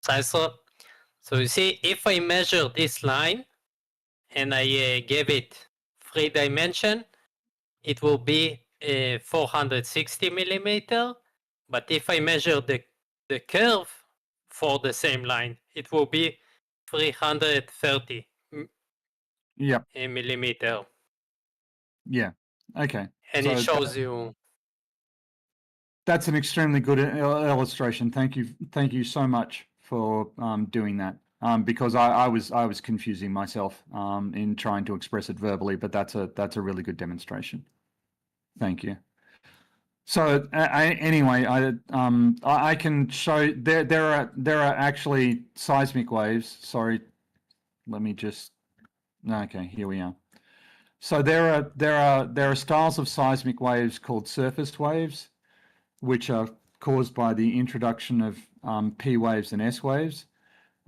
So you see, if I measure this line and I give it 3 dimension, it will be 460 millimeter. But if I measure the curve for the same line, it will be 330 millimeter. Yeah. Okay. And it shows you. That's an extremely good illustration. Thank you so much for doing that. Because I was confusing myself in trying to express it verbally, but that's a really good demonstration. Thank you. So anyway, I can show there are actually seismic waves. Sorry, let me just. Okay, here we are. So there are styles of seismic waves called surface waves, which are caused by the introduction of P waves and S waves,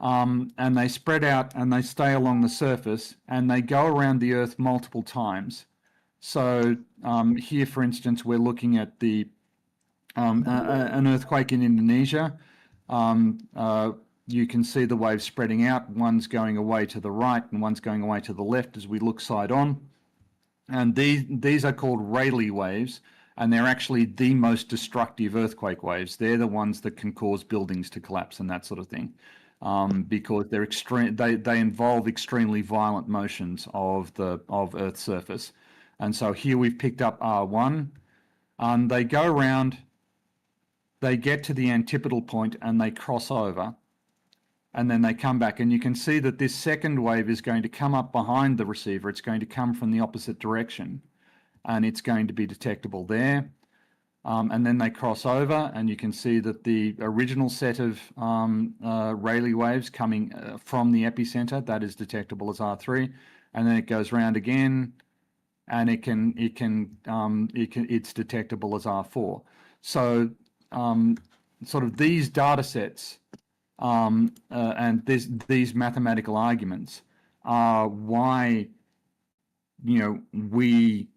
and they spread out and they stay along the surface and they go around the Earth multiple times. So here, for instance, we're looking at an earthquake in Indonesia. You can see the waves spreading out. One's going away to the right and one's going away to the left as we look side on. And these are called Rayleigh waves, and they're actually the most destructive earthquake waves. They're the ones that can cause buildings to collapse and that sort of thing. Because they're extreme, they involve extremely violent motions of Earth's surface. And so here we've picked up R1, and they go around, they get to the antipodal point and they cross over, and then they come back. And you can see that this second wave is going to come up behind the receiver. It's going to come from the opposite direction, and it's going to be detectable there. and then they cross over, and you can see that the original set of Rayleigh waves coming from the epicenter, that is detectable as R3, and then it goes round again, and it's detectable as R4. So sort of these data sets and these mathematical arguments are why we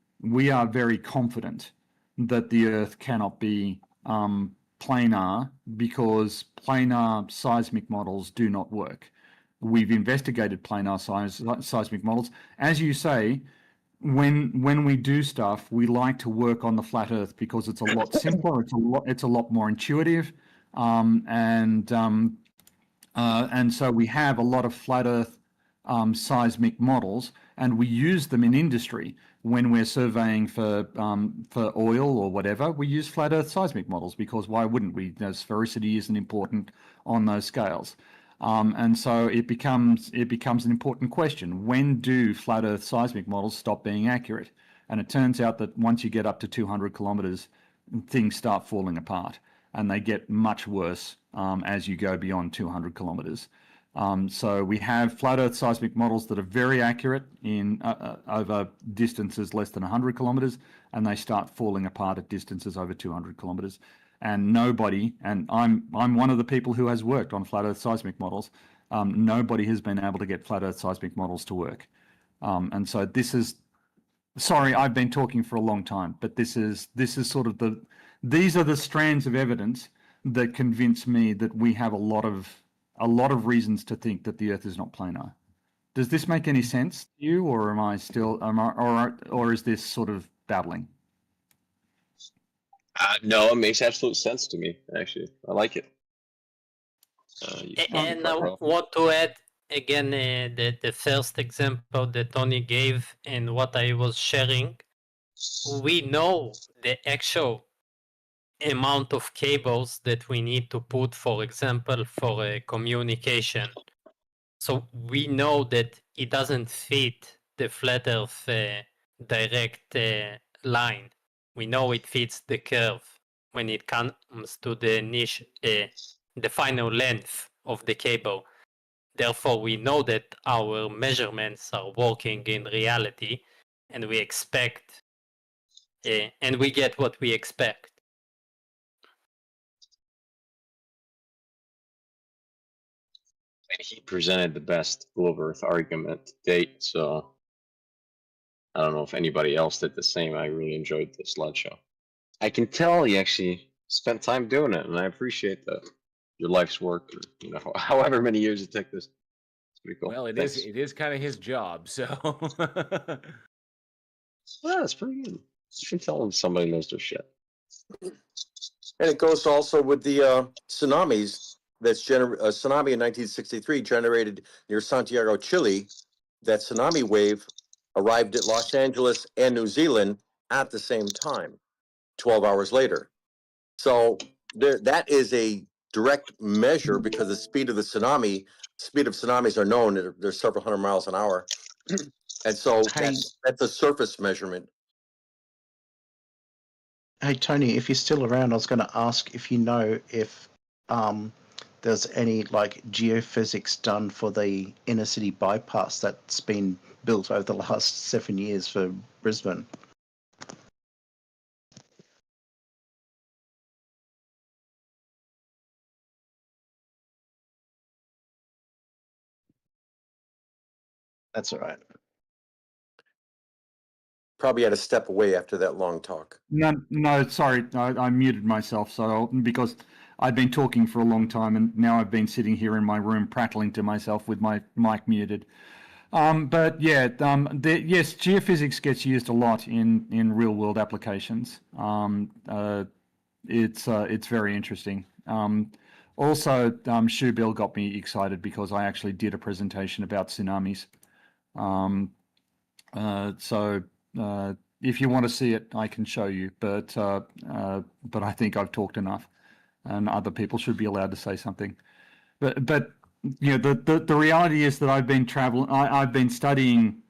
are very confident that the Earth cannot be planar, because planar seismic models do not work. We've investigated planar seismic models. As you say, when we do stuff, we like to work on the flat Earth because it's a lot simpler. It's a lot more intuitive, and so we have a lot of flat Earth seismic models, and we use them in industry when we're surveying for oil or whatever. We use flat Earth seismic models because why wouldn't we? Sphericity isn't important on those scales. And so it becomes an important question. When do flat Earth seismic models stop being accurate? And it turns out that once you get up to 200 kilometers, things start falling apart, and they get much worse as you go beyond 200 kilometers. So we have flat Earth seismic models that are very accurate in over distances less than 100 kilometers, and they start falling apart at distances over 200 kilometers. And nobody, and I'm one of the people who has worked on flat Earth seismic models, nobody has been able to get flat Earth seismic models to work. And so this is, sorry, I've been talking for a long time, but this is sort of these are the strands of evidence that convince me that we have a lot of reasons to think that the Earth is not planar. Does this make any sense to you, or am I still, or is this sort of babbling? No, it makes absolute sense to me, actually. I like it. And I want to add again the first example that Tony gave and what I was sharing. We know the actual amount of cables that we need to put, for example, for communication. So we know that it doesn't fit the flat Earth direct line. We know it fits the curve when it comes to the niche, the final length of the cable. Therefore, we know that our measurements are working in reality, and we expect, and we get what we expect. And he presented the best Glove Earth argument to date, so I don't know if anybody else did the same. I really enjoyed the slideshow. I can tell he actually spent time doing it, and I appreciate that. Your life's work, or however many years it took this. It's pretty cool. Well, it Thanks. is kind of his job, so. Well, it's pretty good. You can tell when somebody knows their shit. And it goes also with the tsunamis. That's a tsunami in 1963 generated near Santiago, Chile. That tsunami wave arrived at Los Angeles and New Zealand at the same time, 12 hours later. So that is a direct measure, because the speed of tsunamis are known. They're several hundred miles an hour. And so that's a surface measurement. Hey, Tony, if you're still around, I was going to ask if you know if there's any geophysics done for the inner city bypass that's been built over the last 7 years for Brisbane. That's all right. Probably had to step away after that long talk. No, sorry, I muted myself. So because I've been talking for a long time, and now I've been sitting here in my room prattling to myself with my mic muted. But yeah, yes, geophysics gets used a lot in real world applications. It's very interesting. Also, Shubil got me excited because I actually did a presentation about tsunamis. So if you want to see it, I can show you. But I think I've talked enough, and other people should be allowed to say something. But you know, the reality is that I've been studying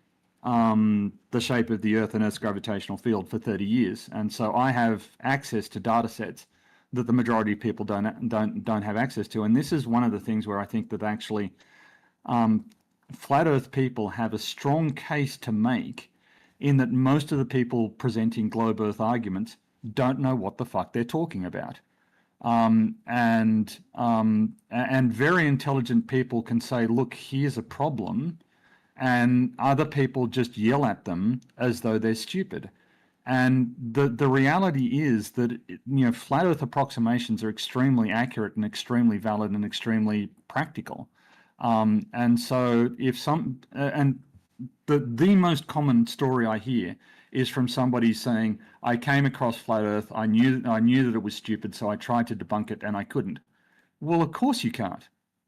the shape of the Earth and Earth's gravitational field for 30 years, and so I have access to data sets that the majority of people don't have access to. And this is one of the things where I think that actually flat Earth people have a strong case to make, in that most of the people presenting globe Earth arguments don't know what the fuck they're talking about. And very intelligent people can say, look, here's a problem, and other people just yell at them as though they're stupid. And the reality is that, flat Earth approximations are extremely accurate and extremely valid and extremely practical. And so the most common story I hear is from somebody saying, I came across flat Earth, I knew that it was stupid, so I tried to debunk it and I couldn't. Well, of course you can't.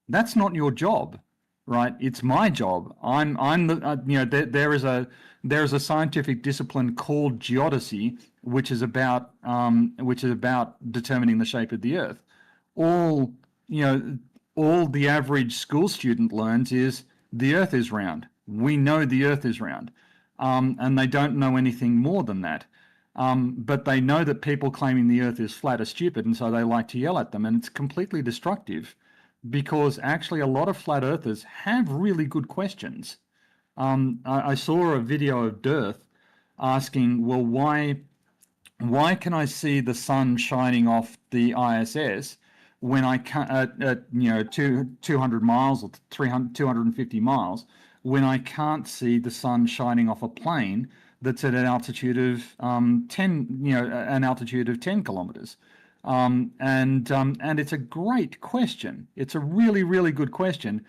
That's not your job, right? It's my job. I'm the there is a scientific discipline called geodesy, which is about determining the shape of the Earth. All the average school student learns is the Earth is round. We know the Earth is round, and they don't know anything more than that. But they know that people claiming the Earth is flat are stupid, and so they like to yell at them, and it's completely destructive, because actually a lot of flat earthers have really good questions. I saw a video of Dearth asking, well, why can I see the sun shining off the ISS when I can't, at 200 miles or 250 miles, when I can't see the sun shining off a plane that's at an altitude of 10 kilometers? And it's a great question. It's a really, really good question,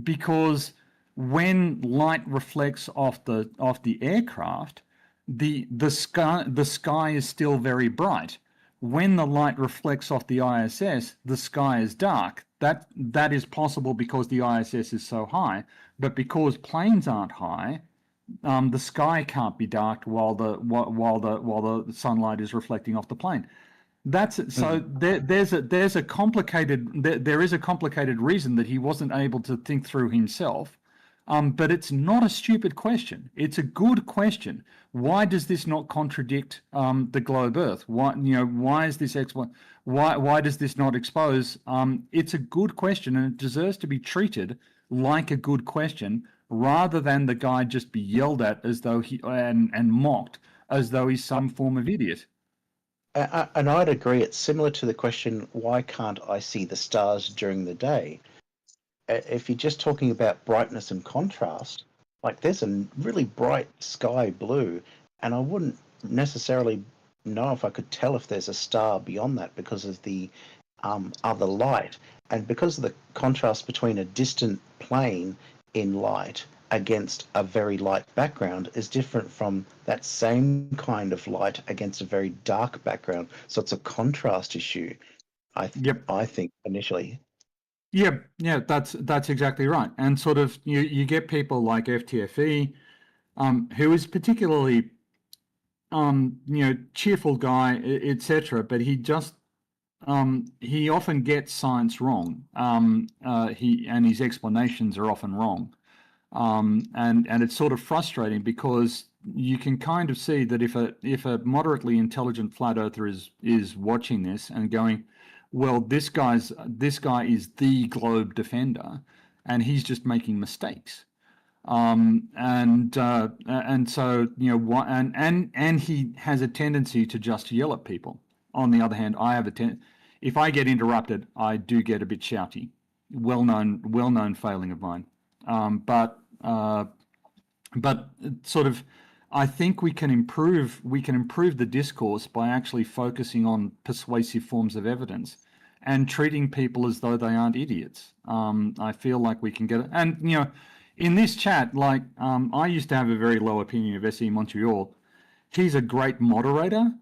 because when light reflects off the aircraft, the sky is still very bright. When the light reflects off the ISS, the sky is dark. That is possible because the ISS is so high, but because planes aren't high, the sky can't be dark while the sunlight is reflecting off the plane. There is a complicated reason that he wasn't able to think through himself. But it's not a stupid question. It's a good question. Why does this not contradict the globe Earth? Why is this why does this not expose? It's a good question, and it deserves to be treated like a good question, rather than the guy just be yelled at as though and mocked as though he's some form of idiot. And I'd agree. It's similar to the question, why can't I see the stars during the day? If you're just talking about brightness and contrast, like there's a really bright sky blue, and I wouldn't necessarily know if I could tell if there's a star beyond that because of the other light. And because of the contrast between a distant plane in light against a very light background is different from that same kind of light against a very dark background. So it's a contrast issue, I think, initially. Yeah, that's exactly right. And sort of you get people like FTFE, who is particularly cheerful guy, etc. But he just he often gets science wrong. His explanations are often wrong. And it's sort of frustrating, because you can kind of see that if a moderately intelligent flat earther is watching this and going, well, this guy is the globe defender, and he's just making mistakes. And so and he has a tendency to just yell at people. On the other hand, I have if I get interrupted, I do get a bit shouty. Well known failing of mine. But sort of, I think we can improve the discourse by actually focusing on persuasive forms of evidence and treating people as though they aren't idiots. I feel like we can get it. And in this chat, like I used to have a very low opinion of SE Montreal. He's a great moderator.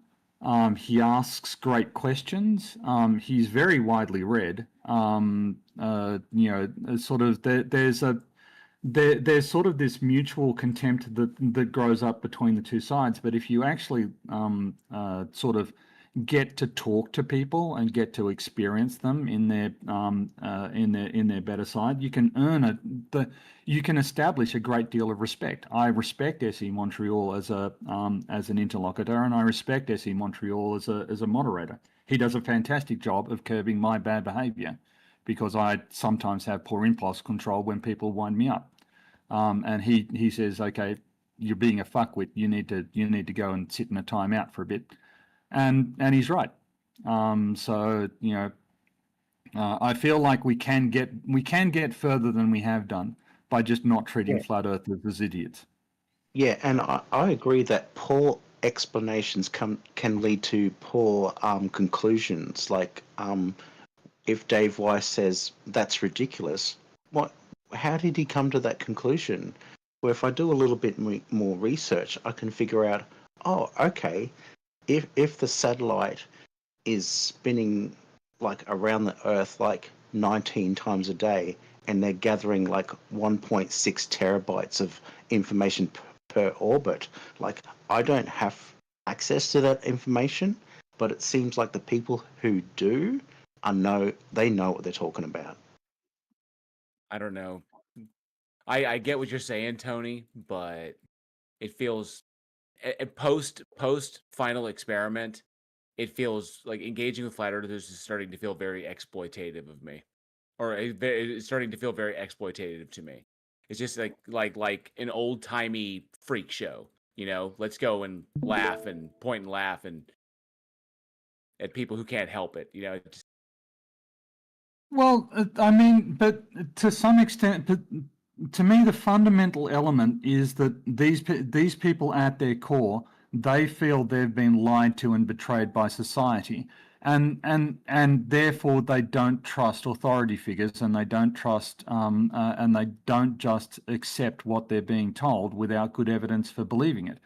He asks great questions. He's very widely read. Sort of there's sort of this mutual contempt that grows up between the two sides. But if you actually sort of get to talk to people and get to experience them in their better side, you can you can establish a great deal of respect. I respect SE Montreal as an interlocutor, and I respect SE Montreal as a moderator. He does a fantastic job of curbing my bad behaviour, because I sometimes have poor impulse control when people wind me up. And he says, okay, you're being a fuckwit. You need to go and sit in a timeout for a bit. And he's right. So I feel like we can get further than we have done by just not treating flat earthers as idiots. Yeah, and I agree that poor explanations can lead to poor conclusions. Like if Dave Weiss says that's ridiculous, how did he come to that conclusion? Where if I do a little bit more research, I can figure out, oh, okay, if the satellite is spinning like around the Earth like 19 times a day, and they're gathering like 1.6 terabytes of information per orbit, like I don't have access to that information, but it seems like the people who do know what they're talking about. I don't know. I get what you're saying, Tony, but it feels post final experiment, it feels like engaging with flat earthers is starting to feel very exploitative of me, or it's starting to feel very exploitative to me. It's just like an old timey freak show, Let's go and laugh and point and laugh and at people who can't help it, Well, I mean, but to some extent, but to me, the fundamental element is that these people at their core, they feel they've been lied to and betrayed by society, and therefore they don't trust authority figures, and they don't trust and they don't just accept what they're being told without good evidence for believing it.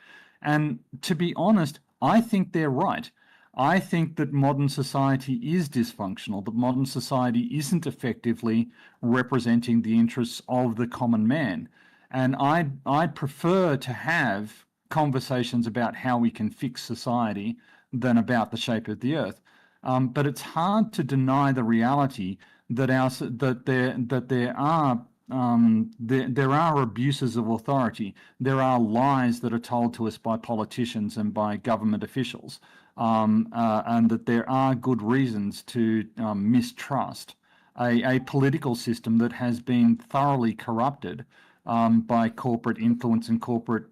And to be honest, I think they're right. I think that modern society is dysfunctional, that modern society isn't effectively representing the interests of the common man. And I'd prefer to have conversations about how we can fix society than about the shape of the earth. But it's hard to deny the reality that there are abuses of authority. There are lies that are told to us by politicians and by government officials. And that there are good reasons to mistrust a political system that has been thoroughly corrupted by corporate influence and corporate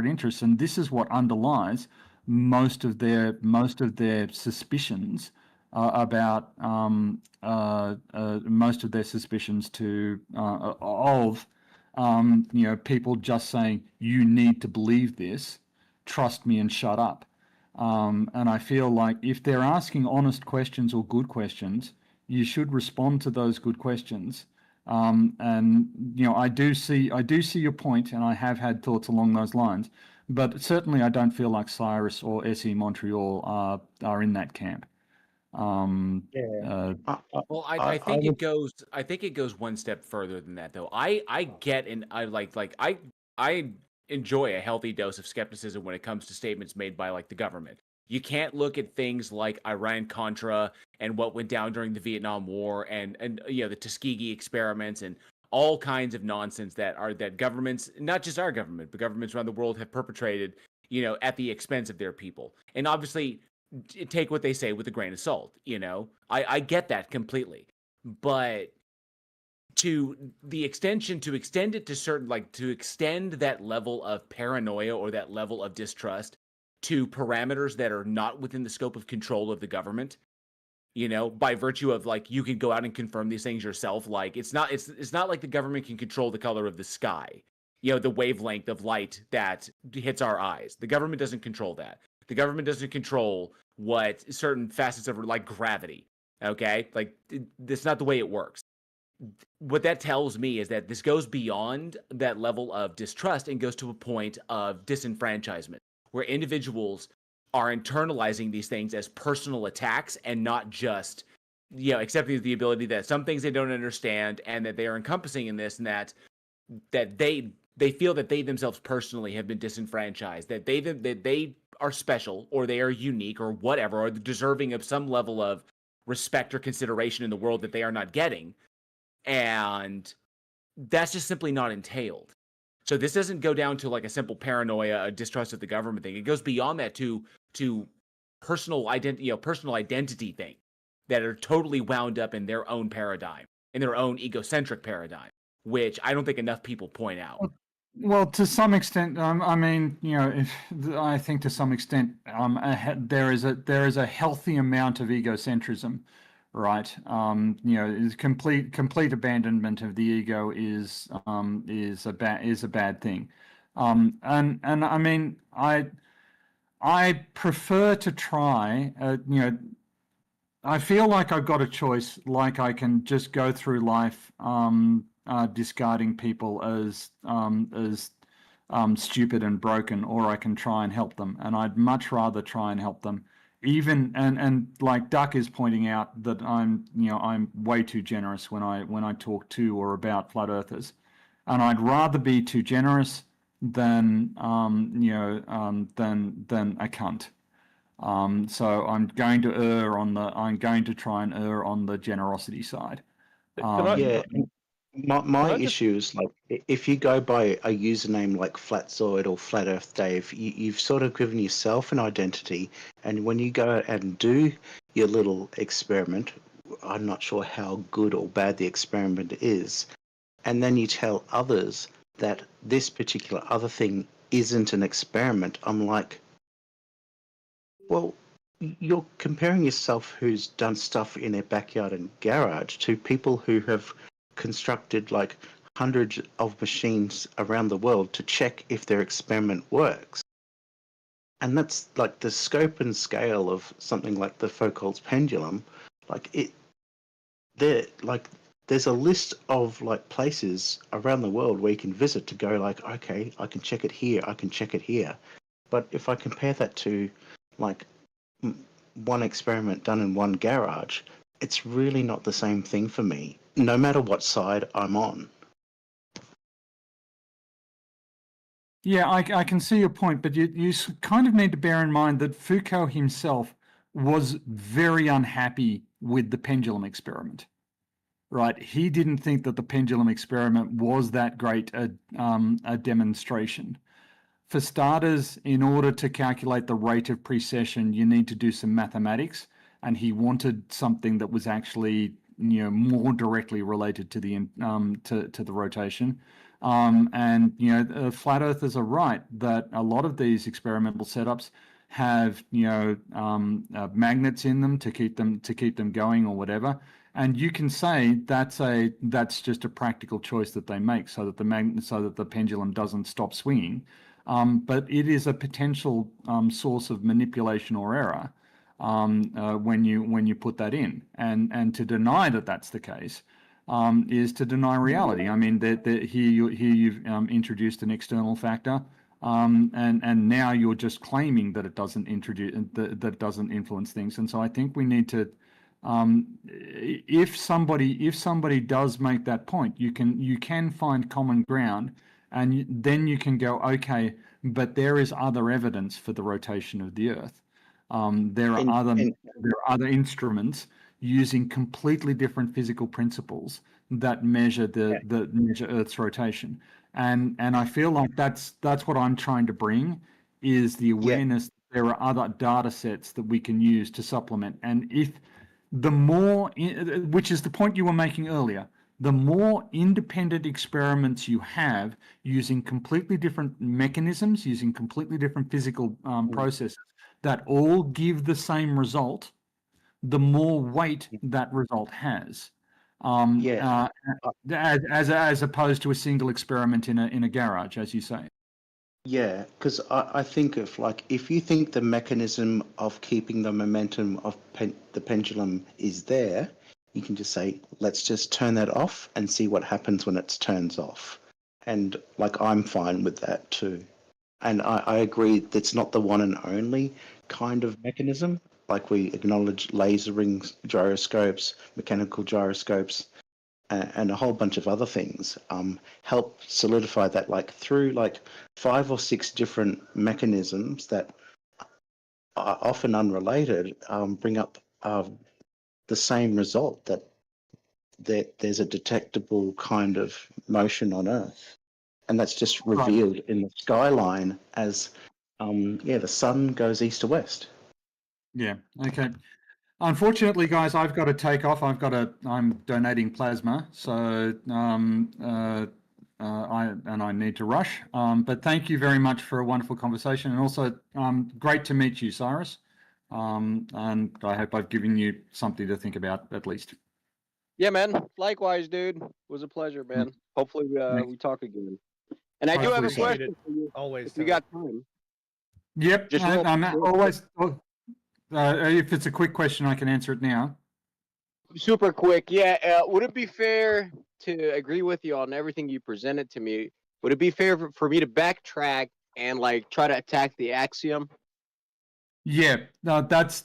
interests, and this is what underlies most of their suspicions about most of their suspicions of people just saying, you need to believe this, trust me and shut up. And I feel like if they're asking honest questions or good questions, you should respond to those good questions. And I do see your point, and I have had thoughts along those lines. But certainly, I don't feel like Cyrus or SE Montreal are in that camp. Well, I think it goes. I think it goes one step further than that, though. I get and I enjoy a healthy dose of skepticism when it comes to statements made by the government. You can't look at things like Iran-Contra and what went down during the Vietnam War and the Tuskegee experiments and all kinds of nonsense that governments, not just our government, but governments around the world have perpetrated, at the expense of their people. And obviously, take what they say with a grain of salt. I get that completely, but to extend it to certain, to extend that level of paranoia or that level of distrust to parameters that are not within the scope of control of the government, by virtue of you can go out and confirm these things yourself. It's not like the government can control the color of the sky, the wavelength of light that hits our eyes. The government doesn't control that. The government doesn't control what certain facets of gravity. Okay, that's not the way it works. What that tells me is that this goes beyond that level of distrust and goes to a point of disenfranchisement, where individuals are internalizing these things as personal attacks and not just, accepting the ability that some things they don't understand and that they are encompassing in this, and that they they feel that they themselves personally have been disenfranchised, that they are special or they are unique or whatever, or deserving of some level of respect or consideration in the world that they are not getting. And that's just simply not entailed. So this doesn't go down to like a simple paranoia, a distrust of the government thing. It goes beyond that to personal identity thing that are totally wound up in their own paradigm, in their own egocentric paradigm, which I don't think enough people point out. Well, to some extent, I mean, I think to some extent, there is a healthy amount of egocentrism, right? Complete abandonment of the ego is a bad thing, and I mean, I prefer to try, I feel like I've got a choice, like I can just go through life discarding people as stupid and broken, or I can try and help them, and I'd much rather try and help them. Even and like Duck is pointing out that I'm way too generous when I talk to or about flat earthers, and I'd rather be too generous than than a cunt. So I'm going to try and err on the generosity side. Yeah, my issue is like if you go by a username like Flatzoid or Flat Earth Dave, you've sort of given yourself an identity, and when you go and do your little experiment, I'm not sure how good or bad the experiment is, and then you tell others that this particular other thing isn't an experiment. I'm like, well, you're comparing yourself who's done stuff in their backyard and garage to people who have constructed like hundreds of machines around the world to check if their experiment works. And that's like the scope and scale of something like the Foucault's pendulum. There's a list of like places around the world where you can visit to go like, okay, I can check it here, I can check it here. But if I compare that to like one experiment done in one garage, it's really not the same thing for me, no matter what side I'm on. Yeah, I can see your point, but you kind of need to bear in mind that Foucault himself was very unhappy with the pendulum experiment, right? He didn't think that the pendulum experiment was that great a demonstration. For starters, in order to calculate the rate of precession, you need to do some mathematics, and he wanted something that was actually more directly related to the to the rotation. Flat earthers are right that a lot of these experimental setups have magnets in them to keep them going or whatever. And you can say that's just a practical choice that they make so that the pendulum doesn't stop swinging. But it is a potential source of manipulation or error when you put that in, and to deny that that's the case is to deny reality. I mean, here you've introduced an external factor, and now you're just claiming that it doesn't influence things. And so I think we need to, if somebody does make that point, you can find common ground. And then you can go, okay, but there is other evidence for the rotation of the Earth. There are other instruments using completely different physical principles that measure measure Earth's rotation. And I feel like that's what I'm trying to bring is the awareness that there are other data sets that we can use to supplement. And if the more, which is the point you were making earlier, the more independent experiments you have using completely different mechanisms, using completely different physical processes that all give the same result, the more weight that result has. As opposed to a single experiment in a garage, as you say. Yeah, because I think of like if you think the mechanism of keeping the momentum of the pendulum is there, you can just say, let's just turn that off and see what happens when it turns off. And like, I'm fine with that too. And I agree that's not the one and only kind of mechanism. Like we acknowledge laser rings, gyroscopes, mechanical gyroscopes. and a whole bunch of other things help solidify that, like through like 5 or 6 different mechanisms that are often unrelated, bring up the same result, that there's a detectable kind of motion on Earth, and that's just revealed in the skyline as the sun goes east to west. Yeah. Okay. Unfortunately, guys, I've got to take off. I'm donating plasma, so I need to rush. But thank you very much for a wonderful conversation, and also great to meet you, Cyrus. And I hope I've given you something to think about at least. Yeah, man. Likewise, dude. It was a pleasure, man. Hopefully we talk again. And I do have a question for you. Always. If you got time. Yep. Just I'm always. If it's a quick question, I can answer it now. Super quick. Yeah. Would it be fair to agree with you on everything you presented to me? Would it be fair for me to backtrack and like try to attack the axiom? Yeah, no, that's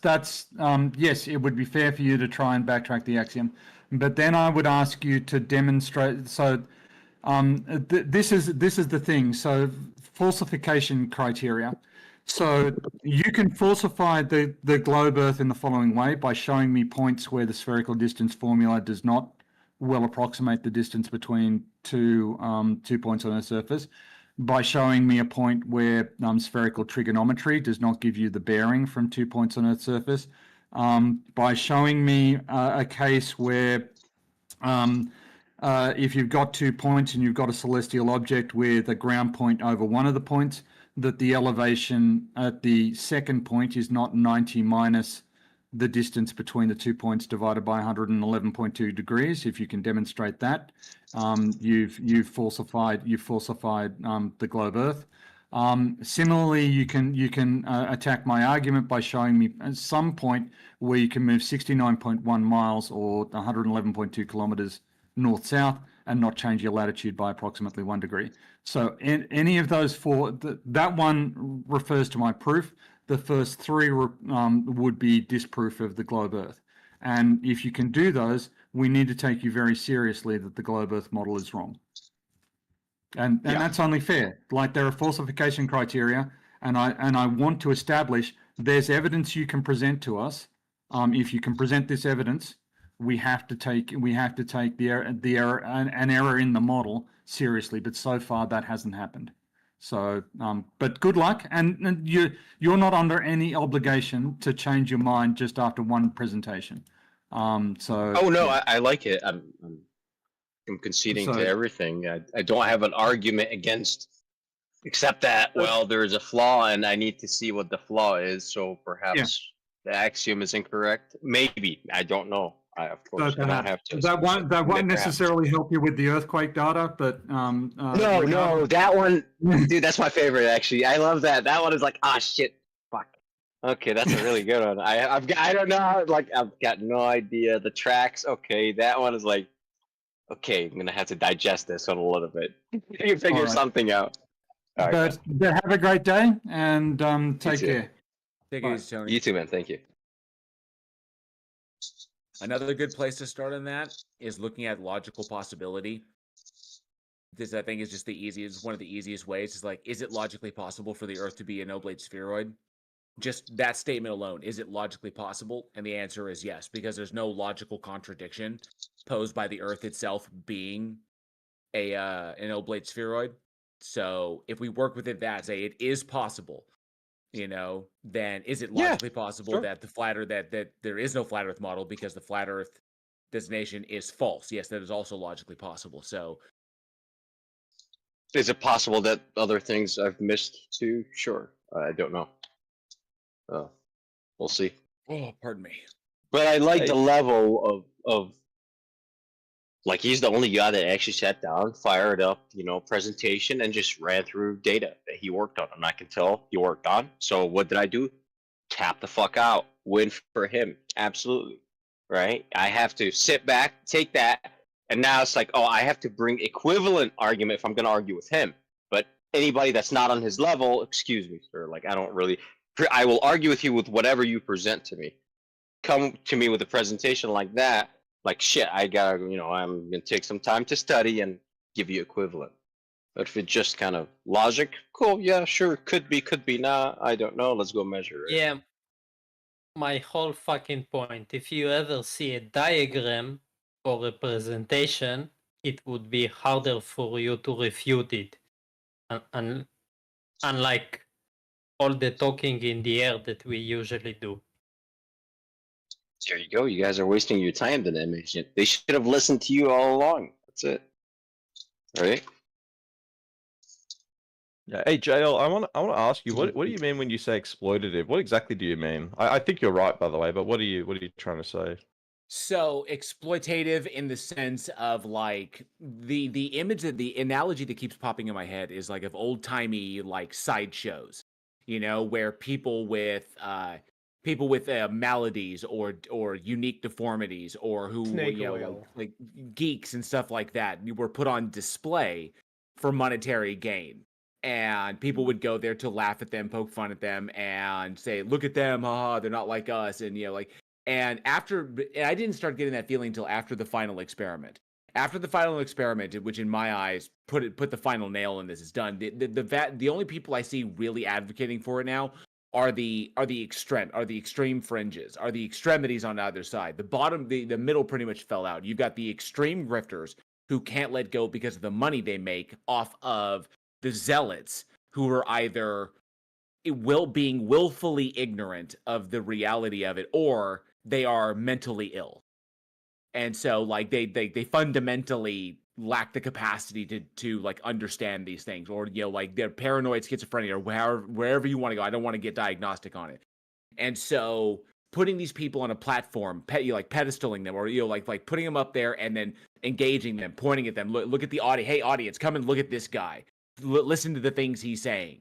yes, it would be fair for you to try and backtrack the axiom, but then I would ask you to demonstrate. So, this is the thing. So, falsification criteria. So you can falsify the globe Earth in the following way by showing me points where the spherical distance formula does not well approximate the distance between two points on the surface, by showing me a point where spherical trigonometry does not give you the bearing from 2 points on Earth's surface, by showing me a case where if you've got 2 points and you've got a celestial object with a ground point over one of the points, that the elevation at the second point is not 90 minus the distance between the 2 points divided by 111.2 degrees. If you can demonstrate that, you've falsified the globe Earth. Similarly, you can attack my argument by showing me at some point where you can move 69.1 miles or 111.2 kilometers north-south and not change your latitude by approximately 1 degree. So any of those four, that one refers to my proof. The first three would be disproof of the globe Earth. And if you can do those, we need to take you very seriously that the globe Earth model is wrong. And that's only fair. Like, there are falsification criteria, and I want to establish there's evidence you can present to us. If you can present this evidence, we have to take the error, an error in the model seriously. But so far that hasn't happened. So, but good luck, and you're not under any obligation to change your mind just after one presentation. So. Oh no, I like it. I'm conceding to everything. I don't have an argument against, except that, well, there's a flaw, and I need to see what the flaw is. So perhaps the axiom is incorrect. Maybe, I don't know. Of course, I don't have to. That won't necessarily help you with the earthquake data, but no, that one, dude, that's my favorite actually. I love that. That one is like, shit, fuck. Okay, that's a really good one. I don't know, like, I've got no idea. The tracks, okay, that one is like, okay, I'm gonna have to digest this one a little bit. You figure something out. All right, but have a great day, and take care. Take it easy, Tony. You too, man. Thank you. Another good place to start on that is looking at logical possibility. This, I think, is just the easiest, one of the easiest ways. Is like, is it logically possible for the Earth to be an oblate spheroid? Just that statement alone, is it logically possible? And the answer is yes, because there's no logical contradiction posed by the Earth itself being an oblate spheroid. So if we work within that, say it is possible, then is it logically possible that the flat Earth, that there is no flat Earth model because the flat Earth designation is false? Yes, that is also logically possible. So, is it possible that other things I've missed too? Sure, I don't know. We'll see. Oh, pardon me. But I like the level of like, he's the only guy that actually sat down, fired up, presentation, and just ran through data that he worked on. And I can tell he worked on. So what did I do? Tap the fuck out. Win for him. Absolutely. Right? I have to sit back, take that, and now it's like, I have to bring equivalent argument if I'm going to argue with him. But anybody that's not on his level, excuse me, sir, like, I will argue with you with whatever you present to me. Come to me with a presentation like that, like shit, I gotta, I'm gonna take some time to study and give you equivalent. But if it's just kind of logic, cool, yeah, sure, could be, nah, I don't know, let's go measure it. Yeah, my whole fucking point. If you ever see a diagram or a presentation, it would be harder for you to refute it. Unlike all the talking in the air that we usually do. There you go. You guys are wasting your time to them. They should have listened to you all along. That's it. Right? Yeah. Hey, JL, I want to ask you, what do you mean when you say exploitative? What exactly do you mean? I think you're right, by the way, but what are you trying to say? So exploitative in the sense of like the image that the analogy that keeps popping in my head is like of old timey like sideshows, where people with maladies or unique deformities or who Snake oil. like geeks and stuff like that were put on display for monetary gain. And people would go there to laugh at them, poke fun at them, and say, "Look at them, haha, they're not like us." And and I didn't start getting that feeling until after the final experiment. After the final experiment, which in my eyes put the final nail in this, is done. The only people I see really advocating for it now are the extreme fringes, are the extremities on either side. The bottom, the middle pretty much fell out. You've got the extreme grifters who can't let go because of the money they make off of the zealots who are either being willfully ignorant of the reality of it, or they are mentally ill, and so like they fundamentally lack the capacity to like understand these things, or like they're paranoid schizophrenia, or wherever you want to go. I don't want to get diagnostic on it. And so putting these people on a platform, like pedestaling them, or like putting them up there and then engaging them, pointing at them, look at the audience, hey audience, come and look at this guy, listen to the things he's saying.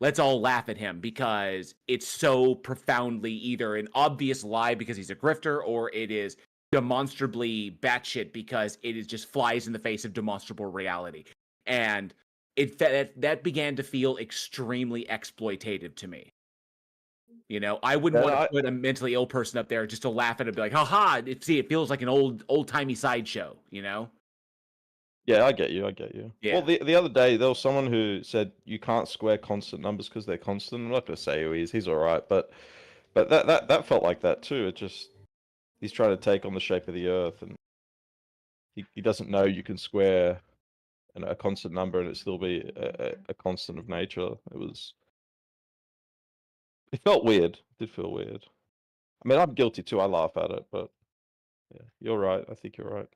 Let's all laugh at him because it's so profoundly either an obvious lie because he's a grifter, or it is demonstrably batshit because it is just flies in the face of demonstrable reality. And that began to feel extremely exploitative to me. I wouldn't want to put a mentally ill person up there just to laugh at it and be like, haha, it feels like an old-timey sideshow, Yeah, I get you. Yeah. Well, the other day there was someone who said you can't square constant numbers because they're constant. I'm not going to say who he is. He's all right, but that felt like that too. It just he's trying to take on the shape of the Earth, and he doesn't know you can square a constant number and it still be a constant of nature. It felt weird. It did feel weird. I mean, I'm guilty too. I laugh at it, but yeah, you're right. I think you're right.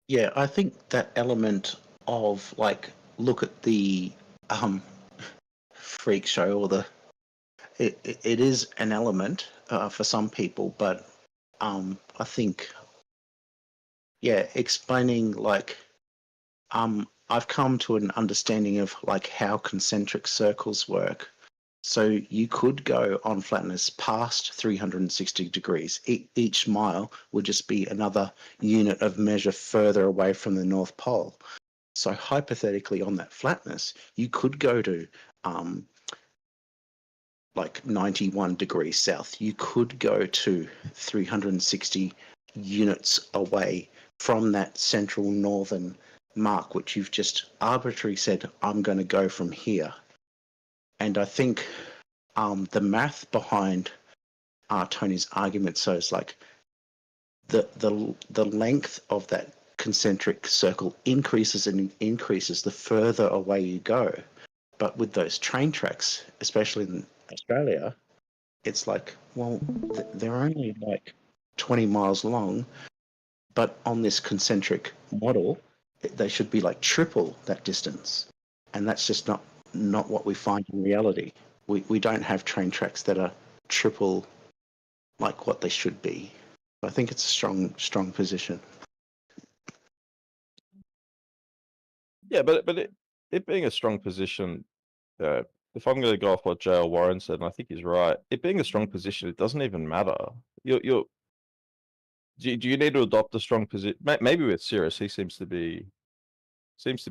Yeah, I think that element of like look at the freak show or it is an element for some people, but I think explaining like I've come to an understanding of like how concentric circles work. So you could go on flatness past 360 degrees. Each mile would just be another unit of measure further away from the North Pole. So hypothetically on that flatness, you could go to like 91 degrees south. You could go to 360 units away from that central northern mark, which you've just arbitrarily said, I'm going to go from here. And I think the math behind Tony's argument, so it's like the length of that concentric circle increases and increases the further away you go. But with those train tracks, especially in Australia, it's like, well, they're only like 20 miles long, but on this concentric model, they should be like triple that distance. And that's just not what we find in reality. We don't have train tracks that are triple like what they should be. I think it's a strong position. Yeah, but it being a strong position, if I'm going to go off what J.L. Warren said, and I think he's right, it being a strong position, it doesn't even matter. Do you need to adopt a strong position? Maybe with Cirrus, he seems to be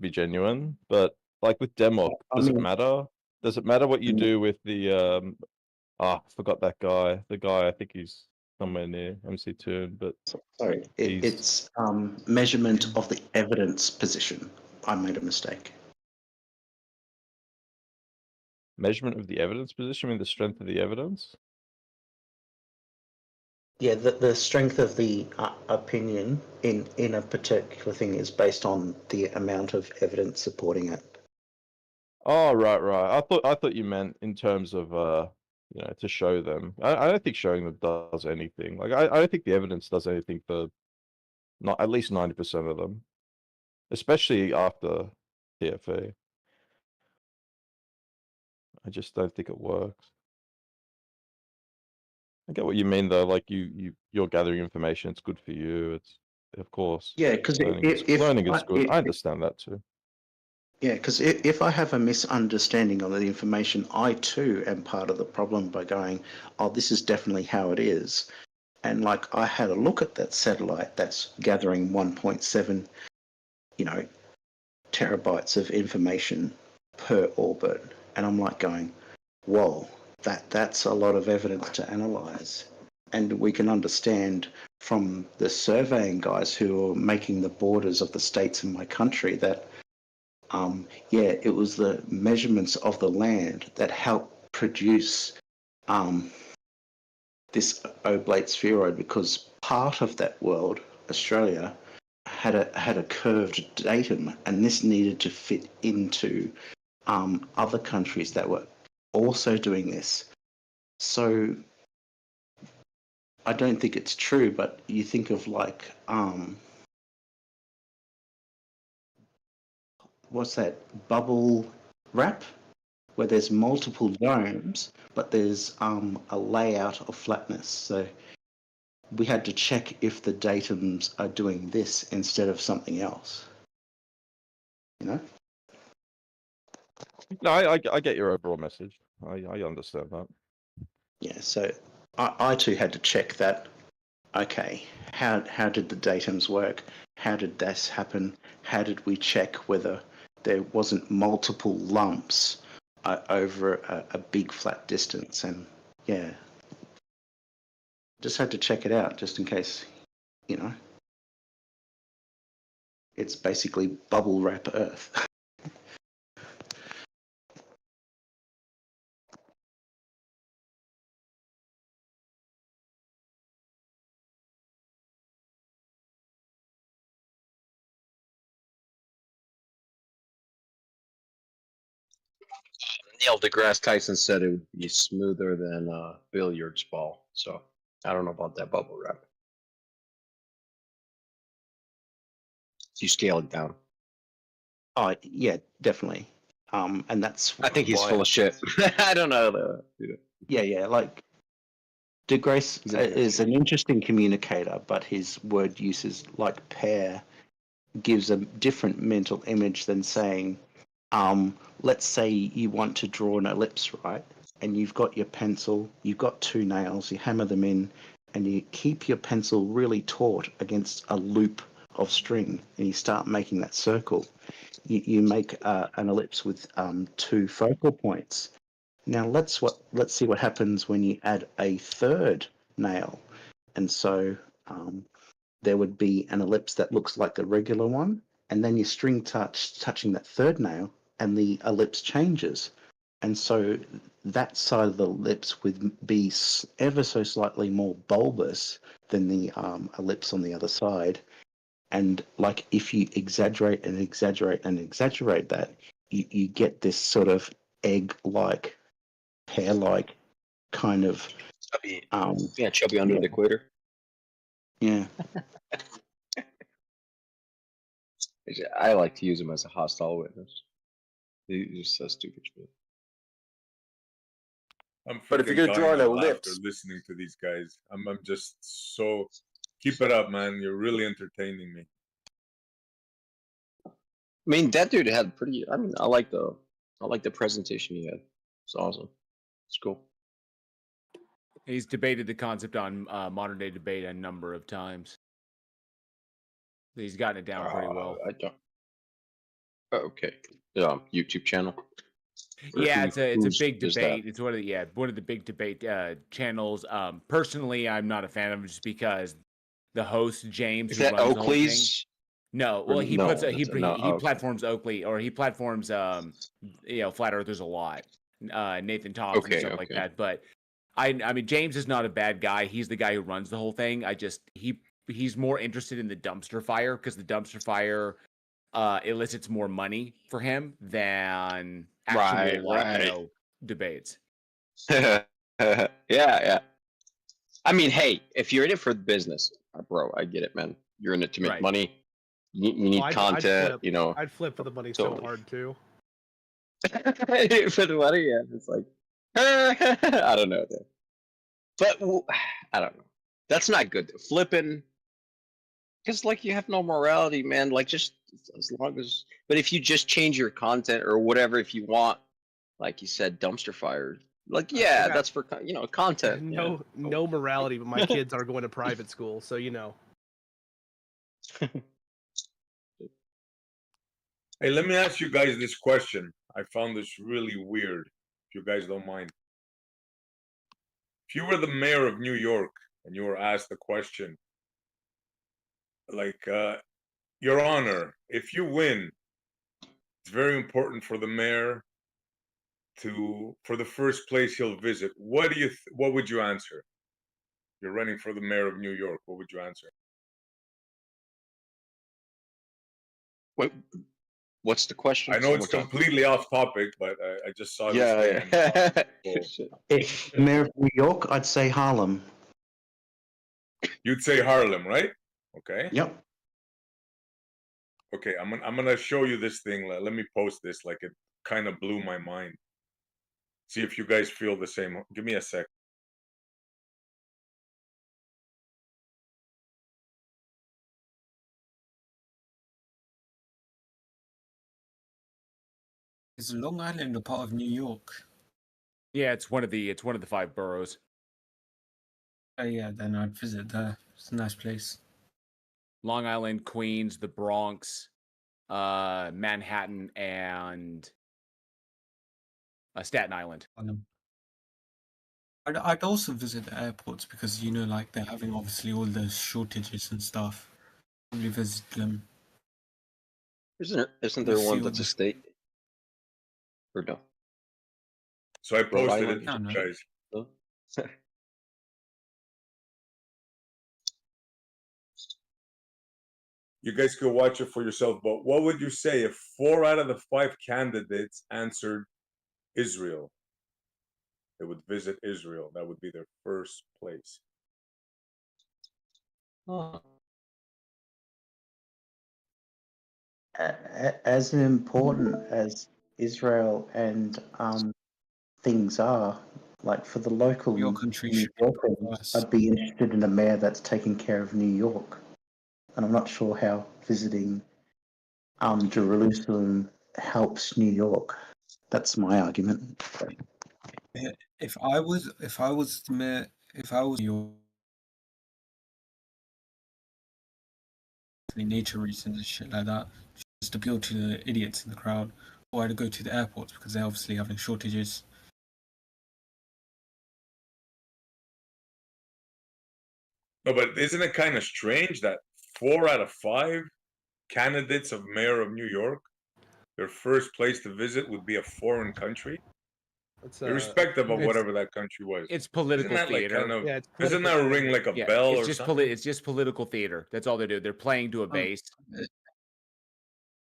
genuine, but like with Demok, does it matter? Does it matter what you do with the I forgot that guy. The guy, I think he's somewhere near MC2, but Sorry, it's measurement of the evidence position. I made a mistake. Measurement of the evidence position, I mean the strength of the evidence? Yeah, the strength of the opinion in a particular thing is based on the amount of evidence supporting it. Oh, right. I thought you meant in terms of to show them. I don't think showing them does anything. Like I don't think the evidence does anything for not at least 90% of them, especially after TFA. I just don't think it works. I get what you mean though. Like you're gathering information. It's good for you. It's of course. Yeah, because learning is good. I understand that too. Yeah, because if I have a misunderstanding of the information, I too am part of the problem by going, oh, this is definitely how it is. And like I had a look at that satellite that's gathering 1.7, terabytes of information per orbit. And I'm like going, whoa, that's a lot of evidence to analyze. And we can understand from the surveying guys who are making the borders of the states in my country that it was the measurements of the land that helped produce this oblate spheroid, because part of that world, Australia, had a curved datum, and this needed to fit into other countries that were also doing this. So I don't think it's true, but you think of like what's that bubble wrap, where there's multiple domes, but there's a layout of flatness. So we had to check if the datums are doing this instead of something else. No, I get your overall message. I understand that. Yeah, so I too had to check that. Okay, how did the datums work? How did this happen? How did we check whether there wasn't multiple lumps over a big flat distance? And yeah, just had to check it out just in case, it's basically bubble wrap Earth. Neil deGrasse Tyson said it would be smoother than a billiards ball. So I don't know about that bubble wrap. You scale it down. Oh yeah, definitely. And that's I think he's why full of shit. I don't know though. Yeah, like DeGrasse is an interesting communicator, but his word uses like pair gives a different mental image than saying, let's say you want to draw an ellipse, right? And you've got your pencil, you've got two nails, you hammer them in, and you keep your pencil really taut against a loop of string, and you start making that circle. You make an ellipse with two focal points. Now let's see what happens when you add a third nail, and so there would be an ellipse that looks like the regular one, and then your string touching that third nail, and the ellipse changes, and so that side of the ellipse would be ever so slightly more bulbous than the ellipse on the other side. And like if you exaggerate and exaggerate and exaggerate that, you get this sort of egg-like, pear-like kind of chubby, chubby under the equator. Yeah. I like to use him as a hostile witness. He's just so stupid. I'm But if you're freaking gonna draw dying an of laughter ellipse, listening to these guys. I'm just so keep it up, man. You're really entertaining me. I mean, that dude had pretty. I mean, I like the presentation he had. It's awesome. It's cool. He's debated the concept on modern day debate a number of times. He's gotten it down pretty well. I don't. Oh, okay. YouTube channel. Yeah, it's a big Who's that? debate. It's one of the big debate channels. Personally, I'm not a fan of it just because the host James, Is who that runs the whole thing. Oakley's? No, Or well, he no, puts that's no. he Okay. platforms Oakley, or he platforms flat earthers a lot. Nathan Tops and Okay, stuff like okay. that. But I mean, James is not a bad guy. He's the guy who runs the whole thing. He's more interested in the dumpster fire because the dumpster fire elicits more money for him than actual Right. debates. Yeah. I mean, hey, if you're in it for the business, bro, I get it, man. You're in it to make Right. money. You need I'd content, flip. you know. I'd flip for the money Totally. so hard too. For the money, yeah. It's like, I don't know, dude. But I don't know. That's not good. Flipping, because like you have no morality, man. Like just as long as, but if you just change your content or whatever, if you want, like you said, dumpster fire. Like yeah, got- that's for content. No morality, but my kids are going to private school, so you know. Hey, let me ask you guys this question. I found this really weird, if you guys don't mind. If you were the mayor of New York and you were asked the question, like, Your Honor, if you win, it's very important for the mayor for the first place he'll visit. What would you answer? You're running for the mayor of New York. What would you answer? What's the question? I know it's completely off topic, but I just saw this thing. If mayor of New York, I'd say Harlem. You'd say Harlem, right? Okay. Yep. Okay, I'm gonna show you this thing. Let me post this. Like it kind of blew my mind. See if you guys feel the same. Give me a sec. Is Long Island a part of New York? Yeah, it's one of the 5 boroughs. Oh yeah, then I'd visit there. It's a nice place. Long Island, Queens, the Bronx, Manhattan, and Staten Island. I'd also visit the airports because like they're having obviously all the shortages and stuff. Probably visit them. Isn't there one that's a state? Or no? So I posted it, Island? guys. No? You guys could watch it for yourself. But what would you say if 4 out of the 5 candidates answered Israel? They would visit Israel. That would be their first place. As important as Israel and things are, like for the local Your country New should Yorkers, I'd be interested in a mayor that's taking care of New York. And I'm not sure how visiting Jerusalem helps New York. That's my argument. If I was the mayor, if I was your nature reasons and shit like that, just appeal to the idiots in the crowd, or I'd go to the airports because they're obviously having shortages. No, but isn't it kind of strange that 4 out of 5 candidates of mayor of New York, their first place to visit would be a foreign country? Irrespective of whatever that country was. It's political Isn't that theater. Like kind of, doesn't that ring like a bell it's or just something? it's just political theater. That's all they do. They're playing to a base.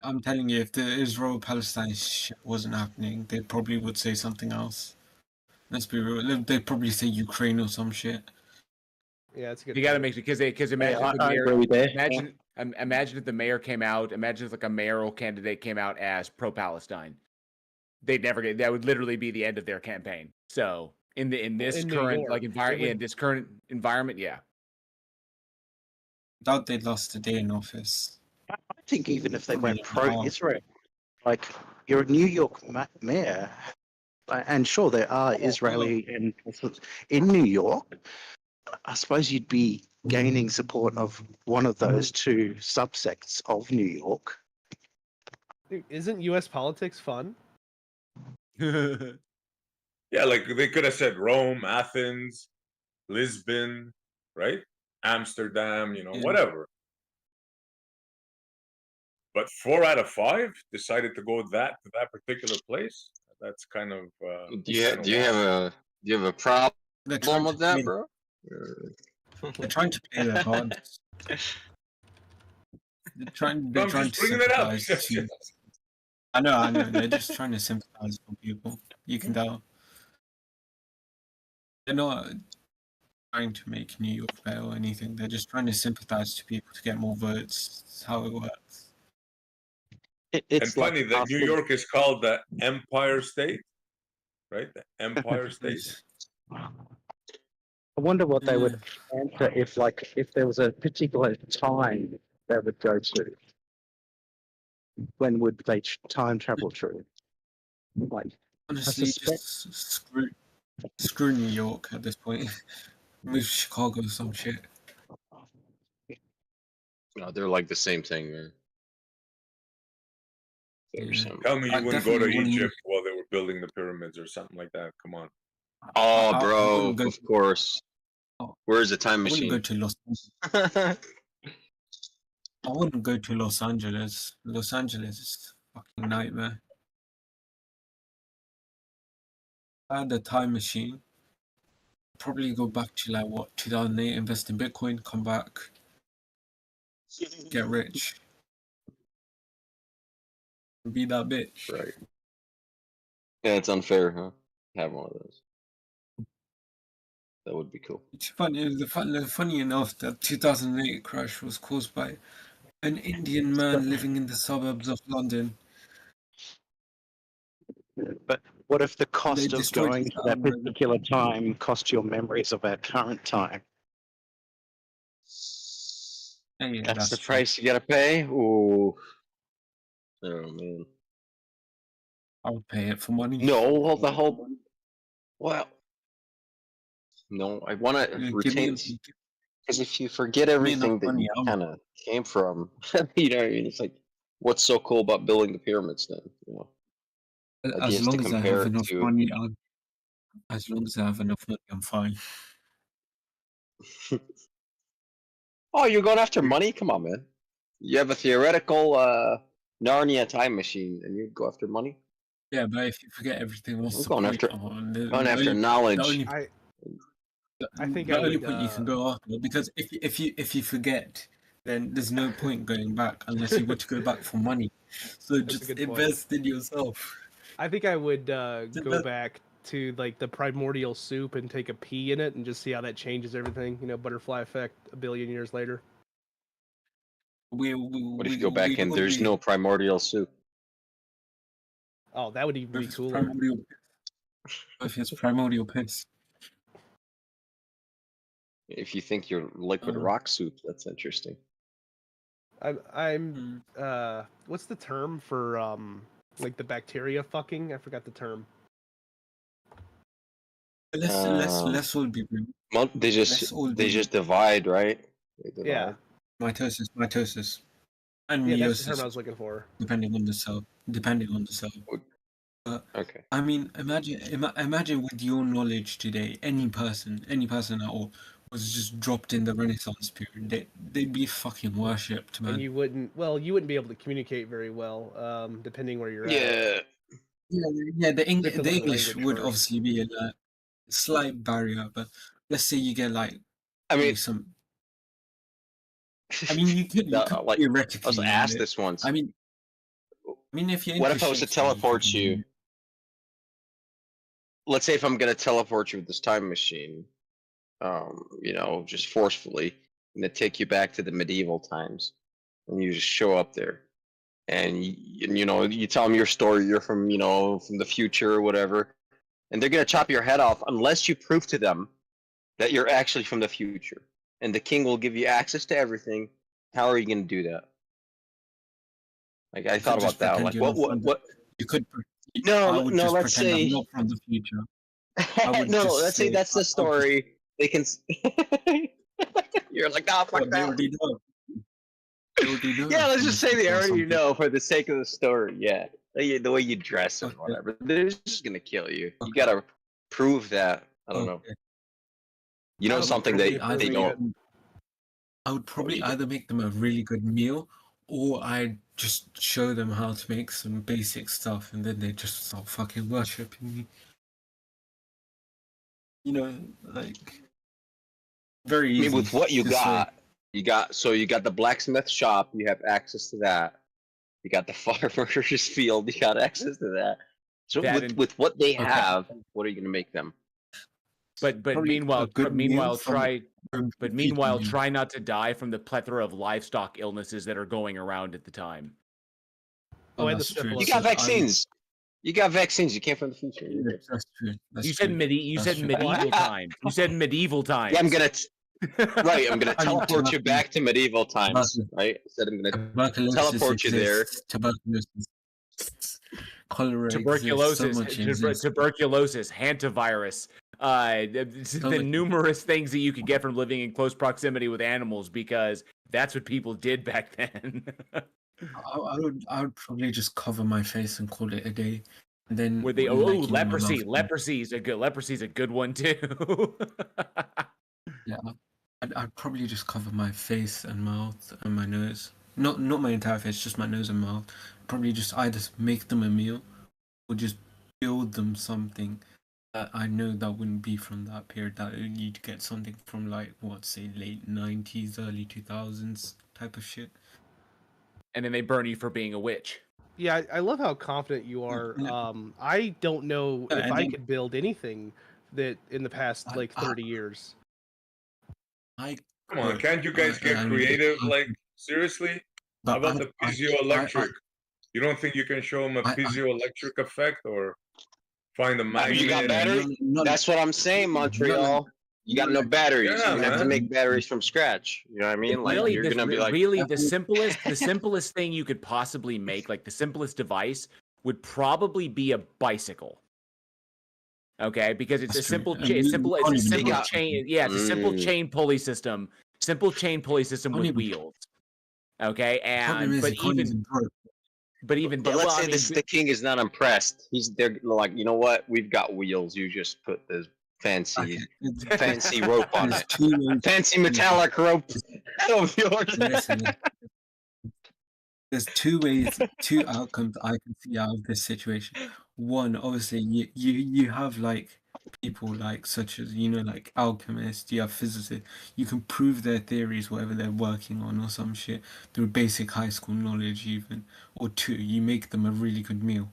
I'm telling you, if the Israel-Palestine shit wasn't happening, they probably would say something else. Let's be real. They'd probably say Ukraine or some shit. Yeah, it's good. You got to make sure because imagine if the mayor, imagine if the mayor came out. Imagine if like a mayoral candidate came out as pro-Palestine. They'd never get. That would literally be the end of their campaign. So in this current current environment, yeah. Doubt they lost a day in office. I think even if they went pro-Israel, like you're a New York mayor, and sure there are Israeli and in New York, I suppose you'd be gaining support of one of those 2 subsects of New York. Dude, isn't U.S. politics fun? Yeah, like they could have said Rome, Athens, Lisbon, right? Amsterdam, whatever. But 4 out of 5 decided to go to that particular place. That's kind of. Do you have a problem with that, bro? They're trying to play their cards. They're trying I'm to just bringing it up. sympathize to. I know. They're just trying to sympathize for people. You can tell. They're not trying to make New York better or anything. They're just trying to sympathize to people to get more votes. That's how it works. It's funny that New York is called the Empire State, right? The Empire State. I wonder what they would answer if there was a particular time they would go to. When would they time travel through? Like, Honestly, just screw New York at this point. Move to Chicago or some shit. No, they're like the same thing, man. Tell me you wouldn't go to Egypt while they were building the pyramids or something like that. Come on. Oh, bro, of course. Where's the time machine? I wouldn't go to Los Angeles. Los Angeles is a fucking nightmare. If I had the time machine, probably go back to 2008, invest in Bitcoin, come back, get rich, be that bitch. Right. Yeah, it's unfair, huh? Have one of those. That would be cool. It's funny enough, that 2008 crash was caused by an Indian man living in the suburbs of London. But what if the cost of going to that particular time cost your memories of our current time? That's the price you gotta pay? Ooh. Oh, man. I would pay it for money. No, the whole. Well. No, I want to retain. Because if you forget everything that you kind of came from, you know what I mean? It's like, what's so cool about building the pyramids then? As long as I have enough money, as long as I have enough money, I'm fine. Oh, you're going after money? Come on, man. You have a theoretical Narnia time machine, and you go after money? Yeah, but if you forget everything, what's the going point? Going after knowledge. I think the only point you can go after, because if you forget, then there's no point going back unless you want to go back for money. So just invest in yourself. I think I would go back to the primordial soup and take a pee in it and just see how that changes everything. Butterfly effect a billion years later. What if you go back and there's no primordial soup? Oh, that would even be cooler. If it's primordial piss. If you think you're liquid rock soup, that's interesting. I'm what's the term for the bacteria fucking? I forgot the term. Let's all be real. They just divide, right? They divide. Yeah. Mitosis. And yeah, meiosis. That's the term I was looking for. Depending on the cell. But, okay. I mean, imagine with your knowledge today, any person at all was just dropped in the Renaissance period. They'd be fucking worshipped, man. And you wouldn't be able to communicate very well, depending where you're at. Yeah. The English would obviously be a slight barrier, but let's say you get some. I mean, you could theoretically. I was asked this once. I mean, if you're. What if I was to teleport you? Let's say if I'm gonna teleport you with this time machine, just forcefully, and to take you back to the medieval times, and you just show up there, and you tell them your story. You're from from the future or whatever, and they're gonna chop your head off unless you prove to them that you're actually from the future, and the king will give you access to everything. How are you gonna do that? I thought about that. Like, what? You could. No. Let's say I'm not from the future. Let's say that's the story. They can. You're like, nah, fuck that. They already know. Yeah, let's just say they already know for the sake of the story. Yeah, The way you dress and whatever. They're just gonna kill you. You gotta prove that. I don't know. You know something they don't. I would probably either make them a really good meal, or I just show them how to make some basic stuff, and then they just start fucking worshipping me. You know, like very easy. I mean, with what you Just got, you got the blacksmith shop. You have access to that. You got the farmer's field. You got access to that. So with what they have, what are you gonna make them? But meanwhile, try not to die from the plethora of livestock illnesses that are going around at the time. That's true. You got vaccines. You got vaccines. You came from the future. That's true. You said medieval times. You said medieval times. Yeah, I'm gonna teleport you back to medieval times. Right? I said I'm gonna teleport you there. Tuberculosis, cholera, tuberculosis, hantavirus. The numerous things that you could get from living in close proximity with animals, because that's what people did back then. I would probably just cover my face and call it a day. And then with the leprosy. Leprosy's a good one too. Yeah, I'd probably just cover my face and mouth and my nose. Not my entire face, just my nose and mouth. Probably just either make them a meal or just build them something that I know that wouldn't be from that period. That you'd get something from like say late 90s, early 2000s type of shit. And then they burn you for being a witch. Yeah, I love how confident you are. I don't know if I could build anything that in the past like 30 years. Come on, can't you guys get creative? Like, seriously? How about the piezoelectric? You don't think you can show them a piezoelectric effect or find a magnet? You got batteries? That's what I'm saying, Montreal. You got no batteries. Yeah, you have to make batteries from scratch. You know what I mean? Like, really, you're gonna be like, the simplest thing you could possibly make, like the simplest device, would probably be a bicycle. Okay, because it's a simple chain. Yeah, it's a simple chain pulley system. Simple chain pulley system with wheels. Okay, and but let's say the king is not impressed. They're like, you know what? We've got wheels. You just put this fancy rope on it. Fancy metallic rope of yours. There's two outcomes I can see out of this situation. One, obviously, you have like people like such as like alchemists, you have physicists. You can prove their theories, whatever they're working on, or some shit through basic high school knowledge, even. Or two, you make them a really good meal.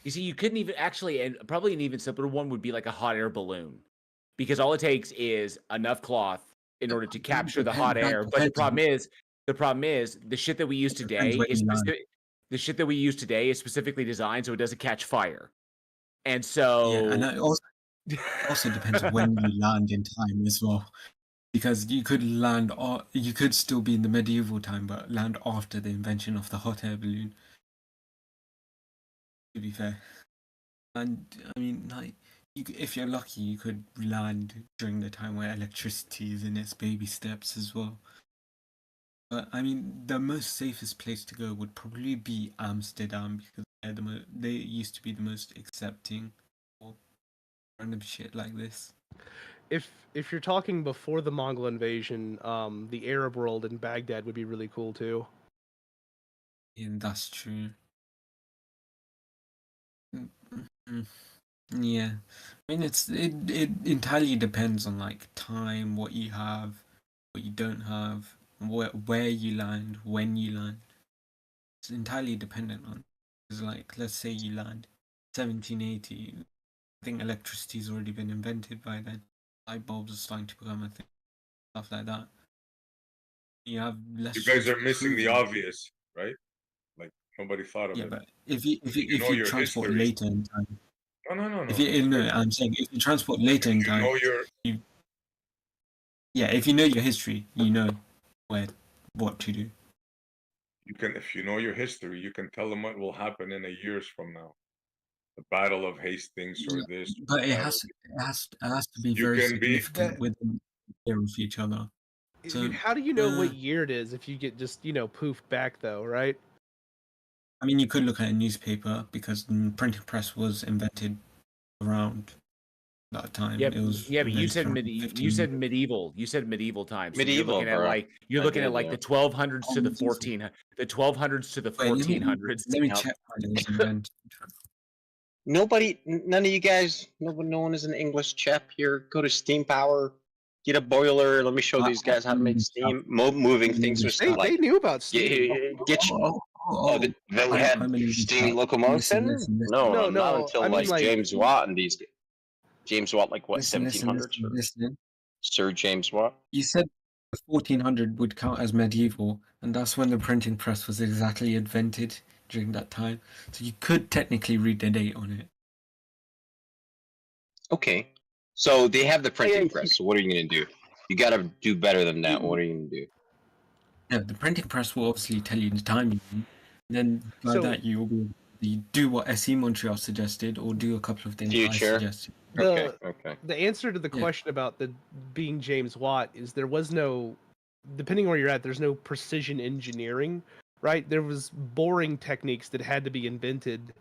You see, you couldn't even actually, and probably an even simpler one would be like a hot air balloon, because all it takes is enough cloth in order to capture the hot air. But the problem is the shit that we use today is specifically designed so it doesn't catch fire. And so, yeah, and it also depends when you land in time as well, because you could you could still be in the medieval time, but land after the invention of the hot air balloon. To be fair, and I mean, like, if you're lucky, you could land during the time where electricity is in its baby steps as well. But I mean, the most safest place to go would probably be Amsterdam, because they used to be the most accepting of random shit like this. If you're talking before the Mongol invasion, the Arab world in Baghdad would be really cool too. And that's true. Yeah, I mean, it entirely depends on like time, what you have, what you don't have, where you land, when you land. It's entirely dependent on. Because like, let's say you land 1780. I think electricity's already been invented by then. Light bulbs are starting to become a thing, stuff like that. You have less. You guys are missing the obvious, right? Like, nobody thought of it. Yeah, but if you transport later in time. No. I'm saying if you transport later in time, if you know your history, you know what to do. If you know your history, you can tell them what will happen in years from now. The Battle of Hastings or this. But it has to be very significant within of each other. So, how do you know what year it is if you get just poofed back though, right? I mean, you could look at a newspaper because the printing press was invented around that time. Yeah, It was yeah, but you invented said around you 15. said medieval. You said medieval times. So Medieval, you're bro. looking I at did, like yeah. the 1200s to the 1200s to the Wait, let me 1400s. let me Yep. check when it was invented. None of you guys, no one is an English chap here. Go to Steam Power, get a boiler. Let me show these guys how to make steam, moving things with They like knew about steam. get you. Oh, they had steam locomotion? No, No, not no. until I mean, like like, James Watt and these. James Watt, like what, Listen, 1700s? Or Sir James Watt? You said 1400 would count as medieval, and that's when the printing press was exactly invented during that time. So you could technically read the date on it. Okay. So they have the printing press. So what are you going to do? You got to do better than that. What are you going to do? Yeah, the printing press will obviously tell you the time you need. Then by So- that you'll be able to do what SE Montreal suggested, or do a couple of things I Future. suggested. Okay. The answer to the question about the being James Watt is there was no, depending where you're at, there's no precision engineering, right? There was boring techniques that had to be invented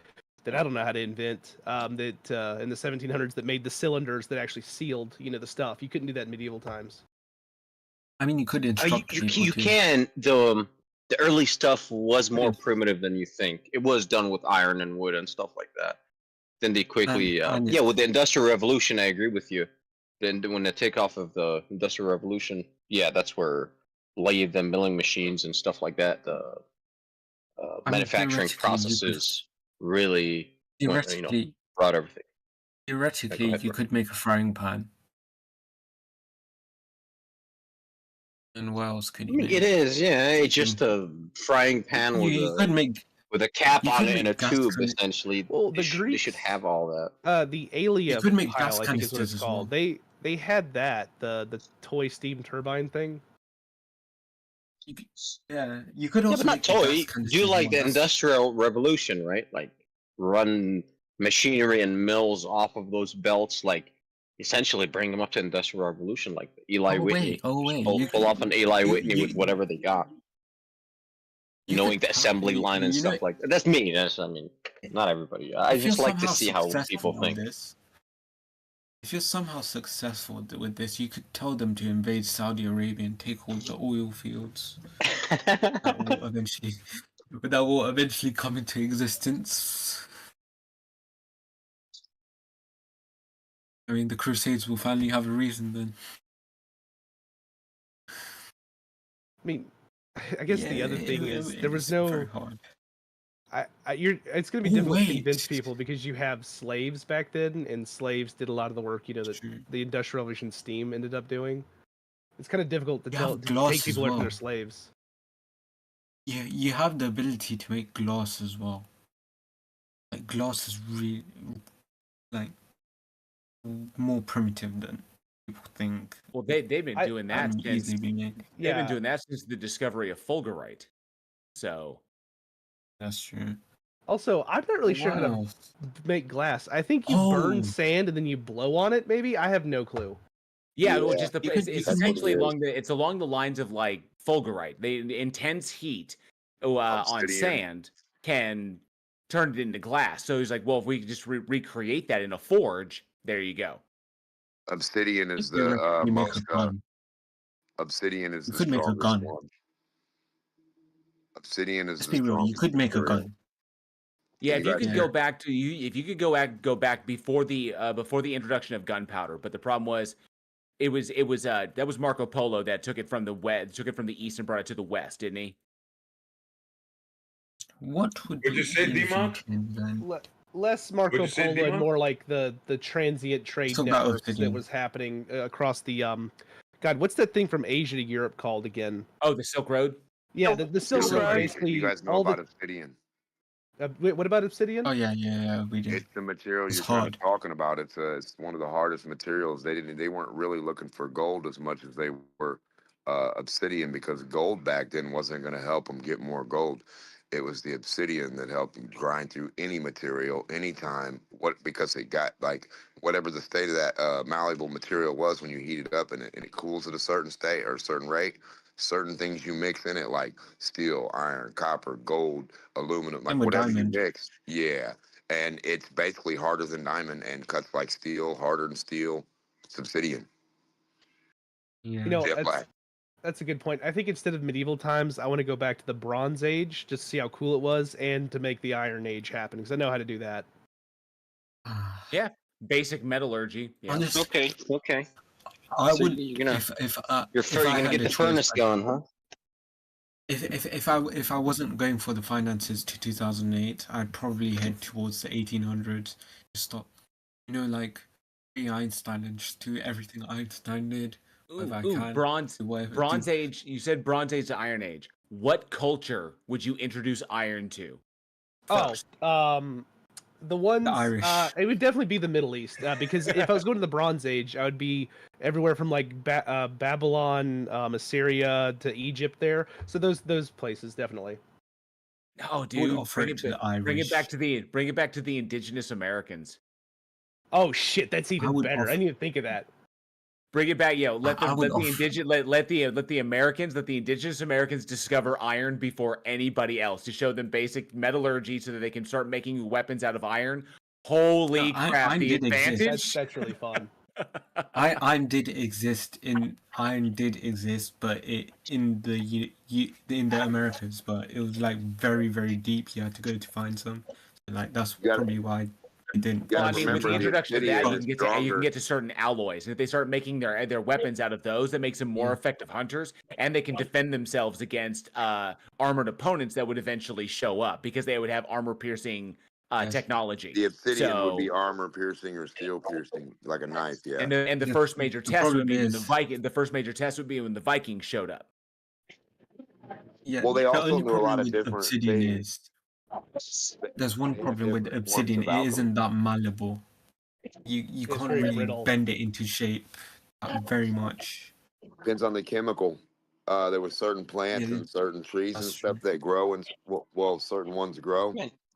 that I don't know how to invent. That in the 1700s that made the cylinders that actually sealed, the stuff. You couldn't do that in medieval times. I mean, you could instruct people You to. can. The early stuff was more primitive than you think. It was done with iron and wood and stuff like that. Then they quickly, with the Industrial Revolution, I agree with you. Then when the takeoff of the Industrial Revolution, that's where lathe and milling machines and stuff like that, the manufacturing processes really, Theoretically, brought everything. Theoretically, ahead, you bro. could make a frying pan. And what else could you make? It is, it's just a frying pan with You could make with a cap you on could it and a make gas tube, can- essentially. Well, they should have all that. The Alia You could make pile, gas I think is what it's canisters as called. well. They had that, the toy steam turbine thing. Yeah, you could Yeah, also but not make a gas toy. canister Do as like well. the Industrial Revolution, right? Like run machinery and mills off of those belts, like essentially bring them up to Industrial Revolution, like Eli Whitney. Just pull off an Eli Whitney with whatever they got. Knowing the assembly line and stuff like that. That's me. Not everybody. I If just you're like to somehow see how successful people with think. this, if you're somehow successful with this, you could tell them to invade Saudi Arabia and take all the oil fields that will eventually come into existence. I mean, the Crusades will finally have a reason then. I mean, I guess the other thing is there was no. It's going to be difficult to convince people because you have slaves back then, and slaves did a lot of the work, that the Industrial Revolution steam ended up doing. It's kind of difficult to take people away from their slaves. Yeah, you have the ability to make glass as well. Like glass is really more primitive than people think. Well, they've been doing that since easily be made. they've been doing that since the discovery of fulgurite. So that's true. Also, I'm not really sure how to make glass. I think you burn sand and then you blow on it. Maybe I have no clue. yeah, well, just it's essentially along the lines of like fulgurite. The intense heat on sand can turn it into glass. So he's like, well, if we could just recreate that in a forge, there you go. Obsidian is the most. Obsidian is the strongest one. Obsidian is the strongest. You could make a gun. Yeah, if you could go back before the introduction of gunpowder, but the problem was, that was Marco Polo that took it from the east and brought it to the west, didn't he? What would you say, Demon? Less Marco Polo and more like the transient trade networks that was happening across the God, what's that thing from Asia to Europe called again? Oh, the Silk Road. Yeah, the Silk Road. Basically, you guys know about obsidian. Wait, what about obsidian? Oh yeah, we do. It's the material you're kind of talking about. It's one of the hardest materials. They weren't really looking for gold as much as they were obsidian, because gold back then wasn't going to help them get more gold. It was the obsidian that helped them grind through any material, anytime. Because it got like whatever the state of that malleable material was when you heat it up and it cools at a certain state or a certain rate. certain things you mix in it, like steel, iron, copper, gold, aluminum, like And with whatever you diamond. mix. Yeah. And it's basically harder than diamond and cuts like steel, harder than steel. It's obsidian. Yeah. You know, Jet black. that's a good point. I think instead of medieval times, I want to go back to the Bronze Age just to see how cool it was, and to make the Iron Age happen because I know how to do that. Yeah, basic metallurgy. Yeah. Okay. I So would you're gonna if you're I gonna had get a the choice. furnace going, huh? If I wasn't going for the finances to 2008, I'd probably head towards the 1800s to stop, like pre-Einstein and just do everything Einstein did. If I can, Bronze Age. You said Bronze Age to Iron Age. What culture would you introduce iron to? First? The ones Irish. it would definitely be the Middle East because if I was going to the Bronze Age, I would be everywhere from like Babylon, Assyria to Egypt there. So those places definitely. Oh, dude, bring it back to the indigenous Americans. Oh shit, that's even better. I need to think of that. Bring it back, let the indigenous Americans discover iron before anybody else to show them basic metallurgy so that they can start making weapons out of iron. Holy crap! The advantage. That's really fun. Iron did exist, but in the Americas, but it was like very, very deep. You had to go to find some. So, like that's probably why it didn't. Well, I mean, with the introduction of that, you can get to certain alloys, and if they start making their weapons out of those, that makes them more effective hunters, and they can defend themselves against armored opponents that would eventually show up because they would have armor piercing technology. The obsidian would be armor piercing or steel piercing, like a knife. Yeah. And the first major test would be when the first major test would be when the Vikings showed up. Yeah. Well, they the also only knew a problem lot of with different obsidian things. There's one problem with different forms obsidian. of It isn't alchemy. that malleable. You It's can't very really brittle. bend it into shape very much. Depends on the chemical. There were certain plants Yeah, and certain trees and that's stuff that grow, and well, certain ones grow.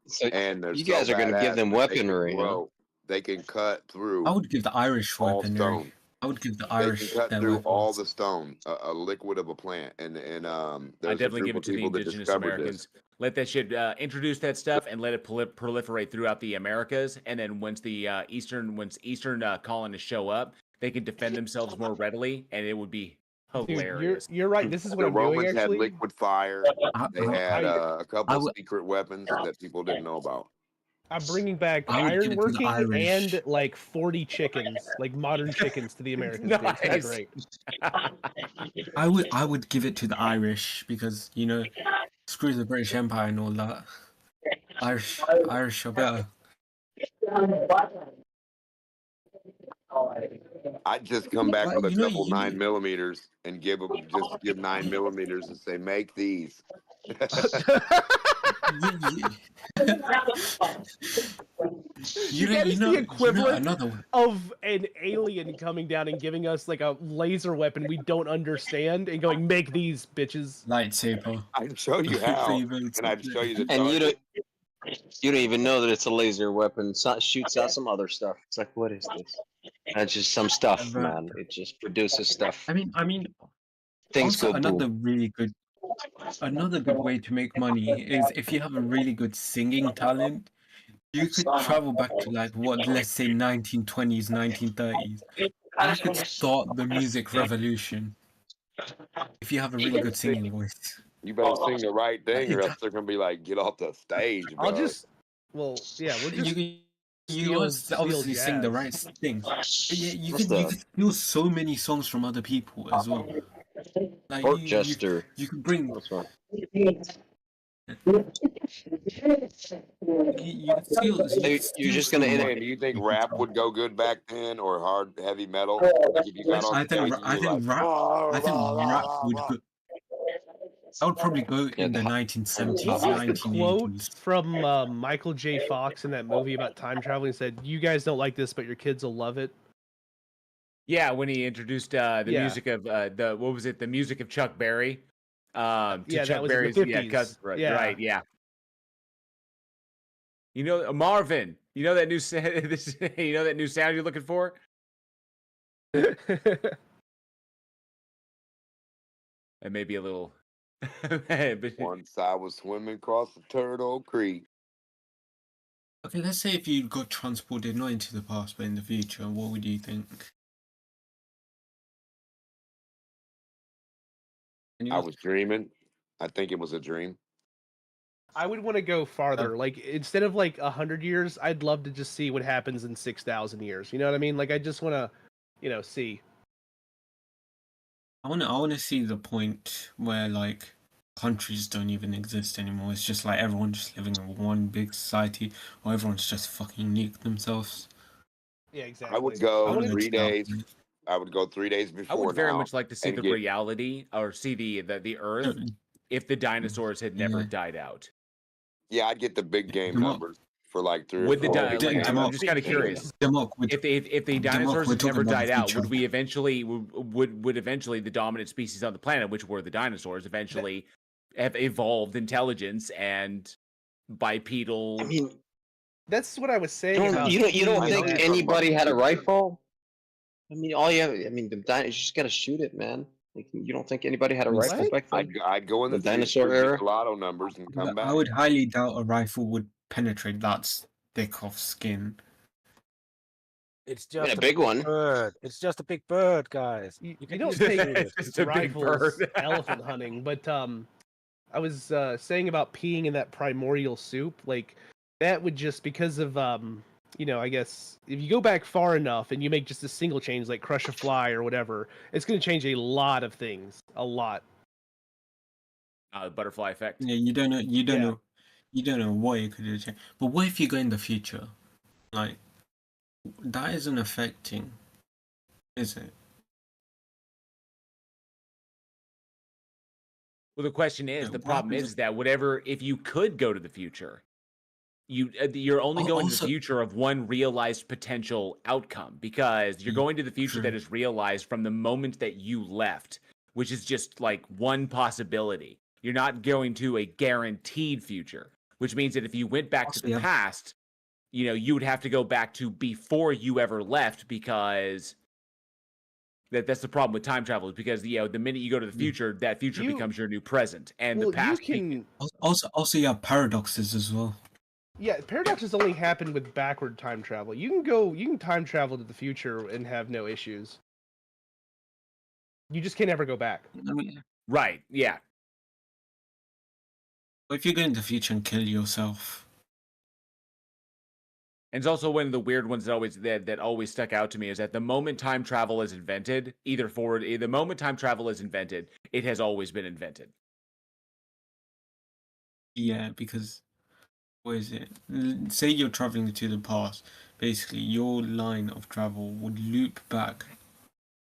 So And they're you so guys are gonna give badass them that they can weaponry, huh? grow. They can cut through I would give the Irish all weaponry. stone. I would give the They Irish can cut their through all weapons. the stone, a liquid of a plant, and I there's a definitely group give it of to the people that indigenous discovered Americans. this. Let that shit introduce that stuff and let it proliferate throughout the Americas. And then once Eastern colonists show up, they can defend themselves more readily, and it would be hilarious. Dude, you're right. This is what The I'm doing Romans had actually. liquid fire. They had a couple secret weapons that people didn't know about. I'm bringing back I would give it to the ironworking Irish. and like 40 chickens, like modern chickens to the Americans. Dude. It's gonna be great. I would give it to the Irish because screw the British Empire and all that. Irish are better. I'd just come back Well, with a couple 9mm and give 9mm and say, make these. That is the equivalent another one. of an alien coming down and giving us like a laser weapon we don't understand and going, make these bitches. Lightsaber. I'd show you how, and I'd show you the target. And you don't even know that it's a laser weapon. So, shoots out some other stuff. It's like, what is this? That's just some stuff, man. It just produces stuff. I mean, Things also go another boom. good way to make money is if you have a really good singing talent. You could travel back to let's say 1920s, 1930s. You could start the music revolution if you have a really good singing voice. You better sing the right thing, or else they're gonna be like, "Get off the stage, bro." We'll just you obviously sing the right thing. Yeah, you could steal so many songs from other people as well. Like Orchester. You could bring. You're just gonna end it. Do you think rap would go good back then, or heavy metal? Like if you got on stage, I think rap would go. I would probably go in the 1970s, What was the 1980s. quote from Michael J. Fox in that movie about time traveling? He said, "You guys don't like this, but your kids will love it." Yeah, when he introduced the music of the music of Chuck Berry. To that Chuck was in the Berry's 50s. right, yeah. You know, Marvin. You know that new you know that new sound you're looking for? and maybe a little. Once I was swimming across the Turtle Creek. Okay, let's say if you got transported not into the past but in the future, what would you think? I was dreaming. I think it was a dream. I would want to go farther. Like instead of like 100 years, I'd love to just see what happens in 6,000 years. You know what I mean? Like I just want to, see. I want to see the point where like countries don't even exist anymore. It's just like everyone's just living in one big society, or everyone's just fucking nuked themselves. Yeah, exactly. I would go 3 days. I would go 3 days before. I would very now much like to see and the get- reality or see the Earth if the dinosaurs had never died out. Yeah, I'd get the big game numbers for like 3 Would or the 4 di- like I'm just kind of curious. If the dinosaurs had never died out, would we eventually would eventually the dominant species on the planet, which were the dinosaurs, eventually have evolved intelligence and bipedal? I mean, that's what I was saying. You don't think anybody had a rifle? I mean, the you just gotta shoot it, man. Like, you don't think anybody had a rifle back then? I'd go in the dinosaur future, get era. the lotto numbers, and come back. I would highly doubt a rifle would penetrate that thick of skin. It's just a big one. Bird. It's just a big bird, guys. You don't take It's just a big rifles bird. elephant hunting, but I was saying about peeing in that primordial soup. Like that would just because of I guess if you go back far enough and you make just a single change, like crush a fly or whatever, it's going to change a lot of things. A lot. Butterfly effect. Yeah, you don't know what it could do. But what if you go in the future? Like, that isn't affecting, is it? Well, the question is, the problem is that whatever, if you could go to the future, you're only going to the future of one realized potential outcome, because you're going to the future that is realized from the moment that you left, which is just like one possibility. You're not going to a guaranteed future, which means that if you went back to the past, you would have to go back to before you ever left, because that's the problem with time travel, is because the minute you go to the future, that future becomes your new present, and the past Also, you have paradoxes as well. Yeah, paradoxes only happen with backward time travel. You can time travel to the future and have no issues. You just can't ever go back. Right, yeah. If you go in the future and kill yourself. And it's also one of the weird ones that always stuck out to me, is that the moment time travel is invented, the moment time travel is invented, it has always been invented. Yeah, because what is it? Say you're traveling to the past. Basically, your line of travel would loop back,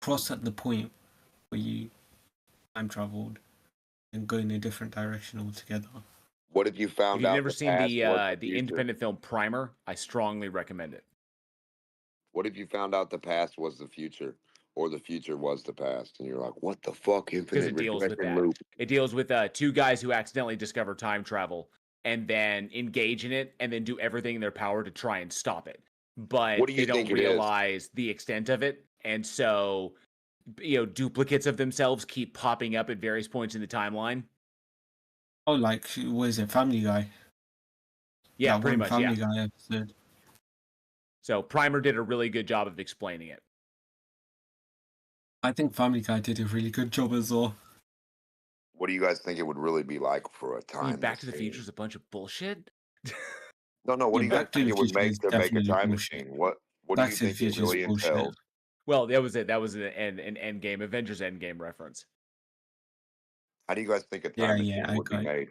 cross at the point where you time traveled, and go in a different direction altogether. What if you found If you've out never the seen past was the future? independent film Primer, I strongly recommend it. What if you found out the past was the future, or the future was the past, and you're like, "What the fuck?" Because Infinite it deals with regression that. loop. It deals with two guys who accidentally discover time travel and then engage in it and then do everything in their power to try and stop it. But What do you they don't think it is? realize the extent of it. And so, duplicates of themselves keep popping up at various points in the timeline. Oh, like, what is it, Family Guy? Yeah, pretty much, Family yeah. Guy episode. So Primer did a really good job of explaining it. I think Family Guy did a really good job as well. What do you guys think it would really be like for a time? Back to the Future is a bunch of bullshit. No. What do you guys Back to think the it would Future make is to make a definitely time bullshit. machine? What do Back you to the think it Future is really bullshit. entails? Well, that was it. That was an Endgame, Avengers Endgame reference. How do you guys think a time machine I would be got it. made?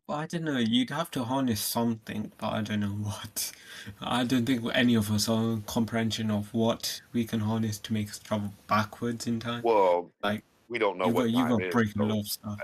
Well, I don't know. You'd have to harness something, but I don't know what. I don't think any of us are in comprehension of what we can harness to make us travel backwards in time. Well, like we don't know you what got time to is. break a so- lot of stuff.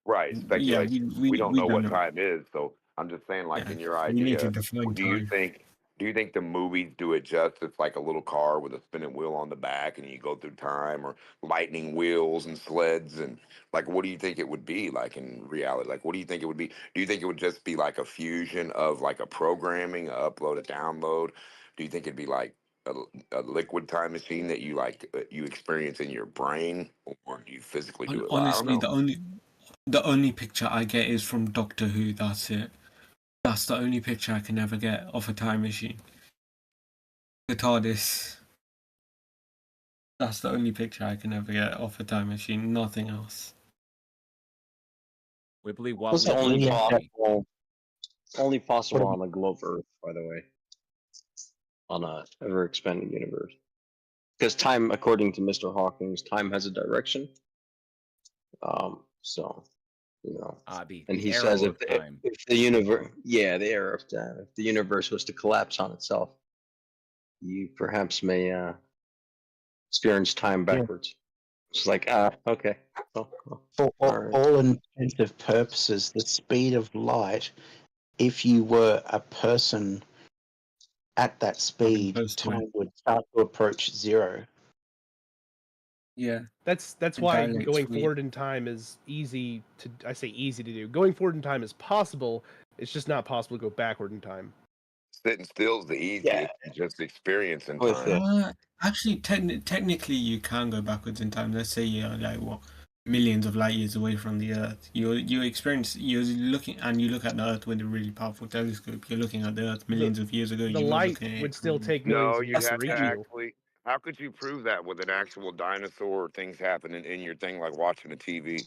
Right, Yeah, speculation. we We don't we know don't what know. time is, so I'm just saying, like, Yeah, in your we need to idea, define do you time. think the movies do it justice, like a little car with a spinning wheel on the back and you go through time, or lightning wheels and sleds, and like, what do you think it would be like in reality? Like, what do you think it would be? Do you think it would just be like a fusion of like a programming, a upload, a download? Do you think it'd be like a liquid time machine that you you experience in your brain, or do you physically do it? I don't Honestly, know. the only picture I get is from Doctor Who. That's it. That's the only picture I can ever get of a time machine. The TARDIS. That's the only picture I can ever get of a time machine. Nothing else. Wibbly What's the wobbly. only possible on the globe Earth, by the way, on a ever expanding universe? Because time, according to Mr. Hawkins, time has a direction. So, and he says arrow of time. if the universe, the arrow of time, if the universe was to collapse on itself, you perhaps may experience time backwards. It's like, okay. For all intents purposes, the speed of light, if you were a person at that speed, time would start to approach zero. Yeah, that's why going forward in time is easy to. I say easy to do. Going forward in time is possible. It's just not possible to go backward in time. Sitting still is the easiest. You just experience in time. Actually, technically, you can go backwards in time. Let's say you're like millions of light years away from the Earth. You're looking and you look at the Earth with a really powerful telescope. You're looking at the Earth millions of years ago. The light would still take millions No, of you years to have to reach you. actually. How could you prove that with an actual dinosaur or things happening in your thing like watching a TV?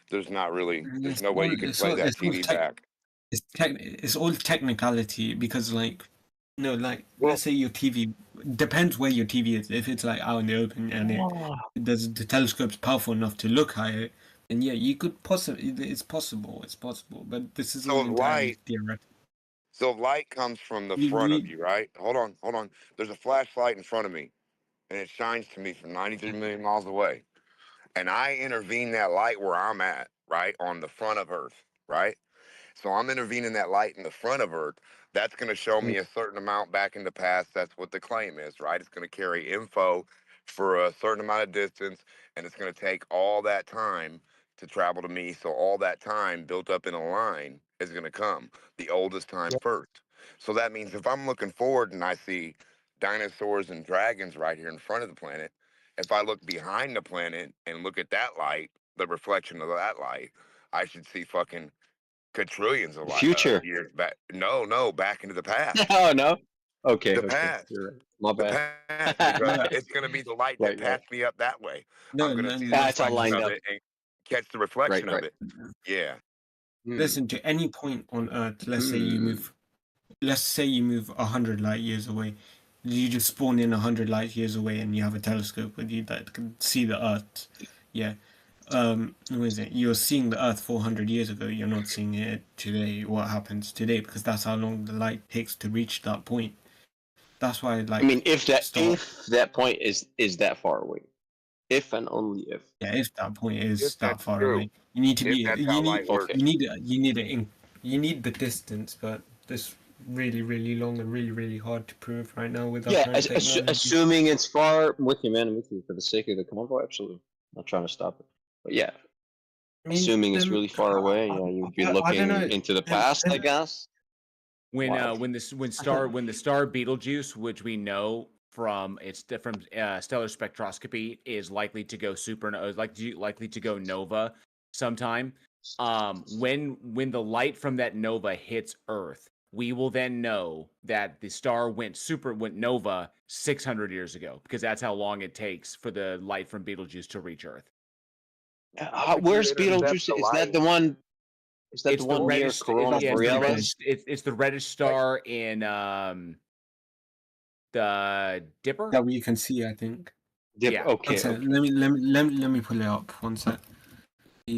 There's not really. There's no way you can play that TV back. It's all technicality because let's say your TV depends where your TV is. If it's like out in the open and the telescope's powerful enough to look at it, then yeah, you could possibly. It's possible. But this is all entirely theoretical. So light comes from the front of you, right? Hold on. There's a flashlight in front of me, and it shines to me from 93 million miles away. And I intervene that light where I'm at, right? On the front of Earth, right? So I'm intervening that light in the front of Earth. That's going to show me a certain amount back in the past. That's what the claim is, right? It's going to carry info for a certain amount of distance, and it's going to take all that time to travel to me. So all that time built up in a line is going to come the oldest time first. So that means if I'm looking forward and I see dinosaurs and dragons right here in front of the planet, if I look behind the planet and look at that light, the reflection of that light, I should see fucking quadrillions of future years back. No, back into the past. Oh no. Okay. The past. You're right. My bad. The past, because it's going to be the light that passed me up that way. I'm going to see the That's all reflection lined of up. it and catch the reflection of it. Yeah. Listen, to any point on Earth, let's say you move 100 light years away. You just spawn in 100 light years away, and you have a telescope with you that can see the Earth. Yeah. What is it? You're seeing the Earth 400 years ago. You're not seeing it today. What happens today? Because that's how long the light takes to reach that point. That's why, I mean, if that point is that far away, if and only if. Yeah, if that point is that far away, you need to be. You need the distance, but this really, really long and really, really hard to prove right now with our current technology. Assuming it's far. I'm with you, man. I'm with you for the sake of the convo. Absolutely, I'm not trying to stop it. But yeah, assuming it's really far away, you'd be looking into the past, I guess. When the star Betelgeuse, which we know from stellar spectroscopy, is likely to go likely to go nova sometime. When the light from that nova hits Earth, we will then know that the star went nova 600 years ago, because that's how long it takes for the light from Betelgeuse to reach Earth. Where's Betelgeuse? Is that the one? Is that the one near Corona Borealis? It's the reddish star in the Dipper that you can see, I think. Yeah. Okay. Let me pull it up. One sec.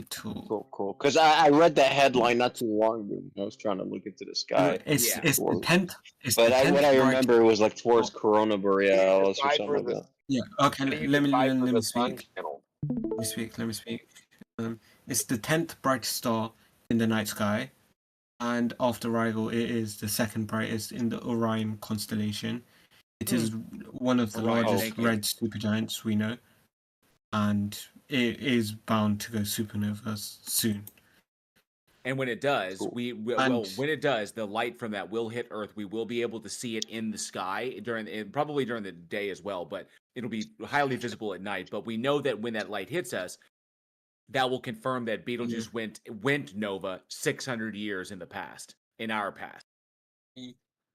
Cool. Because I read that headline not too long ago. I was trying to look into the sky. It's the 10th. But what I remember was like towards Corona Borealis or something like that. Yeah. Okay. Let me speak. Let me speak. It's the 10th brightest star in the night sky, and after Rigel, it is the second brightest in the Orion constellation. It is one of the largest red supergiants we know, and it is bound to go supernova soon. And when it does, Cool. when it does, the light from that will hit Earth. We will be able to see it in the sky probably during the day as well, but it'll be highly visible at night. But we know that when that light hits us, that will confirm that Betelgeuse went nova 600 years in the past, in our past.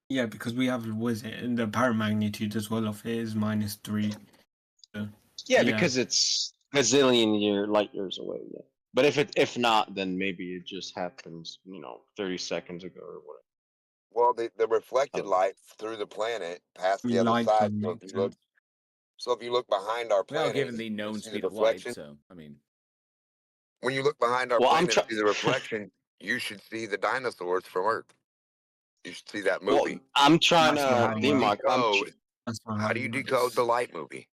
Yeah, because we have, was it, and the apparent magnitude as well of it is -3. So, Yeah, because it's gazillion light years away. Yeah. But if not, then maybe it just happens, 30 seconds ago or whatever. Well, the reflected light through the planet past the other light side. can So make if you sense. look behind our Well, planet, given the you known see the speed of light, reflection. so I mean, When you look behind our Well, I'm planet and see the reflection, you should see the dinosaurs from Earth. You should see that Well, movie. I'm trying That's not how to it D-Mark. Decode. That's not How do you decode the light movie?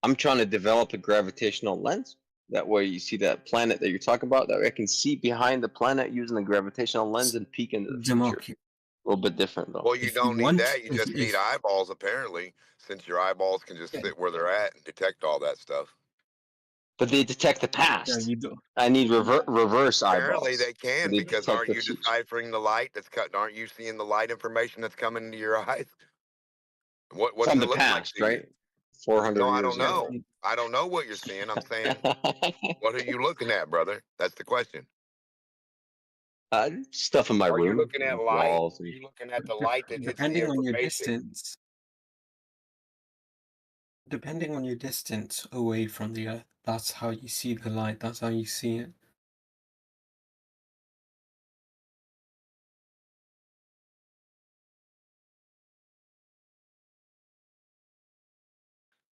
I'm trying to develop a gravitational lens. That way, you see that planet that you're talking about. That way, I can see behind the planet using the gravitational lens and peek into the future. A little bit different though. Well, you don't need that. You just need if eyeballs, apparently, since your eyeballs can just sit where they're at and detect all that stuff. But they detect the past. you do. I need reverse Apparently, eyeballs. they can, They because detect aren't the you future. deciphering the light that's cut? Aren't you seeing the light information that's coming into your eyes? What does From it the look like past, to you? right? 400 No, I years don't know. ago. I don't know what you're seeing. I'm saying, what are you looking at, brother? That's the question. Stuff in my Are you room, looking at light? walls. Are you looking at the light that hits the Depending on your information? distance away from the Earth, that's how you see the light. That's how you see it.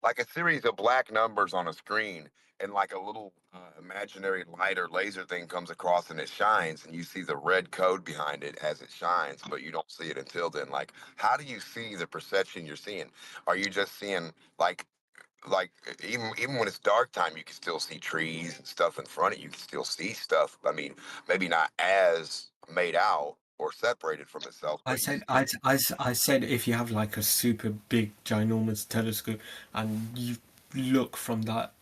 Like a series of black numbers on a screen, and like a little imaginary light or laser thing comes across and it shines, and you see the red code behind it as it shines, but you don't see it until then. Like, how do you see the perception you're seeing? Are you just seeing like even when it's dark time, you can still see trees and stuff in front of you. You can still see stuff. I mean, maybe not as made out or separated from itself, I but you said, see. I said, if you have like a super big, ginormous telescope and you look from that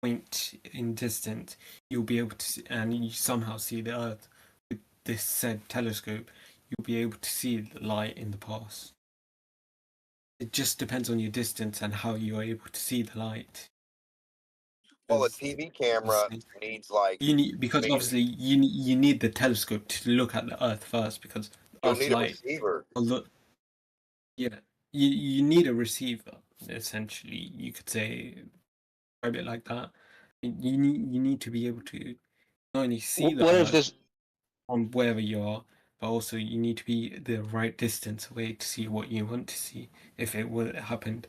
point in distance, you'll be able to see, and you somehow see the Earth with this said telescope, you'll be able to see the light in the past. It just depends on your distance and how you are able to see the light. Well, a TV camera needs like. You need, because obviously you need the telescope to look at the Earth first, because You'll Earth's need a light. receiver. Yeah, you need a receiver. Essentially, you could say, describe it like that. You need to be able to not only see the What if Earth this? from wherever you are, but also you need to be the right distance away to see what you want to see if it would happened.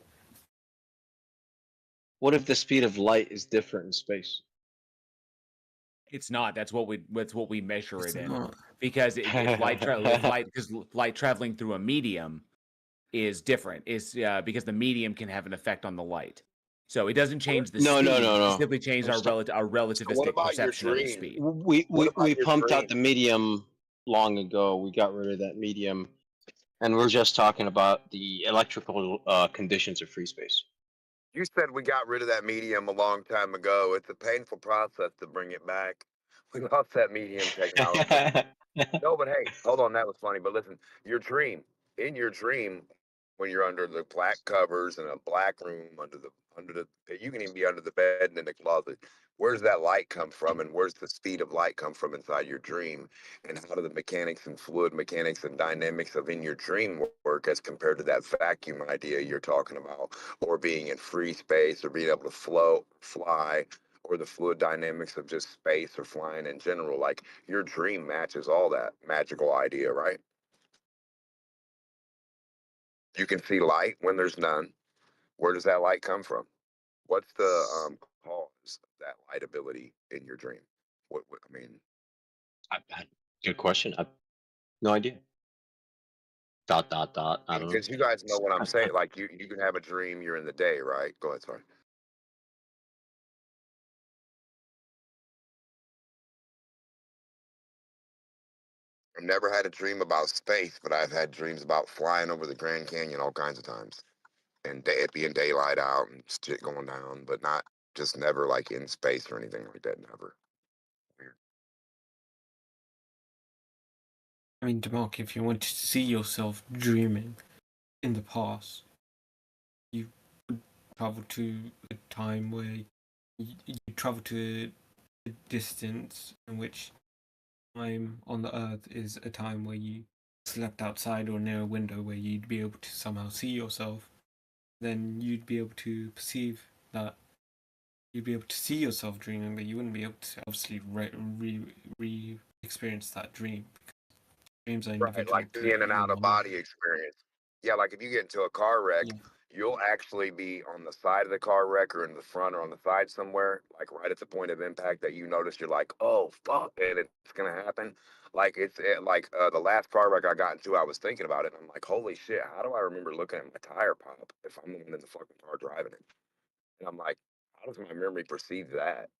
What if the speed of light is different in space? it's not. That's what we measure It's it in. not. Because if light traveling through a medium is different. Is because the medium can have an effect on the light. So it doesn't change the No, speed. no, no, It no. simply changes our relativistic about your perception of the dream? speed. We pumped out the medium long ago. We got rid of that medium, and we're just talking about the electrical conditions of free space. You said we got rid of that medium a long time ago. It's a painful process to bring it back. We lost that medium technology. No, but hey, hold on. That was funny. But listen, in your dream, when you're under the black covers in a black room, you can even be under the bed and in the closet. Where's that light come from, and where's the speed of light come from inside your dream? And how do the mechanics and fluid mechanics and dynamics of in your dream work as compared to that vacuum idea you're talking about, or being in free space, or being able to fly, or the fluid dynamics of just space or flying in general? Like, your dream matches all that magical idea, right? You can see light when there's none. Where does that light come from? What's the cause of that light ability in your dream? I mean, Good question. No idea. ... I don't know. because you guys know what I'm saying. Like, you can have a dream, you're in the day, right? Go ahead, sorry. I've never had a dream about space, but I've had dreams about flying over the Grand Canyon all kinds of times, and it being daylight out and shit going down, but not just never like in space or anything like that. Never. Weird. I mean, Demark, if you want to see yourself dreaming in the past, you would travel to a time where you travel to a distance in which time on the Earth is a time where you slept outside or near a window where you'd be able to somehow see yourself. Then you'd be able to perceive that. You'd be able to see yourself dreaming, but you wouldn't be able to obviously re-experience that dream. Dreams are Right, individual like to the in and out of everyone. body experience. Yeah, like if you get into a car wreck, you'll actually be on the side of the car wreck or in the front or on the side somewhere, like right at the point of impact that you notice you're like, oh fuck, and it's gonna happen. Like the last car wreck I got into, I was thinking about it. And I'm like, holy shit, how do I remember looking at my tire pop if I'm the one in the fucking car driving it? And I'm like, how does my memory perceive that?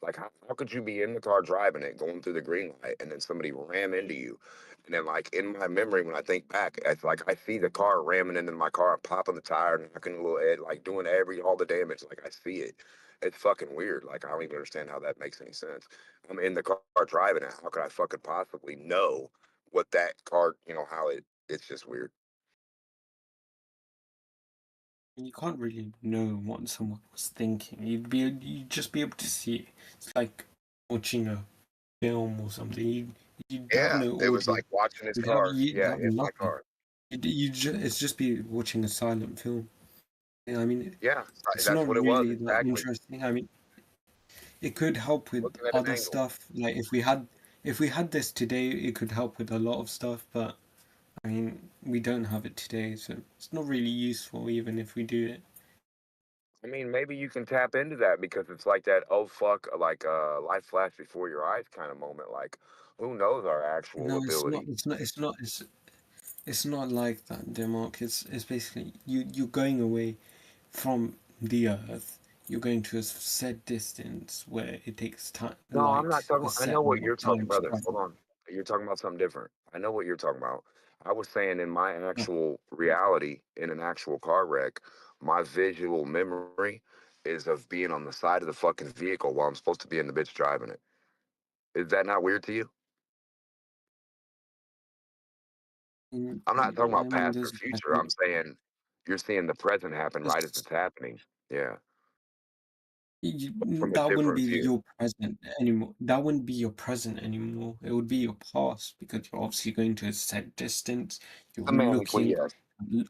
Like, how could you be in the car driving it, going through the green light, and then somebody ram into you? And then, like, in my memory, when I think back, it's like I see the car ramming into my car, popping the tire, knocking a little head, like doing all the damage. Like, I see it. It's fucking weird. Like, I don't even understand how that makes any sense. I'm in the car driving it. How could I fucking possibly know what that car, how it's just weird. You can't really know what someone was thinking. You'd just be able to see it. It's like watching a film or something. You'd have Yeah, no it was audio. like watching his You'd yeah, have in my nothing. car. It's just be watching a silent film. Yeah, I mean, Yeah, it's that's not what it was, really that exactly. interesting. I mean, it could help with Looking at an other angle. stuff. Like if we had this today, it could help with a lot of stuff. But I mean, we don't have it today, so it's not really useful even if we do it. I mean, maybe you can tap into that because it's like that, oh fuck, like life flashed before your eyes kind of moment. Like, who knows our actual No, it's not. ability? It's not. It's not. It's not like that, Denmark. It's basically you're going away from the Earth. You're going to a set distance where it takes time, No, I'm not light, talking. a I set know what amount you're of talking, time to brother. Hold travel. on, you're talking about something different. I know what you're talking about. I was saying in my No. actual reality, in an actual car wreck, my visual memory is of being on the side of the fucking vehicle while I'm supposed to be in the bitch driving it. Is that not weird to you? I'm not talking I about mean, past or there's I future. think I'm saying you're seeing the present happen right as it's, it's happening. Yeah, from a that wouldn't be different view. your present anymore. That wouldn't be your present anymore. It would be your past because you're obviously going to a set distance. You're Semantically, looking yes.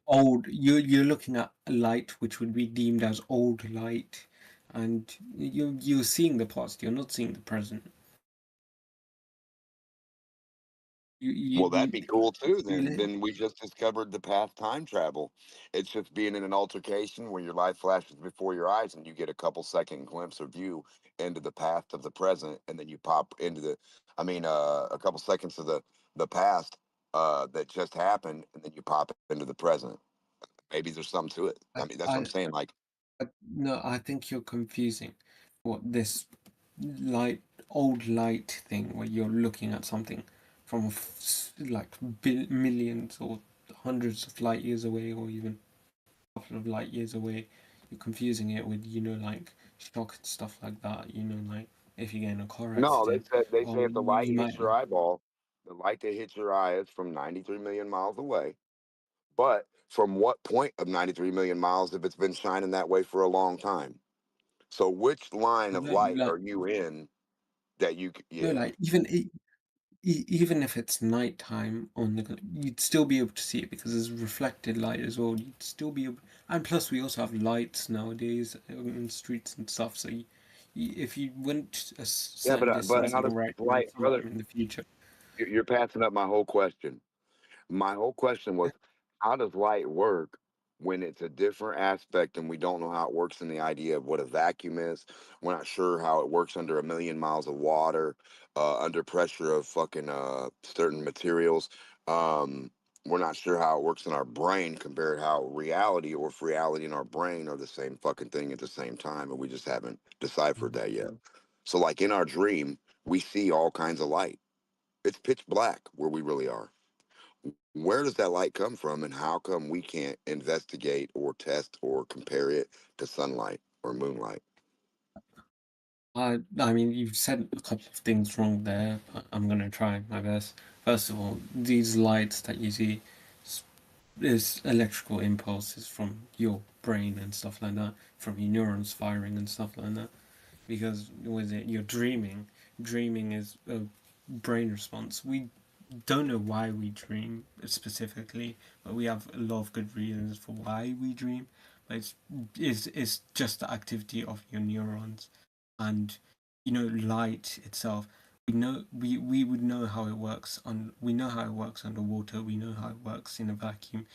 old. You're looking at light, which would be deemed as old light, and you're seeing the past. You're not seeing the present. You Well, you that'd be cool too. you, Then, you then we just discovered the past time travel. It's just being in an altercation where your life flashes before your eyes, and you get a couple second glimpse or view into the past of the present, and then you pop into a couple seconds of the past that just happened, and then you pop into the present. Maybe there's something to it. I mean, that's what I'm I, saying. Like, no, I think you're confusing what this light, old light thing where you're looking at something from like millions or hundreds of light years away, or even a couple of light years away. You're confusing it with like shock and stuff like that. Like if you get in a car no, accident, they say oh, if the light you hits might. your eyeball, the light that hits your eye is from 93 million miles away. But from what point of 93 million miles if it's been shining that way for a long time? So which line of No, light like are you in that no, yeah. like even if it's nighttime on you'd still be able to see it because there's reflected light as well. You'd still be able, and plus we also have lights nowadays in streets and stuff. So if you went a Yeah, certain but distance, how like does right now, light, brother, sometime in the future, you're passing up my whole question. My whole question was, how does light work when it's a different aspect and we don't know how it works in the idea of what a vacuum is? We're not sure how it works under a million miles of water, under pressure of fucking certain materials. Um, we're not sure how it works in our brain compared to how reality or if reality and our brain are the same fucking thing at the same time, and we just haven't deciphered that yet. So, like in our dream, we see all kinds of light. It's pitch black where we really are. Where does that light come from, and how come we can't investigate or test or compare it to sunlight or moonlight? I mean you've said a couple of things wrong there, but I'm gonna try my best. first of all, these lights that you see is electrical impulses from your brain and stuff like that, from your neurons firing and stuff like that. Because with it, you're dreaming. Dreaming is a brain response. We don't know why we dream specifically, but we have a lot of good reasons for why we dream. But it's just the activity of your neurons, and light itself. We would know how it works we know how it works underwater. We know how it works in a vacuum.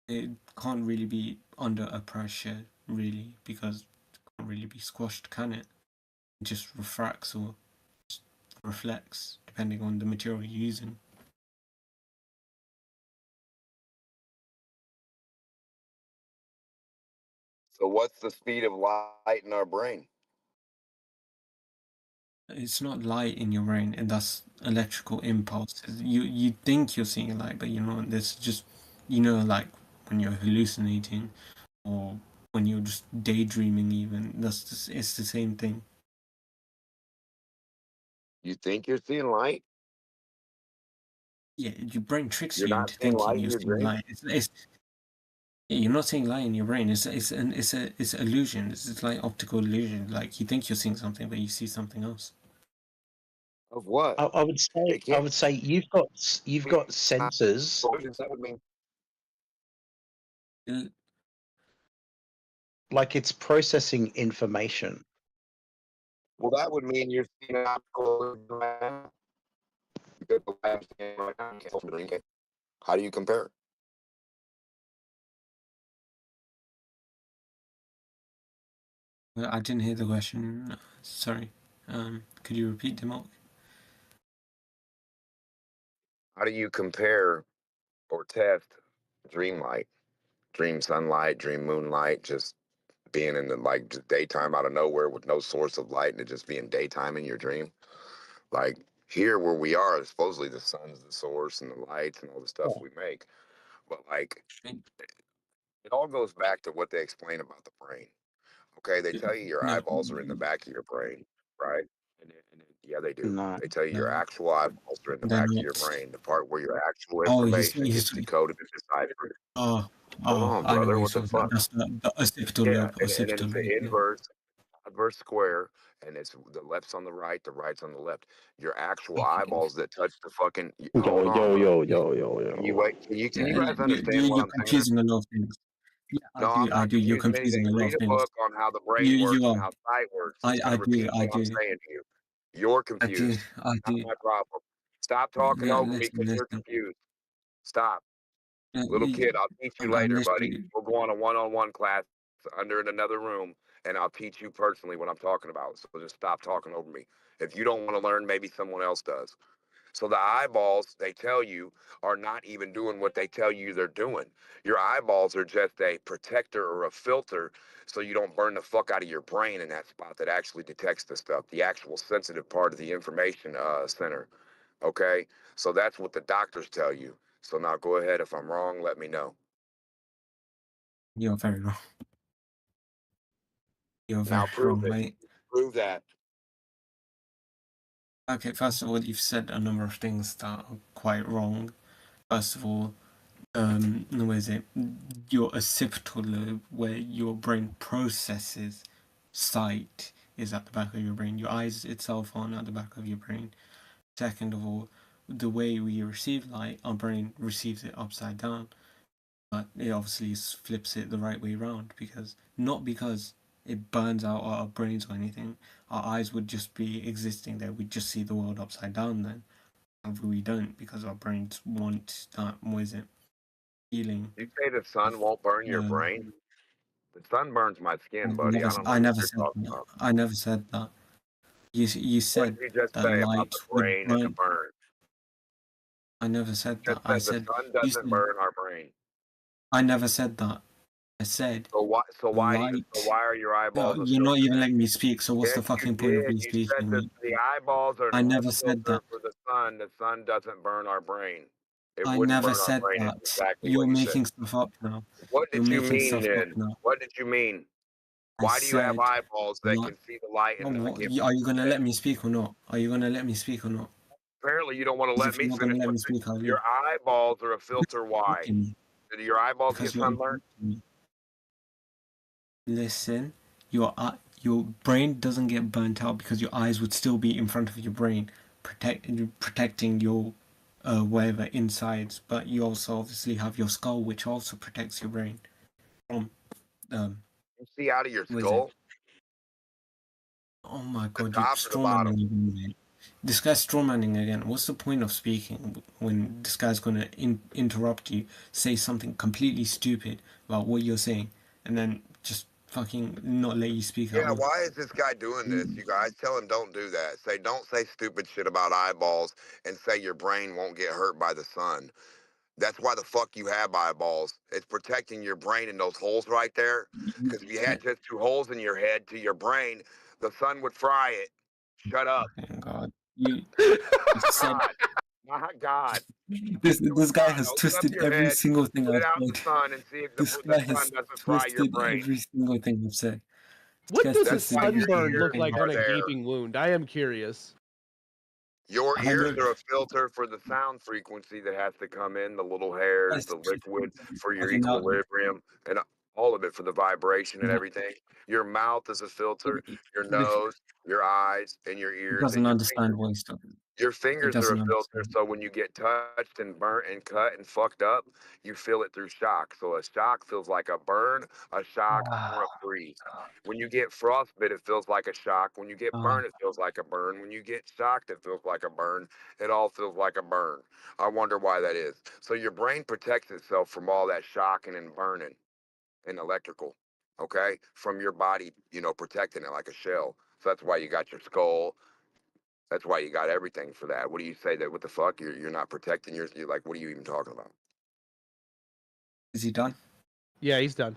It can't really be under a pressure really, because it can't really be squashed, can it? It just refracts or reflects depending on the material you're using. So what's the speed of light in our brain? It's not light in your brain, and that's electrical impulses. You think you're seeing light, but you're not. This just like when you're hallucinating, or when you're just daydreaming. Even it's the same thing. You think you're seeing light? Yeah, your brain tricks You're you not into seeing thinking light in you're your seeing dream? light. You're not seeing light in your brain. It's illusion. It's like optical illusion. Like you think you're seeing something, but you see something else. Of what? I would say you've got sensors. That would mean Like it's processing information. well, that would mean you're seeing an optical illusion. Because the light I'm seeing right now, you can't tell from the dream, can you? How do you compare? I didn't hear the question. Sorry. Could you repeat, Demok? How do you compare or test dream light, dream sunlight, dream moonlight, just being in the just daytime out of nowhere with no source of light and it just being daytime in your dream? Like here where we are, supposedly the sun's the source and the lights and all the stuff we make. But like it all goes back to what they explain about the brain. Okay, they tell you your No. eyeballs are in the back of your brain, right? Yeah, they do. No. They tell you your No. actual eyeballs are in the They're back of your not. brain, the part where your actual Oh, information gets decoded and deciphered. Oh, Hold on, I know what brother. you're What the talking about. fuck? That's the occipital Yeah, lobe. and Occipital it's lobe. the Yeah. inverse square, and it's the left's on the right, the right's on the left. Your actual Okay. eyeballs that touch the fucking. Yo, Hold on, yo, bro. yo, yo, yo, Can you yo. wait? Can you guys understand what You're I'm saying? confusing a lot of things. Yeah, No, I'm I not do. You're confusing confusing anything. a lot Read of a things. book on how the brain You works and are. how sight works. It's going I to do. repeat I what I'm do. saying to you. You're I do. confused. I Not do. my problem. Stop talking over me Listen, because you're listen. confused. Stop. Little You- kid, I'll teach you I'm later, buddy. literally. We'll go on a one-on-one class under in another room, and I'll teach you personally what I'm talking about. So just stop talking over me. If you don't want to learn, maybe someone else does. So the eyeballs, they tell you, are not even doing what they tell you they're doing. Your eyeballs are just a protector or a filter so you don't burn the fuck out of your brain in that spot that actually detects the stuff, the actual sensitive part of the information center. Okay? So that's what the doctors tell you. So now go ahead. If I'm wrong, let me know. You're very wrong. You're Now very prove wrong, it. mate. Prove that. Okay, first of all, you've said a number of things that are quite wrong. First of all, where is it? Your occipital lobe, where your brain processes sight, is at the back of your brain. Your eyes itself aren't at the back of your brain. Second of all, the way we receive light, our brain receives it upside down, but it obviously flips it the right way around not because it burns out our brains or anything. Our eyes would just be existing there. We'd just see the world upside down then. However, we don't because our brains want that, what is it, feeling. You say the sun won't burn your brain? The sun burns my skin, buddy. I don't know I what never you're said talking that. about. I never said that. You What said did you just that say about light the would brain and the burn. burn? I never said You that. just I said the said sun you doesn't said burn our brain. I never said that. I said So why? So why do you? So light. why are your eyeballs a You're not filter? even letting me speak. So what's Yes, the you fucking point of did. me You said speaking, that mate? the eyeballs are I not never a said filter that. for the sun. The sun doesn't burn our brain. It I wouldn't never burn our said brain. Is that. exactly You're what you said. making stuff up now. What You're did you making mean stuff up then? now. What did you mean? I Why do you have said, eyeballs that light. can see the light and not give? Are you gonna let me speak or not? Are you gonna let me speak or not? Apparently, you don't want to Because let if me you're not going finish. to let me speak, I'll leave. Your eyeballs are a filter. Why? Interrupting me. Do your eyeballs Because get you're sunburned? interrupting me. Listen, your brain doesn't get burnt out because your eyes would still be in front of your brain, protecting your whatever insides. But you also obviously have your skull, which also protects your brain from You see out of your what is it? skull? Oh my The god, you're top or the bottom? strawmanning again. This guy's strawmanning again. What's the point of speaking when this guy's gonna interrupt you, say something completely stupid about what you're saying, and then just fucking not let you speak at Yeah, all? why is this guy doing this? You guys tell him don't do that. Say don't say stupid shit about eyeballs and say your brain won't get hurt by the sun. That's why the fuck you have eyeballs. It's protecting your brain in those holes right there. Because if you had just two holes in your head to your brain, the sun would fry it. Shut up. Thank God. You said God. My God. this guy has Open up twisted your every head, single thing put it I've out in the said. sun, and see if This the guy sun has doesn't fry your twisted brain. every single thing I've said. What does a That's why your sunburn ears look like are on a there. gaping wound? I am curious. Your I ears don't. are a filter for the sound frequency that has to come in, the little hairs, That's the liquid for your okay. Now, equilibrium, and all of it for the vibration and now everything. Your mouth is a filter, your it nose, your eyes, and your ears, doesn't and your understand fingers. what he's talking. Your It fingers are a doesn't filter, understand. so when you get touched and burnt and cut and fucked up, you feel it through shock. So a shock feels like a burn, a shock, or a freeze. When you get frostbit, it feels like a shock. When you get burned, it feels like a burn. When you get shocked, it feels like a burn. It all feels like a burn. I wonder why that is. So your brain protects itself from all that shocking and burning and electrical, okay? From your body, protecting it like a shell. So that's why you got your skull. That's why you got everything for that. What do you say that? What the fuck? You're not protecting yours. You're like, what are you even talking about? Is he done? Yeah, he's done.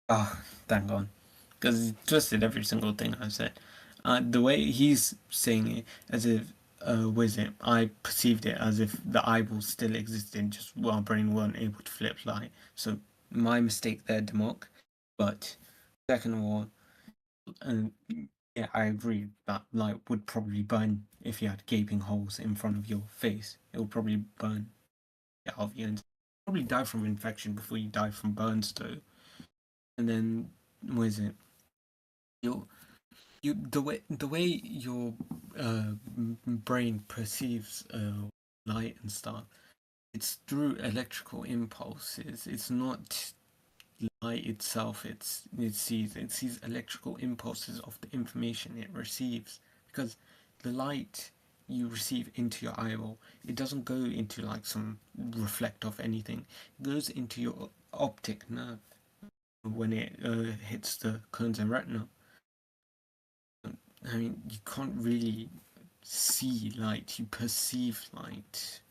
Oh, thank God. Because he twisted every single thing I said. The way he's saying it, as if, what is it? I perceived it as if the eyeball still existed, just our brain weren't able to flip light. So, my mistake there, Demok. But, second of all, yeah, I agree that light would probably burn if you had gaping holes in front of your face. It would probably burn out of you and probably die from infection before you die from burns, though. And then, what is it? The way your brain perceives light and stuff, it's through electrical impulses. It's not light itself. It sees electrical impulses of the information it receives, because the light you receive into your eyeball, it doesn't go into like some reflect of anything. It goes into your optic nerve when it hits the cones and retina. I mean, you can't really see light, you perceive light.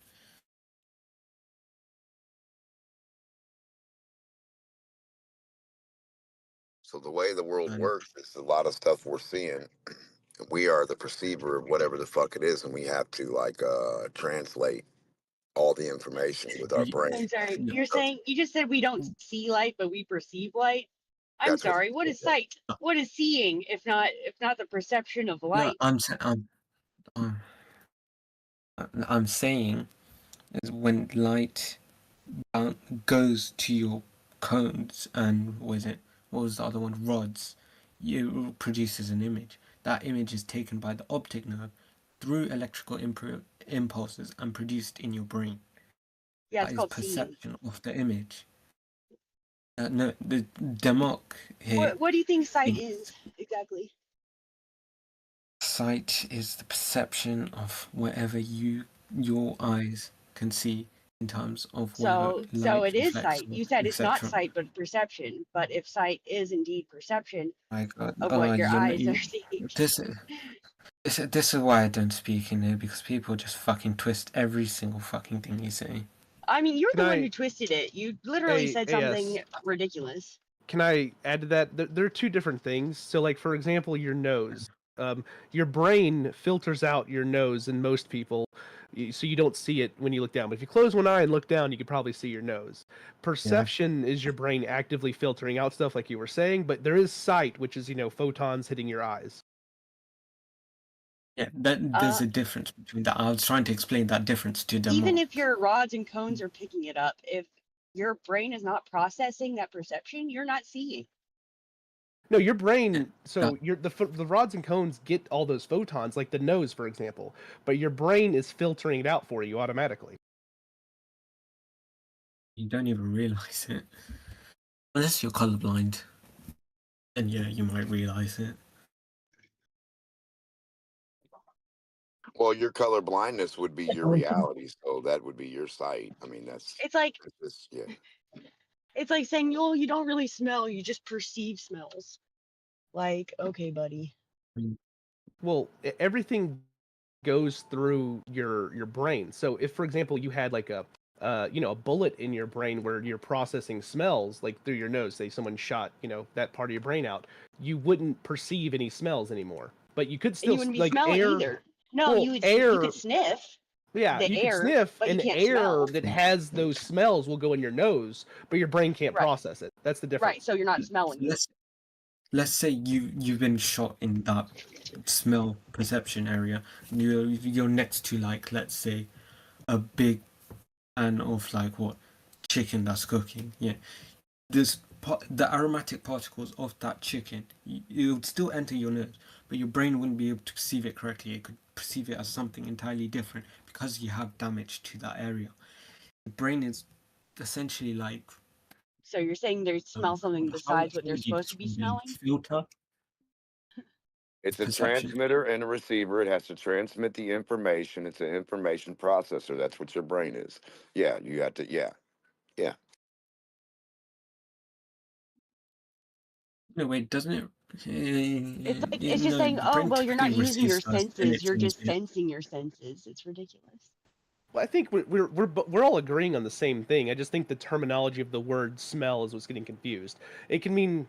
So the way the world works is a lot of stuff we're seeing. We are the perceiver of whatever the fuck it is, and we have to translate all the information with our brain. I'm sorry. You're saying you just said we don't see light, but we perceive light. I'm That's what. sorry. What is sight? What is seeing if not the perception of No, light? I'm saying is when light goes to your cones and what was the other one, rods, it produces an image. That image is taken by the optic nerve through electrical impulses and produced in your brain. Yeah, That it's is called seeing. perception of the image. No, the Demok here. What do you think sight is exactly? Sight is the perception of whatever your eyes can see in terms of whether So light it is reflects, sight. You said it's not etc. sight but perception. But if sight is indeed perception My God, of what your eyes are seeing. This is why I don't speak in here, because people just fucking twist every single fucking thing you say. I mean, you're the one who twisted it. You literally said something AS. ridiculous. Can I add to that? There are two different things. So, like for example, your nose. Your brain filters out your nose in most people, so you don't see it when you look down. But if you close one eye and look down, you can probably see your nose. Perception is your brain actively filtering out stuff, like you were saying. But there is sight, which is photons hitting your eyes. Yeah, there's a difference between that. I was trying to explain that difference to them. Even if your rods and cones are picking it up, if your brain is not processing that perception, you're not seeing. No, your brain. So the rods and cones get all those photons, like the nose, for example. But your brain is filtering it out for you automatically. You don't even realize it, unless you're colorblind. And yeah, you might realize it. Well, your color blindness would be your reality, so that would be your sight. I mean, that's It's like yeah. it's like saying, "Oh, you don't really smell; you just perceive smells." Like, okay, buddy. Well, everything goes through your brain. So if, for example, you had like a a bullet in your brain where you're processing smells, like through your nose, say someone shot that part of your brain out, you wouldn't perceive any smells anymore. But you could And still you wouldn't be like smelling air. either. No, Well, you would. air. You could sniff. Yeah, the you air, can sniff, but and you can't air smell. that has those smells will go in your nose, but your brain can't process it. That's the difference. Right, so you're not smelling it. Let's say you've been shot in that smell perception area. You're next to, like, let's say, a big pan of like what chicken that's cooking. Yeah, the aromatic particles of that chicken. It would still enter your nose, but your brain wouldn't be able to perceive it correctly. It could perceive it as something entirely different because you have damage to that area. The brain is essentially like. So you're saying they smell something besides what they're supposed to be smelling? Filter. It's a transmitter and a receiver. It has to transmit the information. It's an information processor. That's what your brain is. Yeah, you have to. Yeah. No, wait, doesn't it? It's just saying, oh, well, you're not using your senses. You're just sensing your senses. It's ridiculous. Well, I think we're all agreeing on the same thing. I just think the terminology of the word smell is what's getting confused. It can mean,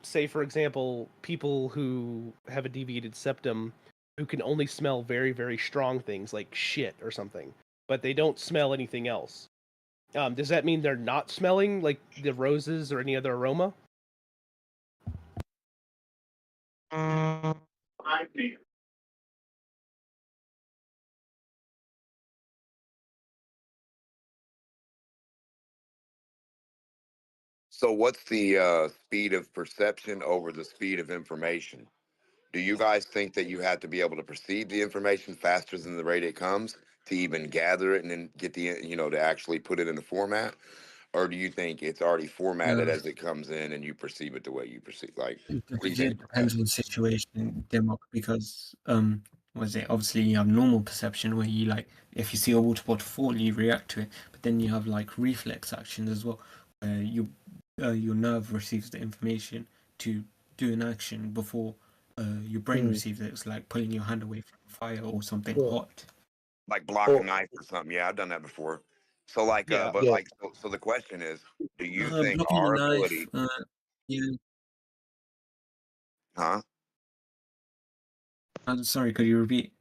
say for example, people who have a deviated septum who can only smell very, very strong things like shit or something, but they don't smell anything else. Does that mean they're not smelling like the roses or any other aroma? So what's the speed of perception over the speed of information? Do you guys think that you have to be able to perceive the information faster than the rate it comes to even gather it and then get to actually put it in the format? Or do you think it's already formatted as it comes in and you perceive it the way you perceive? Like, what do you think? It depends on the situation, Demok, because obviously you have normal perception where you, like, if you see a water bottle fall, you react to it, but then you have like reflex actions as well, where your nerve receives the information to do an action before your brain receives it. It's like pulling your hand away from fire or something hot. Like block a knife or something. Yeah, I've done that before. So like, so the question is, do you think blocking our a knife, ability? Huh? I'm sorry, could you repeat?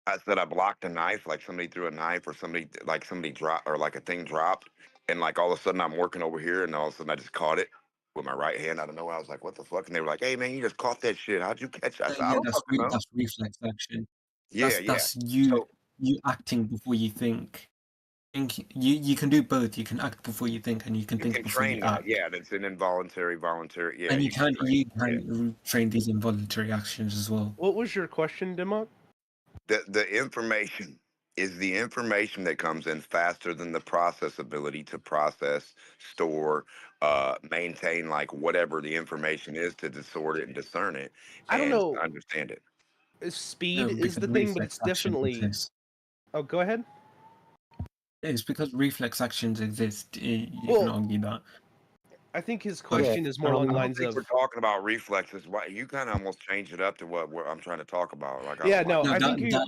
I said I blocked a knife, like somebody threw a knife or somebody dropped or like a thing dropped. And like all of a sudden I'm working over here and all of a sudden I just caught it with my right hand. I don't know. I was like, what the fuck? And they were like, hey man, you just caught that shit. How'd you catch that? I said, I don't fucking know. That's reflex action. Yeah, That's you acting before you think. You can do both. You can act before you think, and you can think before you act. Yeah, that's an involuntary, voluntary. Yeah, and you can train these involuntary actions as well. What was your question, Demok? The information is the information that comes in faster than the process ability to process, store, maintain, like whatever the information is to sort it and discern it. I don't know. Understand it. Speed is the thing, but it's definitely. Oh, go ahead. It's because reflex actions exist. You can argue that. I think his question is more along the lines of. We're talking about reflexes. Why you kind of almost changed it up to what I'm trying to talk about? Like, I think that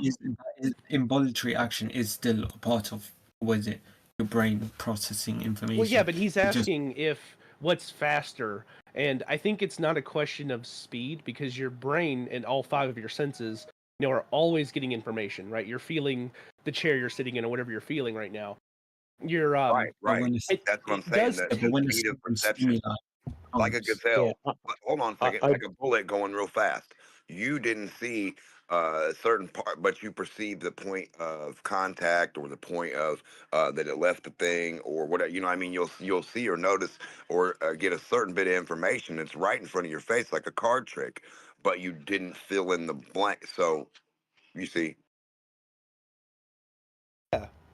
is involuntary action is still a part of your brain processing information. Well, yeah, but he's asking if what's faster, and I think it's not a question of speed because your brain and all 5 of your senses, are always getting information, right? You're feeling the chair you're sitting in or whatever you're feeling right now. You're right. That's what I'm saying. The speed of perception, like a gazelle. Hold on a second, like a bullet going real fast. you didn't see a certain part, but you perceived the point of contact or the point of that it left the thing or whatever. You know, what I mean, you'll see or notice or get a certain bit of information that's right in front of your face, like a card trick, but you didn't fill in the blank. So you see.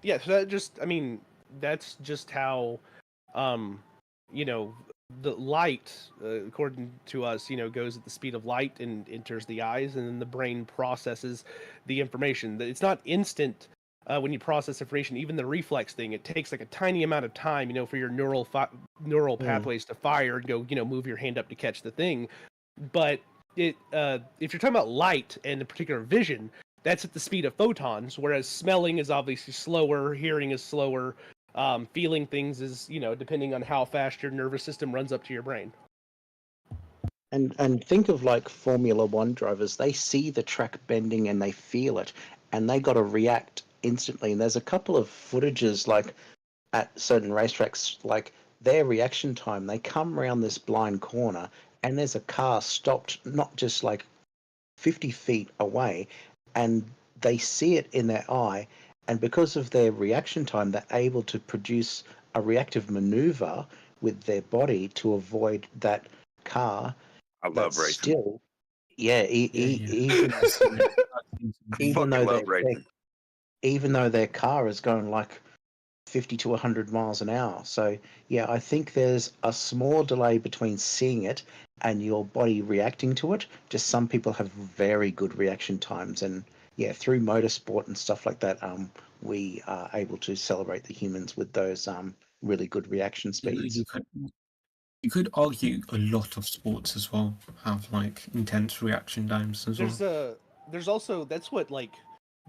Yeah, so that just, I mean, that's just how, you know, the light, according to us, you know, goes at the speed of light and enters the eyes, and then the brain processes the information. It's not instant when you process information. Even the reflex thing, it takes like a tiny amount of time, you know, for your neural pathways to fire and go, you know, move your hand up to catch the thing. But if you're talking about light and in particular vision, that's at the speed of photons, whereas smelling is obviously slower, hearing is slower, feeling things is, you know, depending on how fast your nervous system runs up to your brain. And think of like Formula One drivers, they see the track bending and they feel it, and they got to react instantly. And there's a couple of footages like at certain racetracks, like their reaction time, they come around this blind corner and there's a car stopped not just like 50 feet away, and they see it in their eye, and because of their reaction time, they're able to produce a reactive maneuver with their body to avoid that car. I love racing. Still, yeah, even Fucking though love racing. even though their car is going like 50 to 100 miles an hour. So yeah, I think there's a small delay between seeing it and your body reacting to it. Just some people have very good reaction times, and yeah, through motorsport and stuff like that, we are able to celebrate the humans with those really good reaction speeds. You could argue a lot of sports as well have like intense reaction times as well. There's also, that's what like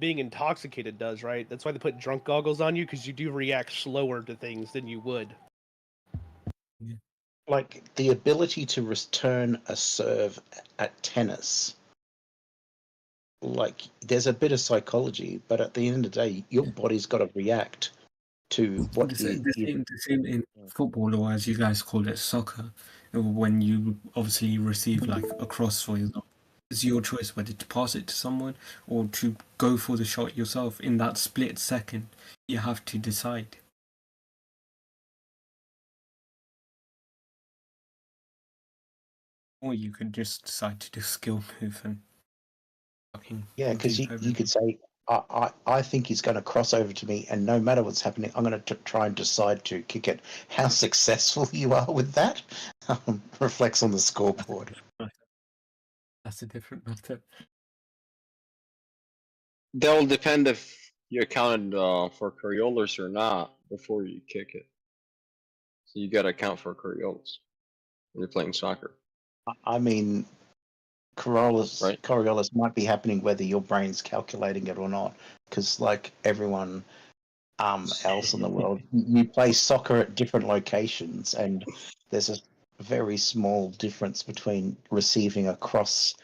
being intoxicated does, right? That's why they put drunk goggles on you, because you do react slower to things than you would. Yeah. Like the ability to return a serve at tennis. Like there's a bit of psychology, but at the end of the day, your body's got to react to what the same in football, or as you guys call it, soccer. When you obviously receive like a cross, for example, it's your choice whether to pass it to someone or to go for the shot yourself. In that split second, you have to decide. Or you could just decide to do skill move and fucking. Yeah, because you could say, I think he's going to cross over to me, and no matter what's happening, I'm going to try and decide to kick it. How successful you are with that reflects on the scoreboard. That's a different matter. That'll depend if you accounted for Coriolis or not before you kick it. So you got to account for Coriolis when you're playing soccer. I mean, Coriolis might be happening whether your brain's calculating it or not, because like everyone else in the world, you play soccer at different locations, and there's a very small difference between receiving a cross.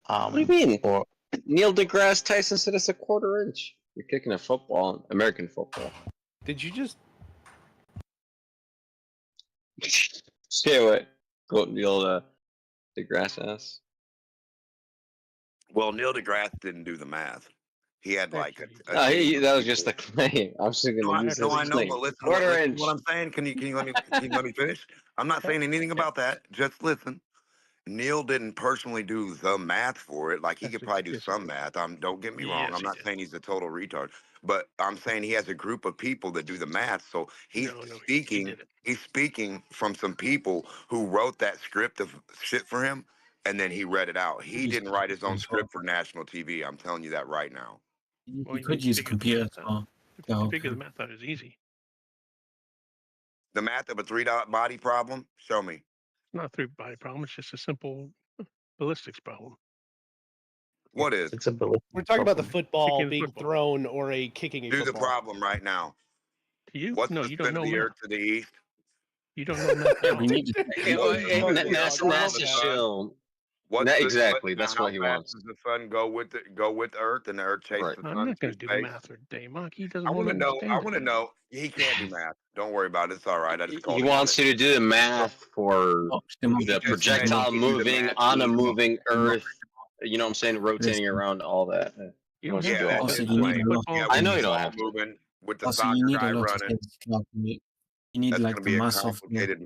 What do you mean? Or Neil deGrasse Tyson said it's a 1/4 inch. You're kicking a football, American football. Did you just? Say what? Quote Neil deGrasse ass. Well, Neil deGrasse didn't do the math. He had like that was just a claim. I'm just going to use this I know, claim. but listen, 1/4 inch. what I'm saying. Can you let me finish? I'm not saying anything about that. Just listen. Neil didn't personally do the math for it. Like he could probably do some math. Don't get me wrong. I'm not saying he's a total retard, but I'm saying he has a group of people that do the math. So he's he's speaking from some people who wrote that script of shit for him, and then he read it out. He didn't write his own script for national TV. I'm telling you that right now. You could use a computer as well. Figure the math out is easy. The math of a 3-dot body problem? Show me. It's not a 3-body problem. It's just a simple ballistics problem. What is? It's a ballistics. We're talking about the football being thrown or a kicking a Do football. the problem right now. To you? What's No, the you don't spin of know the math. earth to the east? You don't know math. We need to. NASA show. Exactly. That's what he wants. Does the sun go with the earth, and the earth chases the sun? I'm not going to do the math for Dave Mock. He doesn't I want to know. understand. I want to know. He can't do math. Don't worry about it. It's all right. I just called He wants you to do the math for the just projectile said he can do the moving math on a for moving Earth You know what I'm saying? Rotating around all that. You don't have to do all Also, that. you need a lot. I know you don't have to. moving with the Also, soccer you need a guy lot of running. things to calculate. You need That's like going to the be a mass of the. complicated.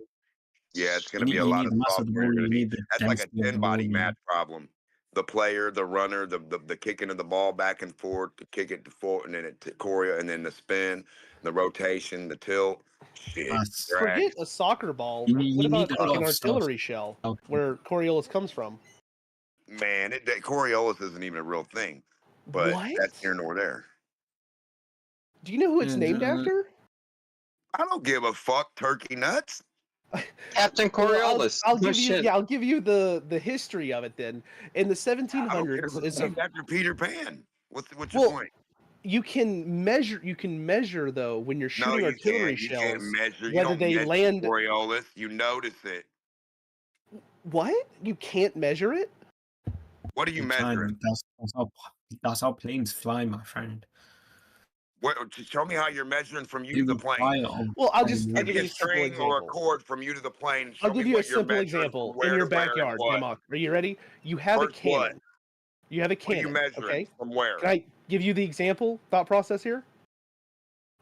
Yeah, it's going to be a You lot need of the mass of the software. ball. You're You going to need. need the That's like a density of the 10-body ball. match problem. The player, the runner, the kicking of the ball back and forth, the kick it to forward, and then it to choreo, and then the spin, the rotation, the tilt. Shit, drag. Forget a soccer ball. You What need about a like lot an of stuff. artillery shell where Coriolis comes from? Man, Coriolis isn't even a real thing, but What? that's here nor there. Do you know who it's named after? I don't give a fuck, turkey nuts. Captain Coriolis. I'll give you. Yeah, I'll give you the history of it then. In the I don't care 1700s, if it's named after Peter Pan. What's your well, point? you can measure though when you're No, shooting you artillery can't. You can't shells measure. You whether don't they measure land. Coriolis. You notice it. What? You can't measure it? What are you You measuring? can. That's how planes fly, my friend. Show me how you're measuring from you They to the will plane. fly on. Well, I'll just Give give me you a a simple string or a example. cord from you to the plane. Show I'll give me you a what you're simple measuring example. from where In your to where and backyard, what. Demok. Are you ready? You have a First what? cannon. You have a What are you cannon. measuring? Okay. From where? Can I give you the example thought process here?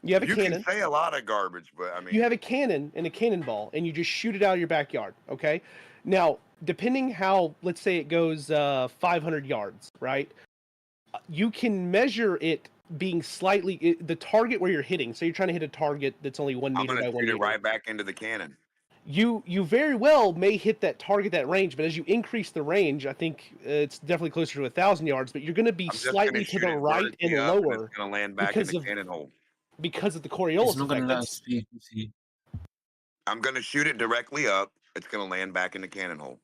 You have a You cannon. can say a lot of garbage, but I mean, You have a cannon and a cannonball, and you just shoot it out of your backyard. Okay. Now, depending how, let's say it goes 500 yards, right? You can measure it being slightly the target where you're hitting. So you're trying to hit a target that's only 1 I'm meter going by to 1 shoot meter. it right back into the cannon. You very well may hit that target, that range, but as you increase the range, I think it's definitely closer to 1,000 yards. But you're going to be I'm just going slightly to to shoot the it right vertically and up, and lower it's going to land back in because the of cannon hole. the It's Coriolis not going effect. to let us see. I'm going to shoot it directly up. It's going to land back in the cannon hole.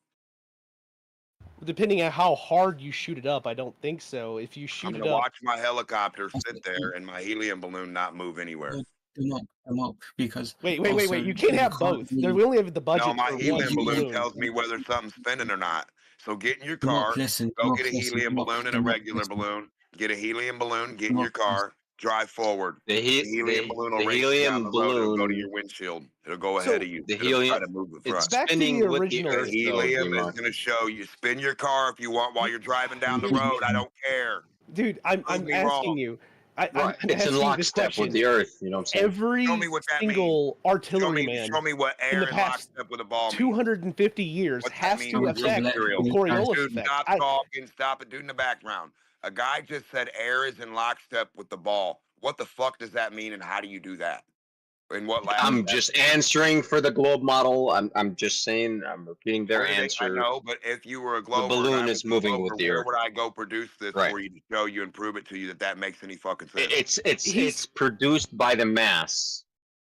Depending on how hard you shoot it up, I don't think so. If you I'm shoot going it to up, watch my helicopter sit there and my helium balloon not move anywhere. Come up, because wait. also You can't have both. really- We only have the budget No, my for one helium balloon balloon. tells me whether something's spinning or not. So get in your Come up, car, listen, go come get up, a listen, helium come up, balloon and a come up, regular listen. balloon. Get a helium balloon, get in Come your up, listen. car, drive forward. The helium balloon will the race you down helium the road. It'll go to balloon. your windshield. It'll go So, ahead of you. The It'll try helium. to move the It's front. Back to spinning the with the original. The Earth, though, helium is D-Mock. going to show you. Spin your car if you want while you're driving down the road. I don't care. Dude, I'm me asking wrong. you. I'm Right. It's in asking you this lockstep question. with the Earth. You know what I'm saying? Every Show me what that means. single artilleryman Show me what in air the in past lockstep with a ball means. 250 years What's that has mean to with real affect material? the Coriolis Dude, effect. stop talking. Stop it, dude, in the background. A guy just said air is in lockstep with the ball. What the fuck does that mean, and how do you do that? In what lab? I'm just answering for the globe model. I'm just saying. I'm repeating their answer. I know, but if you were a glober, balloon and I is was a moving glober, with the where Earth. would I go produce this Right. for you to show you and prove it to you that makes any fucking sense? It's produced by the mass.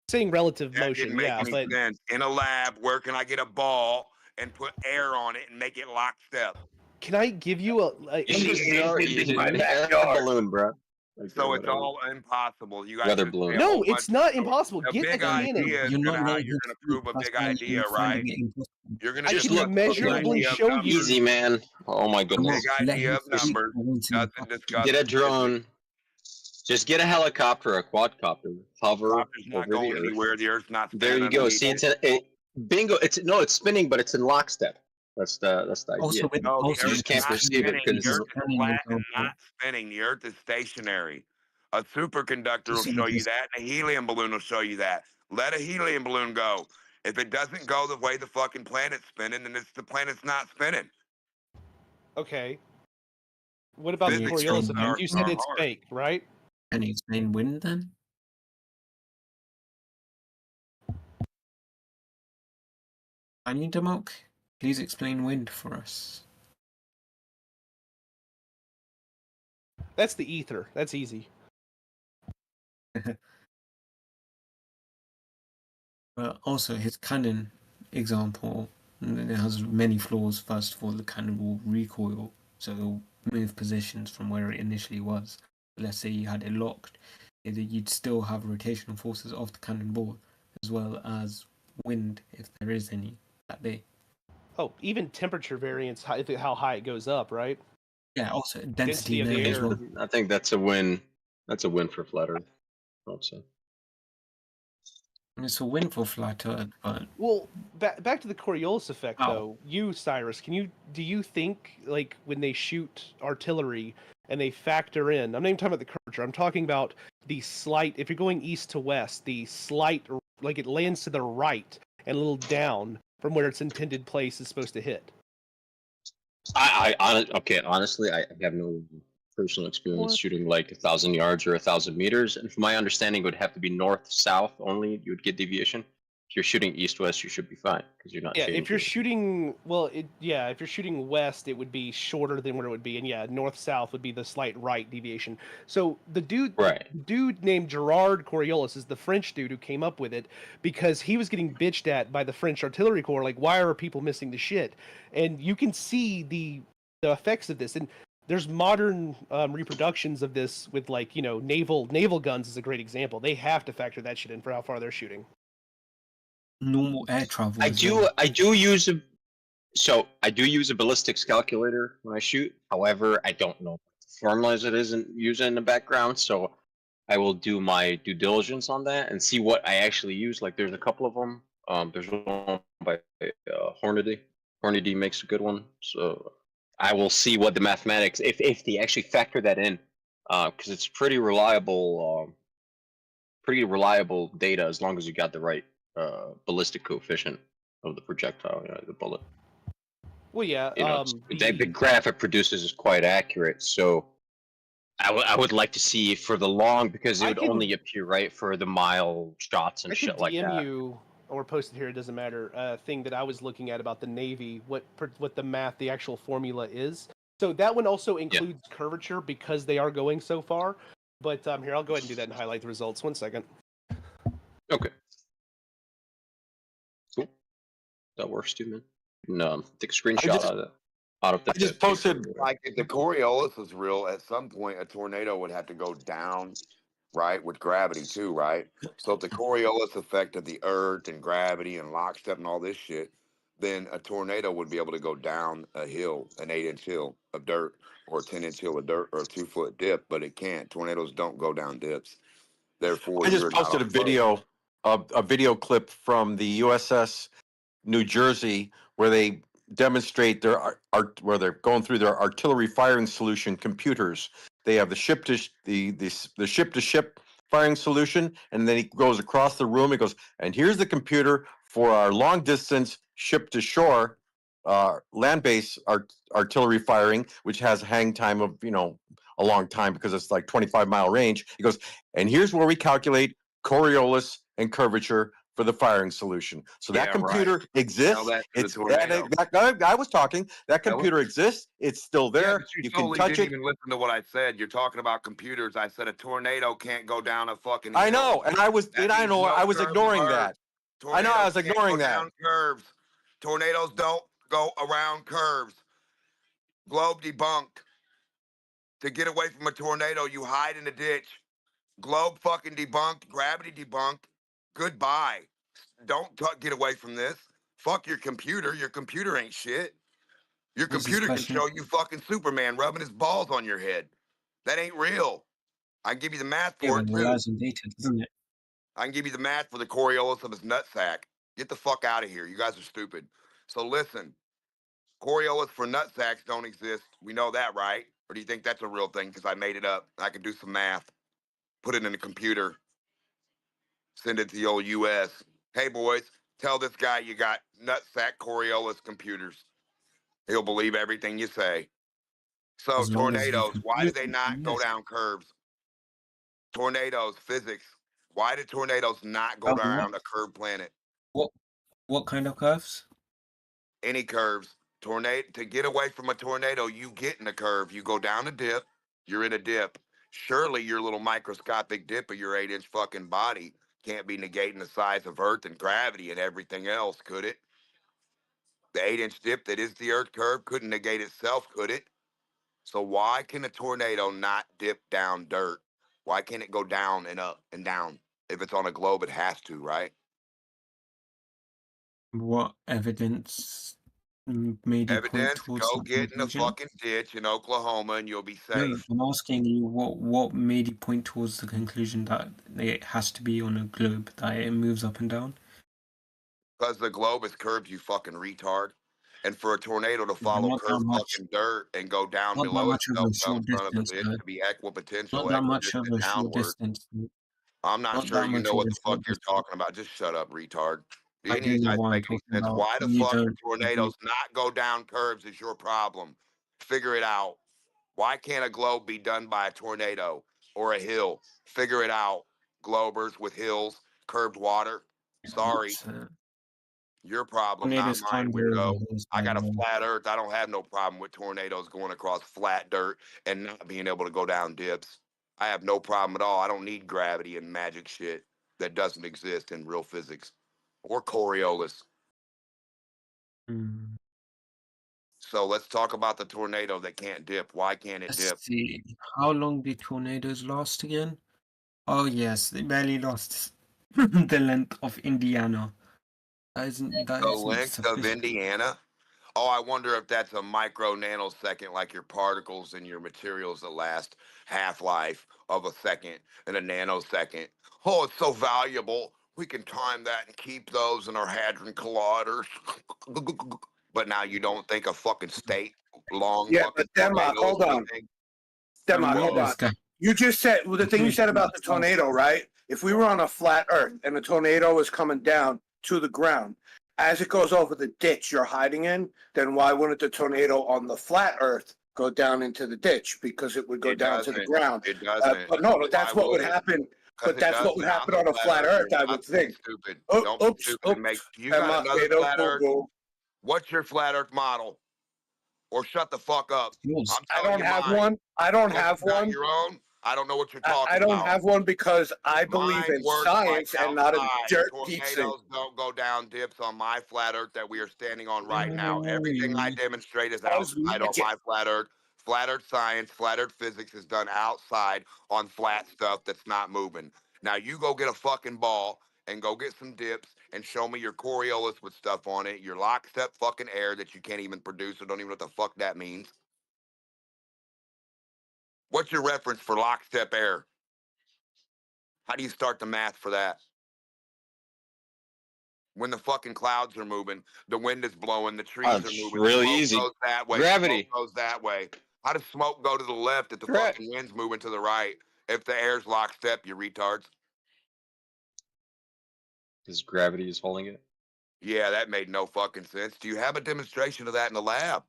Saying relative That motion, didn't make yeah, any but sense. In a lab, where can I get a ball and put air on it and make it lockstep? can I give you a balloon, bro. So it's all impossible. You guys Weather just balloon. say a No, whole it's bunch not of- impossible. A Get big a cannon. idea is You're gonna not how letting you're him gonna prove a That's big why idea, you're finding right? it impossible. You're gonna I just can look measurably show you. Easy, man. Oh my goodness. Big idea of numbers doesn't discuss. Get a drone. Just get a helicopter, a quadcopter, hover Helicopter's not over going the Earth. anywhere. The Earth's not There spinning you go. underneath See, it. bingo. It's spinning, but it's in lockstep. That's the idea. Also, No, the you Earth just is can't not perceive it spinning. because The Earth is flat and not spinning. The Earth is stationary. A superconductor will show you that, and a helium balloon will show you that. Let a helium balloon go. If it doesn't go the way the fucking planet's spinning, then it's the planet's not spinning. Okay. What about the Physics Coriolis are effect? You said it's hard. fake, right? Can you explain wind then? I need Demok. Please explain wind for us. That's the ether. That's easy. But also his cannon example, it has many flaws. First of all, the cannon will recoil, so it'll move positions from where it initially was. Let's say you had it locked, you'd still have rotational forces of the cannonball, as well as wind, if there is any, that day. Oh, even temperature variance, how high it goes up, right? Yeah, also density of the there as air. well. I think that's a win. That's a win for Flat Earth. Also. It's a win for flat Earth, but well, back to the Coriolis effect though. You, Cyrus, do you think like when they shoot artillery and they factor in? I'm not even talking about the curvature. I'm talking about the slight. If you're going east to west, the slight like it lands to the right and a little down from where its intended place is supposed to hit. Honestly, I have no personal experience shooting like 1,000 yards or 1,000 meters, and from my understanding, it would have to be north-south only. You would get deviation. If you're shooting east-west, you should be fine because you're not changing. If you're shooting, if you're shooting west, it would be shorter than what it would be, and north-south would be the slight right deviation. So the dude named Gerard Coriolis is the French dude who came up with it because he was getting bitched at by the French artillery corps, like, why are people missing the shit? And you can see the effects of this, and there's modern reproductions of this with naval guns is a great example. They have to factor that shit in for how far they're shooting. Normal air travel. I do use a ballistics calculator when I shoot. However, I don't know formulas it isn't using in the background, so I will do my due diligence on that and see what I actually use. Like, there's a couple of them. There's one by Hornady. Hornady makes a good one, so I will see what the mathematics if they actually factor that in, because it's pretty reliable data as long as you got the right ballistic coefficient of the projectile, the bullet. Well, yeah. The graph it produces is quite accurate. So I would like to see for the long, because it would only appear right for the mile shots and shit like that. I can DM you or post it here. It doesn't matter. Thing that I was looking at about the Navy, what the math, the actual formula is. So that one also includes curvature because they are going so far. But here, I'll go ahead and do that and highlight the results. 1 second. Okay. Cool. That works too, man. No, take a screenshot of it. I just posted, like, if the Coriolis is real, at some point a tornado would have to go down, right, with gravity too, right? So if the Coriolis affected the Earth and gravity and lockstep and all this shit, then a tornado would be able to go down a hill, an 8-inch hill of dirt, or a 10-inch hill of dirt, or a 2-foot dip, but it can't. Tornadoes don't go down dips. Therefore, I just posted a video clip from the USS New Jersey where they demonstrate their where they're going through their artillery firing solution computers. They have the ship to ship firing solution, and then he goes across the room. He goes, and here's the computer for our long distance ship to shore land base artillery firing, which has a hang time of a long time because it's like 25-mile range. He goes, and here's where we calculate Coriolis and curvature for the firing solution. So that computer exists. It's that guy was talking. That computer exists. It's still there. You can touch it. Didn't even listen to what I said. You're talking about computers. I said a tornado can't go down a fucking hill. I know, and I was ignoring that. I know, I was ignoring that. Curves. Tornadoes don't go around curves. Globe debunked. To get away from a tornado, you hide in a ditch. Globe fucking debunked. Gravity debunked. Goodbye. Don't get away from this. Fuck your computer. Your computer ain't shit. Your computer can show you fucking Superman rubbing his balls on your head. That ain't real. I can give you the math for it too. I can give you the math for the Coriolis of his nutsack. Get the fuck out of here. You guys are stupid. So listen, Coriolis for nutsacks don't exist. We know that, right? Or do you think that's a real thing? Because I made it up. I can do some math. Put it in a computer. Send it to the old US. Hey, boys, tell this guy you got nutsack Coriolis computers. He'll believe everything you say. So tornadoes, why do they not go down curves? Tornadoes, physics. Why do tornadoes not go around a curved planet? What kind of curves? Any curves. To get away from a tornado, you get in a curve. You go down a dip. You're in a dip. Surely your little microscopic dip of your 8-inch fucking body can't be negating the size of Earth and gravity and everything else, could it? The 8-inch dip that is the Earth curve couldn't negate itself, could it? So why can a tornado not dip down dirt? Why can't it go down and up and down? If it's on a globe, it has to, right? What evidence made you point Evidence, towards go that get in a conclusion? fucking ditch in Oklahoma and you'll be No, safe. I'm asking you what made you point towards the conclusion that it has to be on a globe, that it moves up and down? Because the globe is curved, you fucking retard. And for a tornado to Yeah, follow not that curved much. fucking dirt and go down Not that below much over itself a down short front of distance, it though. to be equipotential, Not that much equidistant over a short downward. distance. Though. I'm not Not sure that you much know what over a the fuck short you're distance. talking about. Just shut up, retard. Do I any do of you know guys what I'm make any talking sense? about. Why the You fuck do don't. tornadoes not go down curves is your problem. Figure it out. Why can't a globe be done by a tornado or a hill? Figure it out. Globers with hills, curved water. Sorry. Your problem, not Tornadoes mine, can't go over weirdo. hills, I by got the a way. flat earth. I don't have no problem with tornadoes going across flat dirt and not being able to go down dips. I have no problem at all. I don't need gravity and magic shit that doesn't exist in real physics or Coriolis. So let's talk about the tornado that can't dip. Why can't it Let's dip? see. How long did tornadoes last again? Oh yes, they barely lost the length of Indiana. That The isn't length of sufficient. Indiana? Oh, I wonder if that's a micro nanosecond, like your particles and your materials that last half-life of a second and a nanosecond. Oh, it's so valuable. We can time that and keep those in our hadron colliders. But now you don't think a fucking state long Yeah, fucking but Denmark, tornado is hold on. anything? Denmark, hold on. You just said well, the thing you said about the tornado, right? If we were on a flat Earth and the tornado was coming down to the ground, as it goes over the ditch you're hiding in, then why wouldn't the tornado on the flat Earth go down into the ditch? Because it would go It down to the doesn't. ground. It doesn't. But no, Why that's what would would it? happen. Because But it that's what doesn't. would I'm happen a on a flat flat earther. Earth, I Stop would being think. stupid. Oh, Don't be stupid and make. You got Denmark, another they don't flat earth. Google. What's your flat earth model? Or shut the fuck up. I'm I telling don't you have mine. one. I don't Because have you got one. your own. I don't know what you're I talking don't about. have one because I believe Mine in works by science and not a outside. dirt geek. Tornadoes don't go down dips on my flat earth that we are standing on right now. Everything I demonstrate is outside on my flat earth. Flat earth science, flat earth physics is done outside on flat stuff that's not moving. Now you go get a fucking ball and go get some dips and show me your Coriolis with stuff on it, your lockstep fucking air that you can't even produce or don't even know what the fuck that means. What's your reference for lockstep air? How do you start the math for that? When the fucking clouds are moving, the wind is blowing, the trees are It's moving, really smoke easy. goes that way, Gravity. smoke goes that way. How does smoke go to the left if the fucking wind's moving to the right? If the air's lockstep, you retards. Because gravity is holding it. Yeah, that made no fucking sense. Do you have a demonstration of that in the lab?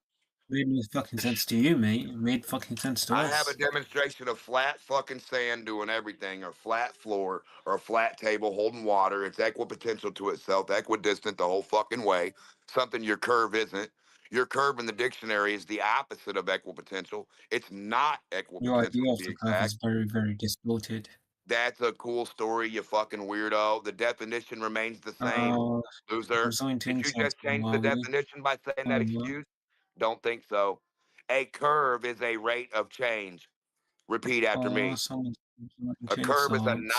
Made no fucking sense to you, mate. It made fucking sense to I us. have a demonstration of flat fucking sand doing everything, or flat floor, or a flat table holding water. It's equipotential to itself, equidistant the whole fucking way. Something your curve isn't. Your curve in the dictionary is the opposite of equipotential. It's not Your equipotential idea to of be the curve exact. is very, very distorted. That's a cool story, you fucking weirdo. The definition remains the same, loser. Something to Did you insult just you, change the are we? definition by saying that Yeah. excuse? Don't think so. A curve is a rate of change. Repeat after me. Something A to curve is a insult.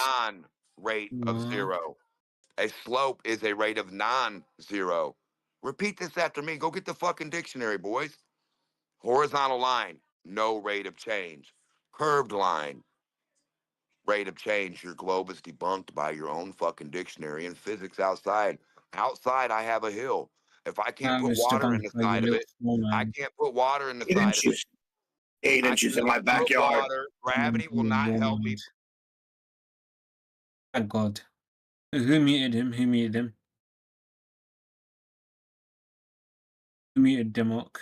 non-rate of Yeah. zero. A slope is a rate of non-zero. Repeat this after me. Go get the fucking dictionary, boys. Horizontal line, no rate of change. Curved line, rate of change. Your globe is debunked by your own fucking dictionary and physics outside. Outside, I have a hill. If I can't put It's water in debunked the by your side of little it, I foreman. can't put water in the 8 side of it. inches. 8 I inches in my can't put backyard. water. Gravity will not help me. Thank God. Who muted him? Who muted him? Who muted Demok?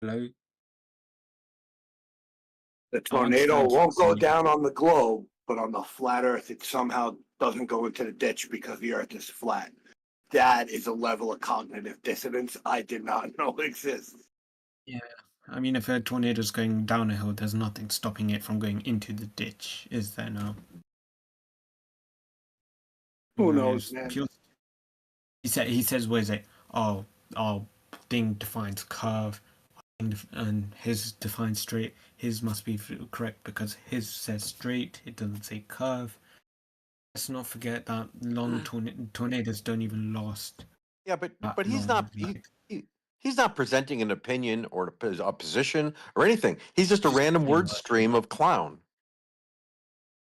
Hello? The I want to tornado thank you won't for go saying down on the globe, but on the flat Earth, it somehow doesn't go into the ditch because the Earth is flat. That is a level of cognitive dissonance I did not know exists. Yeah. I mean, if a tornado's going down a hill, there's nothing stopping it from going into the ditch, is there now? Who knows, man? He says, what is it? Oh, thing defines curve, and his defines straight. His must be correct because his says straight. It doesn't say curve. let's not forget that long tornadoes don't even last. Yeah, but that he's long. not he's not presenting an opinion or a position or anything. He's just a random word stream of clown.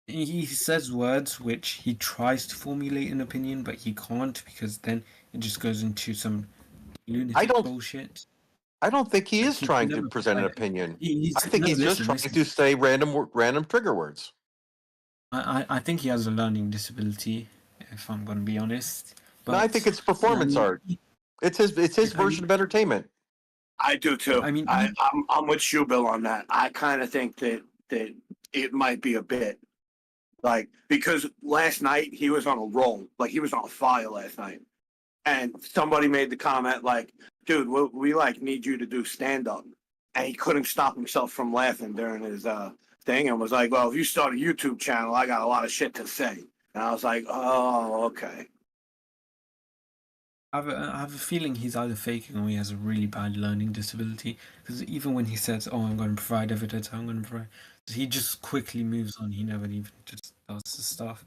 He says words which he tries to formulate an opinion, but he can't because then it just goes into some lunatic bullshit. I don't think he is trying to present an opinion. I think he's just trying to say random trigger words. I think he has a learning disability, if I'm going to be honest. But no, I think it's performance art. It's his version of entertainment. I do too. I mean, I'm with you, Bill, on that. I kind of think that it might be a bit like because last night he was on a roll, like he was on fire last night, and somebody made the comment like, "Dude, we like need you to do stand up," and he couldn't stop himself from laughing during his thing, and was like, "Well, if you start a YouTube channel, I got a lot of shit to say," and I was like, "Oh, okay." I have a feeling he's either faking or he has a really bad learning disability. Because even when he says, "Oh, I'm going to provide evidence," he just quickly moves on. He never even just does the stuff.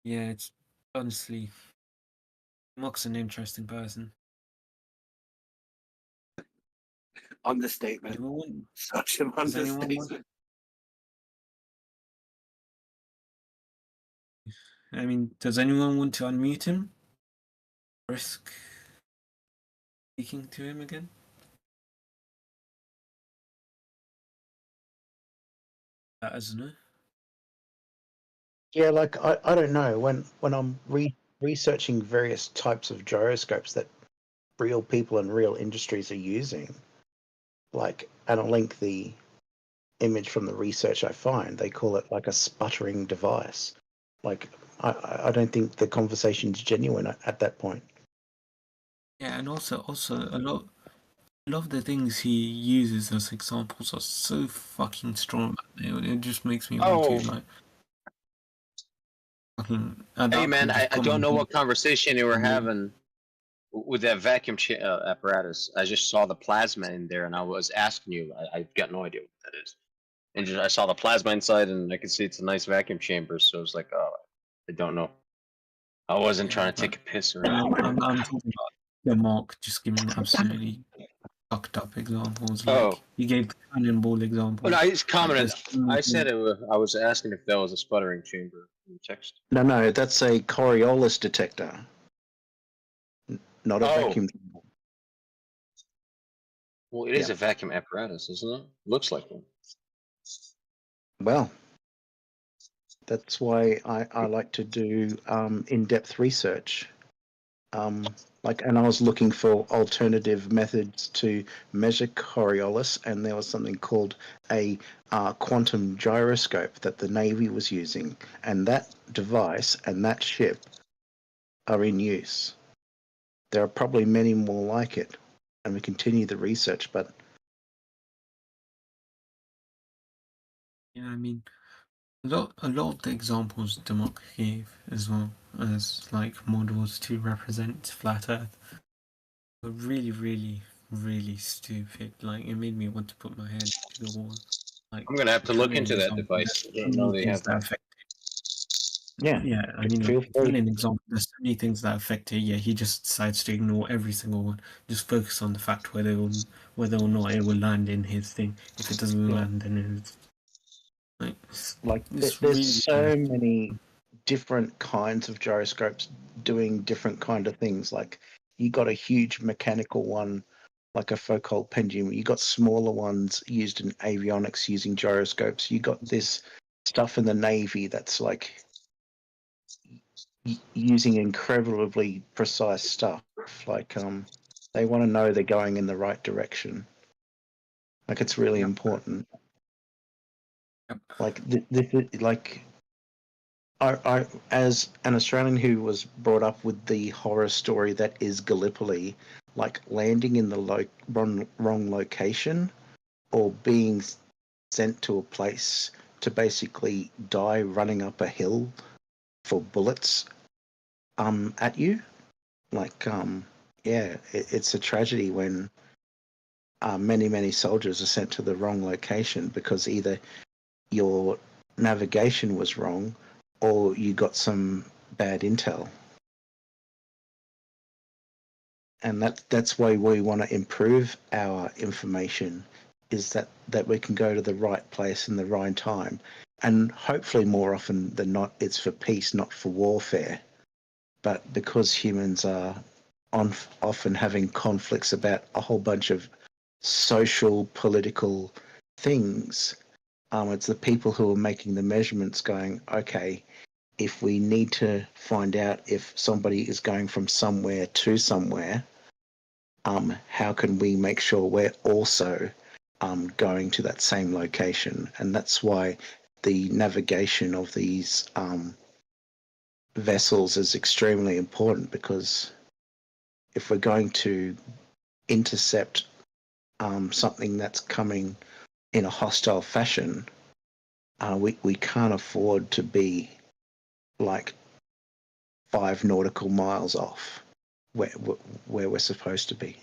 Yeah, it's honestly, Mock's an interesting person. Understatement. Such an understatement. I mean, does anyone want to unmute him? Risk speaking to him again? That is no. Yeah, like I don't know when I'm researching various types of gyroscopes that real people and real industries are using, like, and I'll link the image from the research I find. They call it like a sputtering device. Like, I don't think the conversation's genuine at that point. Yeah, and also a lot of the things he uses as examples are so fucking strong. It just makes me want to like. Fucking, hey man, I don't know what conversation you were having with that vacuum apparatus. I just saw the plasma in there, and I was asking you. I've got no idea what that is. And I saw the plasma inside, and I could see it's a nice vacuum chamber. So I was like, oh, I don't know. I wasn't trying to take a piss or anything. I'm talking about the Mark just giving absolutely fucked up examples. Like he gave the cannonball example. Well, no, he's commented. I said it. I was asking if that was a sputtering chamber in text. No, that's a Coriolis detector, not a vacuum. Well, it is a vacuum apparatus, isn't it? Looks like one. Well, that's why I like to do in-depth research. And I was looking for alternative methods to measure Coriolis, and there was something called a quantum gyroscope that the Navy was using, and that device and that ship are in use. There are probably many more like it, and we continue the research, but yeah, I mean, a lot of the examples Demok gave as well as like models to represent flat Earth were really, really, really stupid. Like it made me want to put my head to the wall. Like I'm gonna have to look into that device. I didn't know they have that. Yeah. I mean, like, an example. There's so many things that affect it. Yeah, he just decides to ignore every single one. Just focus on the fact whether or not it will land in his thing. If it doesn't land, then it's there's really so many different kinds of gyroscopes doing different kind of things. Like you got a huge mechanical one, like a Foucault pendulum. You got smaller ones used in avionics using gyroscopes. You got this stuff in the Navy that's like using incredibly precise stuff. Like they want to know they're going in the right direction. Like it's really important. Like this is like I as an Australian who was brought up with the horror story that is Gallipoli, like landing in the wrong location or being sent to a place to basically die running up a hill for bullets at you, like it's a tragedy when many soldiers are sent to the wrong location because either you're navigation was wrong or you got some bad intel. And that's why we want to improve our information, is that we can go to the right place in the right time. And hopefully more often than not, it's for peace, not for warfare. But because humans are often having conflicts about a whole bunch of social, political things, it's the people who are making the measurements going, okay, if we need to find out if somebody is going from somewhere to somewhere, how can we make sure we're also going to that same location? And that's why the navigation of these vessels is extremely important, because if we're going to intercept something that's coming in a hostile fashion, we can't afford to be like 5 nautical miles off where we're supposed to be.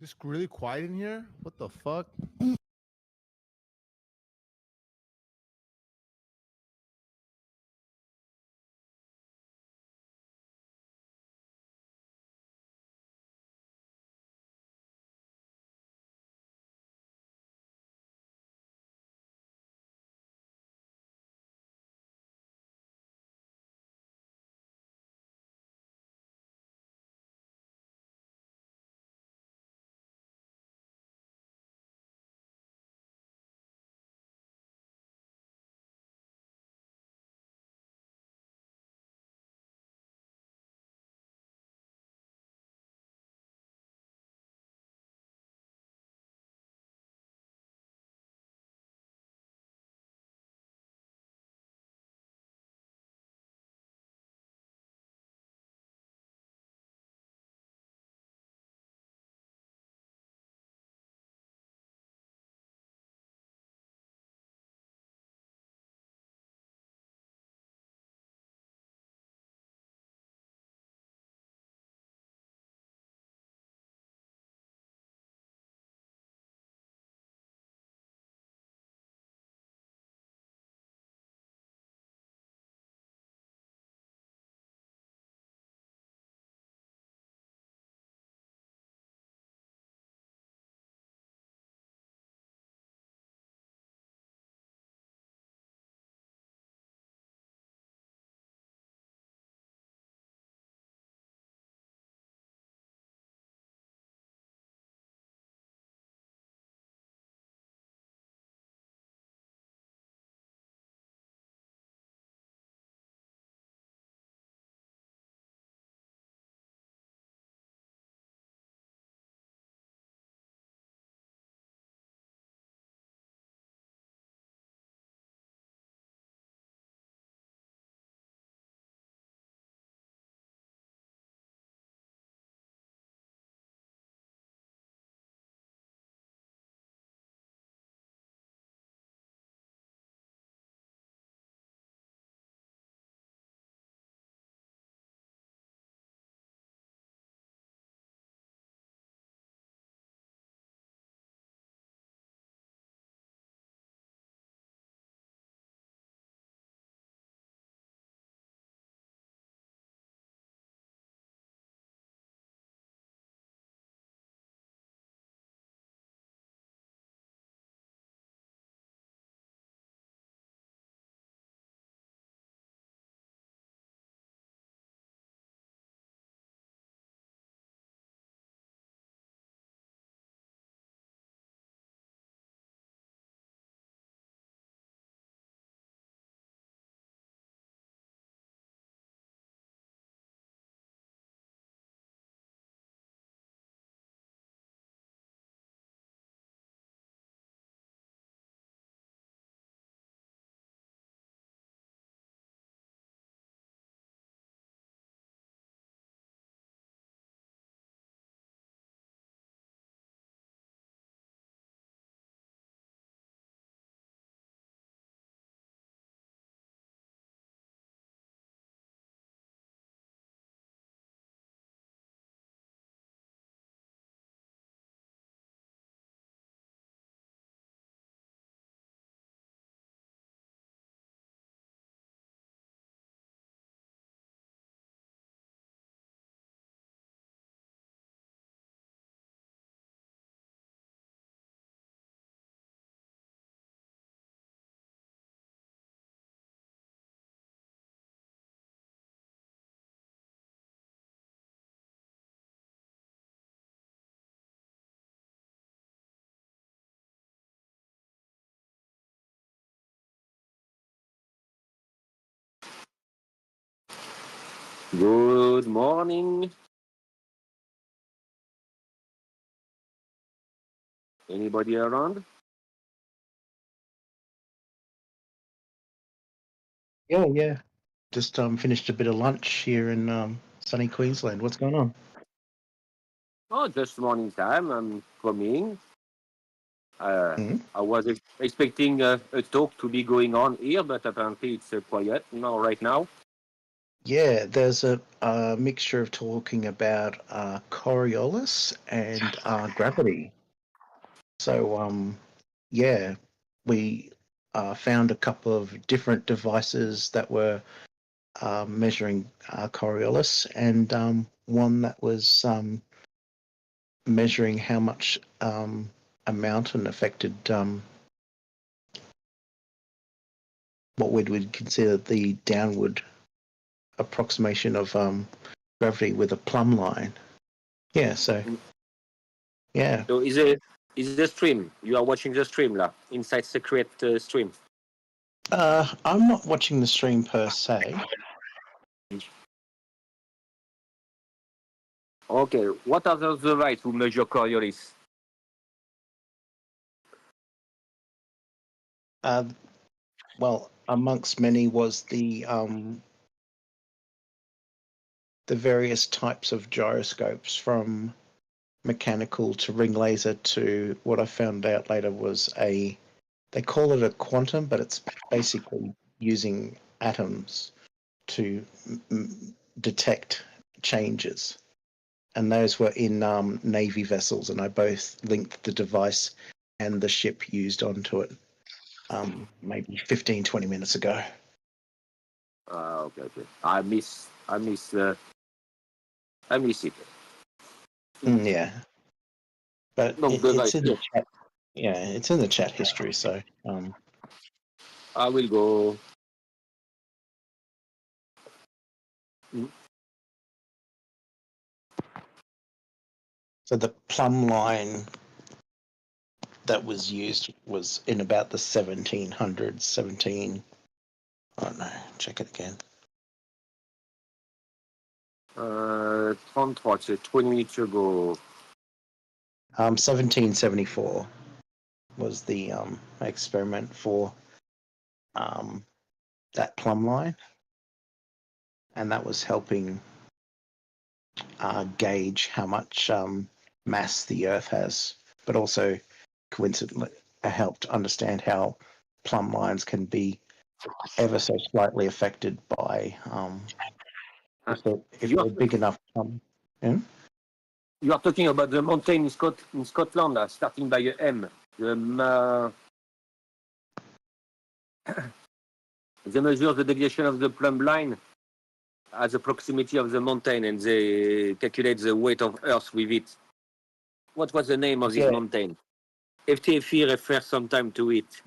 Just really quiet in here. What the fuck? Good morning. Anybody around? Yeah, yeah. Just finished a bit of lunch here in sunny Queensland. What's going on? Oh, just morning time. I'm coming. I was expecting a talk to be going on here, but apparently it's quiet now, right now. Yeah, there's a mixture of talking about Coriolis and gravity. So, yeah, we found a couple of different devices that were measuring Coriolis, and one that was measuring how much a mountain affected what we would consider the downward approximation of gravity with a plumb line. Yeah, so yeah. So is the stream? You are watching the stream là, inside secret stream. I'm not watching the stream per se. Okay, what are the right to measure Coriolis? Well, amongst many was the various types of gyroscopes, from mechanical to ring laser to what I found out later was they call it a quantum, but it's basically using atoms to detect changes. And those were in Navy vessels, and I both linked the device and the ship used onto it maybe 15, 20 minutes ago. Okay. I miss it. Yeah. But it's in the chat. Yeah, it's in the chat history, so I will go. So the plumb line that was used was in about the 1700s, I don't know, check it again. 33, c'est 20 minutes ago. 1774 was the experiment for that plumb line, and that was helping gauge how much mass the Earth has, but also coincidentally helped understand how plumb lines can be ever so slightly affected by if they're big enough. You are talking about the mountain in Scotland, starting by a M. They measure the deviation of the plumb line at the proximity of the mountain, and they calculate the weight of Earth with it. What was the name of this mountain? FTFE refers sometime to it.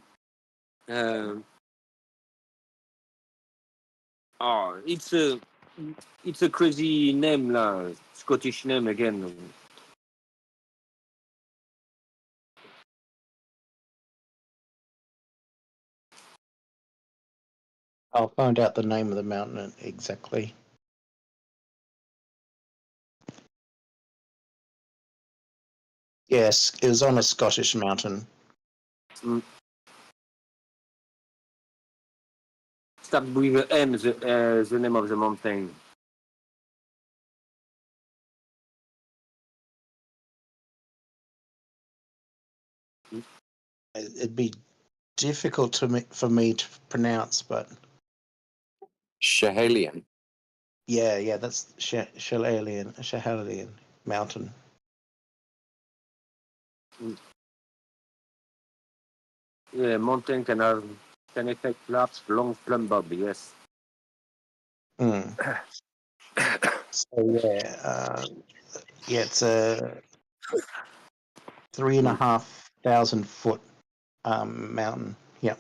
It's a crazy name, là. Scottish name again. I'll find out the name of the mountain exactly. Yes, it was on a Scottish mountain. Start with the M, the name of the mountain. It'd be difficult for me to pronounce, but Schehallien. Yeah, that's Schehallien mountain. Yeah, mountain can affect large, long plumb bob. Yes. So it's a 3,500 foot mountain. Yeah.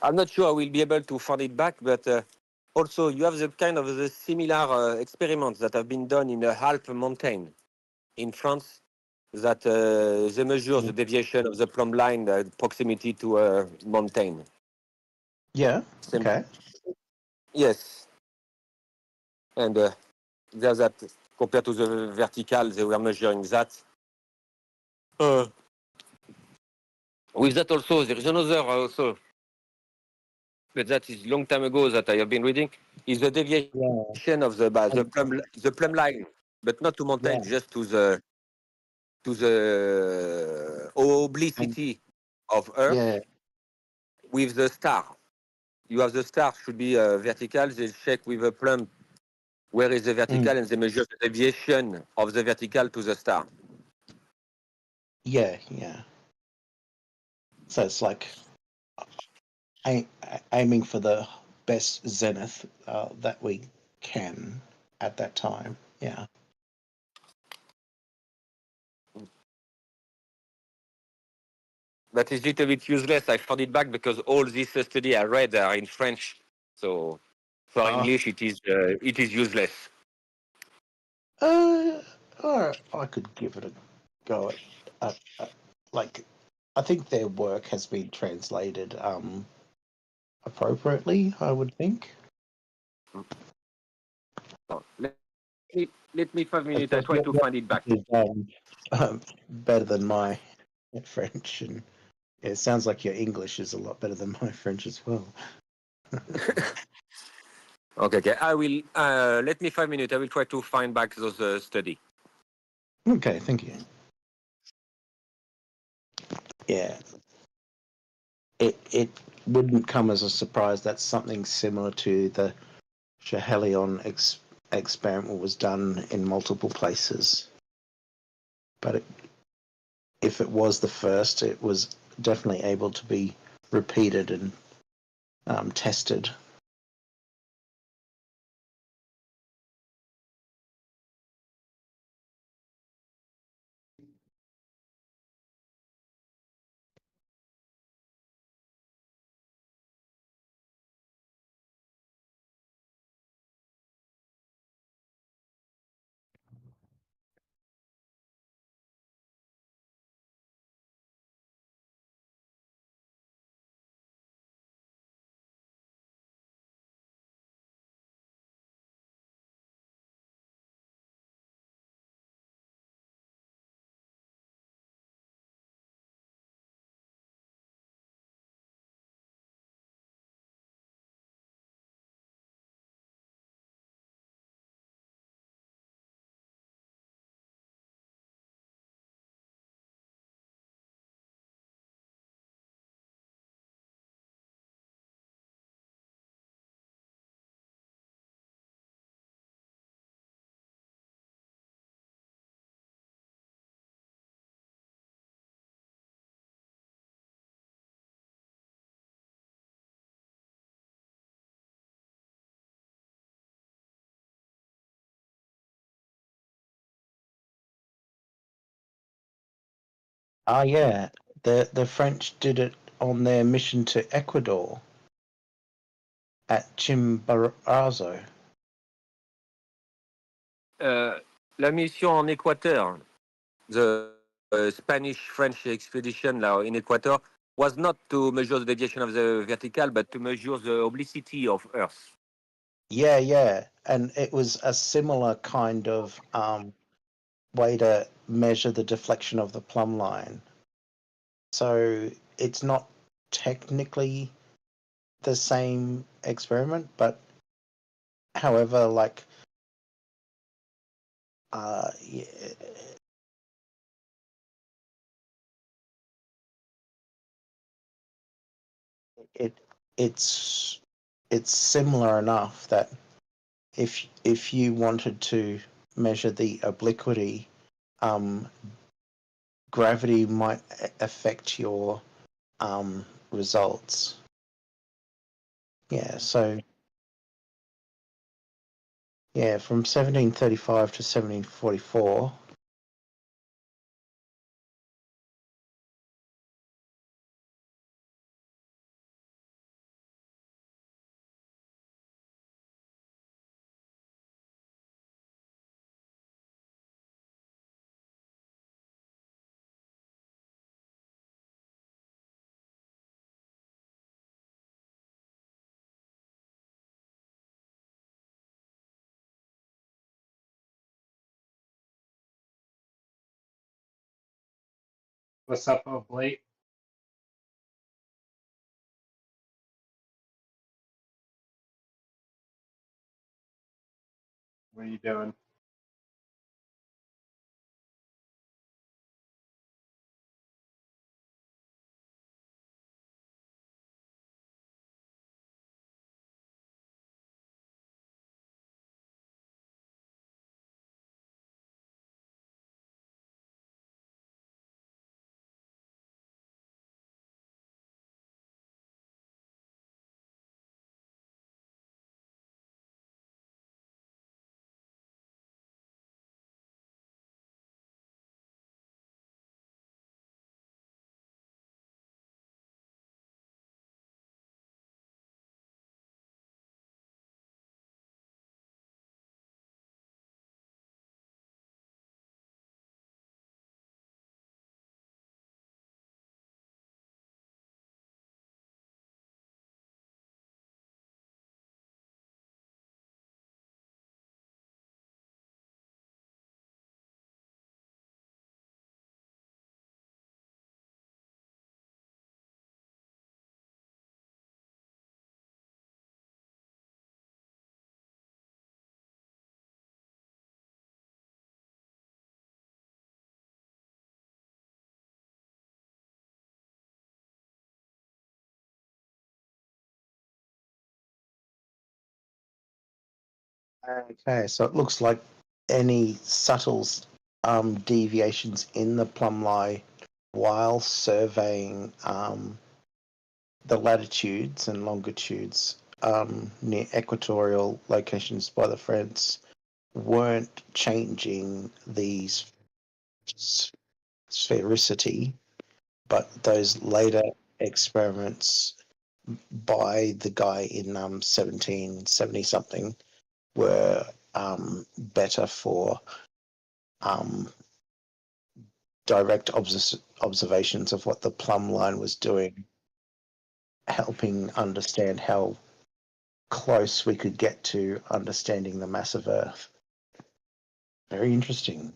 I'm not sure I will be able to find it back, but also you have the kind of the similar experiments that have been done in the Alp mountain in France, that they measure the deviation of the plumb line proximity to a mountain. Yeah. Okay. Yes. And there's that, compared to the vertical, they were measuring that. With that also, there is another also, but that is long time ago that I have been reading, is the deviation of the plumb line, but not to mountain, just to the obliquity of Earth with the star. you have the star should be vertical. They check with a plumb where is the vertical, and they measure the deviation of the vertical to the star. Yeah. So it's like aiming for the best zenith that we can at that time. Yeah. That is a little bit useless. I found it back because all these studies I read are in French. So for English, it is useless. Or I could give it a go at like, I think their work has been translated appropriately, I would think. Let me 5 minutes. I try to find it back. Better than my French, and it sounds like your English is a lot better than my French as well. Okay. I will. Let me 5 minutes. I will try to find back those study. Okay, thank you. Yeah. It wouldn't come as a surprise that something similar to the Schehelion experiment was done in multiple places. But if it was the first, it was definitely able to be repeated and tested. Yeah, the French did it on their mission to Ecuador at Chimborazo. La mission en Équateur, the Spanish-French expedition now in Equator, was not to measure the deviation of the vertical, but to measure the obliquity of Earth. Yeah, and it was a similar kind of way to measure the deflection of the plumb line. So it's not technically the same experiment, but however, like, yeah, it's similar enough that if you wanted to measure the obliquity, gravity might affect your results. Yeah, so yeah, from 1735 to 1744. What's up, Blake? What are you doing? Okay, so it looks like any subtle deviations in the plumb line while surveying the latitudes and longitudes near equatorial locations by the French weren't changing these sphericity, but those later experiments by the guy in 1770 something were better for direct observations of what the plumb line was doing, helping understand how close we could get to understanding the mass of Earth. Very interesting.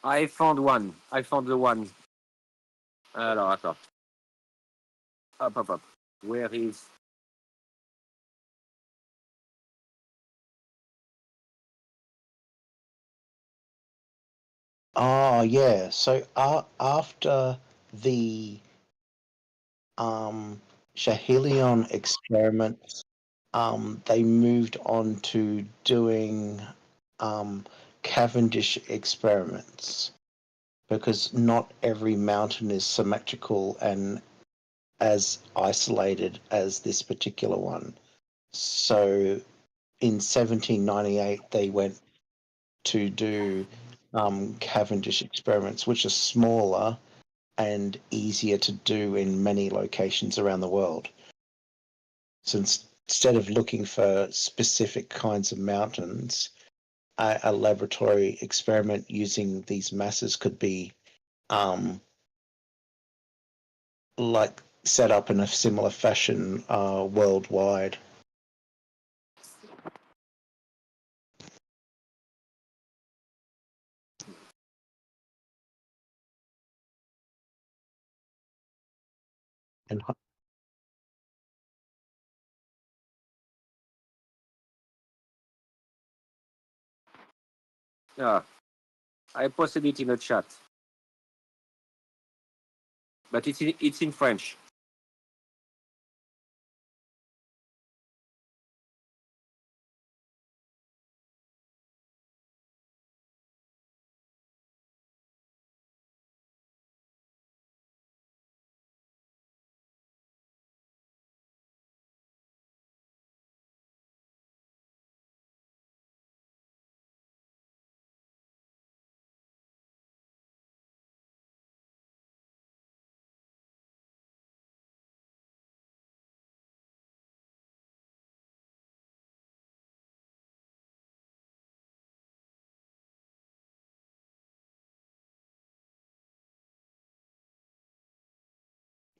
I found one. I found the one. Alors, attends. Hop, hop, hop. Where is... Oh yeah. So after the Schehelion experiments, they moved on to doing Cavendish experiments because not every mountain is symmetrical and as isolated as this particular one. So in 1798, they went to do Cavendish experiments, which are smaller and easier to do in many locations around the world. So instead of looking for specific kinds of mountains, a laboratory experiment using these masses could be like set up in a similar fashion worldwide. And Yeah, I posted it in the chat. But it's in French.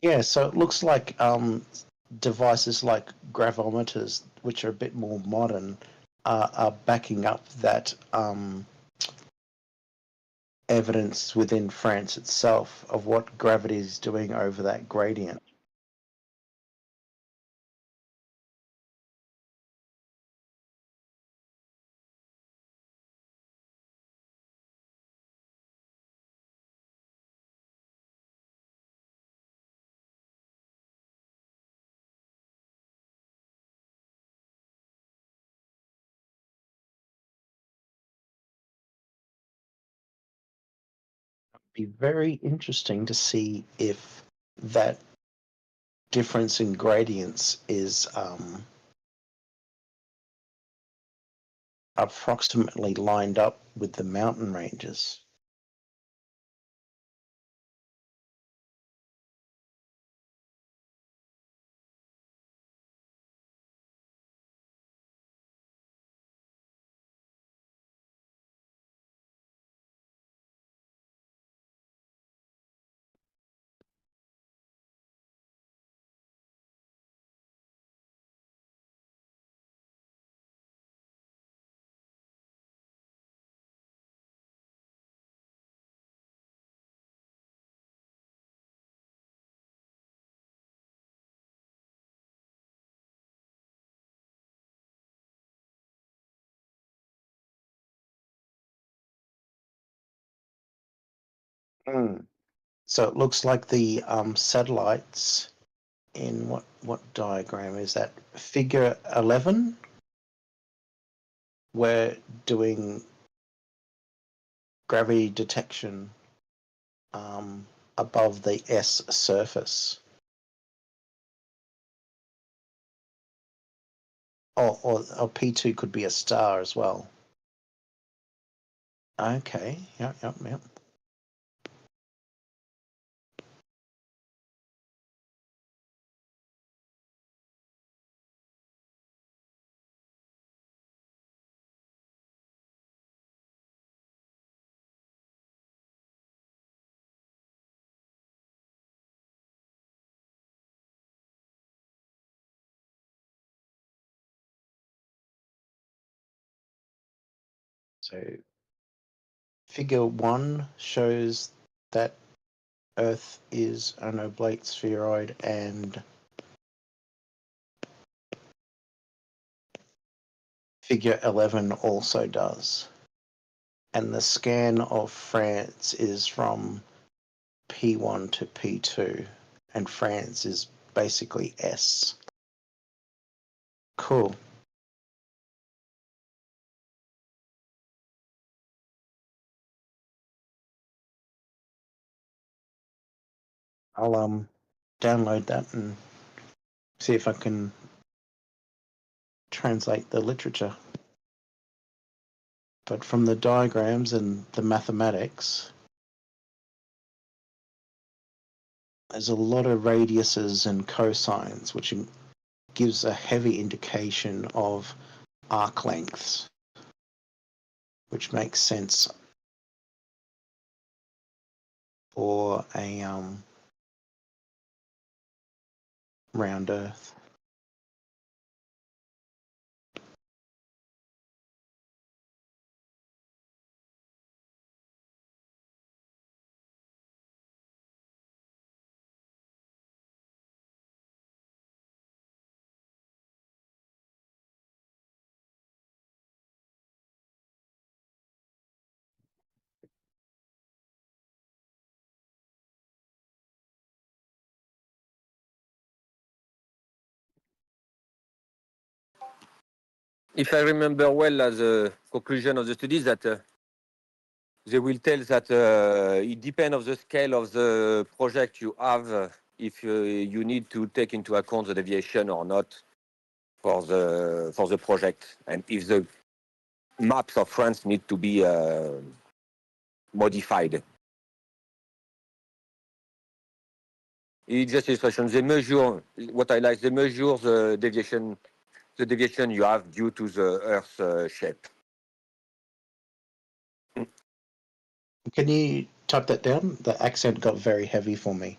yeah, so it looks like devices like gravimeters, which are a bit more modern, are backing up that evidence within France itself of what gravity is doing over that gradient. be very interesting to see if that difference in gradients is approximately lined up with the mountain ranges. So it looks like the satellites in what diagram is that? Figure 11? We're doing gravity detection above the S surface. Or P2 could be a star as well. Okay, yep. So figure 1 shows that Earth is an oblate spheroid, and figure 11 also does. And the scan of France is from P1 to P2, and France is basically S. Cool. I'll download that and see if I can translate the literature. But from the diagrams and the mathematics, there's a lot of radiuses and cosines, which gives a heavy indication of arc lengths, which makes sense for a round Earth. If I remember well, as a conclusion of the studies, that they will tell that it depends on the scale of the project you have, if you need to take into account the deviation or not for the project, and if the maps of France need to be modified. It's just illustration. They measure what I like. They measure the deviation you have due to the Earth's shape. Can you type that down? The accent got very heavy for me.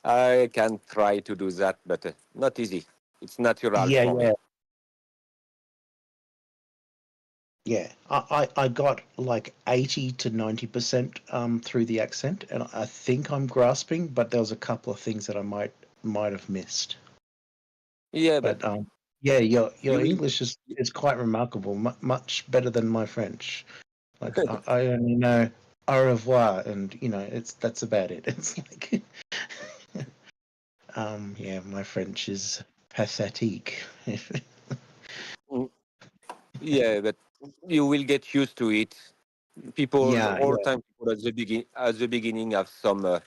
I can try to do that, but not easy. It's natural for me. Yeah, I got like 80 to 90% through the accent, and I think I'm grasping, but there was a couple of things that I might have missed. Yeah, but yeah, your English is quite remarkable, much better than my French. Like I only know au revoir, and that's about it. It's like, yeah, my French is pathetique. Yeah, but you will get used to it. People Yeah, all yeah, time people at the beginning have some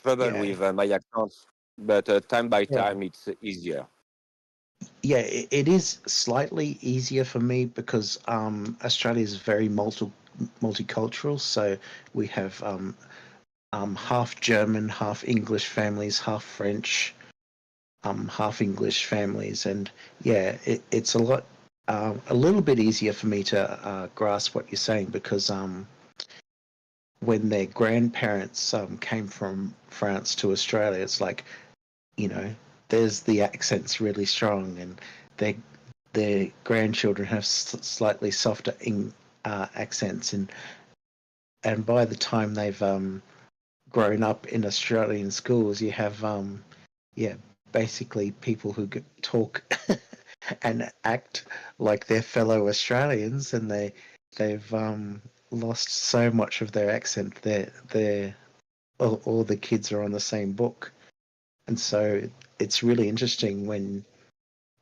trouble yeah, with my accent, but time by yeah. time it's easier. Yeah, it is slightly easier for me because Australia is very multicultural. So we have half German, half English families, half French, half English families, and yeah, it's a little bit easier for me to grasp what you're saying because when their grandparents came from France to Australia, it's like, you know, there's the accents really strong, and their grandchildren have slightly softer accents, and by the time they've grown up in Australian schools, you have yeah, basically people who talk and act like their fellow Australians, and they've lost so much of their accent. They're all the kids are on the same book, and so it's really interesting when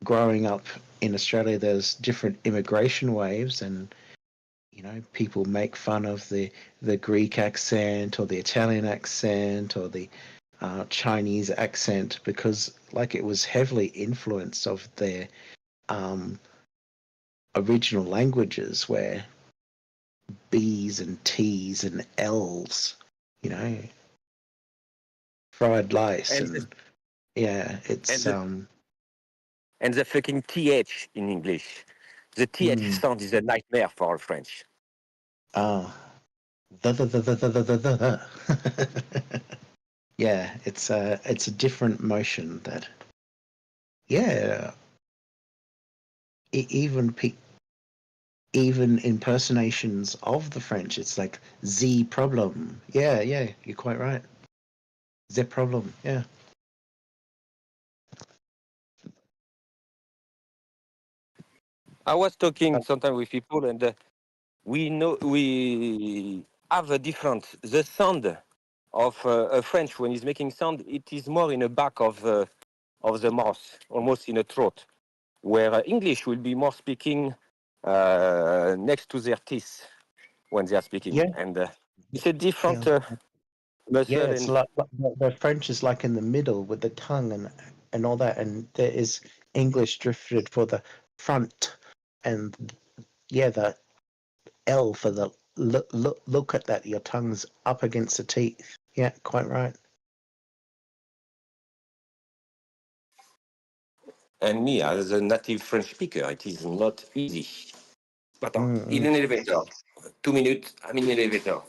growing up in Australia. There's different immigration waves, and you know, people make fun of the Greek accent or the Italian accent or the Chinese accent because, like, it was heavily influenced of their um, original languages, where B's and T's and L's, you know, fried lice, And and yeah, and it's the and the fucking th in English. The th mm, sound is a nightmare for French. ah the. Yeah, it's a different motion that yeah, even even impersonations of the French, it's like Z problem. Yeah, yeah, you're quite right. Z problem. Yeah. I was talking sometimes with people, and we have a different the sound of a French when he's making sound. It is more in the back of the mouth, almost in the throat, where English will be more speaking next to their teeth when they are speaking, Yeah. and it's a different Yeah. Yeah, muscle. it's And like the French is like in the middle with the tongue and all that, and there is English drifted for the front, and yeah, the L for the look at that. Your tongue's up against the teeth. Yeah, quite right. me, as a native French speaker, it is not easy. But in Mm-mm. an elevator, 2 minutes, I'm in an elevator.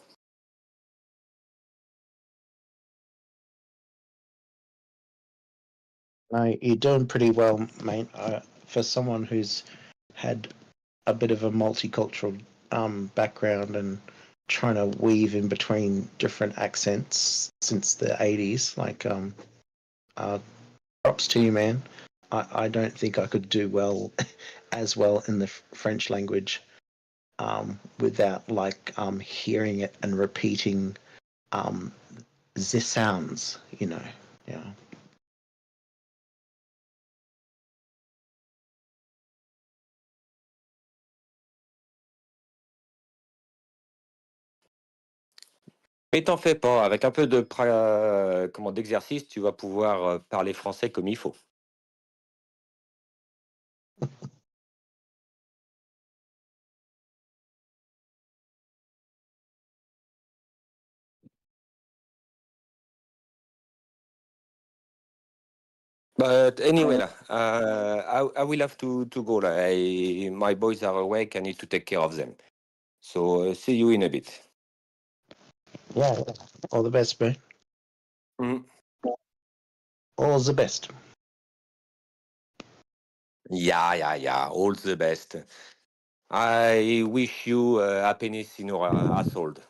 No, you're doing pretty well, mate. For someone who's had a bit of a multicultural background and trying to weave in between different accents since the 80s, like uh, props to you, man. I don't think I could do well as well in the French language without like hearing it and repeating um, the sounds, you know. Yeah. Mais t'en fais pas, avec un peu de d'exercice, tu vas pouvoir parler français comme il faut. But anyway, I will have to go. My boys are awake. I need to take care of them. So see you in a bit. Yeah. All the best, bro. Mm. All the best. Yeah. All the best. I wish you happiness in your household.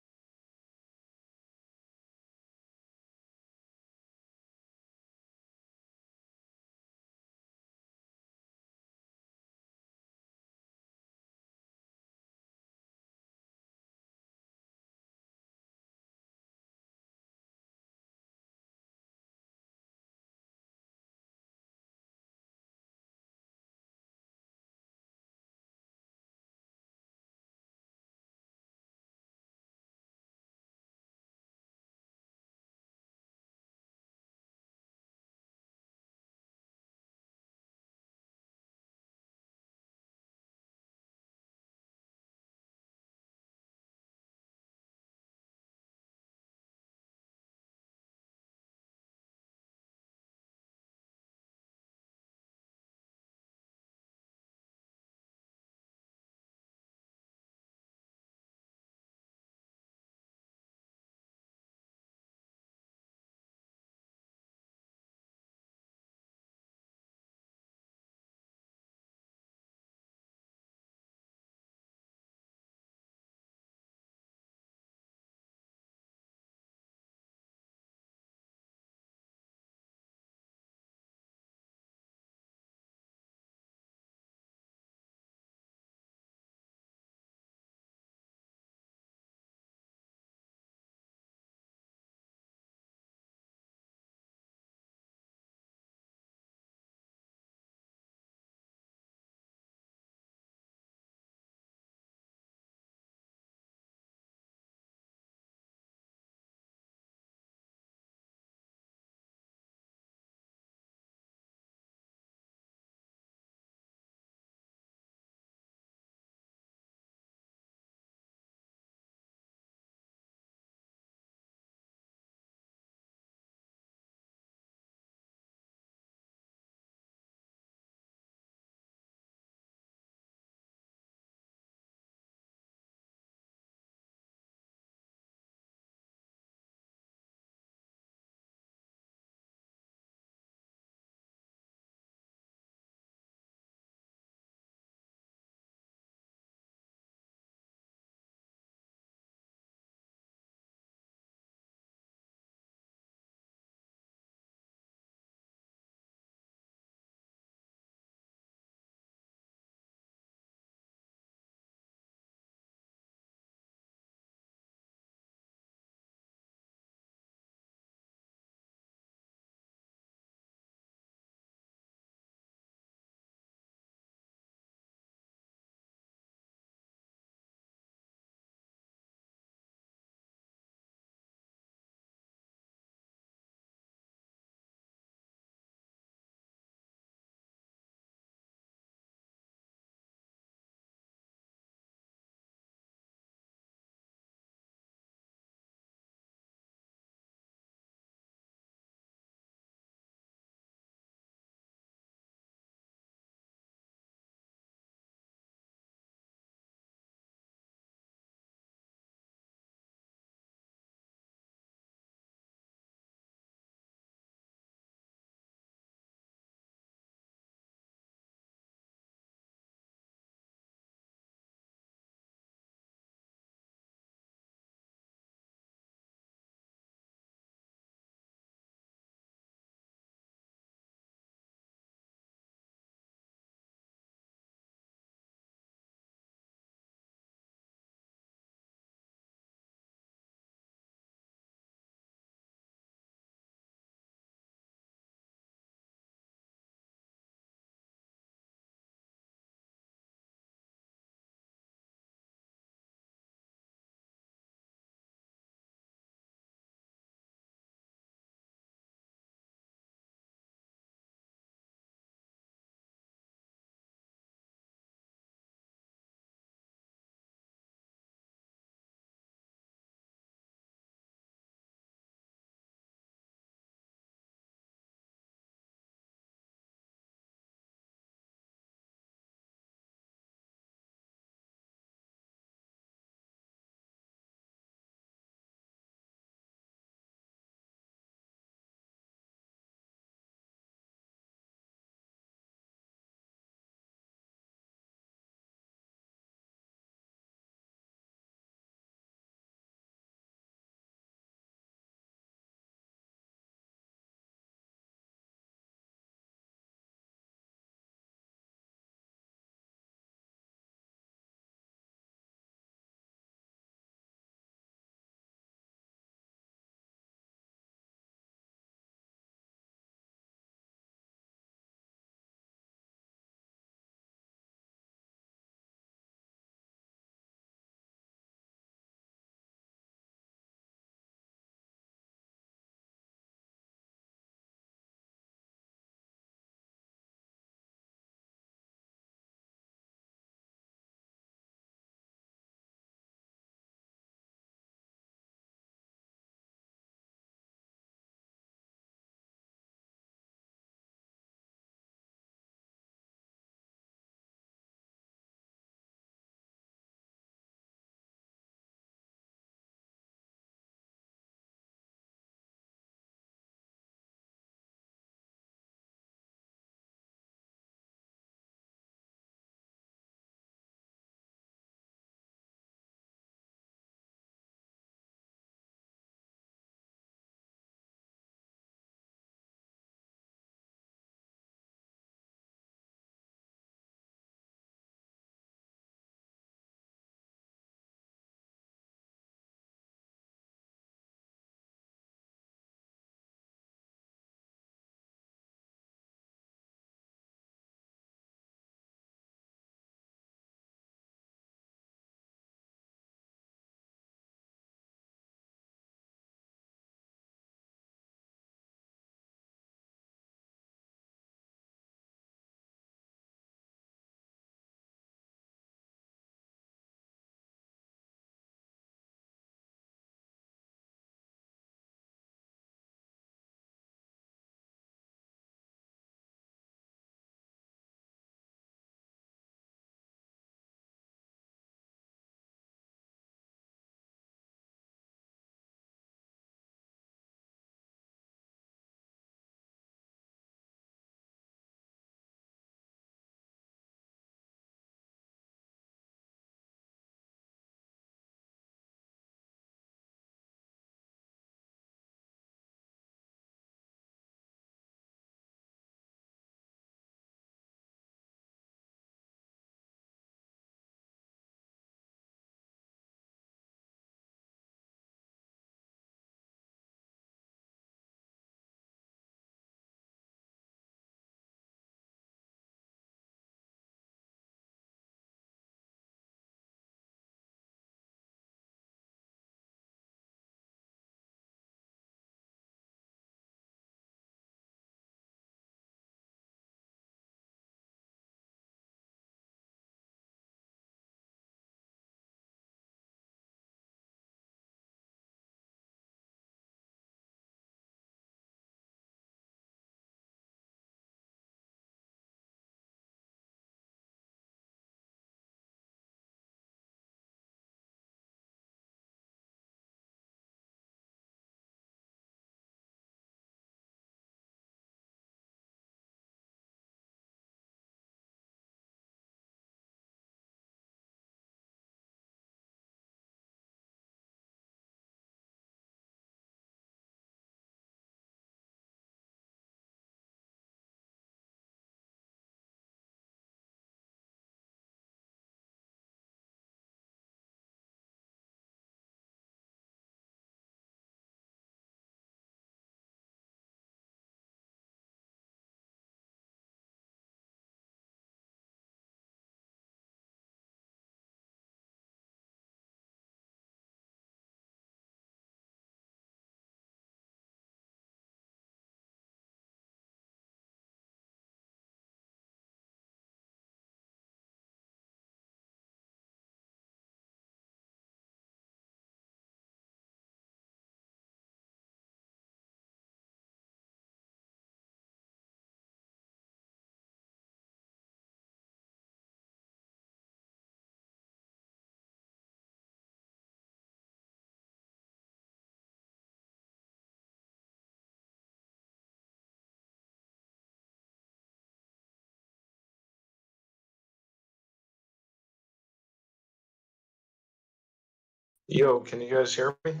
Yo, can you guys hear me?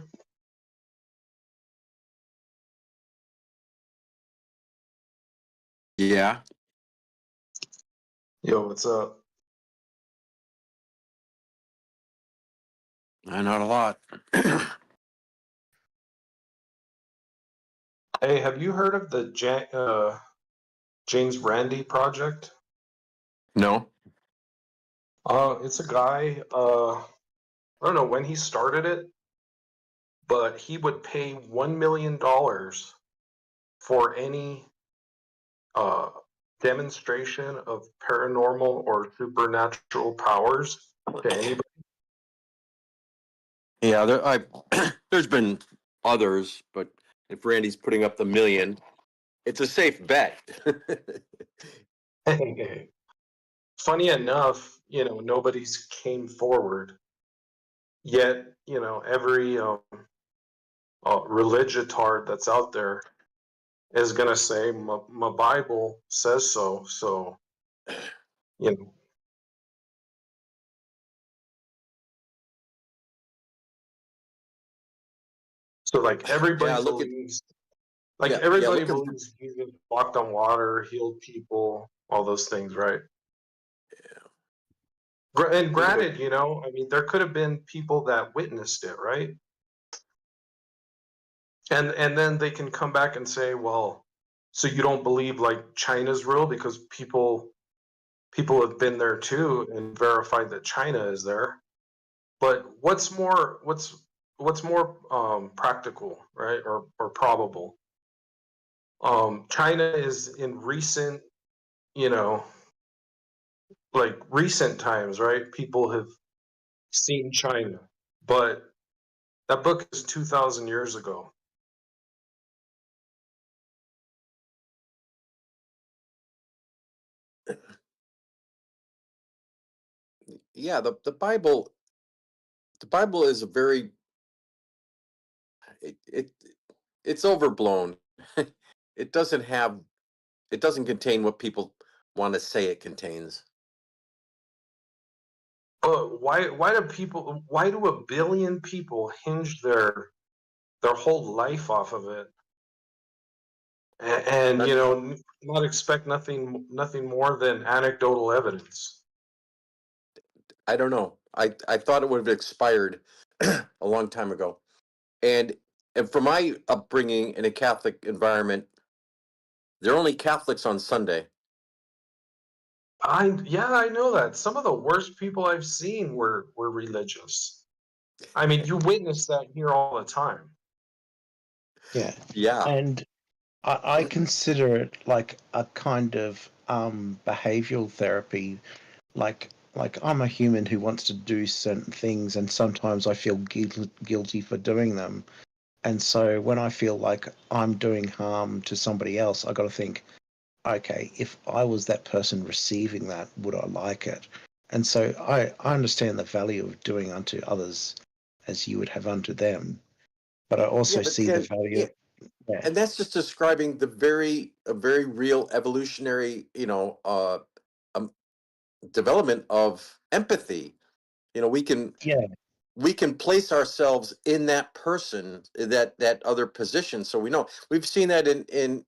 Yeah. Yo, what's up? Not a lot. Hey, have you heard of the James Randi project? No. It's a guy, I don't know when he started it, but he would pay $1 million for any demonstration of paranormal or supernatural powers to anybody. Yeah, there's been others, but if Randy's putting up the $1 million, it's a safe bet. Funny enough, nobody's came forward. Yet, every religitard that's out there is going to say, my Bible says so. So, So like everybody believes, everybody believes Jesus walked on water, healed people, all those things, right? Yeah. And granted, I mean, there could have been people that witnessed it, right? And then they can come back and say, well, so you don't believe like China's real because people have been there too and verified that China is there. But what's more practical, right? Or probable? China is in recent, like recent times, right? People have seen China, but that book is 2,000 years ago. Yeah, the Bible is a very it's overblown. it doesn't contain what people want to say it contains. But why do 1 billion people hinge their whole life off of it? And not expect nothing more than anecdotal evidence. I don't know. I thought it would have expired a long time ago. And from my upbringing in a Catholic environment, they're only Catholics on Sunday. I know that. Some of the worst people I've seen were religious. I mean, you witness that here all the time. Yeah. Yeah. And I consider it like a kind of behavioral therapy. Like I'm a human who wants to do certain things, and sometimes I feel guilty for doing them. And so when I feel like I'm doing harm to somebody else, I got to think, okay, if I was that person receiving that, would I like it? And so I understand the value of doing unto others as you would have unto them. But I also see the value. Yeah. And that's just describing a very real evolutionary, development of empathy. We can place ourselves in that person, that other position, so we know. We've seen that in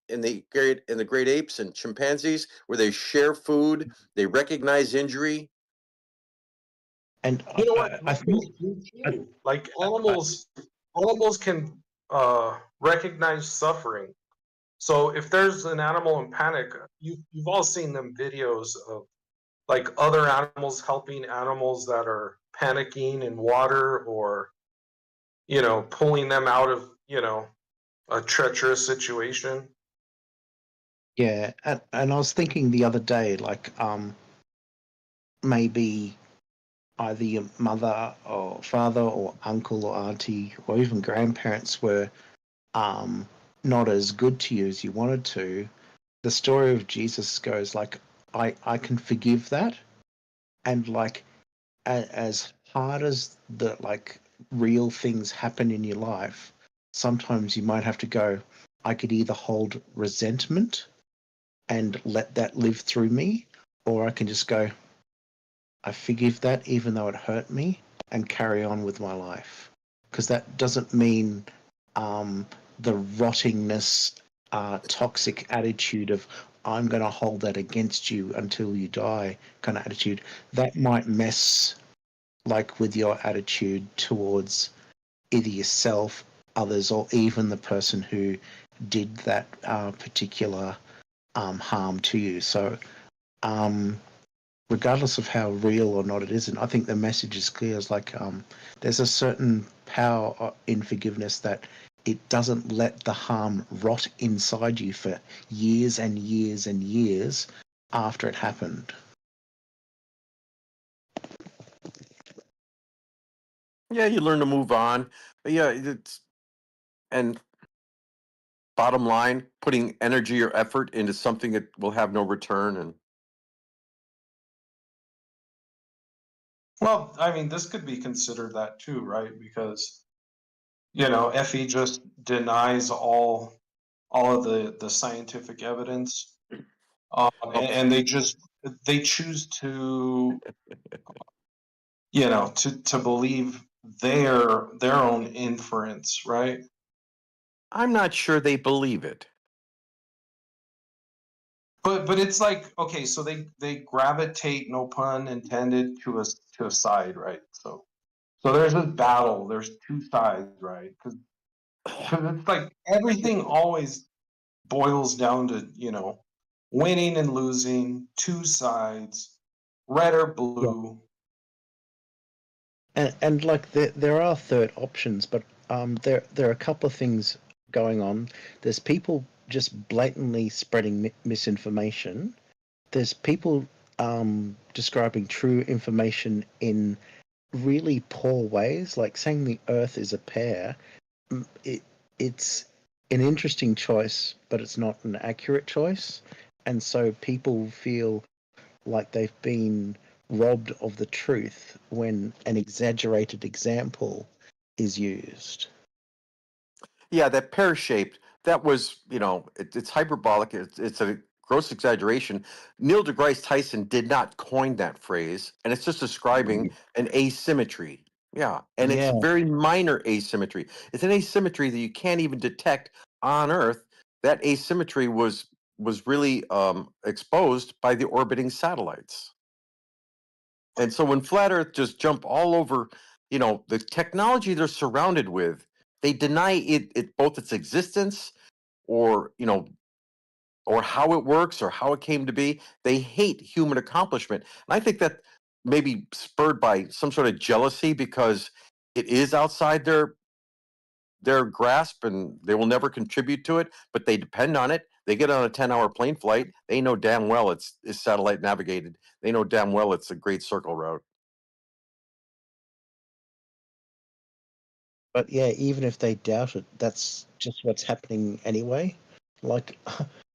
the great apes and chimpanzees, where they share food, they recognize injury. And you know what? Like animals can recognize suffering. So if there's an animal in panic, you've all seen them videos of like other animals helping animals that are panicking in water, or pulling them out of a treacherous situation. Yeah, and I was thinking the other day, like maybe either your mother or father or uncle or auntie or even grandparents were not as good to you as you wanted to. The story of Jesus goes like, I can forgive that, and like as hard as the like real things happen in your life, sometimes you might have to go, I could either hold resentment and let that live through me, or I can just go, I forgive that even though it hurt me, and carry on with my life, because that doesn't mean the rottingness, toxic attitude of I'm going to hold that against you until you die kind of attitude. That might mess like with your attitude towards either yourself, others, or even the person who did that particular harm to you. So regardless of how real or not it is, and I think the message is clear. It's like there's a certain power in forgiveness that it doesn't let the harm rot inside you for years and years and years after it happened. Yeah, you learn to move on. But yeah, and bottom line, putting energy or effort into something that will have no return. And Well, I mean, this could be considered that too, right? Because FE just denies all of the scientific evidence, and they choose to to believe their own inference, right? I'm not sure they believe it. But it's like, okay, so they gravitate, no pun intended, to a side, right? So there's a battle. There's two sides, right? Because it's like everything always boils down to winning and losing, two sides, red or blue. And like there are third options, but there are a couple of things going on. There's people just blatantly spreading misinformation. There's people describing true information in really poor ways, like saying the Earth is a pear. It's an interesting choice, but it's not an accurate choice, and so people feel like they've been robbed of the truth when an exaggerated example is used. Yeah, that pear-shaped, that was, it's hyperbolic. It's a gross exaggeration. Neil deGrasse Tyson did not coin that phrase, and it's just describing an asymmetry. Yeah, and it's very minor asymmetry. It's an asymmetry that you can't even detect on Earth. That asymmetry was really exposed by the orbiting satellites. And so when flat Earth just jump all over, the technology they're surrounded with, they deny it both its existence or or how it works or how it came to be. They hate human accomplishment. And I think that maybe spurred by some sort of jealousy because it is outside their grasp and they will never contribute to it, but they depend on it. They get on a 10-hour plane flight. They know damn well it's satellite navigated. They know damn well it's a great circle route. But yeah, even if they doubt it, that's just what's happening anyway. Like,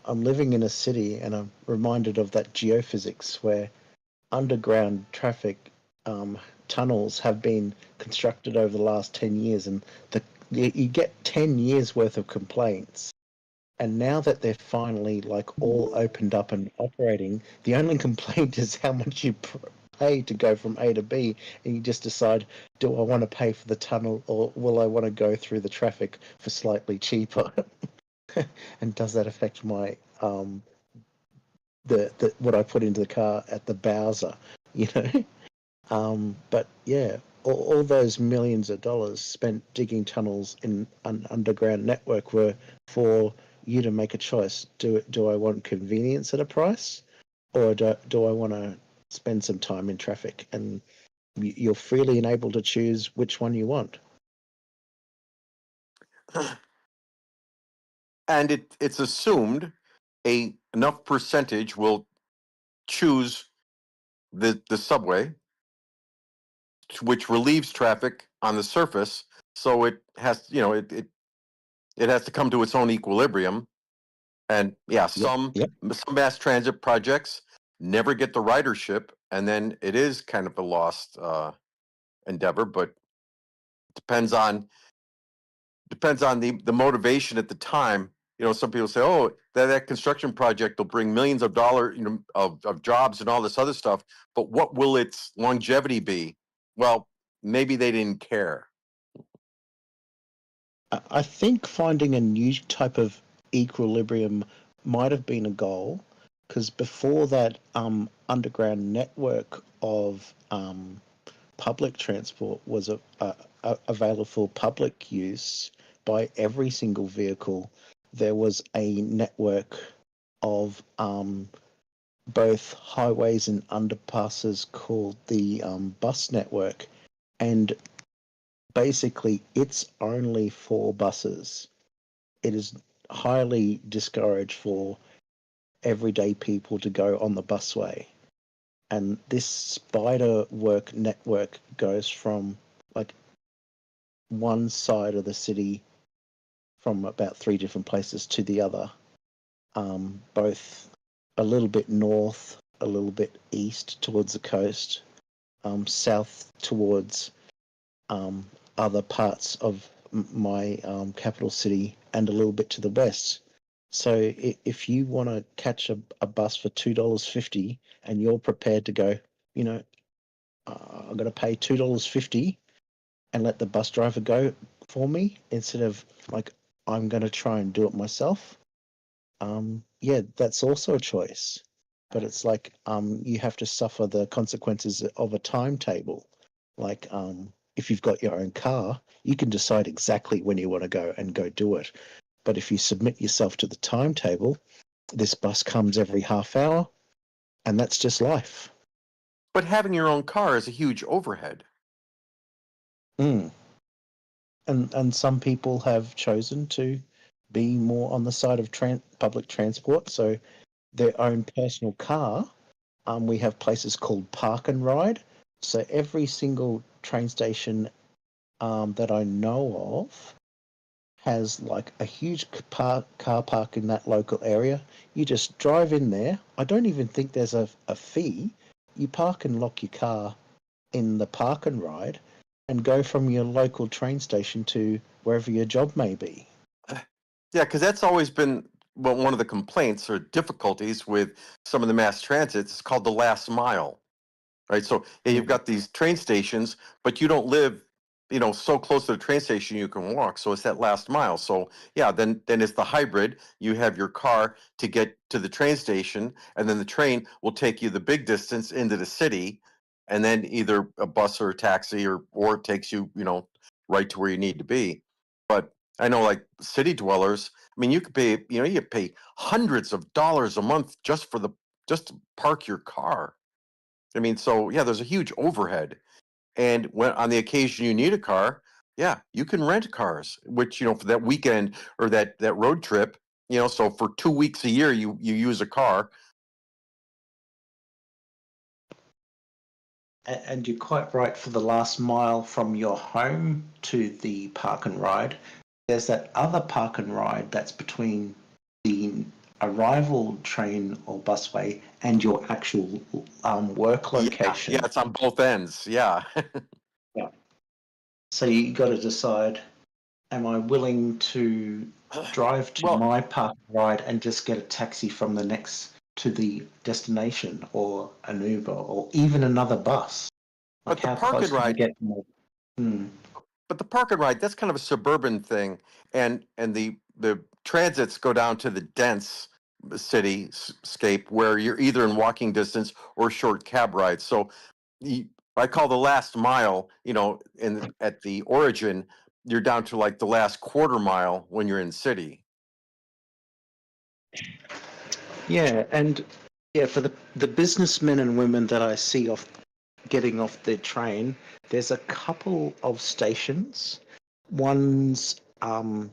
I'm living in a city and I'm reminded of that geophysics where underground traffic tunnels have been constructed over the last 10 years, and you get 10 years worth of complaints. And now that they're finally like all opened up and operating, the only complaint is how much you pay to go from A to B, and you just decide, do I want to pay for the tunnel or will I want to go through the traffic for slightly cheaper? And does that affect my the what I put into the car at the Bowser, But yeah, all those millions of dollars spent digging tunnels in an underground network were for you to make a choice. Do I want convenience at a price, or do I want to spend some time in traffic? And you're freely and able to choose which one you want. And it's assumed enough percentage will choose the subway, which relieves traffic on the surface. So it has, it has to come to its own equilibrium. And yeah, some mass transit projects never get the ridership, and then it is kind of a lost endeavor. But it depends on the motivation at the time. Some people say, "Oh, that construction project will bring millions of dollars, of jobs and all this other stuff." But what will its longevity be? Well, maybe they didn't care. I think finding a new type of equilibrium might have been a goal, because before that, underground network of public transport was available for public use by every single vehicle. There was a network of both highways and underpasses called the bus network, and basically it's only for buses. It is highly discouraged for everyday people to go on the busway. And this spider work network goes from like one side of the city from about 3 different places to the other, both a little bit north, a little bit east towards the coast, south towards other parts of my capital city, and a little bit to the west. So if you want to catch a bus for $2.50 and you're prepared to go, I'm going to pay $2.50 and let the bus driver go for me instead of like I'm going to try and do it myself. Yeah, that's also a choice, but it's like you have to suffer the consequences of a timetable. Like if you've got your own car, you can decide exactly when you want to go and go do it. But if you submit yourself to the timetable, this bus comes every half hour, and that's just life. But having your own car is a huge overhead. And some people have chosen to be more on the side of public transport, so their own personal car. We have places called park and ride. So every single train station that I know of has like a huge car park in that local area. You just drive in there. I don't even think there's a fee. You park and lock your car in the park and ride and go from your local train station to wherever your job may be. Yeah, because that's always been one of the complaints or difficulties with some of the mass transits. It's called the last mile, right? So you've got these train stations, but you don't live, so close to the train station you can walk. So it's that last mile. So yeah, then it's the hybrid. You have your car to get to the train station, and then the train will take you the big distance into the city, and then either a bus or a taxi or it takes you, right to where you need to be. But I know, like city dwellers, I mean, you could pay, you pay hundreds of dollars a month just to park your car. I mean, so yeah, there's a huge overhead. And when on the occasion you need a car, yeah, you can rent cars, which, for that weekend or that road trip, so for 2 weeks a year, you use a car. And you're quite right, for the last mile from your home to the park and ride, there's that other park and ride that's between the arrival train or busway and your actual work location. Yeah, it's on both ends. Yeah. Yeah. So you got to decide, am I willing to drive to my park and ride and just get a taxi from the next to the destination, or an Uber, or even another bus? Like, but the how park close and ride, can you get? But the park and ride, that's kind of a suburban thing, and the transits go down to the dense cityscape where you're either in walking distance or short cab rides. So I call the last mile, at the origin, you're down to like the last quarter mile when you're in city. Yeah, and yeah, for the businessmen and women that I see getting off the train, there's a couple of stations. One's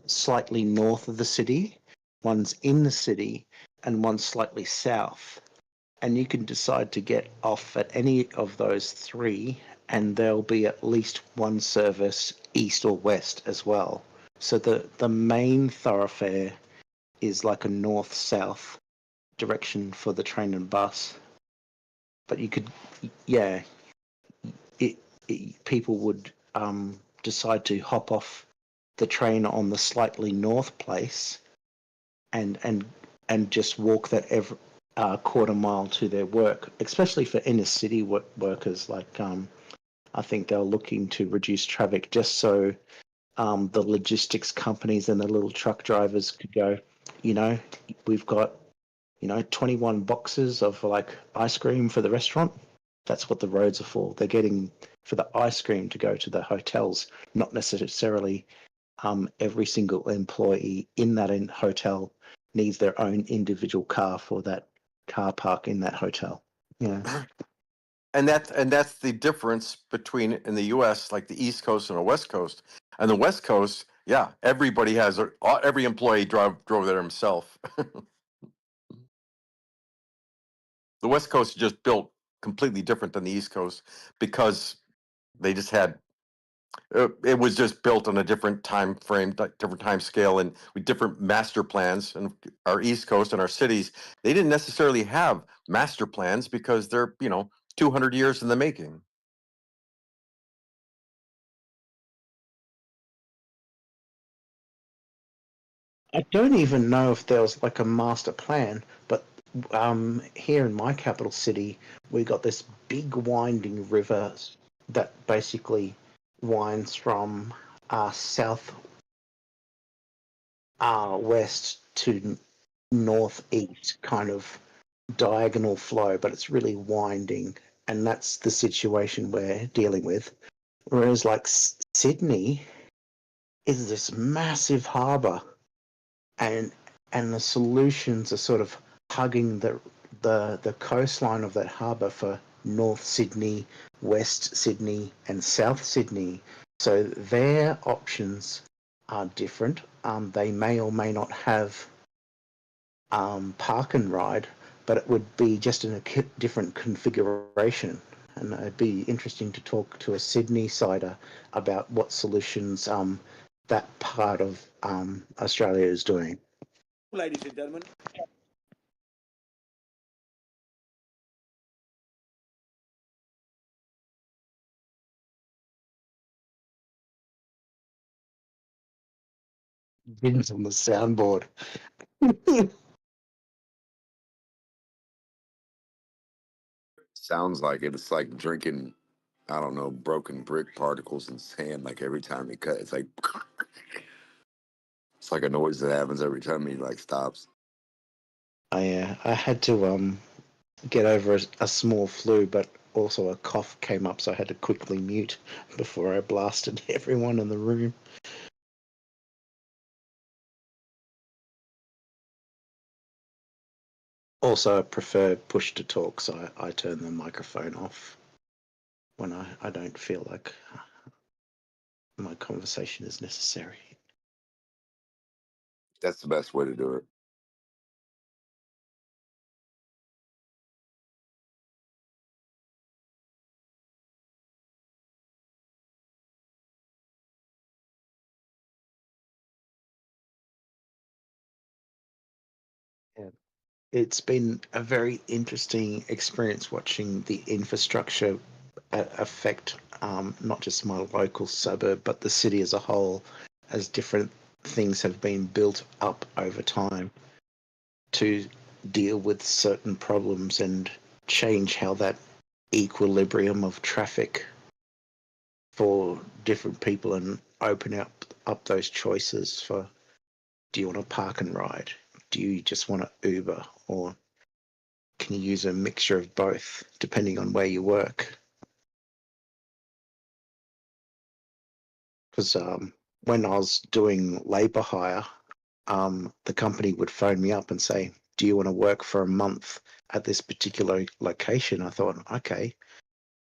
slightly north of the city, one's in the city, and one's slightly south. And you can decide to get off at any of those three, and there'll be at least one service east or west as well. So the main thoroughfare is like a north-south direction for the train and bus. But you could, yeah, people would decide to hop off the train on the slightly north place and just walk that quarter mile to their work, especially for inner city workers like I think they're looking to reduce traffic just so the logistics companies and the little truck drivers could go, we've got, 21 boxes of like ice cream for the restaurant. That's what the roads are for. They're getting for the ice cream to go to the hotels, not necessarily every single employee in that hotel needs their own individual car for that car park in that hotel. Yeah. And that's the difference between in the U.S. like the East Coast and the West Coast. And the West Coast, yeah, everybody has every employee drove there himself. The West Coast is just built completely different than the East Coast because they just had it was just built on a different time frame, different time scale, and with different master plans. And our East Coast and our cities, they didn't necessarily have master plans because they're 200 years in the making. I don't even know if there was like a master plan, but here in my capital city, we got this big winding river that basically winds from south west to northeast, kind of diagonal flow, but it's really winding, and that's the situation we're dealing with. Whereas like Sydney is this massive harbour, and the solutions are sort of hugging the coastline of that harbour for North Sydney, West Sydney, and South Sydney. So their options are different. They may or may not have park and ride, but it would be just in a different configuration. And it'd be interesting to talk to a Sydney sider about what solutions that part of Australia is doing. Ladies and gentlemen. Vin's on the soundboard. Sounds like it. It's like drinking, I don't know, broken brick particles in sand. Like every time he cut, it's like it's like a noise that happens every time he like stops. I had to get over a small flu, but also a cough came up, so I had to quickly mute before I blasted everyone in the room. Also, I prefer push to talk, so I turn the microphone off when I don't feel like my conversation is necessary. That's the best way to do it. Yeah. It's been a very interesting experience watching the infrastructure affect not just my local suburb, but the city as a whole, as different things have been built up over time to deal with certain problems and change how that equilibrium of traffic for different people and open up those choices for, do you want to park and ride? Do you just want to Uber, or can you use a mixture of both depending on where you work? Because when I was doing labour hire, the company would phone me up and say, do you want to work for a month at this particular location? I thought, okay,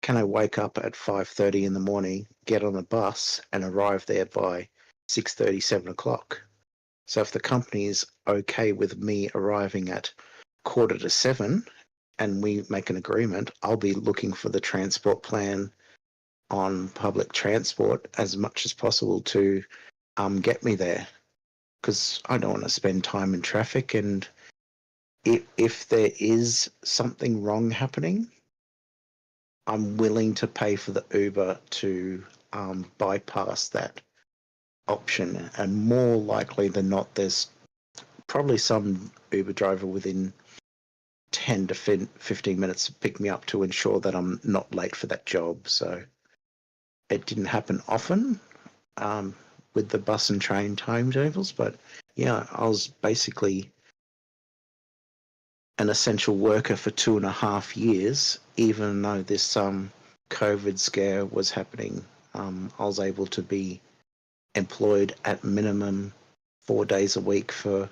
can I wake up at 5:30 in the morning, get on a bus and arrive there by 6:30, 7 o'clock? So if the company is okay with me arriving at 6:45 and we make an agreement, I'll be looking for the transport plan on public transport as much as possible to get me there, because I don't want to spend time in traffic. And if there is something wrong happening, I'm willing to pay for the Uber to bypass that option. And more likely than not, there's probably some Uber driver within 10 to 15 minutes to pick me up to ensure that I'm not late for that job. So it didn't happen often with the bus and train timetables, but yeah, I was basically an essential worker for 2.5 years, even though this COVID scare was happening. I was able to be employed at minimum 4 days a week or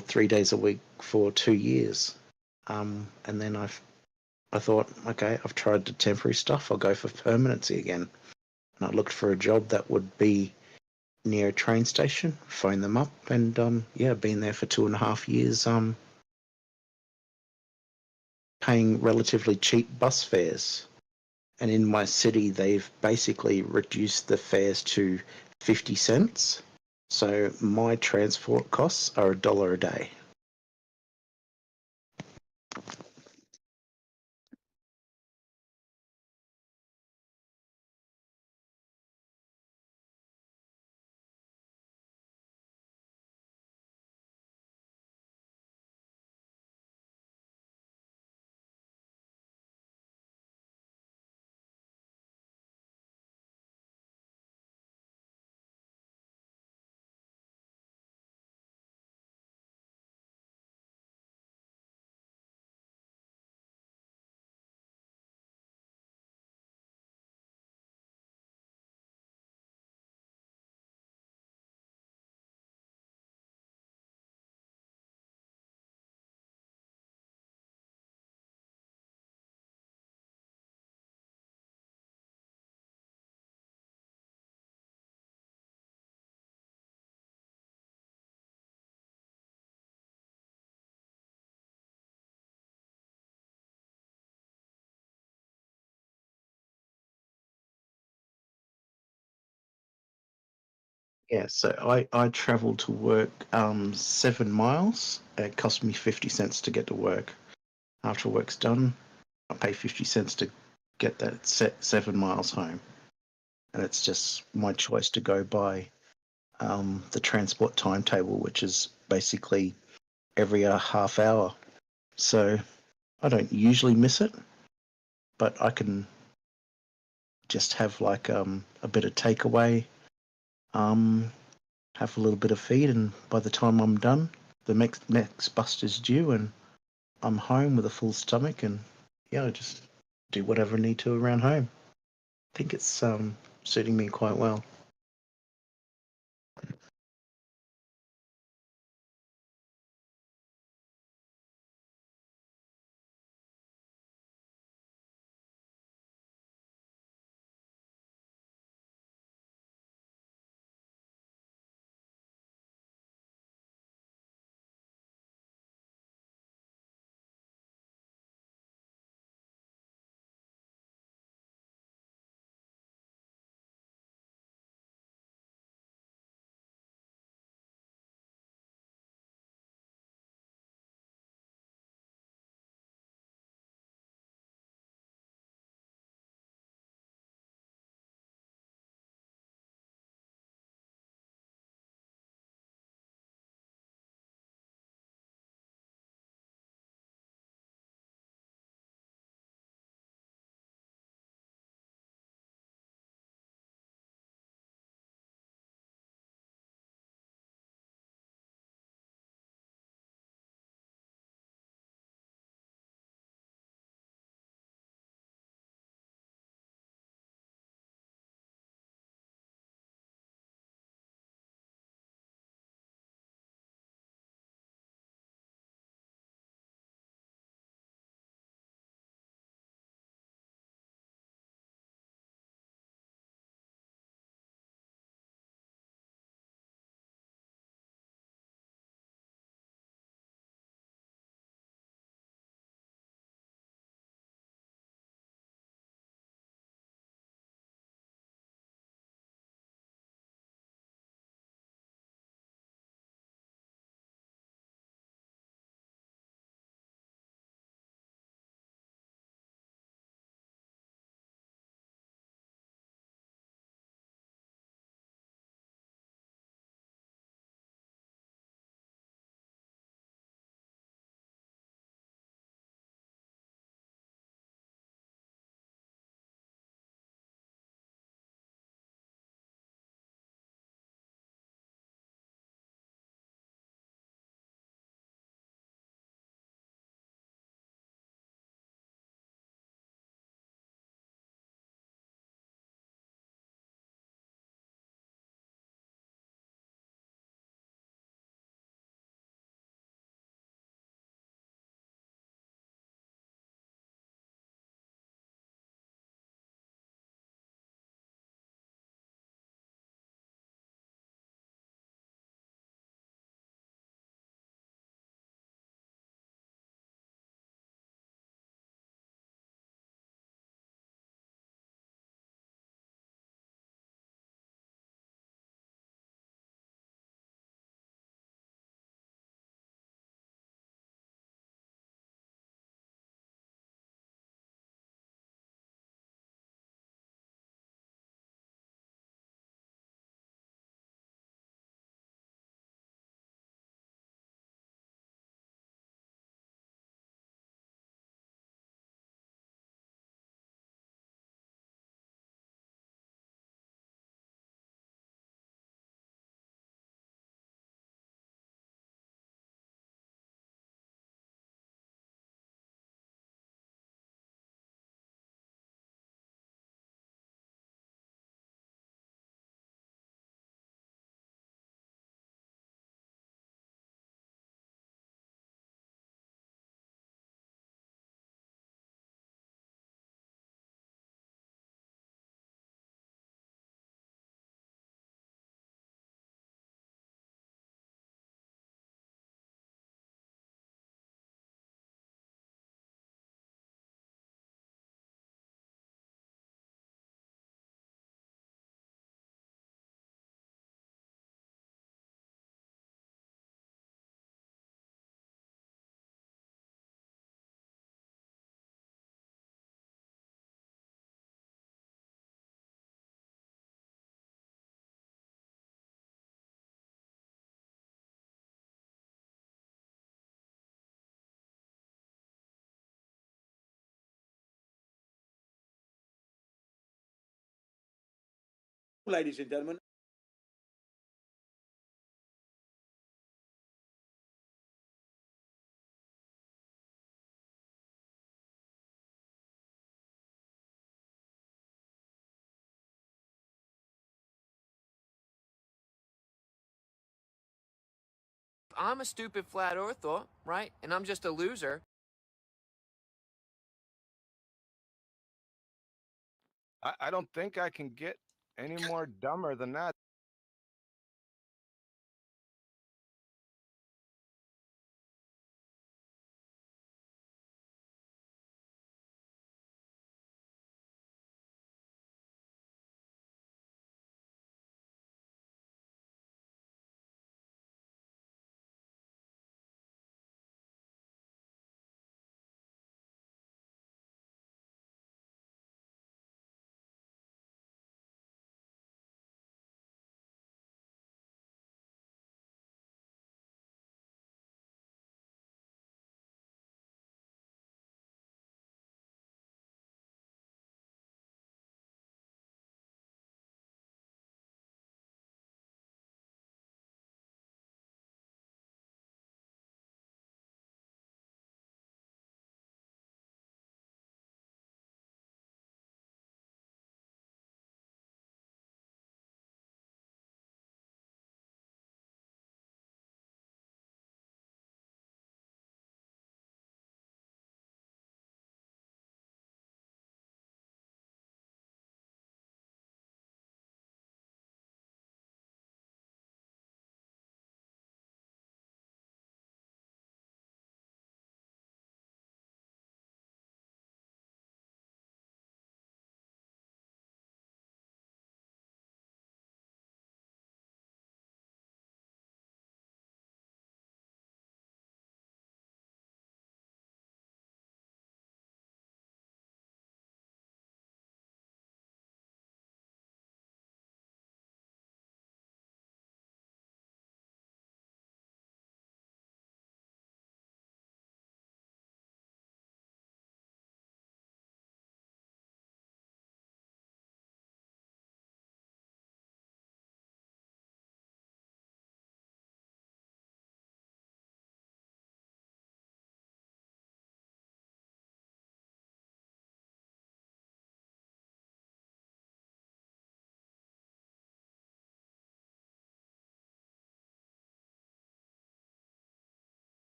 3 days a week for 2 years. And then I thought, okay, I've tried the temporary stuff. I'll go for permanency again. And I looked for a job that would be near a train station, phoned them up, and been there for 2.5 years, paying relatively cheap bus fares. And in my city, they've basically reduced the fares to 50 cents. So my transport costs are $1 a day. Yeah, so I travel to work 7 miles. It cost me 50 cents to get to work. After work's done, I pay 50 cents to get that 7 miles home. And it's just my choice to go by the transport timetable, which is basically every half hour. So I don't usually miss it, but I can just have like a bit of takeaway, have a little bit of feed, and by the time I'm done, the next bus is due, and I'm home with a full stomach, and yeah, I just do whatever I need to around home. I think it's suiting me quite well. Ladies and gentlemen. I'm a stupid flat earther, right? And I'm just a loser. I don't think I can get any more dumber than that.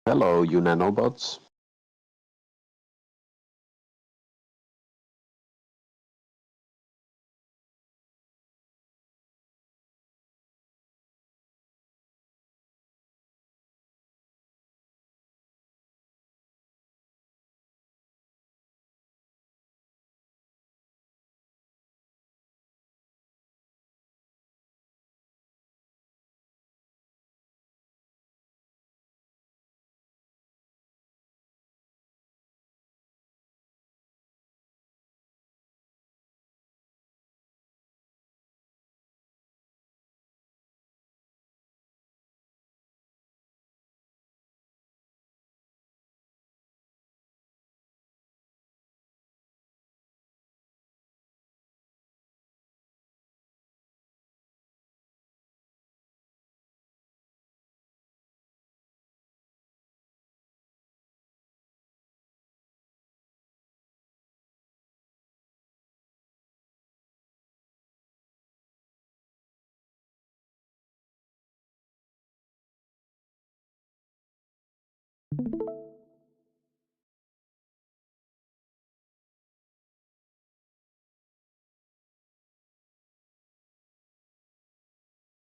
Hello, you nanobots.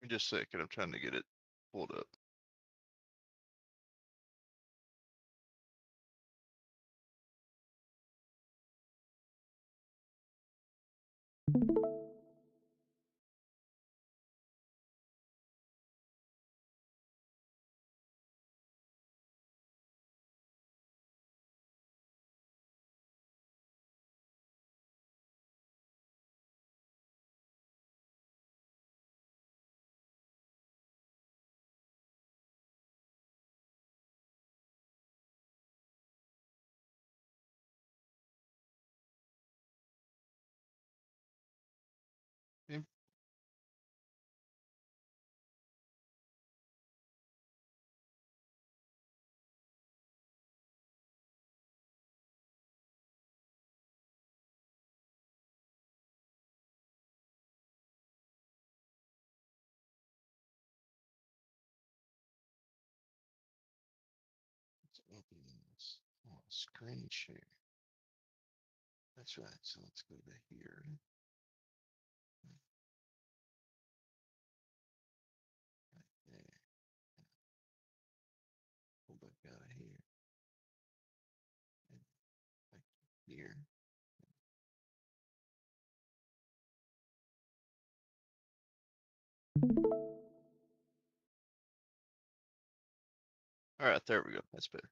Give me just a second. I'm trying to get it pulled up. Okay. Let's open this. Oh, screen share. That's right. So let's go to here. Right there. Pull back out of here. And back here. All right, there we go. That's better.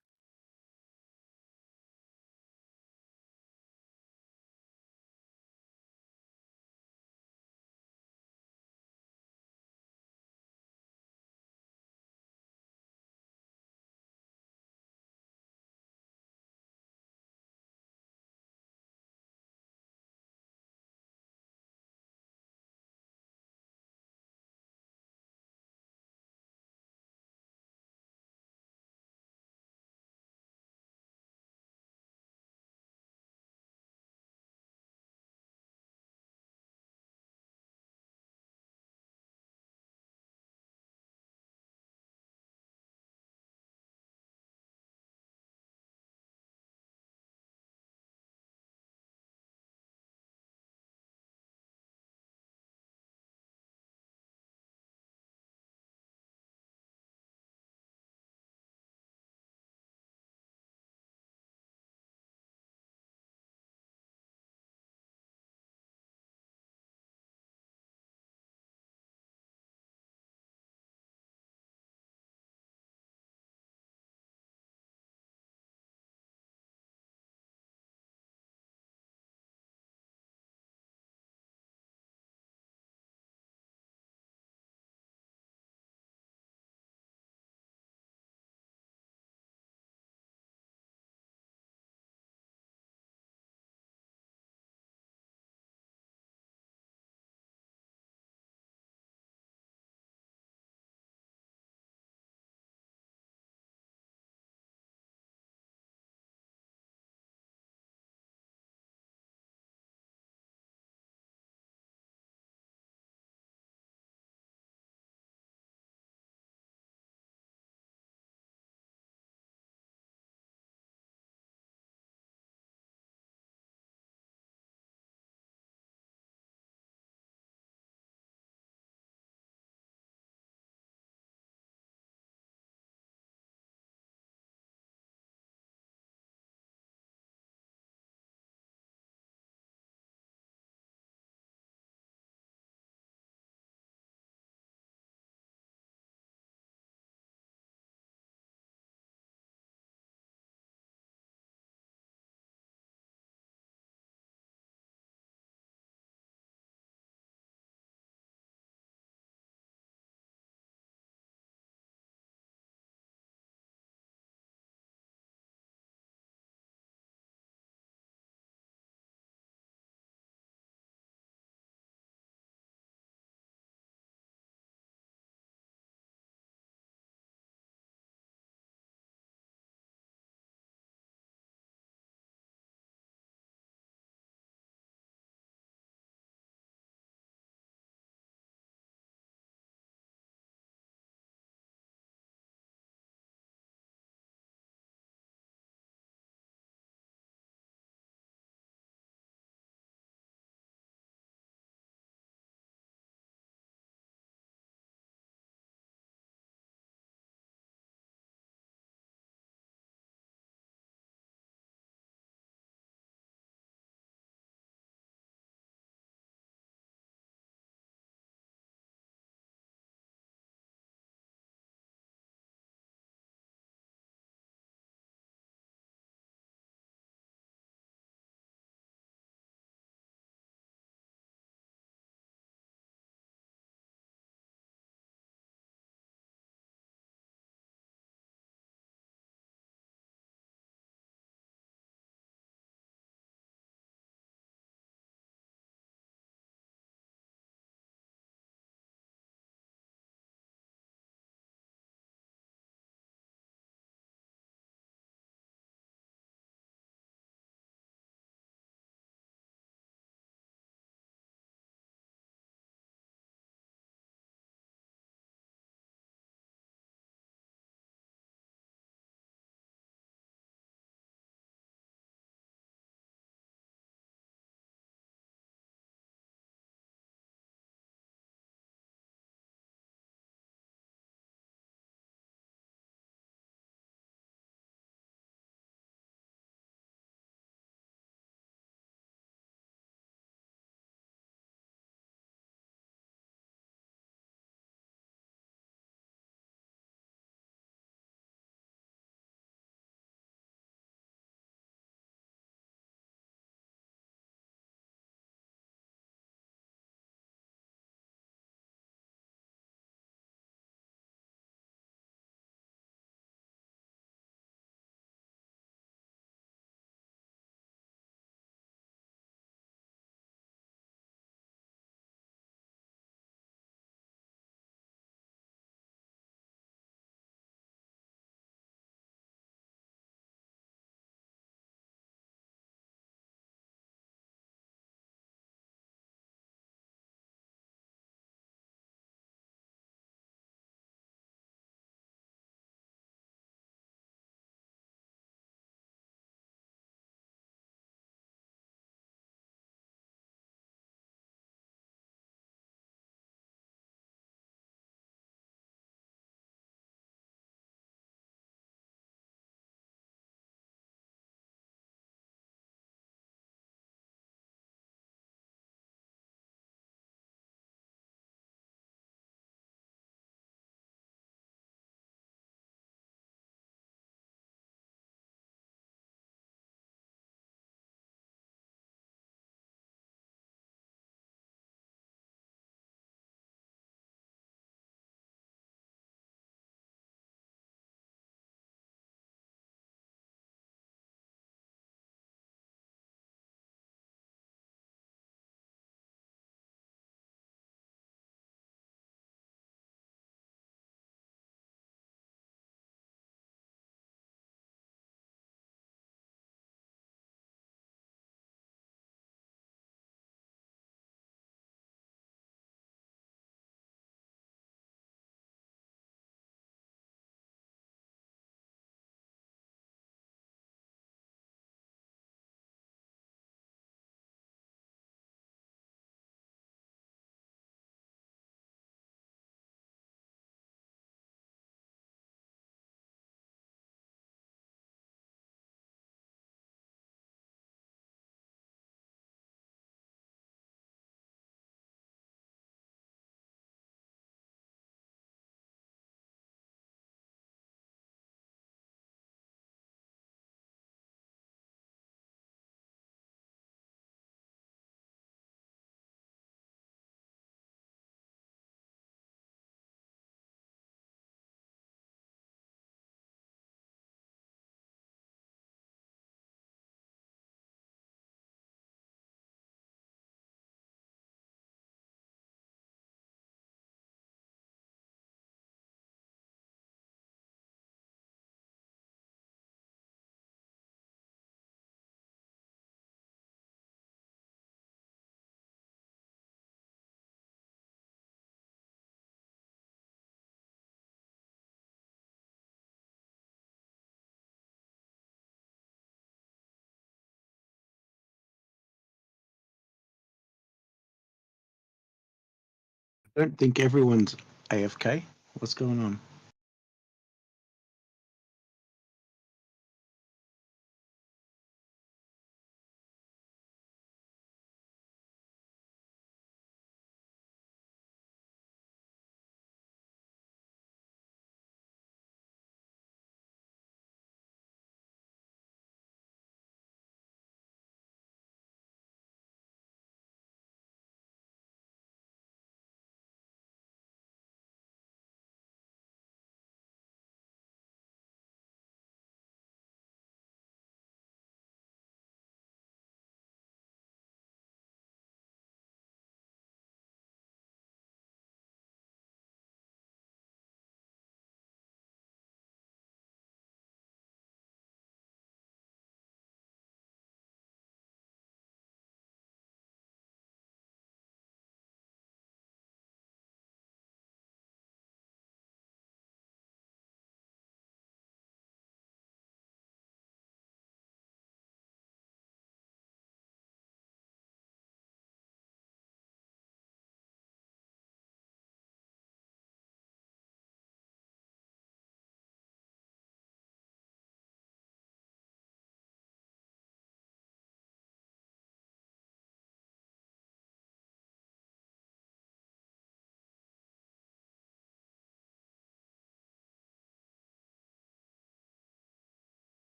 I don't think everyone's AFK. What's going on?